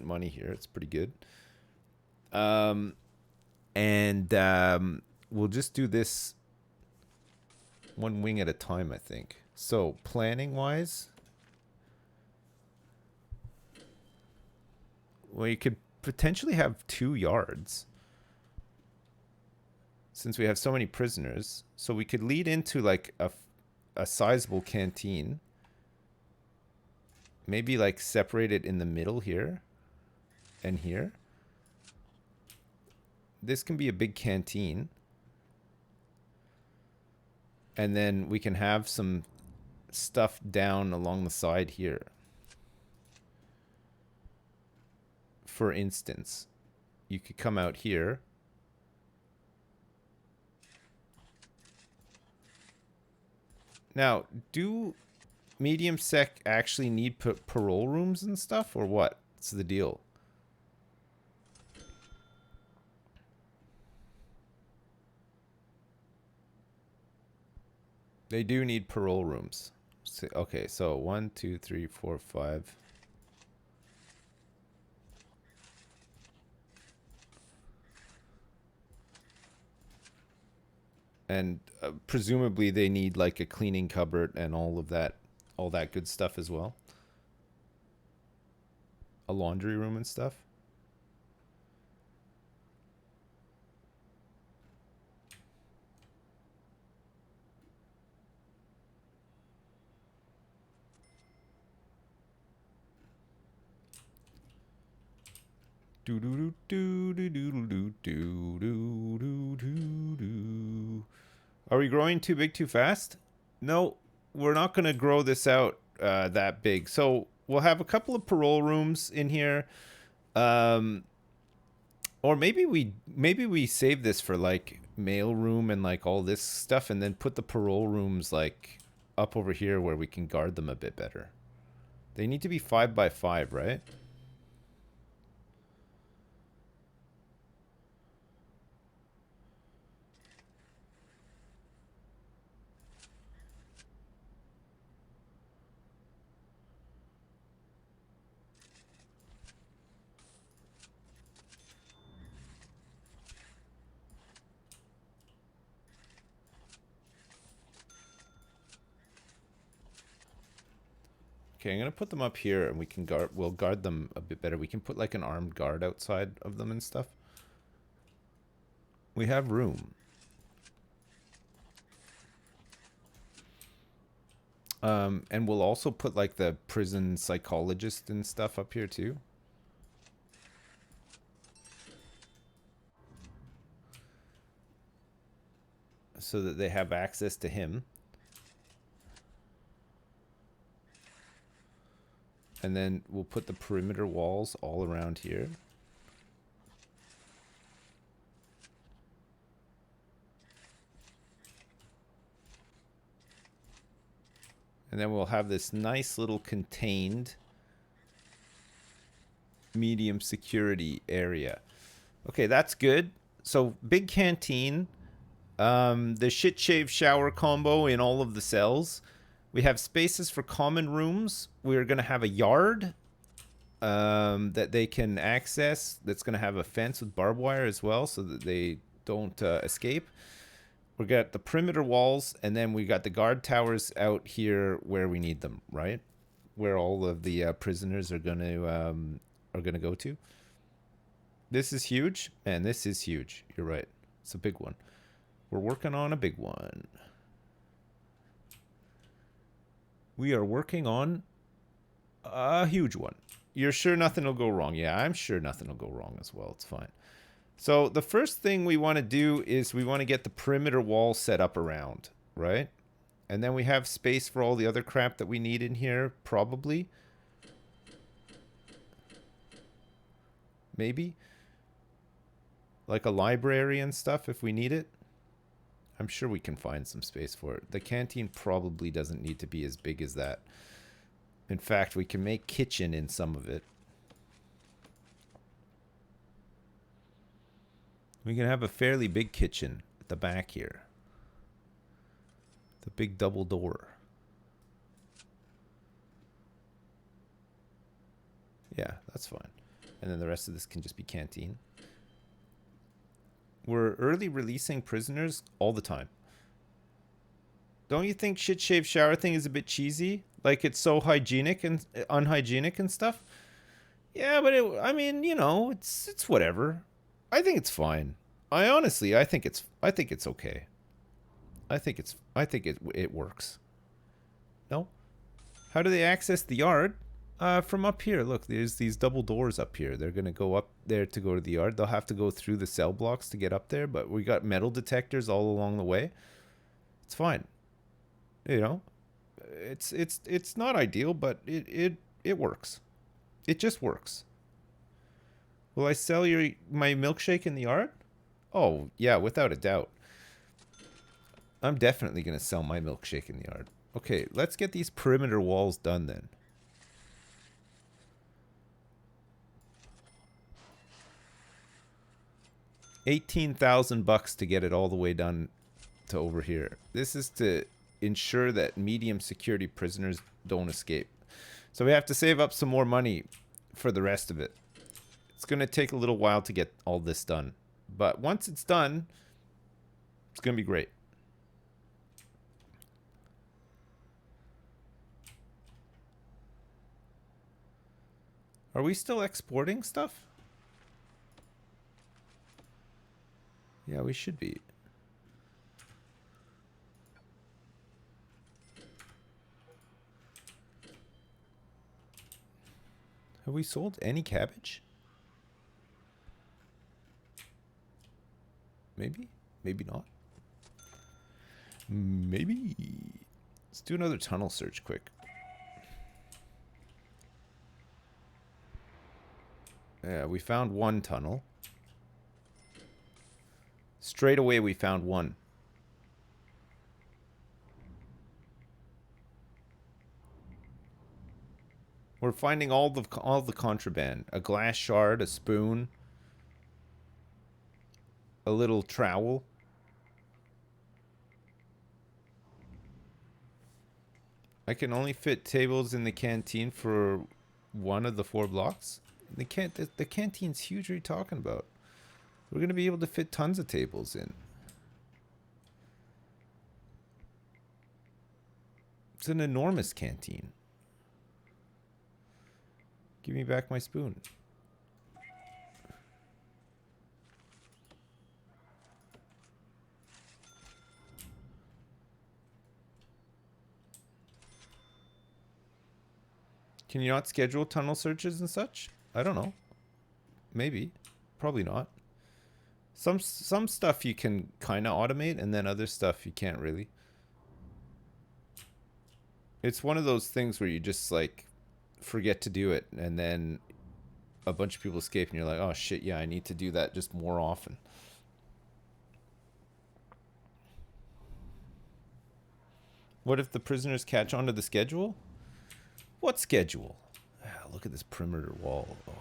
money here. It's pretty good. We'll just do this one wing at a time, I think. So, planning wise, well, you could potentially have 2 yards since we have so many prisoners. So we could lead into like a sizable canteen. Maybe like separate it in the middle here and here. This can be a big canteen. And then we can have some stuff down along the side here. For instance, you could come out here. Now, do medium sec actually need parole rooms and stuff, or what? What's the deal? They do need parole rooms. Okay, so 1, 2, 3, 4, 5. And presumably they need like a cleaning cupboard and all that good stuff as well. A laundry room and stuff. Do do do do do do do do do do do do. Are we growing too big too fast? No, we're not going to grow this out that big. So we'll have a couple of parole rooms in here, or maybe we save this for like mail room and like all this stuff, and then put the parole rooms like up over here where we can guard them a bit better. They need to be 5 by 5, right? Okay, I'm gonna put them up here, and we'll guard them a bit better. We can put like an armed guard outside of them and stuff. We have room. And we'll also put like the prison psychologist and stuff up here too. So that they have access to him. And then we'll put the perimeter walls all around here. And then we'll have this nice little contained medium security area. Okay, that's good. So big canteen, the shit shave shower combo in all of the cells. We have spaces for common rooms. We're gonna have a yard that they can access. That's gonna have a fence with barbed wire as well, so that they don't escape. We got the perimeter walls, and then we got the guard towers out here where we need them, right? Where all of the prisoners are gonna go to. This is huge, and this is huge. You're right. It's a big one. We're working on a big one. We are working on a huge one. You're sure nothing will go wrong? Yeah, I'm sure nothing will go wrong as well. It's fine. So the first thing we want to do is we want to get the perimeter wall set up around, right? And then we have space for all the other crap that we need in here, probably. Maybe. Like a library and stuff if we need it. I'm sure we can find some space for it. The canteen probably doesn't need to be as big as that. In fact, we can make kitchen in some of it. We can have a fairly big kitchen at the back here. The big double door. Yeah, that's fine. And then the rest of this can just be canteen. We're early releasing prisoners all the time. Don't you think shit shave shower thing is a bit cheesy? Like it's so hygienic and unhygienic and stuff? Yeah, but I mean, you know, it's whatever. I think it's fine. I think it's okay. I think it works. No? How do they access the yard? From up here. Look, there's these double doors up here. They're gonna go up there to go to the yard. They'll have to go through the cell blocks to get up there, but we got metal detectors all along the way. It's fine. You know? It's not ideal, but it works. It just works. Will I sell my milkshake in the yard? Oh, yeah, without a doubt. I'm definitely going to sell my milkshake in the yard. Okay, let's get these perimeter walls done then. $18,000 to get it all the way done to over here. This is to ensure that medium security prisoners don't escape. So we have to save up some more money for the rest of it. It's going to take a little while to get all this done. But once it's done, it's going to be great. Are we still exporting stuff? Yeah, we should be. Have we sold any cabbage? Maybe? Maybe not. Maybe. Let's do another tunnel search quick. Yeah, we found one tunnel. Straight away we found one. We're finding all the contraband. A glass shard, a spoon, a little trowel. I can only fit tables in the canteen for one of the 4 blocks. The canteen's huge. What are you talking about? We're going to be able to fit tons of tables in. It's an enormous canteen. Give me back my spoon. Can you not schedule tunnel searches and such? I don't know. Maybe. Probably not. Some stuff you can kind of automate, and then other stuff you can't really. It's one of those things where you just like forget to do it, and then a bunch of people escape, and you're like, oh shit, yeah, I need to do that just more often. What if the prisoners catch onto the schedule? What schedule? Ah, look at this perimeter wall. Oh.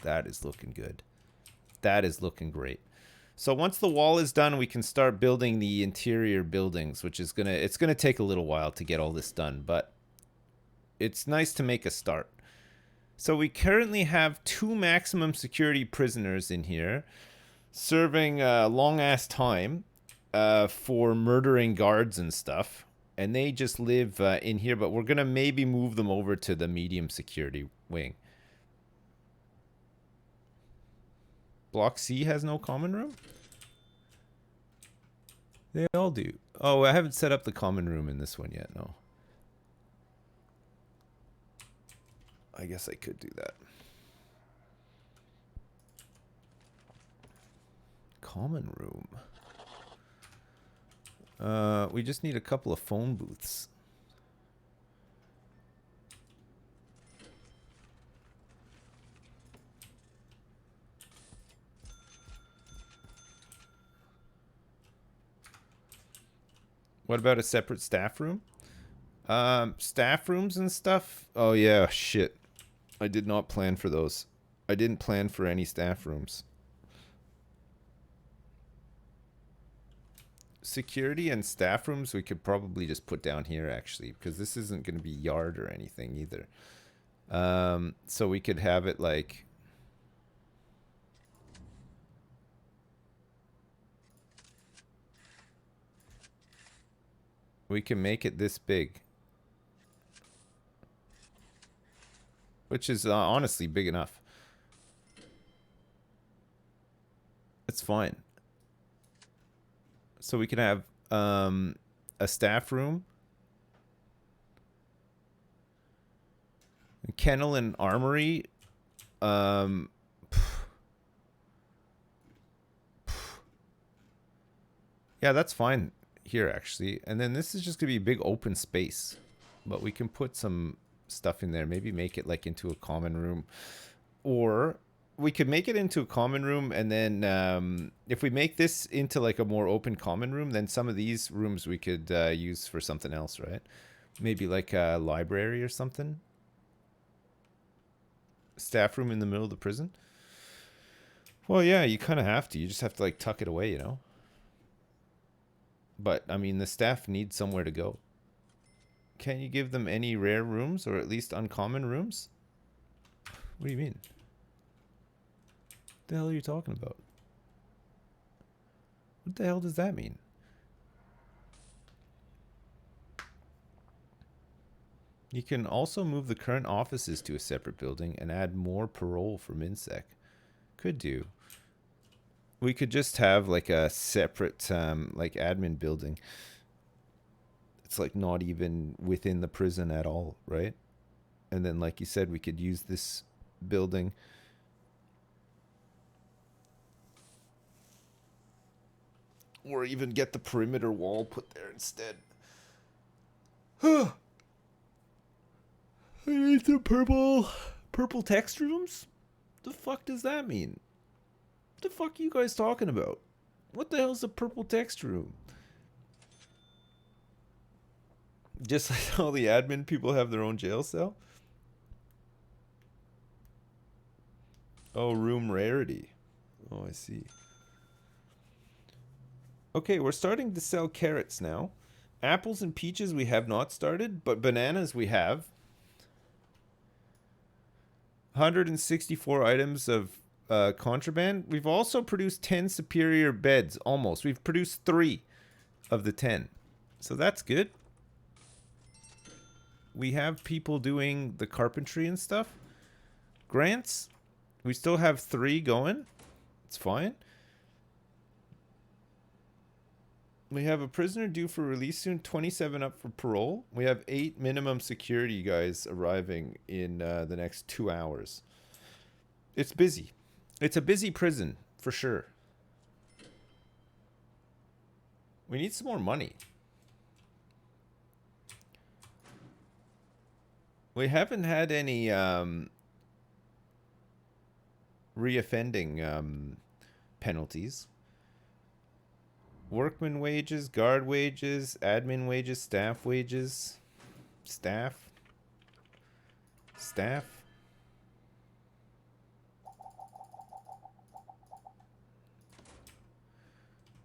That is looking good. That is looking great. So once the wall is done, we can start building the interior buildings, which is it's gonna take a little while to get all this done, but it's nice to make a start. So we currently have 2 maximum security prisoners in here, serving a long ass time for murdering guards and stuff, and they just live in here. But we're gonna maybe move them over to the medium security wing. Block C has no common room? They all do. Oh, I haven't set up the common room in this one yet, no. I guess I could do that. Common room. We just need a couple of phone booths. What about a separate staff room? Staff rooms and stuff? Oh yeah, shit. I did not plan for those. I didn't plan for any staff rooms. Security and staff rooms we could probably just put down here actually, because this isn't going to be yard or anything either. So we could have it like... We can make it this big. Which is honestly big enough. It's fine. So we can have a staff room, a kennel and armory. Yeah, that's fine here actually. And then this is just gonna be a big open space, but we can put some stuff in there. Maybe make it like into a common room, or we could make it into a common room, and then if we make this into like a more open common room, then some of these rooms we could use for something else, right? Maybe like a library or something. Staff room in the middle of the prison. Well, yeah, you kind of have to. You just have to like tuck it away, you know? But, I mean, the staff need somewhere to go. Can you give them any rare rooms, or at least uncommon rooms? What do you mean? What the hell are you talking about? What the hell does that mean? You can also move the current offices to a separate building and add more parole for MinSec. Could do. We could just have like a separate like admin building. It's like not even within the prison at all, right? And then like you said, we could use this building. Or even get the perimeter wall put there instead. I need some purple text rooms? The fuck does that mean? What the fuck are you guys talking about? What the hell's a purple text room? Just like all the admin people have their own jail cell? Oh, room rarity. Oh, I see. Okay, we're starting to sell carrots now. Apples and peaches we have not started, but bananas we have. 164 items of contraband. We've also produced 10 superior beds, almost. We've produced 3 of the 10. So that's good. We have people doing the carpentry and stuff. Grants, we still have 3 going. It's fine. We have a prisoner due for release soon, 27 up for parole. We have 8 minimum security guys arriving in the next 2 hours. It's busy. It's a busy prison, for sure. We need some more money. We haven't had any reoffending penalties. Workman wages, guard wages, admin wages, staff wages. Staff.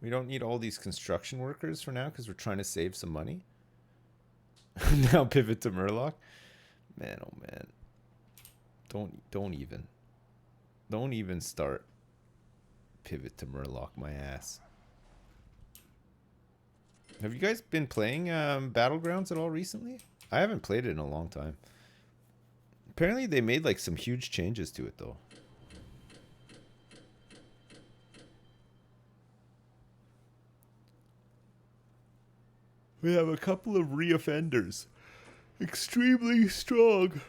We don't need all these construction workers for now because we're trying to save some money. Now pivot to Murloc. Man, oh man. Don't even start. Pivot to Murloc, my ass. Have you guys been playing Battlegrounds at all recently? I haven't played it in a long time. Apparently they made like some huge changes to it though. We have a couple of reoffenders. Extremely strong.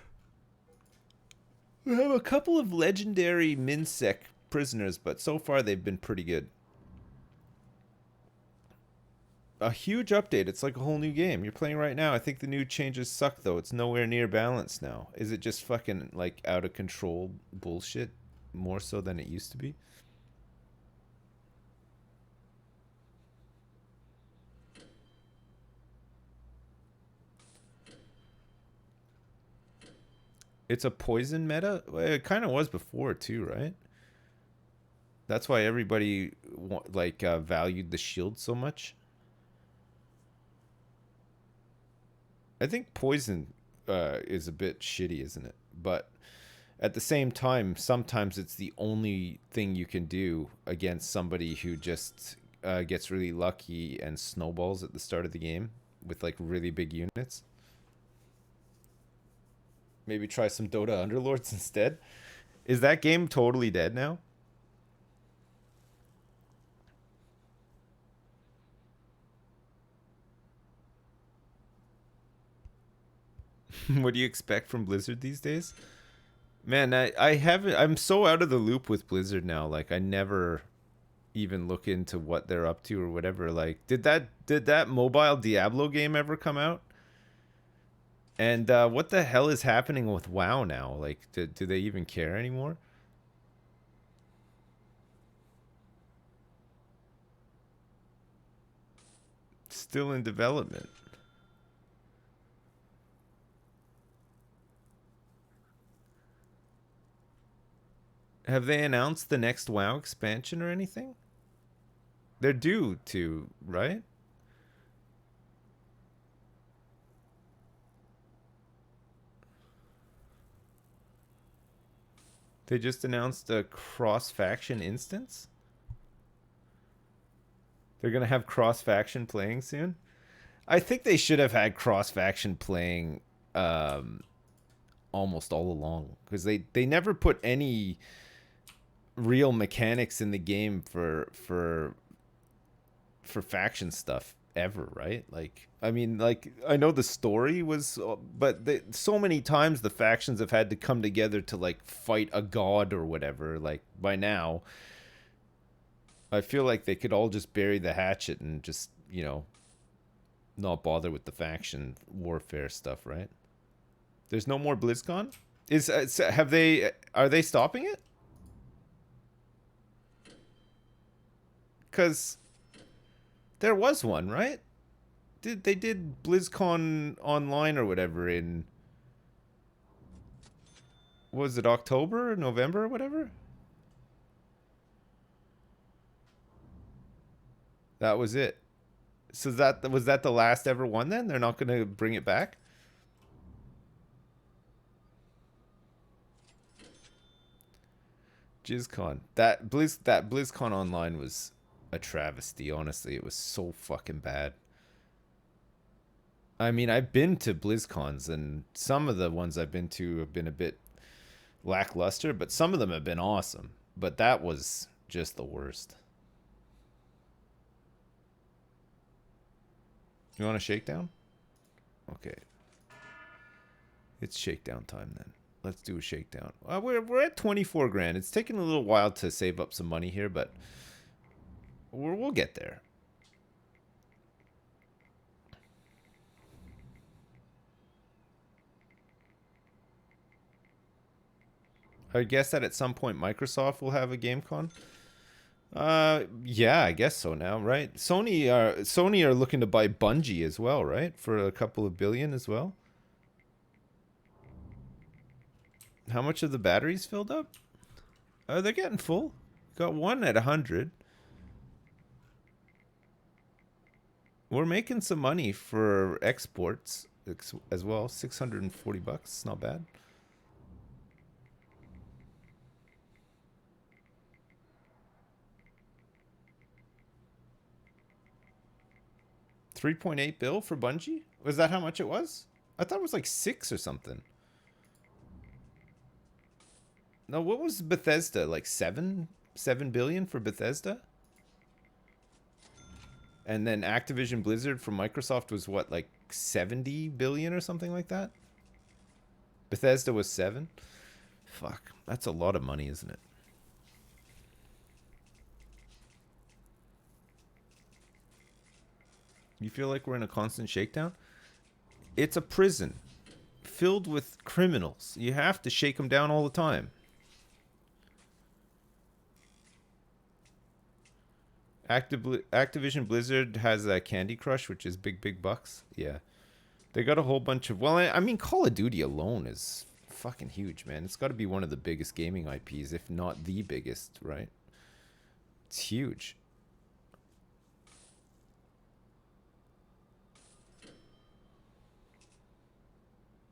We have a couple of legendary Minsec prisoners, but so far they've been pretty good. A huge update. It's like a whole new game. You're playing right now. I think the new changes suck though. It's nowhere near balanced now. Is it just fucking like out of control bullshit more so than it used to be? It's a poison meta? Well, it kind of was before too, right? That's why everybody like valued the shield so much. I think poison is a bit shitty, isn't it? But at the same time, sometimes it's the only thing you can do against somebody who just gets really lucky and snowballs at the start of the game with like really big units. Maybe try some Dota Underlords instead. Is that game totally dead now? What do you expect from Blizzard these days? Man, I haven't. I'm so out of the loop with Blizzard now. Like I never even look into what they're up to or whatever. Like did that mobile Diablo game ever come out? And what the hell is happening with WoW now? Like do they even care anymore? Still in development. Have they announced the next WoW expansion or anything? They're due to, right? They just announced a cross-faction instance? They're going to have cross-faction playing soon? I think they should have had cross-faction playing almost all along. Because they never put any real mechanics in the game for faction stuff ever, right? Like I mean, like I know the story was, but so many times the factions have had to come together to like fight a god or whatever. Like by now I feel like they could all just bury the hatchet and just, you know, not bother with the faction warfare stuff, right? There's no more BlizzCon? Are they stopping it? Because there was one, right? They did BlizzCon online or whatever in, was it October, November, or whatever? That was it. So was that the last ever one then? They're not going to bring it back? JizzCon. That BlizzCon online was a travesty, honestly. It was so fucking bad. I mean, I've been to BlizzCons and some of the ones I've been to have been a bit lackluster, but some of them have been awesome. But that was just the worst. You want a shakedown? Okay. It's shakedown time then. Let's do a shakedown. We're at 24 grand. It's taking a little while to save up some money here, but we'll get there. I guess that at some point Microsoft will have a GameCon. Yeah, I guess so now, right? Sony are looking to buy Bungie as well, right? For a couple of billion as well. How much of the batteries filled up? They're getting full. Got one at 100. We're making some money for exports as well. $640. It's not bad. $3.8 bill for Bungie? Was that how much it was? I thought it was like 6 or something. No, what was Bethesda? Like 7 billion for Bethesda? And then Activision Blizzard from Microsoft was what, like 70 billion or something like that? Bethesda was 7? Fuck, that's a lot of money, isn't it? You feel like we're in a constant shakedown? It's a prison filled with criminals. You have to shake them down all the time. Activision Blizzard has Candy Crush, which is big bucks. Yeah. They got a whole bunch of... Well, I mean, Call of Duty alone is fucking huge, man. It's got to be one of the biggest gaming IPs, if not the biggest, right? It's huge.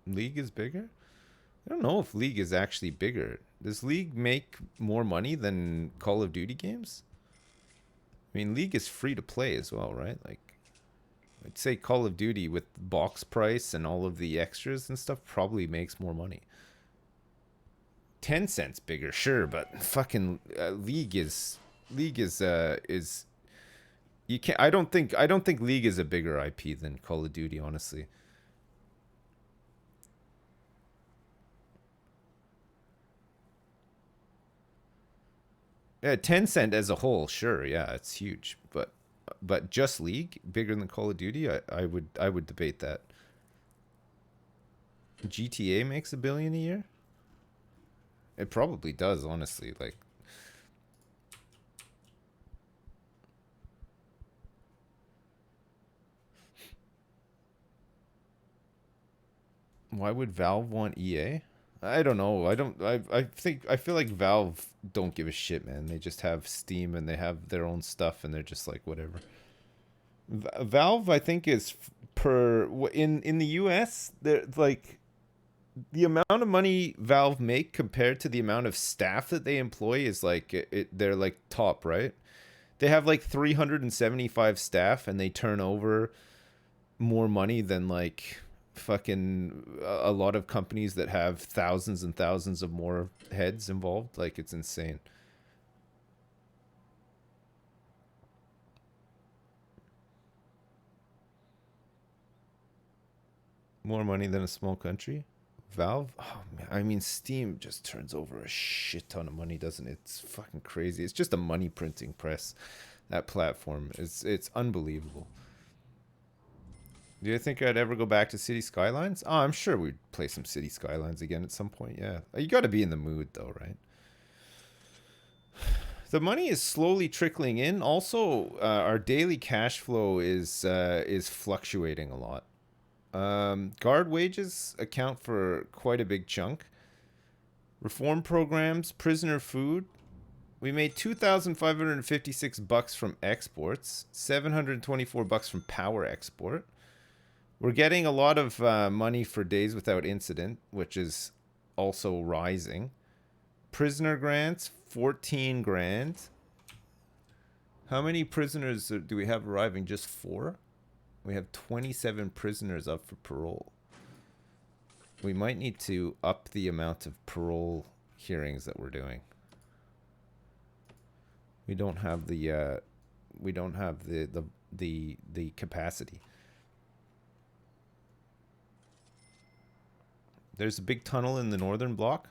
League is bigger? I don't know if League is actually bigger. Does League make more money than Call of Duty games? I mean, League is free to play as well, right? Like, I'd say Call of Duty with box price and all of the extras and stuff probably makes more money. 10 cents bigger, sure, but fucking League is you can't. I don't think League is a bigger IP than Call of Duty, honestly. Yeah, 10 cent as a whole, sure, yeah, it's huge, but just League bigger than Call of Duty, I would debate that. GTA makes $1 billion a year. It probably does, honestly. Like, why would Valve want EA? I don't know. I feel like Valve don't give a shit, man. They just have Steam and they have their own stuff and they're just like whatever. Valve, I think, is in the US, they're like the amount of money Valve make compared to the amount of staff that they employ is like they're like top, right? They have like 375 staff and they turn over more money than like fucking a lot of companies that have thousands and thousands of more heads involved. Like, it's insane. More money than a small country. Valve, oh man, I mean, Steam just turns over a shit ton of money, doesn't it? It's fucking crazy. It's just a money printing press. That platform it's unbelievable. Do you think I'd ever go back to City Skylines? Oh, I'm sure we'd play some City Skylines again at some point. Yeah, you got to be in the mood though, right? The money is slowly trickling in. Also, our daily cash flow is fluctuating a lot. Guard wages account for quite a big chunk. Reform programs, prisoner food. We made $2,556 from exports, $724 from power export. We're getting a lot of money for days without incident, which is also rising. Prisoner grants, 14 grand. How many prisoners do we have arriving? Just 4? We have 27 prisoners up for parole. We might need to up the amount of parole hearings that we're doing. We don't have the capacity. There's a big tunnel in the northern block.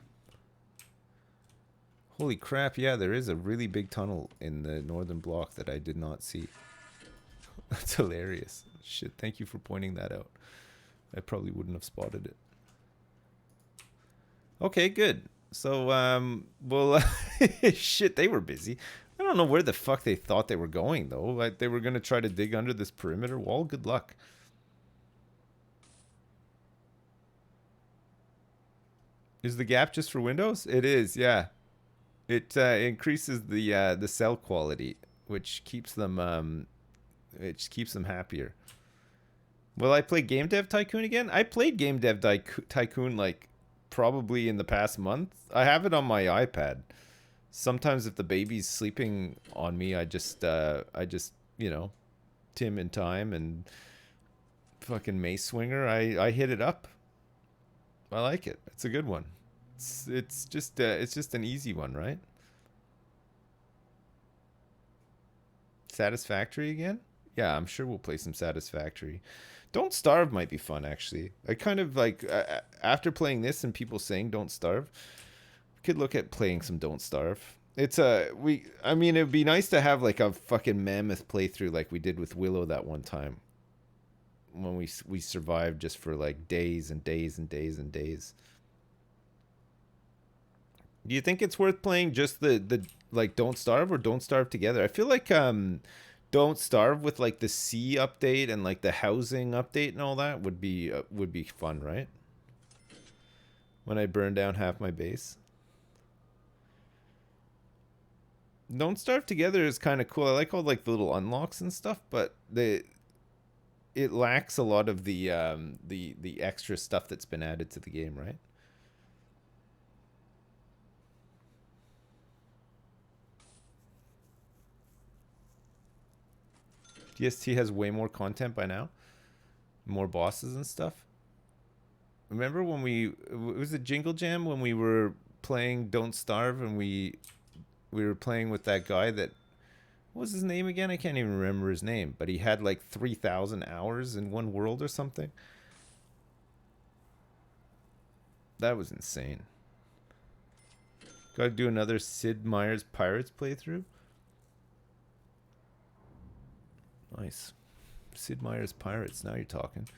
Holy crap, yeah, there is a really big tunnel in the northern block that I did not see. That's hilarious. Shit, thank you for pointing that out. I probably wouldn't have spotted it. Okay, good. So, well, shit, they were busy. I don't know where the fuck they thought they were going, though. Like, they were going to try to dig under this perimeter wall. Good luck. Is the gap just for Windows? It is, yeah. It increases the cell quality, which keeps them It just keeps them happier. Will I play Game Dev Tycoon again? I played Game Dev Tycoon like probably in the past month. I have it on my iPad. Sometimes if the baby's sleeping on me, I just you know, Tim in Time and fucking Mace Swinger. I hit it up. I like it. It's a good one. It's just an easy one, right? Satisfactory again? Yeah, I'm sure we'll play some Satisfactory. Don't Starve might be fun, actually. I kind of like, after playing this and people saying Don't Starve, we could look at playing some Don't Starve. It's I mean, it'd be nice to have like a fucking mammoth playthrough like we did with Willow that one time. When we survived just for like days and days and days and days. Do you think it's worth playing just the like Don't Starve or Don't Starve together? I feel like Don't Starve with like the sea update and like the housing update and all that would be fun, right? When I burn down half my base. Don't Starve together is kind of cool. I like all like the little unlocks and stuff, but it lacks a lot of the extra stuff that's been added to the game, right? DST has way more content by now. More bosses and stuff. Remember when it was a Jingle Jam when we were playing Don't Starve and we were playing with that guy that, what was his name again? I can't even remember his name, but he had like 3,000 hours in one world or something. That was insane. Gotta do another Sid Meier's Pirates playthrough. Nice. Sid Meier's Pirates. Now you're talking.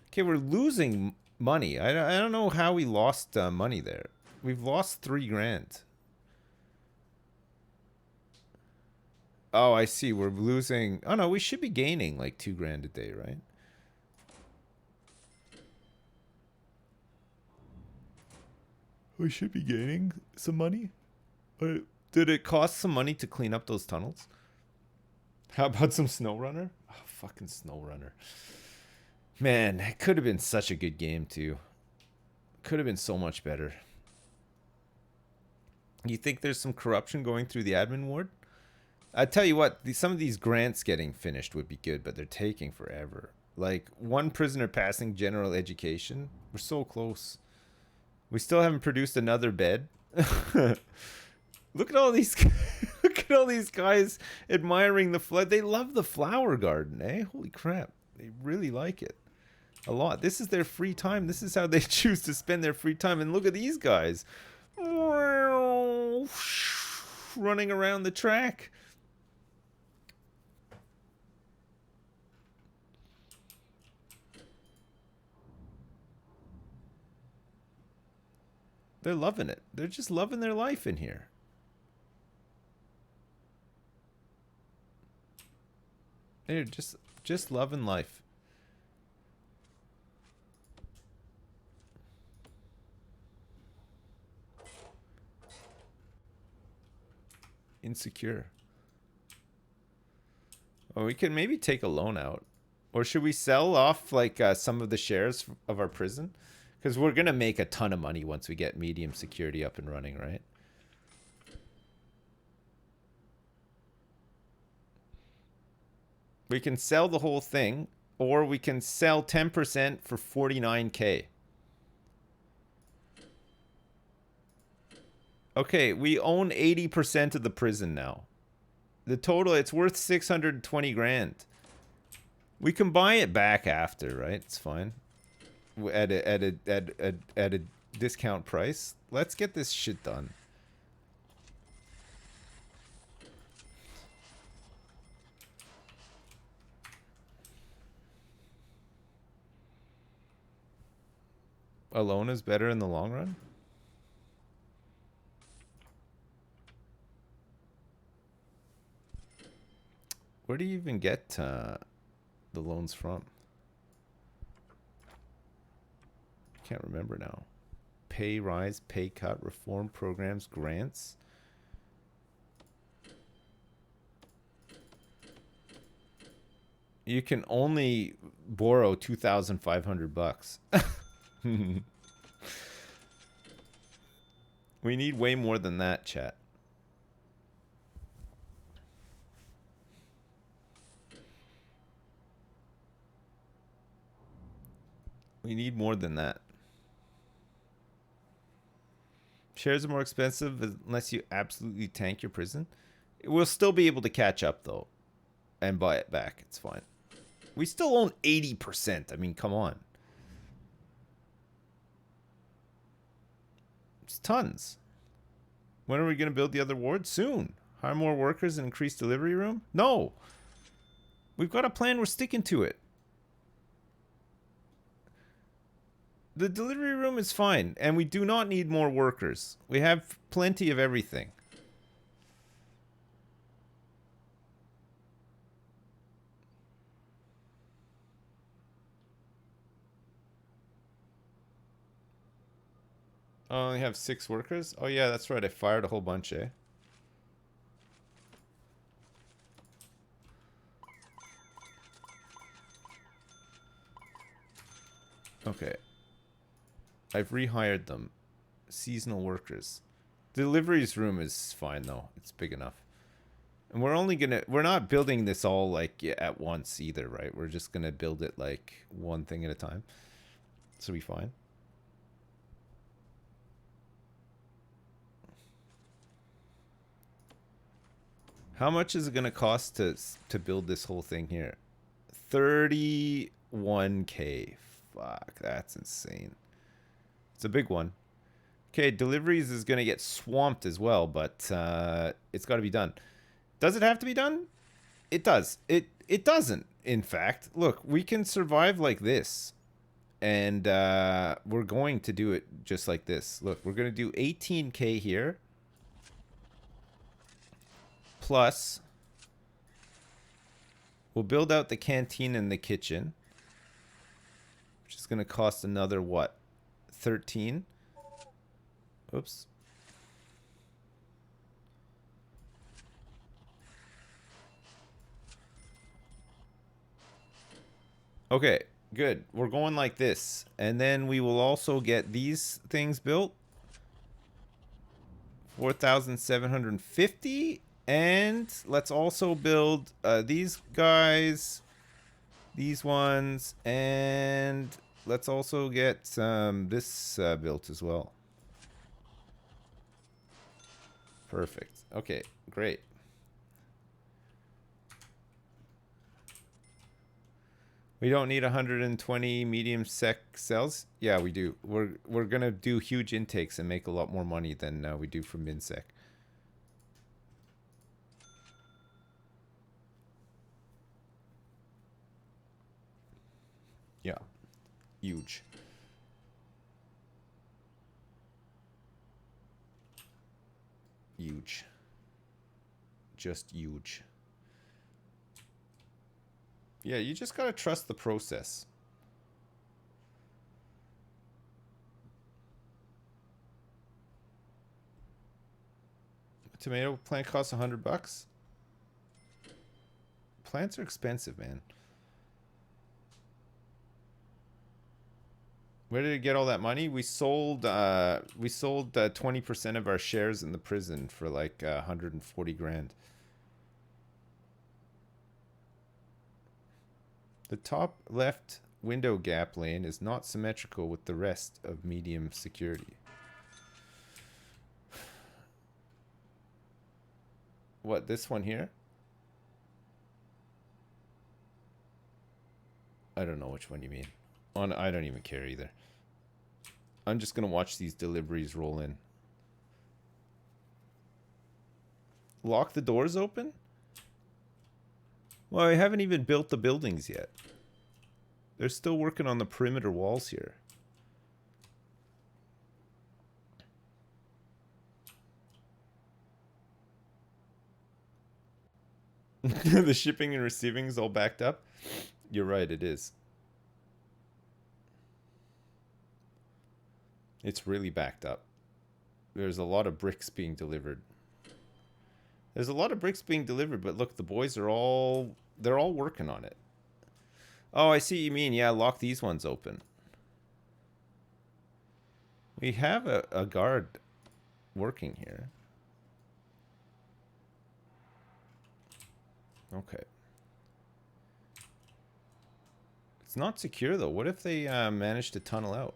Okay, we're losing money. I don't know how we lost money there. We've lost $3,000. Oh, I see. We're losing. Oh no, we should be gaining like $2,000 a day, right? We should be gaining some money. Did it cost some money to clean up those tunnels? How about some SnowRunner? Oh, fucking SnowRunner. Man, it could have been such a good game, too. Could have been so much better. You think there's some corruption going through the admin ward? I tell you what, some of these grants getting finished would be good, but they're taking forever. Like, one prisoner passing general education. We're so close. We still haven't produced another bed. Look at all these look at all these guys admiring the flood. They love the flower garden, eh? Holy crap. They really like it a lot. This is their free time. This is how they choose to spend their free time. And look at these guys running around the track. They're loving it. They're just loving their life in here. They're just loving life. Insecure. Oh, we can maybe take a loan out. Or should we sell off like some of the shares of our prison? Because we're going to make a ton of money once we get medium security up and running, right? We can sell the whole thing, or we can sell 10% for $49K. Okay, we own 80% of the prison now. The total, it's worth 620 grand. We can buy it back after, right? It's fine. At a discount price. Let's get this shit done. Alone is better in the long run? Where do you even get the loans from? Can't remember now. Pay rise, pay cut, reform programs, grants. You can only borrow 2,500 bucks. We need way more than that, chat. We need more than that. Shares are more expensive unless you absolutely tank your prison. We'll still be able to catch up, though, and buy it back. It's fine. We still own 80%. I mean, come on. It's tons. When are we going to build the other ward? Soon. Hire more workers and increase delivery room? No. We've got a plan. We're sticking to it. The delivery room is fine, and we do not need more workers. We have plenty of everything. I only have 6 workers? Oh yeah, that's right. I fired a whole bunch, eh? Okay. I've rehired them. Seasonal workers. Deliveries room is fine though. It's big enough. And we're not building this all like at once either, right? We're just gonna build it like one thing at a time. So we fine. How much is it gonna cost to build this whole thing here? 31K. Fuck, that's insane. It's a big one. Okay, deliveries is going to get swamped as well, but it's got to be done. Does it have to be done? It does. It doesn't, in fact. Look, we can survive like this. And we're going to do it just like this. Look, we're going to do 18K here. Plus, we'll build out the canteen and the kitchen. Which is going to cost another, what? 13. Oops. Okay, good. We're going like this. And then we will also get these things built. 4,750. And let's also build these guys. These ones. And let's also get this built as well. Perfect. Okay, great. We don't need 120 medium sec cells. Yeah, we do. We're gonna do huge intakes and make a lot more money than we do from min sec. Yeah, huge. Huge. Just huge. Yeah, you just gotta trust the process. A tomato plant costs $100. Plants are expensive, man. Where did it get all that money? We sold 20% of our shares in the prison for like 140 grand. The top left window gap lane is not symmetrical with the rest of medium security. What, this one here? I don't know which one you mean. I don't even care either. I'm just gonna watch these deliveries roll in. Lock the doors open? Well, I haven't even built the buildings yet. They're still working on the perimeter walls here. The shipping and receiving is all backed up? You're right, it is. It's really backed up. There's a lot of bricks being delivered. There's a lot of bricks being delivered, but look, the boys are they're all working on it. Oh, I see what you mean. Yeah, lock these ones open. We have a guard working here. Okay. It's not secure, though. What if they manage to tunnel out?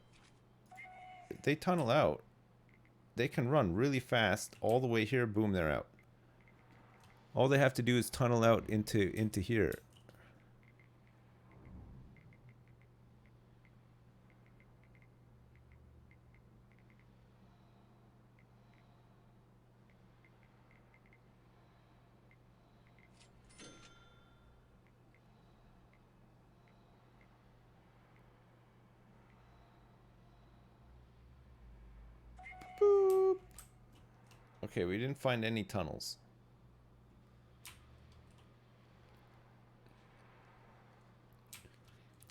If they tunnel out, they can run really fast all the way here. Boom, they're out. All they have to do is tunnel out into here. Boop. Okay, we didn't find any tunnels.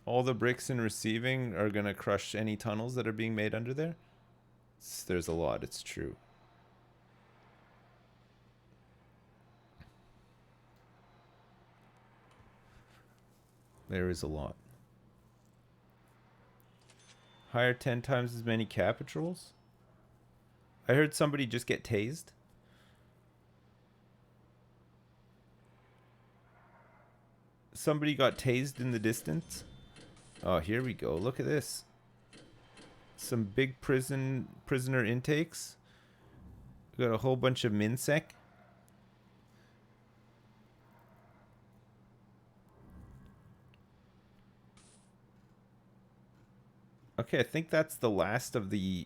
All the bricks in receiving are gonna crush any tunnels that are being made under there? There's a lot, it's true. There is a lot. Hire 10 times as many cat patrols? I heard somebody just get tased. Somebody got tased in the distance. Oh, here we go. Look at this. Some big prisoner intakes. We got a whole bunch of minsec. Okay, I think that's the last of the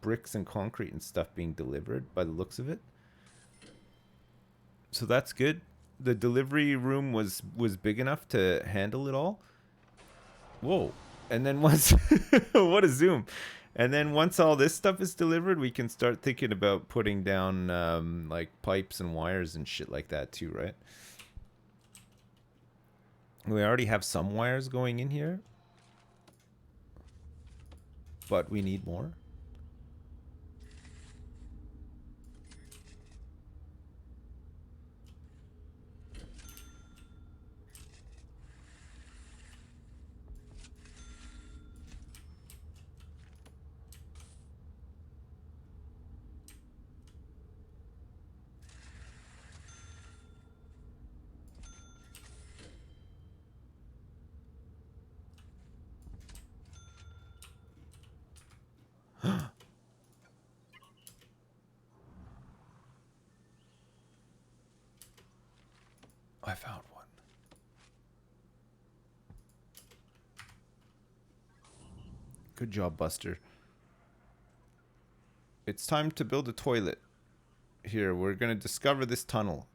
bricks and concrete and stuff being delivered by the looks of it. So that's good. The delivery room was big enough to handle it all. Whoa. And then once what a zoom. And then once all this stuff is delivered, we can start thinking about putting down like pipes and wires and shit like that too, right? We already have some wires going in here, but we need more. I found one. Good job, Buster. It's time to build a toilet. Here, we're gonna discover this tunnel.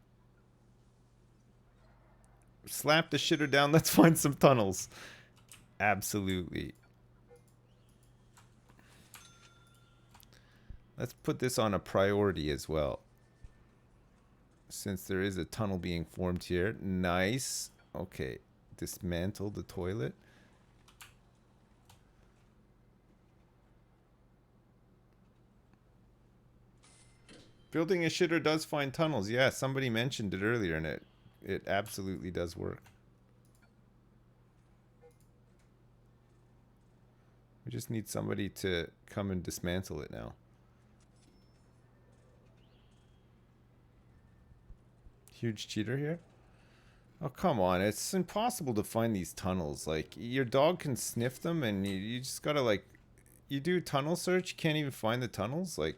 Slap the shitter down, let's find some tunnels. Absolutely. Let's put this on a priority as well. Since there is a tunnel being formed here. Nice. Okay. Dismantle the toilet. Building a shitter does find tunnels. Yeah, somebody mentioned it earlier and it absolutely does work. We just need somebody to come and dismantle it now. Huge cheater here. Oh, come on. It's impossible to find these tunnels. Like, your dog can sniff them and you just gotta, like... You do tunnel search, you can't even find the tunnels? Like...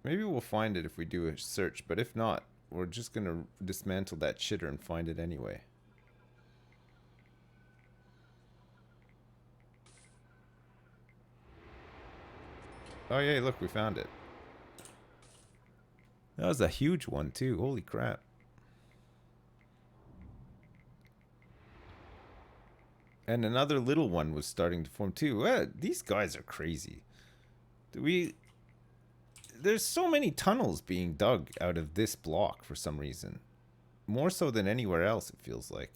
Maybe we'll find it if we do a search, but if not, we're just gonna dismantle that shitter and find it anyway. Oh yeah, look, we found it. That was a huge one too, holy crap. And another little one was starting to form too. These guys are crazy. There's so many tunnels being dug out of this block for some reason. More so than anywhere else, it feels like.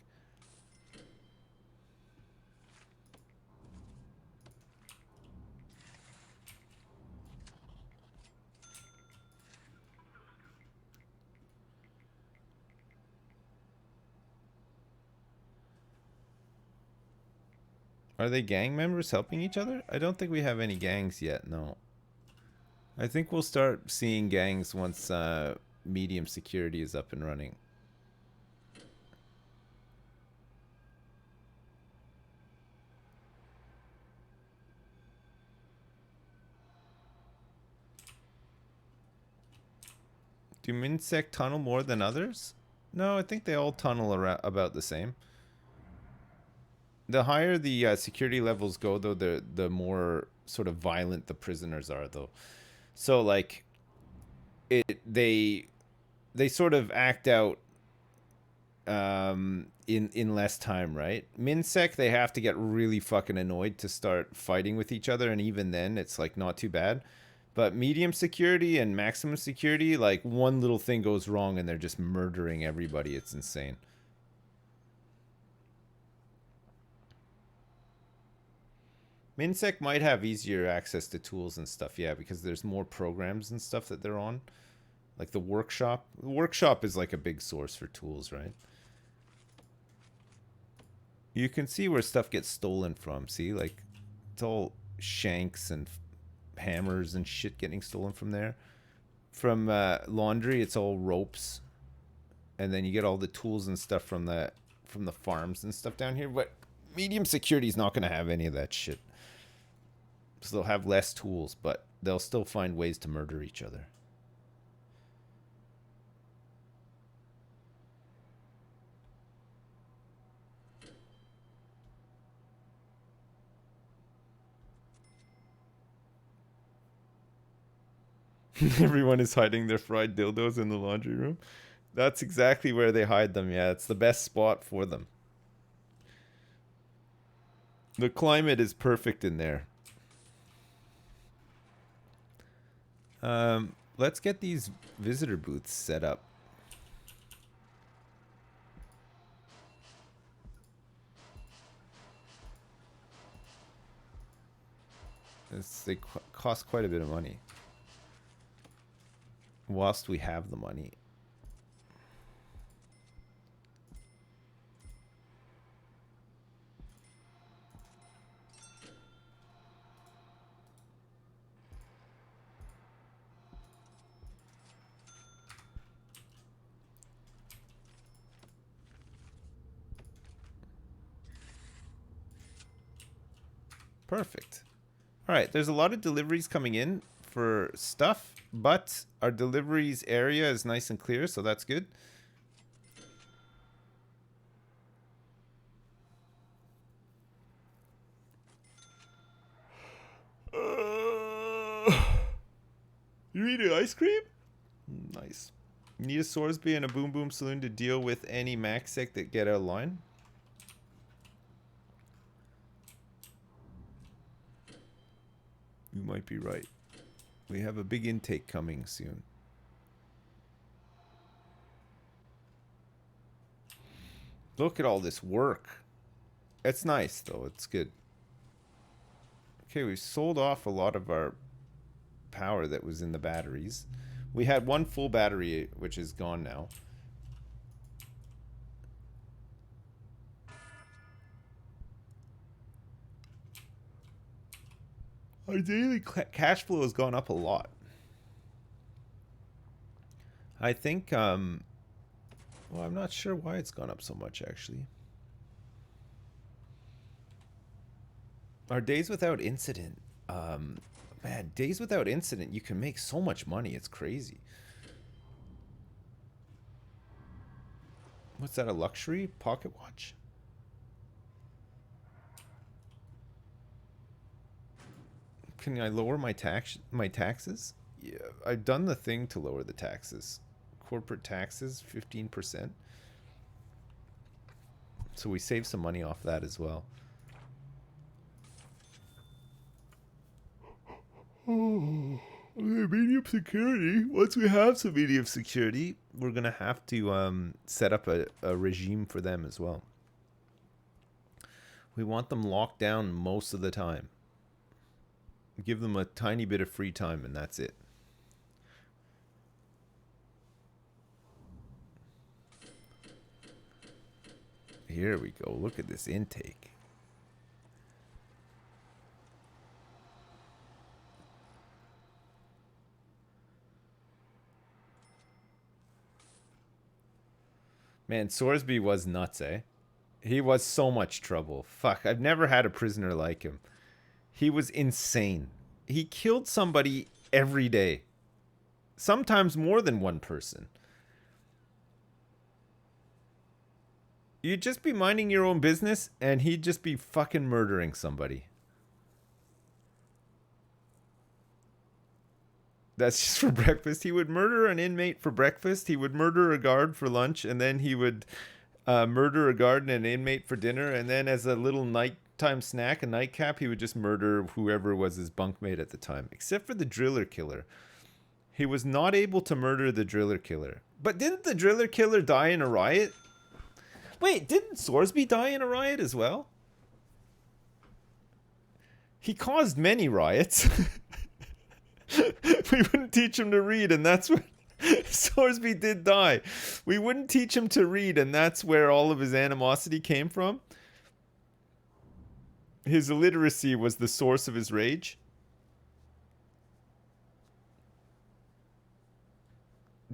Are they gang members helping each other? I don't think we have any gangs yet, no. I think we'll start seeing gangs once medium security is up and running. Do Minsec tunnel more than others? No, I think they all tunnel around about the same. The higher the security levels go, though, the more sort of violent the prisoners are, though. So like, they sort of act out in less time, right? Minsec, they have to get really fucking annoyed to start fighting with each other, and even then, it's like not too bad. But medium security and maximum security, like one little thing goes wrong and they're just murdering everybody. It's insane. Minsec might have easier access to tools and stuff, yeah, because there's more programs and stuff that they're on. Like the workshop. The workshop is like a big source for tools, right? You can see where stuff gets stolen from. See, like it's all shanks and hammers and shit getting stolen from there. From laundry, it's all ropes, and then you get all the tools and stuff from the farms and stuff down here. But medium security is not going to have any of that shit, so they'll have less tools, but they'll still find ways to murder each other. Everyone is hiding their fried dildos in the laundry room. That's exactly where they hide them. Yeah, it's the best spot for them. The climate is perfect in there. Let's get these visitor booths set up. They cost quite a bit of money. Whilst we have the money. Perfect. All right, there's a lot of deliveries coming in for stuff, but our deliveries area is nice and clear, so that's good. You eating ice cream? Nice. Need a Sorsby and a Boom Boom Saloon to deal with any Maxec that get out of line? You might be right. We have a big intake coming soon. Look at all this work. It's nice, though. It's good. Okay, we've sold off a lot of our power that was in the batteries. We had one full battery, which is gone now. Our daily cash flow has gone up a lot. I think, well, I'm not sure why it's gone up so much, actually. Our days without incident. Man, days without incident, you can make so much money. It's crazy. What's that, a luxury pocket watch? Can I lower my taxes? Yeah, I've done the thing to lower the taxes. Corporate taxes, 15%. So we save some money off that as well. Oh, medium security. Once we have some medium security, we're gonna have to set up a regime for them as well. We want them locked down most of the time. Give them a tiny bit of free time, and that's it. Here we go. Look at this intake. Man, Sorsby was nuts, eh? He was so much trouble. Fuck, I've never had a prisoner like him. He was insane. He killed somebody every day. Sometimes more than one person. You'd just be minding your own business, and he'd just be fucking murdering somebody. That's just for breakfast. He would murder an inmate for breakfast. He would murder a guard for lunch, and then he would murder a guard and an inmate for dinner. And then as a little nighttime snack, a nightcap, he would just murder whoever was his bunkmate at the time. Except for the driller killer. He was not able to murder the driller killer. But didn't the driller killer die in a riot? Wait, didn't Sorsby die in a riot as well? He caused many riots. We wouldn't teach him to read, and that's what Sorsby did die. We wouldn't teach him to read, and that's where all of his animosity came from. His illiteracy was the source of his rage.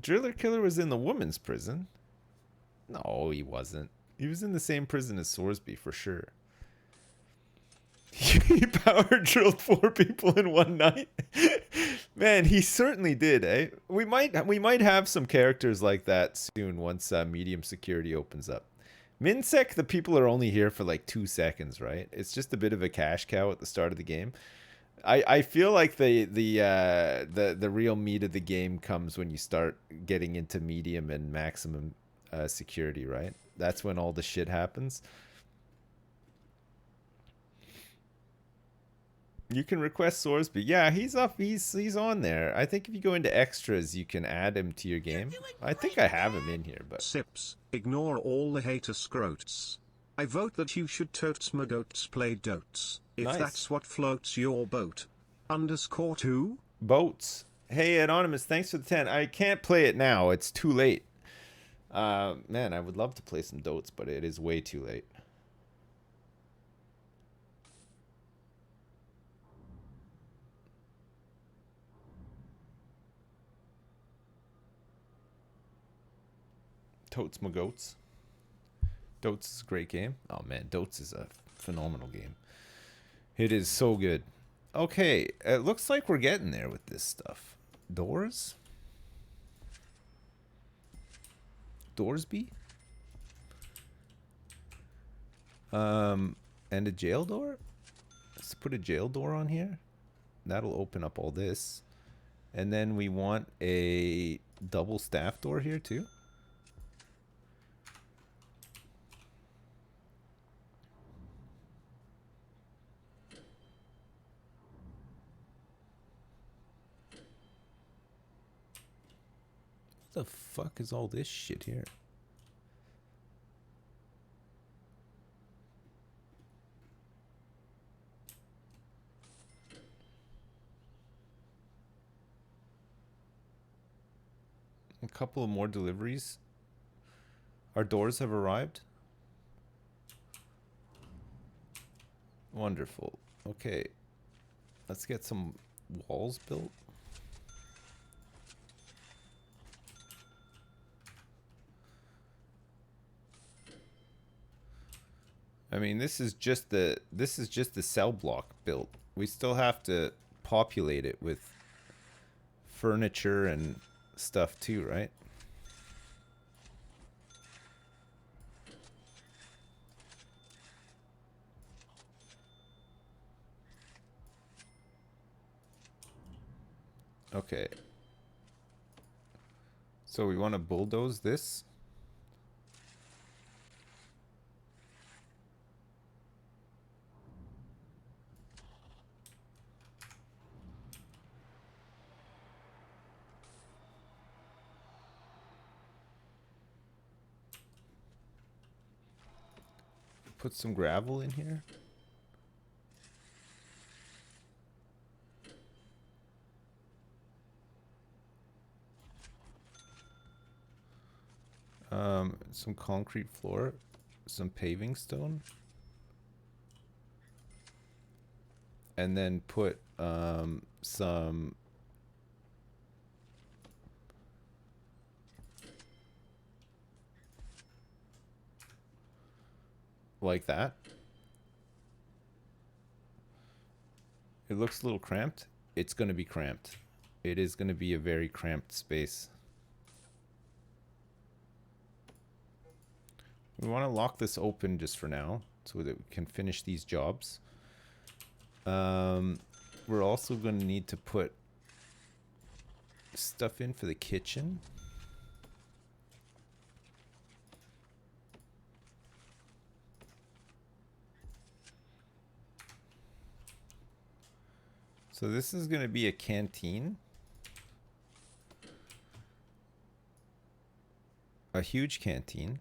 Driller Killer was in the women's prison. No, he wasn't. He was in the same prison as Sorsby for sure. He power drilled 4 people in one night. Man, he certainly did, eh? We might have some characters like that soon once medium security opens up. Minsec, the people are only here for like 2 seconds, right? It's just a bit of a cash cow at the start of the game. I feel like the real meat of the game comes when you start getting into medium and maximum security, right? That's when all the shit happens. You can request Sorsby. Yeah, he's up. He's on there. I think if you go into extras, you can add him to your game. I think I have him in here, but Sips, ignore all the hater scrotes. I vote that you should totes my goats play dotes. If Nice. that's what floats your boat. _2? boats. Hey, Anonymous, thanks for the 10. I can't play it now. It's too late. Man, I would love to play some dotes, but it is way too late. Totes my goats. Dotes is a great game. Oh man, Dotes is a phenomenal game. It is so good. Okay, it looks like we're getting there with this stuff. Doors? Doorsby? And a jail door? Let's put a jail door on here. That'll open up all this. And then we want a double staff door here too. What the fuck is all this shit here? A couple of more deliveries. Our doors have arrived. Wonderful. Okay. Let's get some walls built. I mean, this is just the cell block built. We still have to populate it with furniture and stuff too, right? Okay. So we want to bulldoze this. Put some gravel in here. Some concrete floor, some paving stone, and then put some like that. It looks a little cramped. It's going to be cramped. It is going to be a very cramped space. We want to lock this open just for now so that we can finish these jobs. We're also going to need to put stuff in for the kitchen. So this is going to be a canteen. A huge canteen.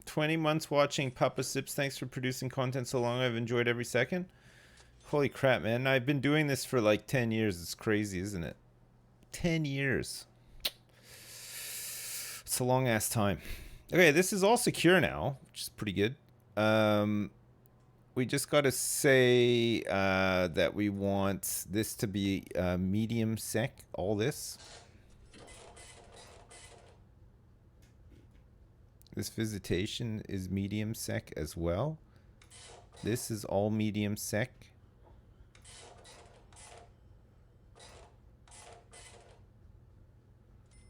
"20 months watching Papa Sips. Thanks for producing content so long. I've enjoyed every second." Holy crap, man. I've been doing this for like 10 years. It's crazy, isn't it? 10 years. It's a long ass time. Okay, this is all secure now, which is pretty good. We just got to say that we want this to be medium sec, all this. This visitation is medium sec as well. This is all medium sec.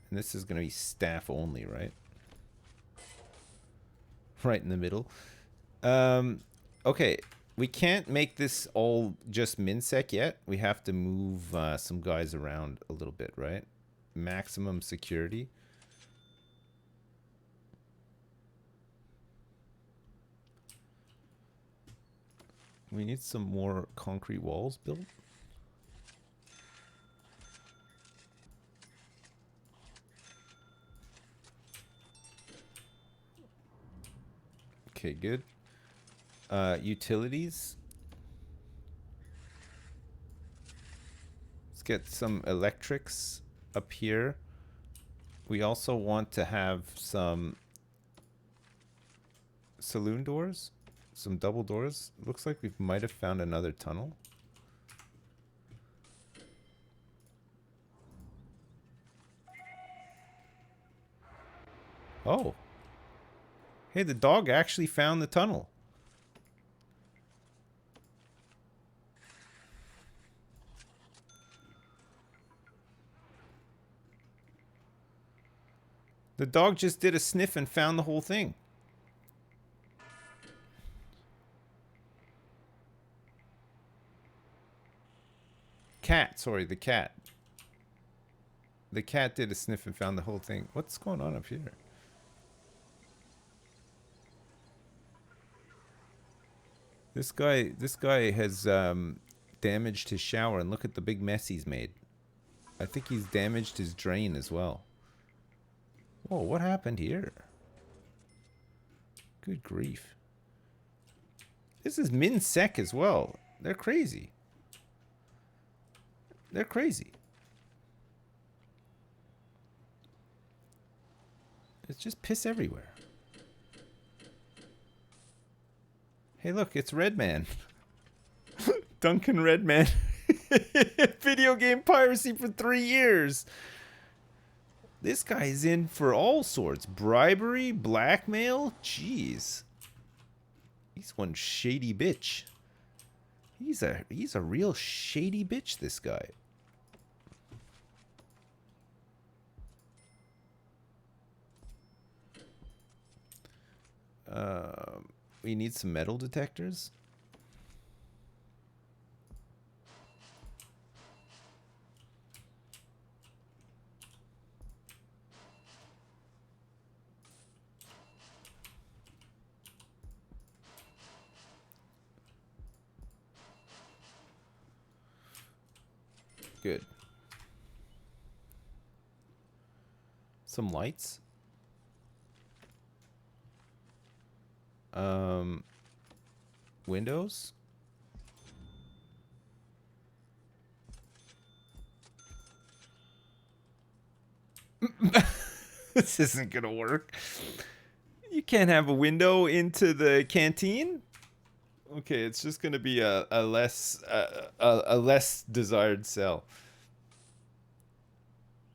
And this is going to be staff only, right? Right in the middle. Okay, we can't make this all just minsec yet. We have to move some guys around a little bit, right? Maximum security. We need some more concrete walls built. Okay, good. Utilities. Let's get some electrics up here. We also want to have some saloon doors. Some double doors. Looks like we might have found another tunnel. Oh. Hey, the dog actually found the tunnel. The dog just did a sniff and found the whole thing. Cat, sorry, the cat. The cat did a sniff and found the whole thing. What's going on up here? This guy has damaged his shower, and look at the big mess he's made. I think he's damaged his drain as well. Whoa, what happened here? Good grief. This is min sec as well. They're crazy. They're crazy. It's just piss everywhere. Hey, look, it's Redman. Duncan Redman. Video game piracy for 3 years. This guy's in for all sorts. Bribery, blackmail. Jeez. He's one shady bitch. He's a real shady bitch, this guy. We need some metal detectors. Good. Some lights. Windows. This isn't gonna work. You can't have a window into the canteen. Okay, it's just gonna be a less desired cell.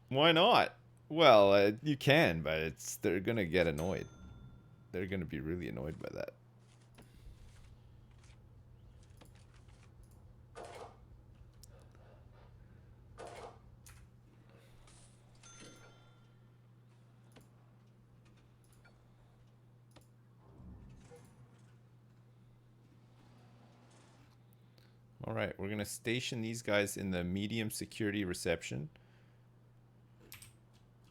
Why not? Well, you can, but they're gonna get annoyed. They're gonna be really annoyed by that. All right, we're gonna station these guys in the medium security reception.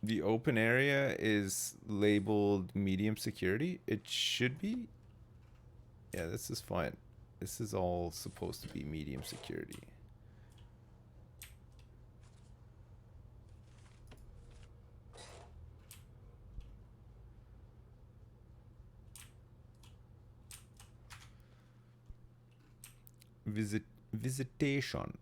The open area is labeled medium security. It should be. Yeah, this is fine. This is all supposed to be medium security. Visitation.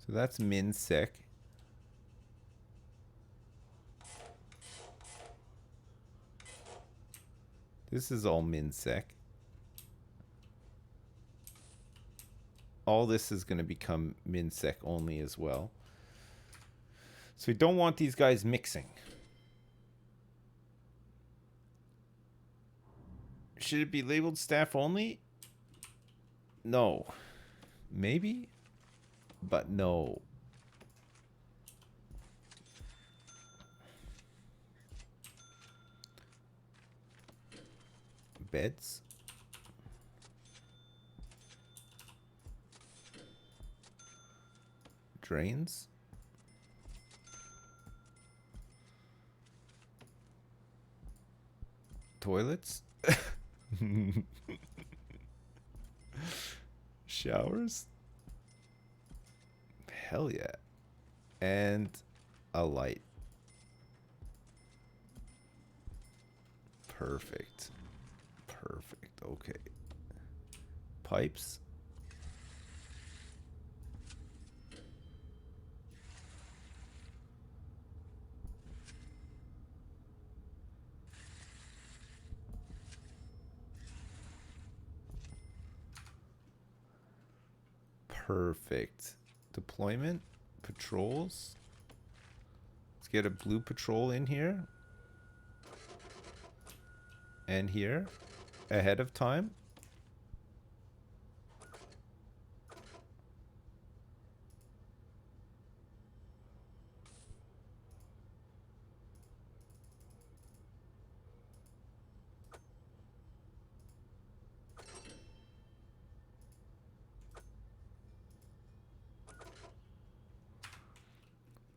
So that's min-sec. This is all min-sec. All this is going to become min-sec only as well. So we don't want these guys mixing. Should it be labeled staff only? No. Maybe? But no. Beds. Drains. Toilets. Showers. Hell yeah. And a light. Perfect. Perfect. Okay. Pipes. Perfect. Deployment. Patrols. Let's get a blue patrol in here. And here. Ahead of time.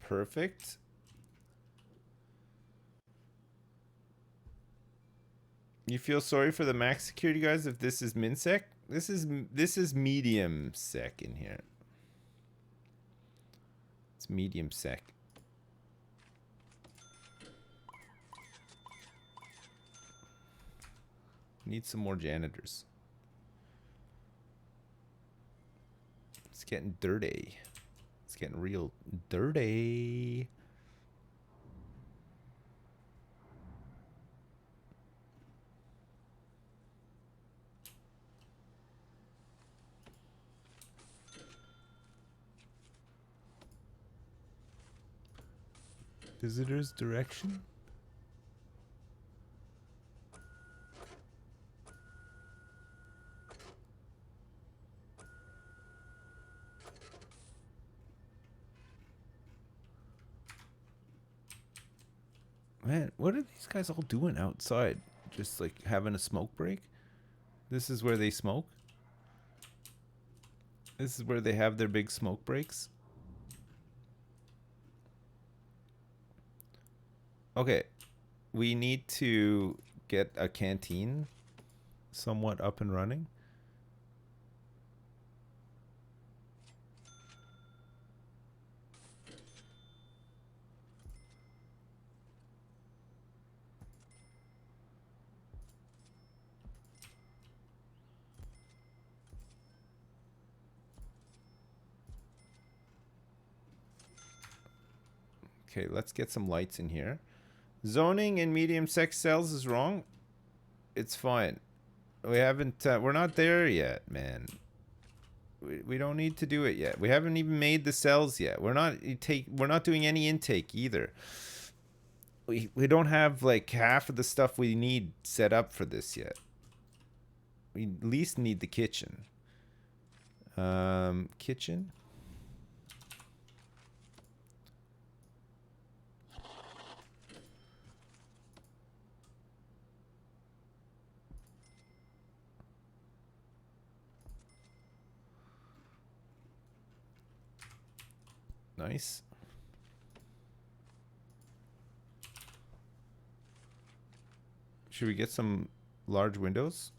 Perfect. You feel sorry for the max security guys if this is min sec? This is medium sec in here. It's medium sec. Need some more janitors. It's getting dirty. It's getting real dirty. Visitor's direction? Man, what are these guys all doing outside? Just like having a smoke break? This is where they smoke? This is where they have their big smoke breaks? Okay, we need to get a canteen somewhat up and running. Okay, let's get some lights in here. Zoning in medium sex cells is wrong. It's fine. We haven't, we're not there yet, man. We don't need to do it yet. We haven't even made the cells yet. We're not doing any intake either. We don't have like half of the stuff we need set up for this yet. We at least need the kitchen. Kitchen. Nice. Should we get some large windows?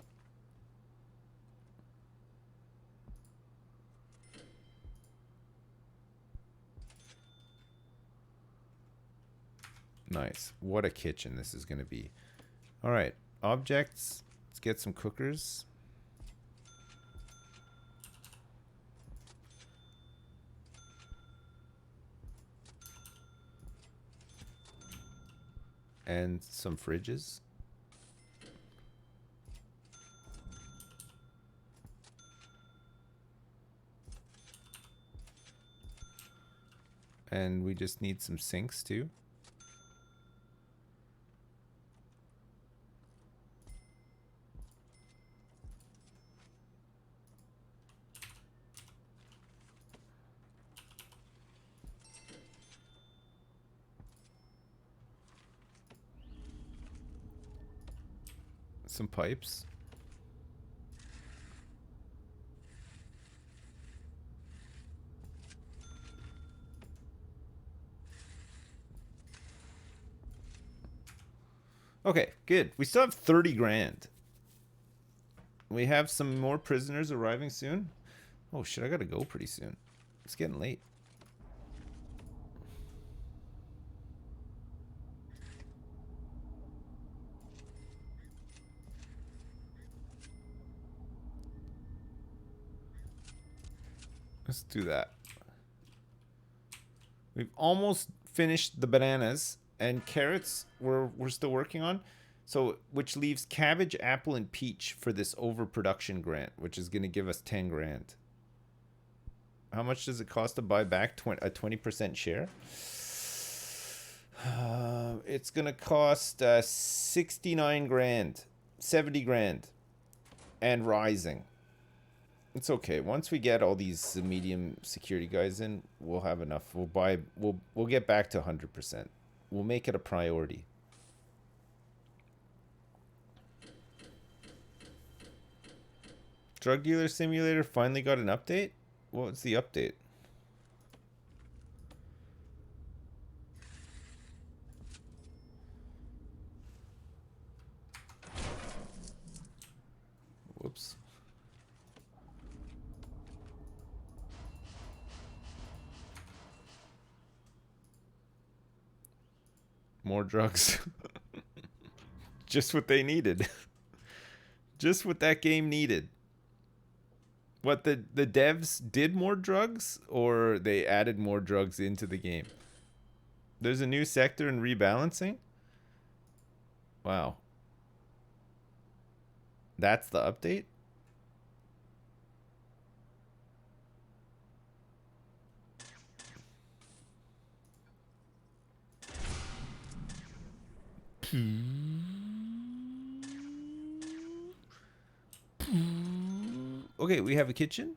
Nice. What a kitchen this is going to be. All right. Objects. Let's get some cookers. And some fridges. And we just need some sinks too. Some pipes. Okay, good. We still have 30 grand. We have some more prisoners arriving soon. Oh shit, I gotta go pretty soon. It's getting late. Let's do that. We've almost finished the bananas, and carrots we're still working on. So, which leaves cabbage, apple, and peach for this overproduction grant, which is going to give us 10 grand. How much does it cost to buy back a 20% share? It's going to cost 69 grand, 70 grand, and rising. It's okay. Once we get all these medium security guys in, we'll have enough. We'll get back to 100%. We'll make it a priority. Drug Dealer Simulator finally got an update? What's the update? Whoops. More drugs. Just what they needed. Just what that game needed. What, the devs did more drugs, or they added more drugs into the game? There's a new sector in rebalancing? Wow. That's the update? Okay, we have a kitchen.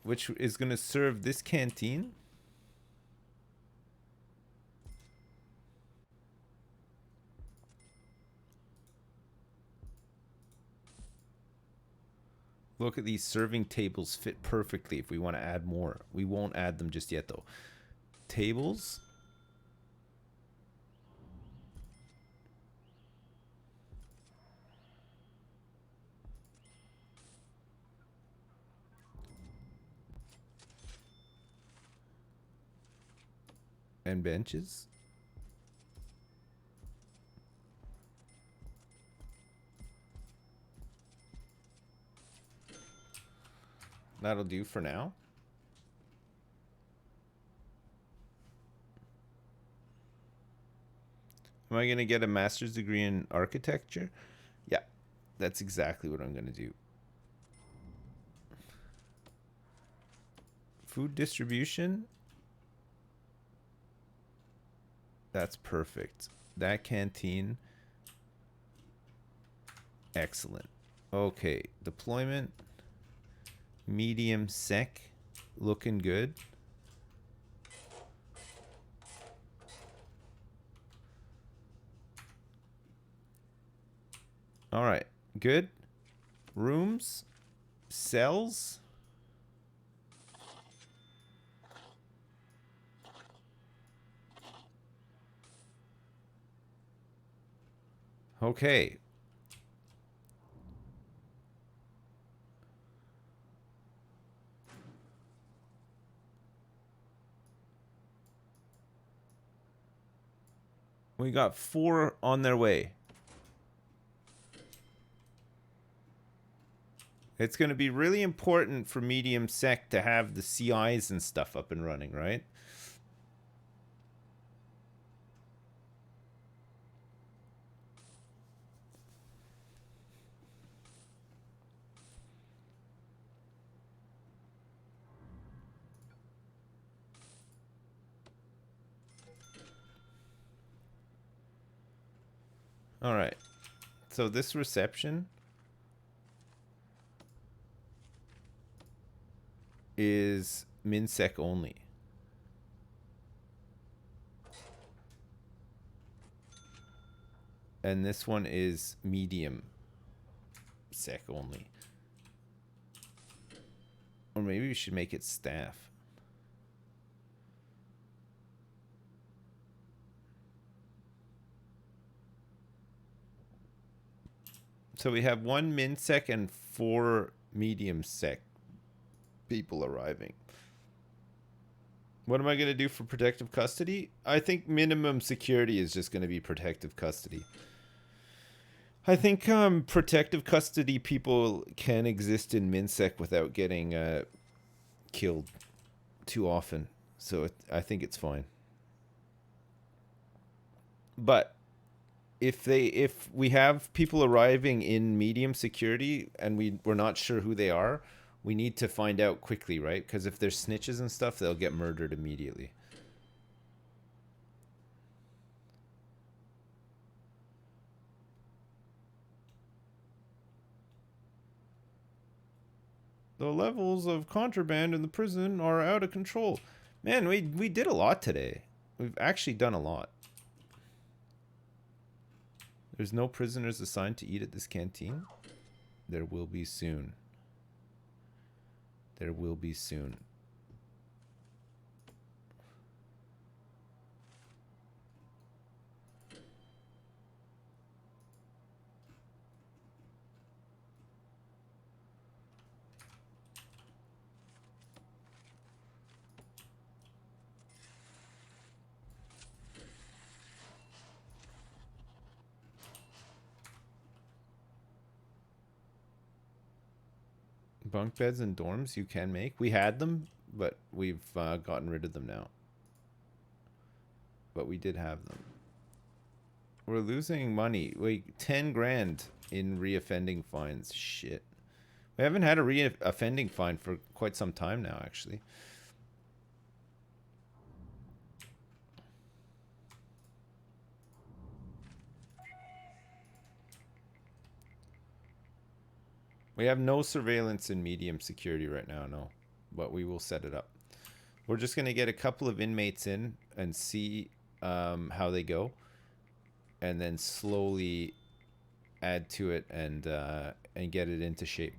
Which is going to serve this canteen. Look at these serving tables fit perfectly if we want to add more. We won't add them just yet though. Tables. And benches. That'll do for now. Am I going to get a master's degree in architecture? Yeah, that's exactly what I'm going to do. Food distribution? That's perfect. That canteen. Excellent. Okay, deployment. Medium sec. Looking good. All right, good. Rooms, cells. Okay. We got 4 on their way. It's going to be really important for medium sec to have the CIs and stuff up and running, right? All right. So this reception is minsec only. And this one is medium sec only. Or maybe we should make it staff. So we have 1 minsec and 4 medium sec people arriving. What am I going to do for protective custody? I think minimum security is just going to be protective custody. I think protective custody people can exist in minsec without getting killed too often. So I think it's fine. But if we have people arriving in medium security and we're not sure who they are, we need to find out quickly, right? Because if they're snitches and stuff, they'll get murdered immediately. The levels of contraband in the prison are out of control. Man, we did a lot today. We've actually done a lot. There's no prisoners assigned to eat at this canteen. There will be soon. There will be soon. Bunk beds and dorms you can make. We had them, but we've gotten rid of them now. But we did have them. We're losing money. Wait, 10 grand in reoffending fines. Shit. We haven't had a reoffending fine for quite some time now, actually. We have no surveillance in medium security right now, no. But we will set it up. We're just going to get a couple of inmates in and see how they go. And then slowly add to it and get it into shape.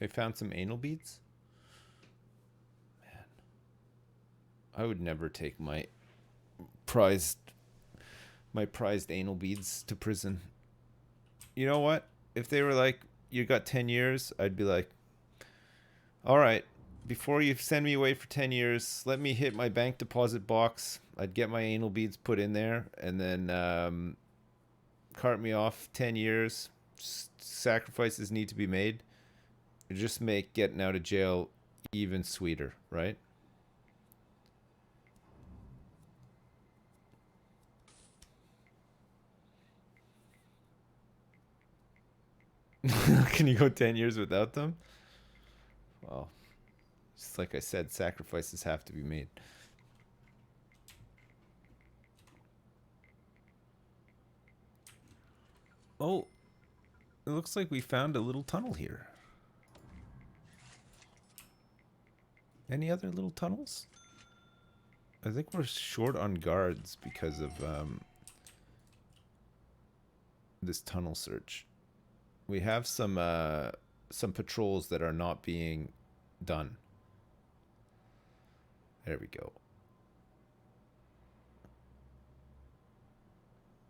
They found some anal beads? Man. I would never take my prized anal beads to prison. You know what? If they were like, you got 10 years, I'd be like, All right. Before you send me away for 10 years, let me hit my bank deposit box. I'd get my anal beads put in there and then cart me off 10 years. Sacrifices need to be made. Just make getting out of jail even sweeter, right? Can you go 10 years without them? Well, just like I said, sacrifices have to be made. Oh, it looks like we found a little tunnel here. Any other little tunnels? I think we're short on guards because of this tunnel search. We have some patrols that are not being done. There we go.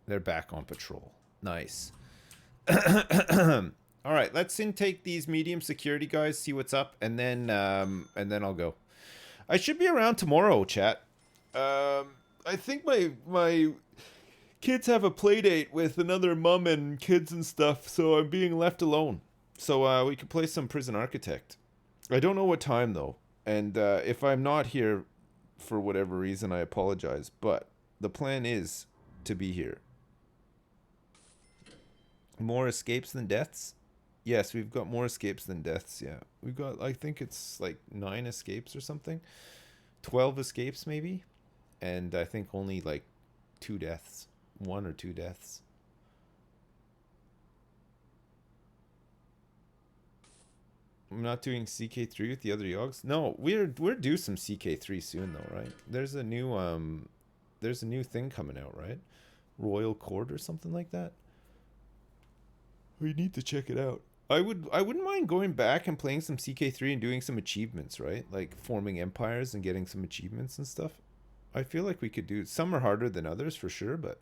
They're back on patrol. Nice. All right, let's intake these medium security guys, see what's up, and then I'll go. I should be around tomorrow, chat. I think my kids have a play date with another mum and kids and stuff, so I'm being left alone. So we could play some Prison Architect. I don't know what time though, and if I'm not here for whatever reason, I apologize. But the plan is to be here. More escapes than deaths? Yes, we've got more escapes than deaths, yeah. We've got, I think it's like 9 escapes or something. 12 escapes maybe. And I think only like 2 deaths. 1 or 2 deaths. I'm not doing CK3 with the other yogs? No, we're due some CK3 soon though, right? There's a new thing coming out, right? Royal Court or something like that. We need to check it out. I wouldn't mind going back and playing some CK3 and doing some achievements, right? Like forming empires and getting some achievements and stuff. I feel like we could do some are harder than others for sure, but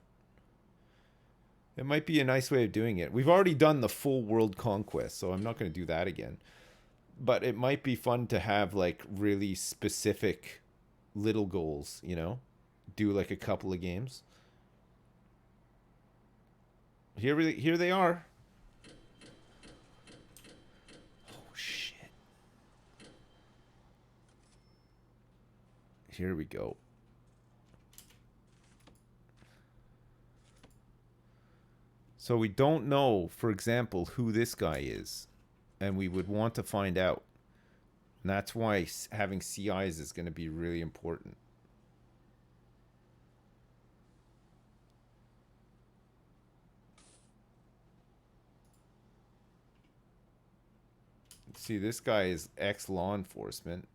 it might be a nice way of doing it. We've already done the full world conquest, so I'm not going to do that again. But it might be fun to have like really specific little goals, you know? Do like a couple of games. Here they are. Here we go. So we don't know, for example, who this guy is. And we would want to find out. And that's why having CIs is going to be really important. See, this guy is ex-law enforcement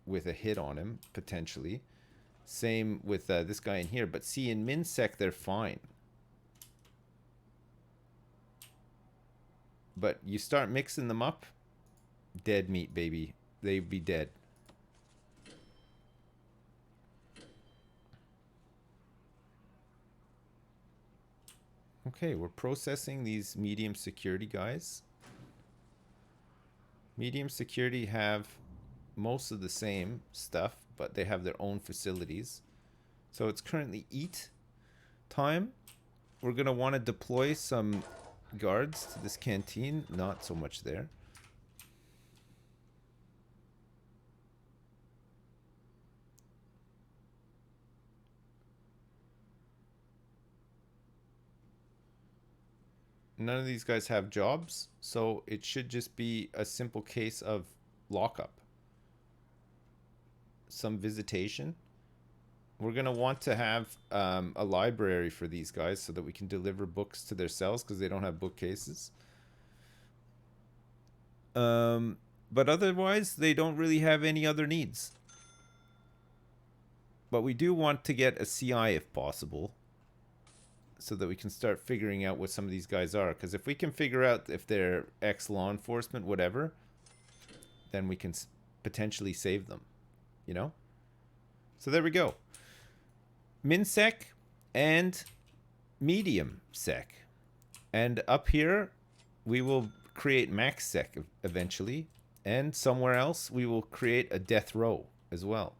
with a hit on him, potentially. Same with this guy in here. But see, in MinSec, they're fine. But you start mixing them up, dead meat, baby. They'd be dead. Okay, we're processing these medium security guys. Medium security have most of the same stuff, but they have their own facilities. So it's currently eat time. We're going to want to deploy some guards to this canteen. Not so much there. None of these guys have jobs, so it should just be a simple case of lockup. Some visitation. We're going to want to have a library for these guys so that we can deliver books to their cells because they don't have bookcases. But otherwise, they don't really have any other needs. But we do want to get a CI if possible so that we can start figuring out what some of these guys are. Because if we can figure out if they're ex-law enforcement, whatever, then we can potentially save them. You know? So there we go. MinSec and medium sec. And up here, we will create max sec eventually. And somewhere else, we will create a death row as well.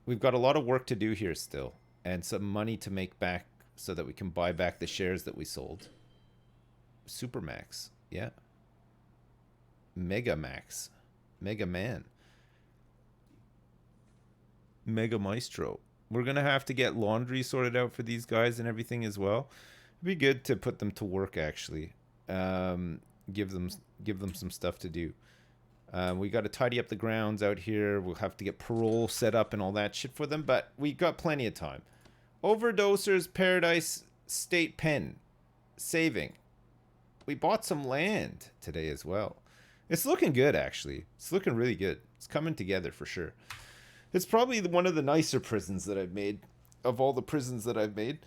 We've got a lot of work to do here still, and some money to make back so that we can buy back the shares that we sold. Supermax, yeah. Mega Max. Mega Man. Mega Maestro. We're going to have to get laundry sorted out for these guys and everything as well. It'd be good to put them to work, actually. Give them some stuff to do. We got to tidy up the grounds out here. We'll have to get parole set up and all that shit for them, but we got plenty of time. Overdosers Paradise State Pen. Saving. We bought some land today as well. It's looking good, actually. It's looking really good. It's coming together for sure. It's probably one of the nicer prisons that I've made. Of all the prisons that I've made.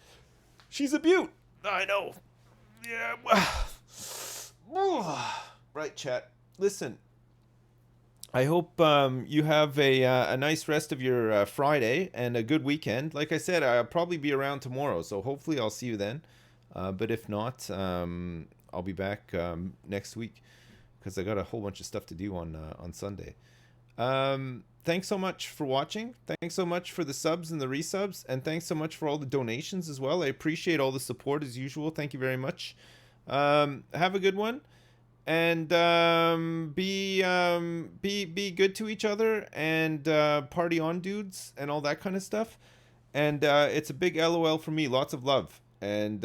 She's a beaut. I know. Yeah. Right, chat. Listen. I hope you have a nice rest of your Friday and a good weekend. Like I said, I'll probably be around tomorrow, so hopefully I'll see you then. But if not, I'll be back next week because I got a whole bunch of stuff to do on Sunday. Thanks so much for watching. Thanks so much for the subs and the resubs, and thanks so much for all the donations as well. I appreciate all the support as usual. Thank you very much. Have a good one. And be good to each other and party on, dudes, and all that kind of stuff. And it's a big LOL for me. Lots of love. And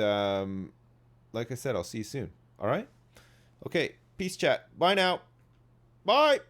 like I said, I'll see you soon. All right? Okay. Peace, chat. Bye now. Bye.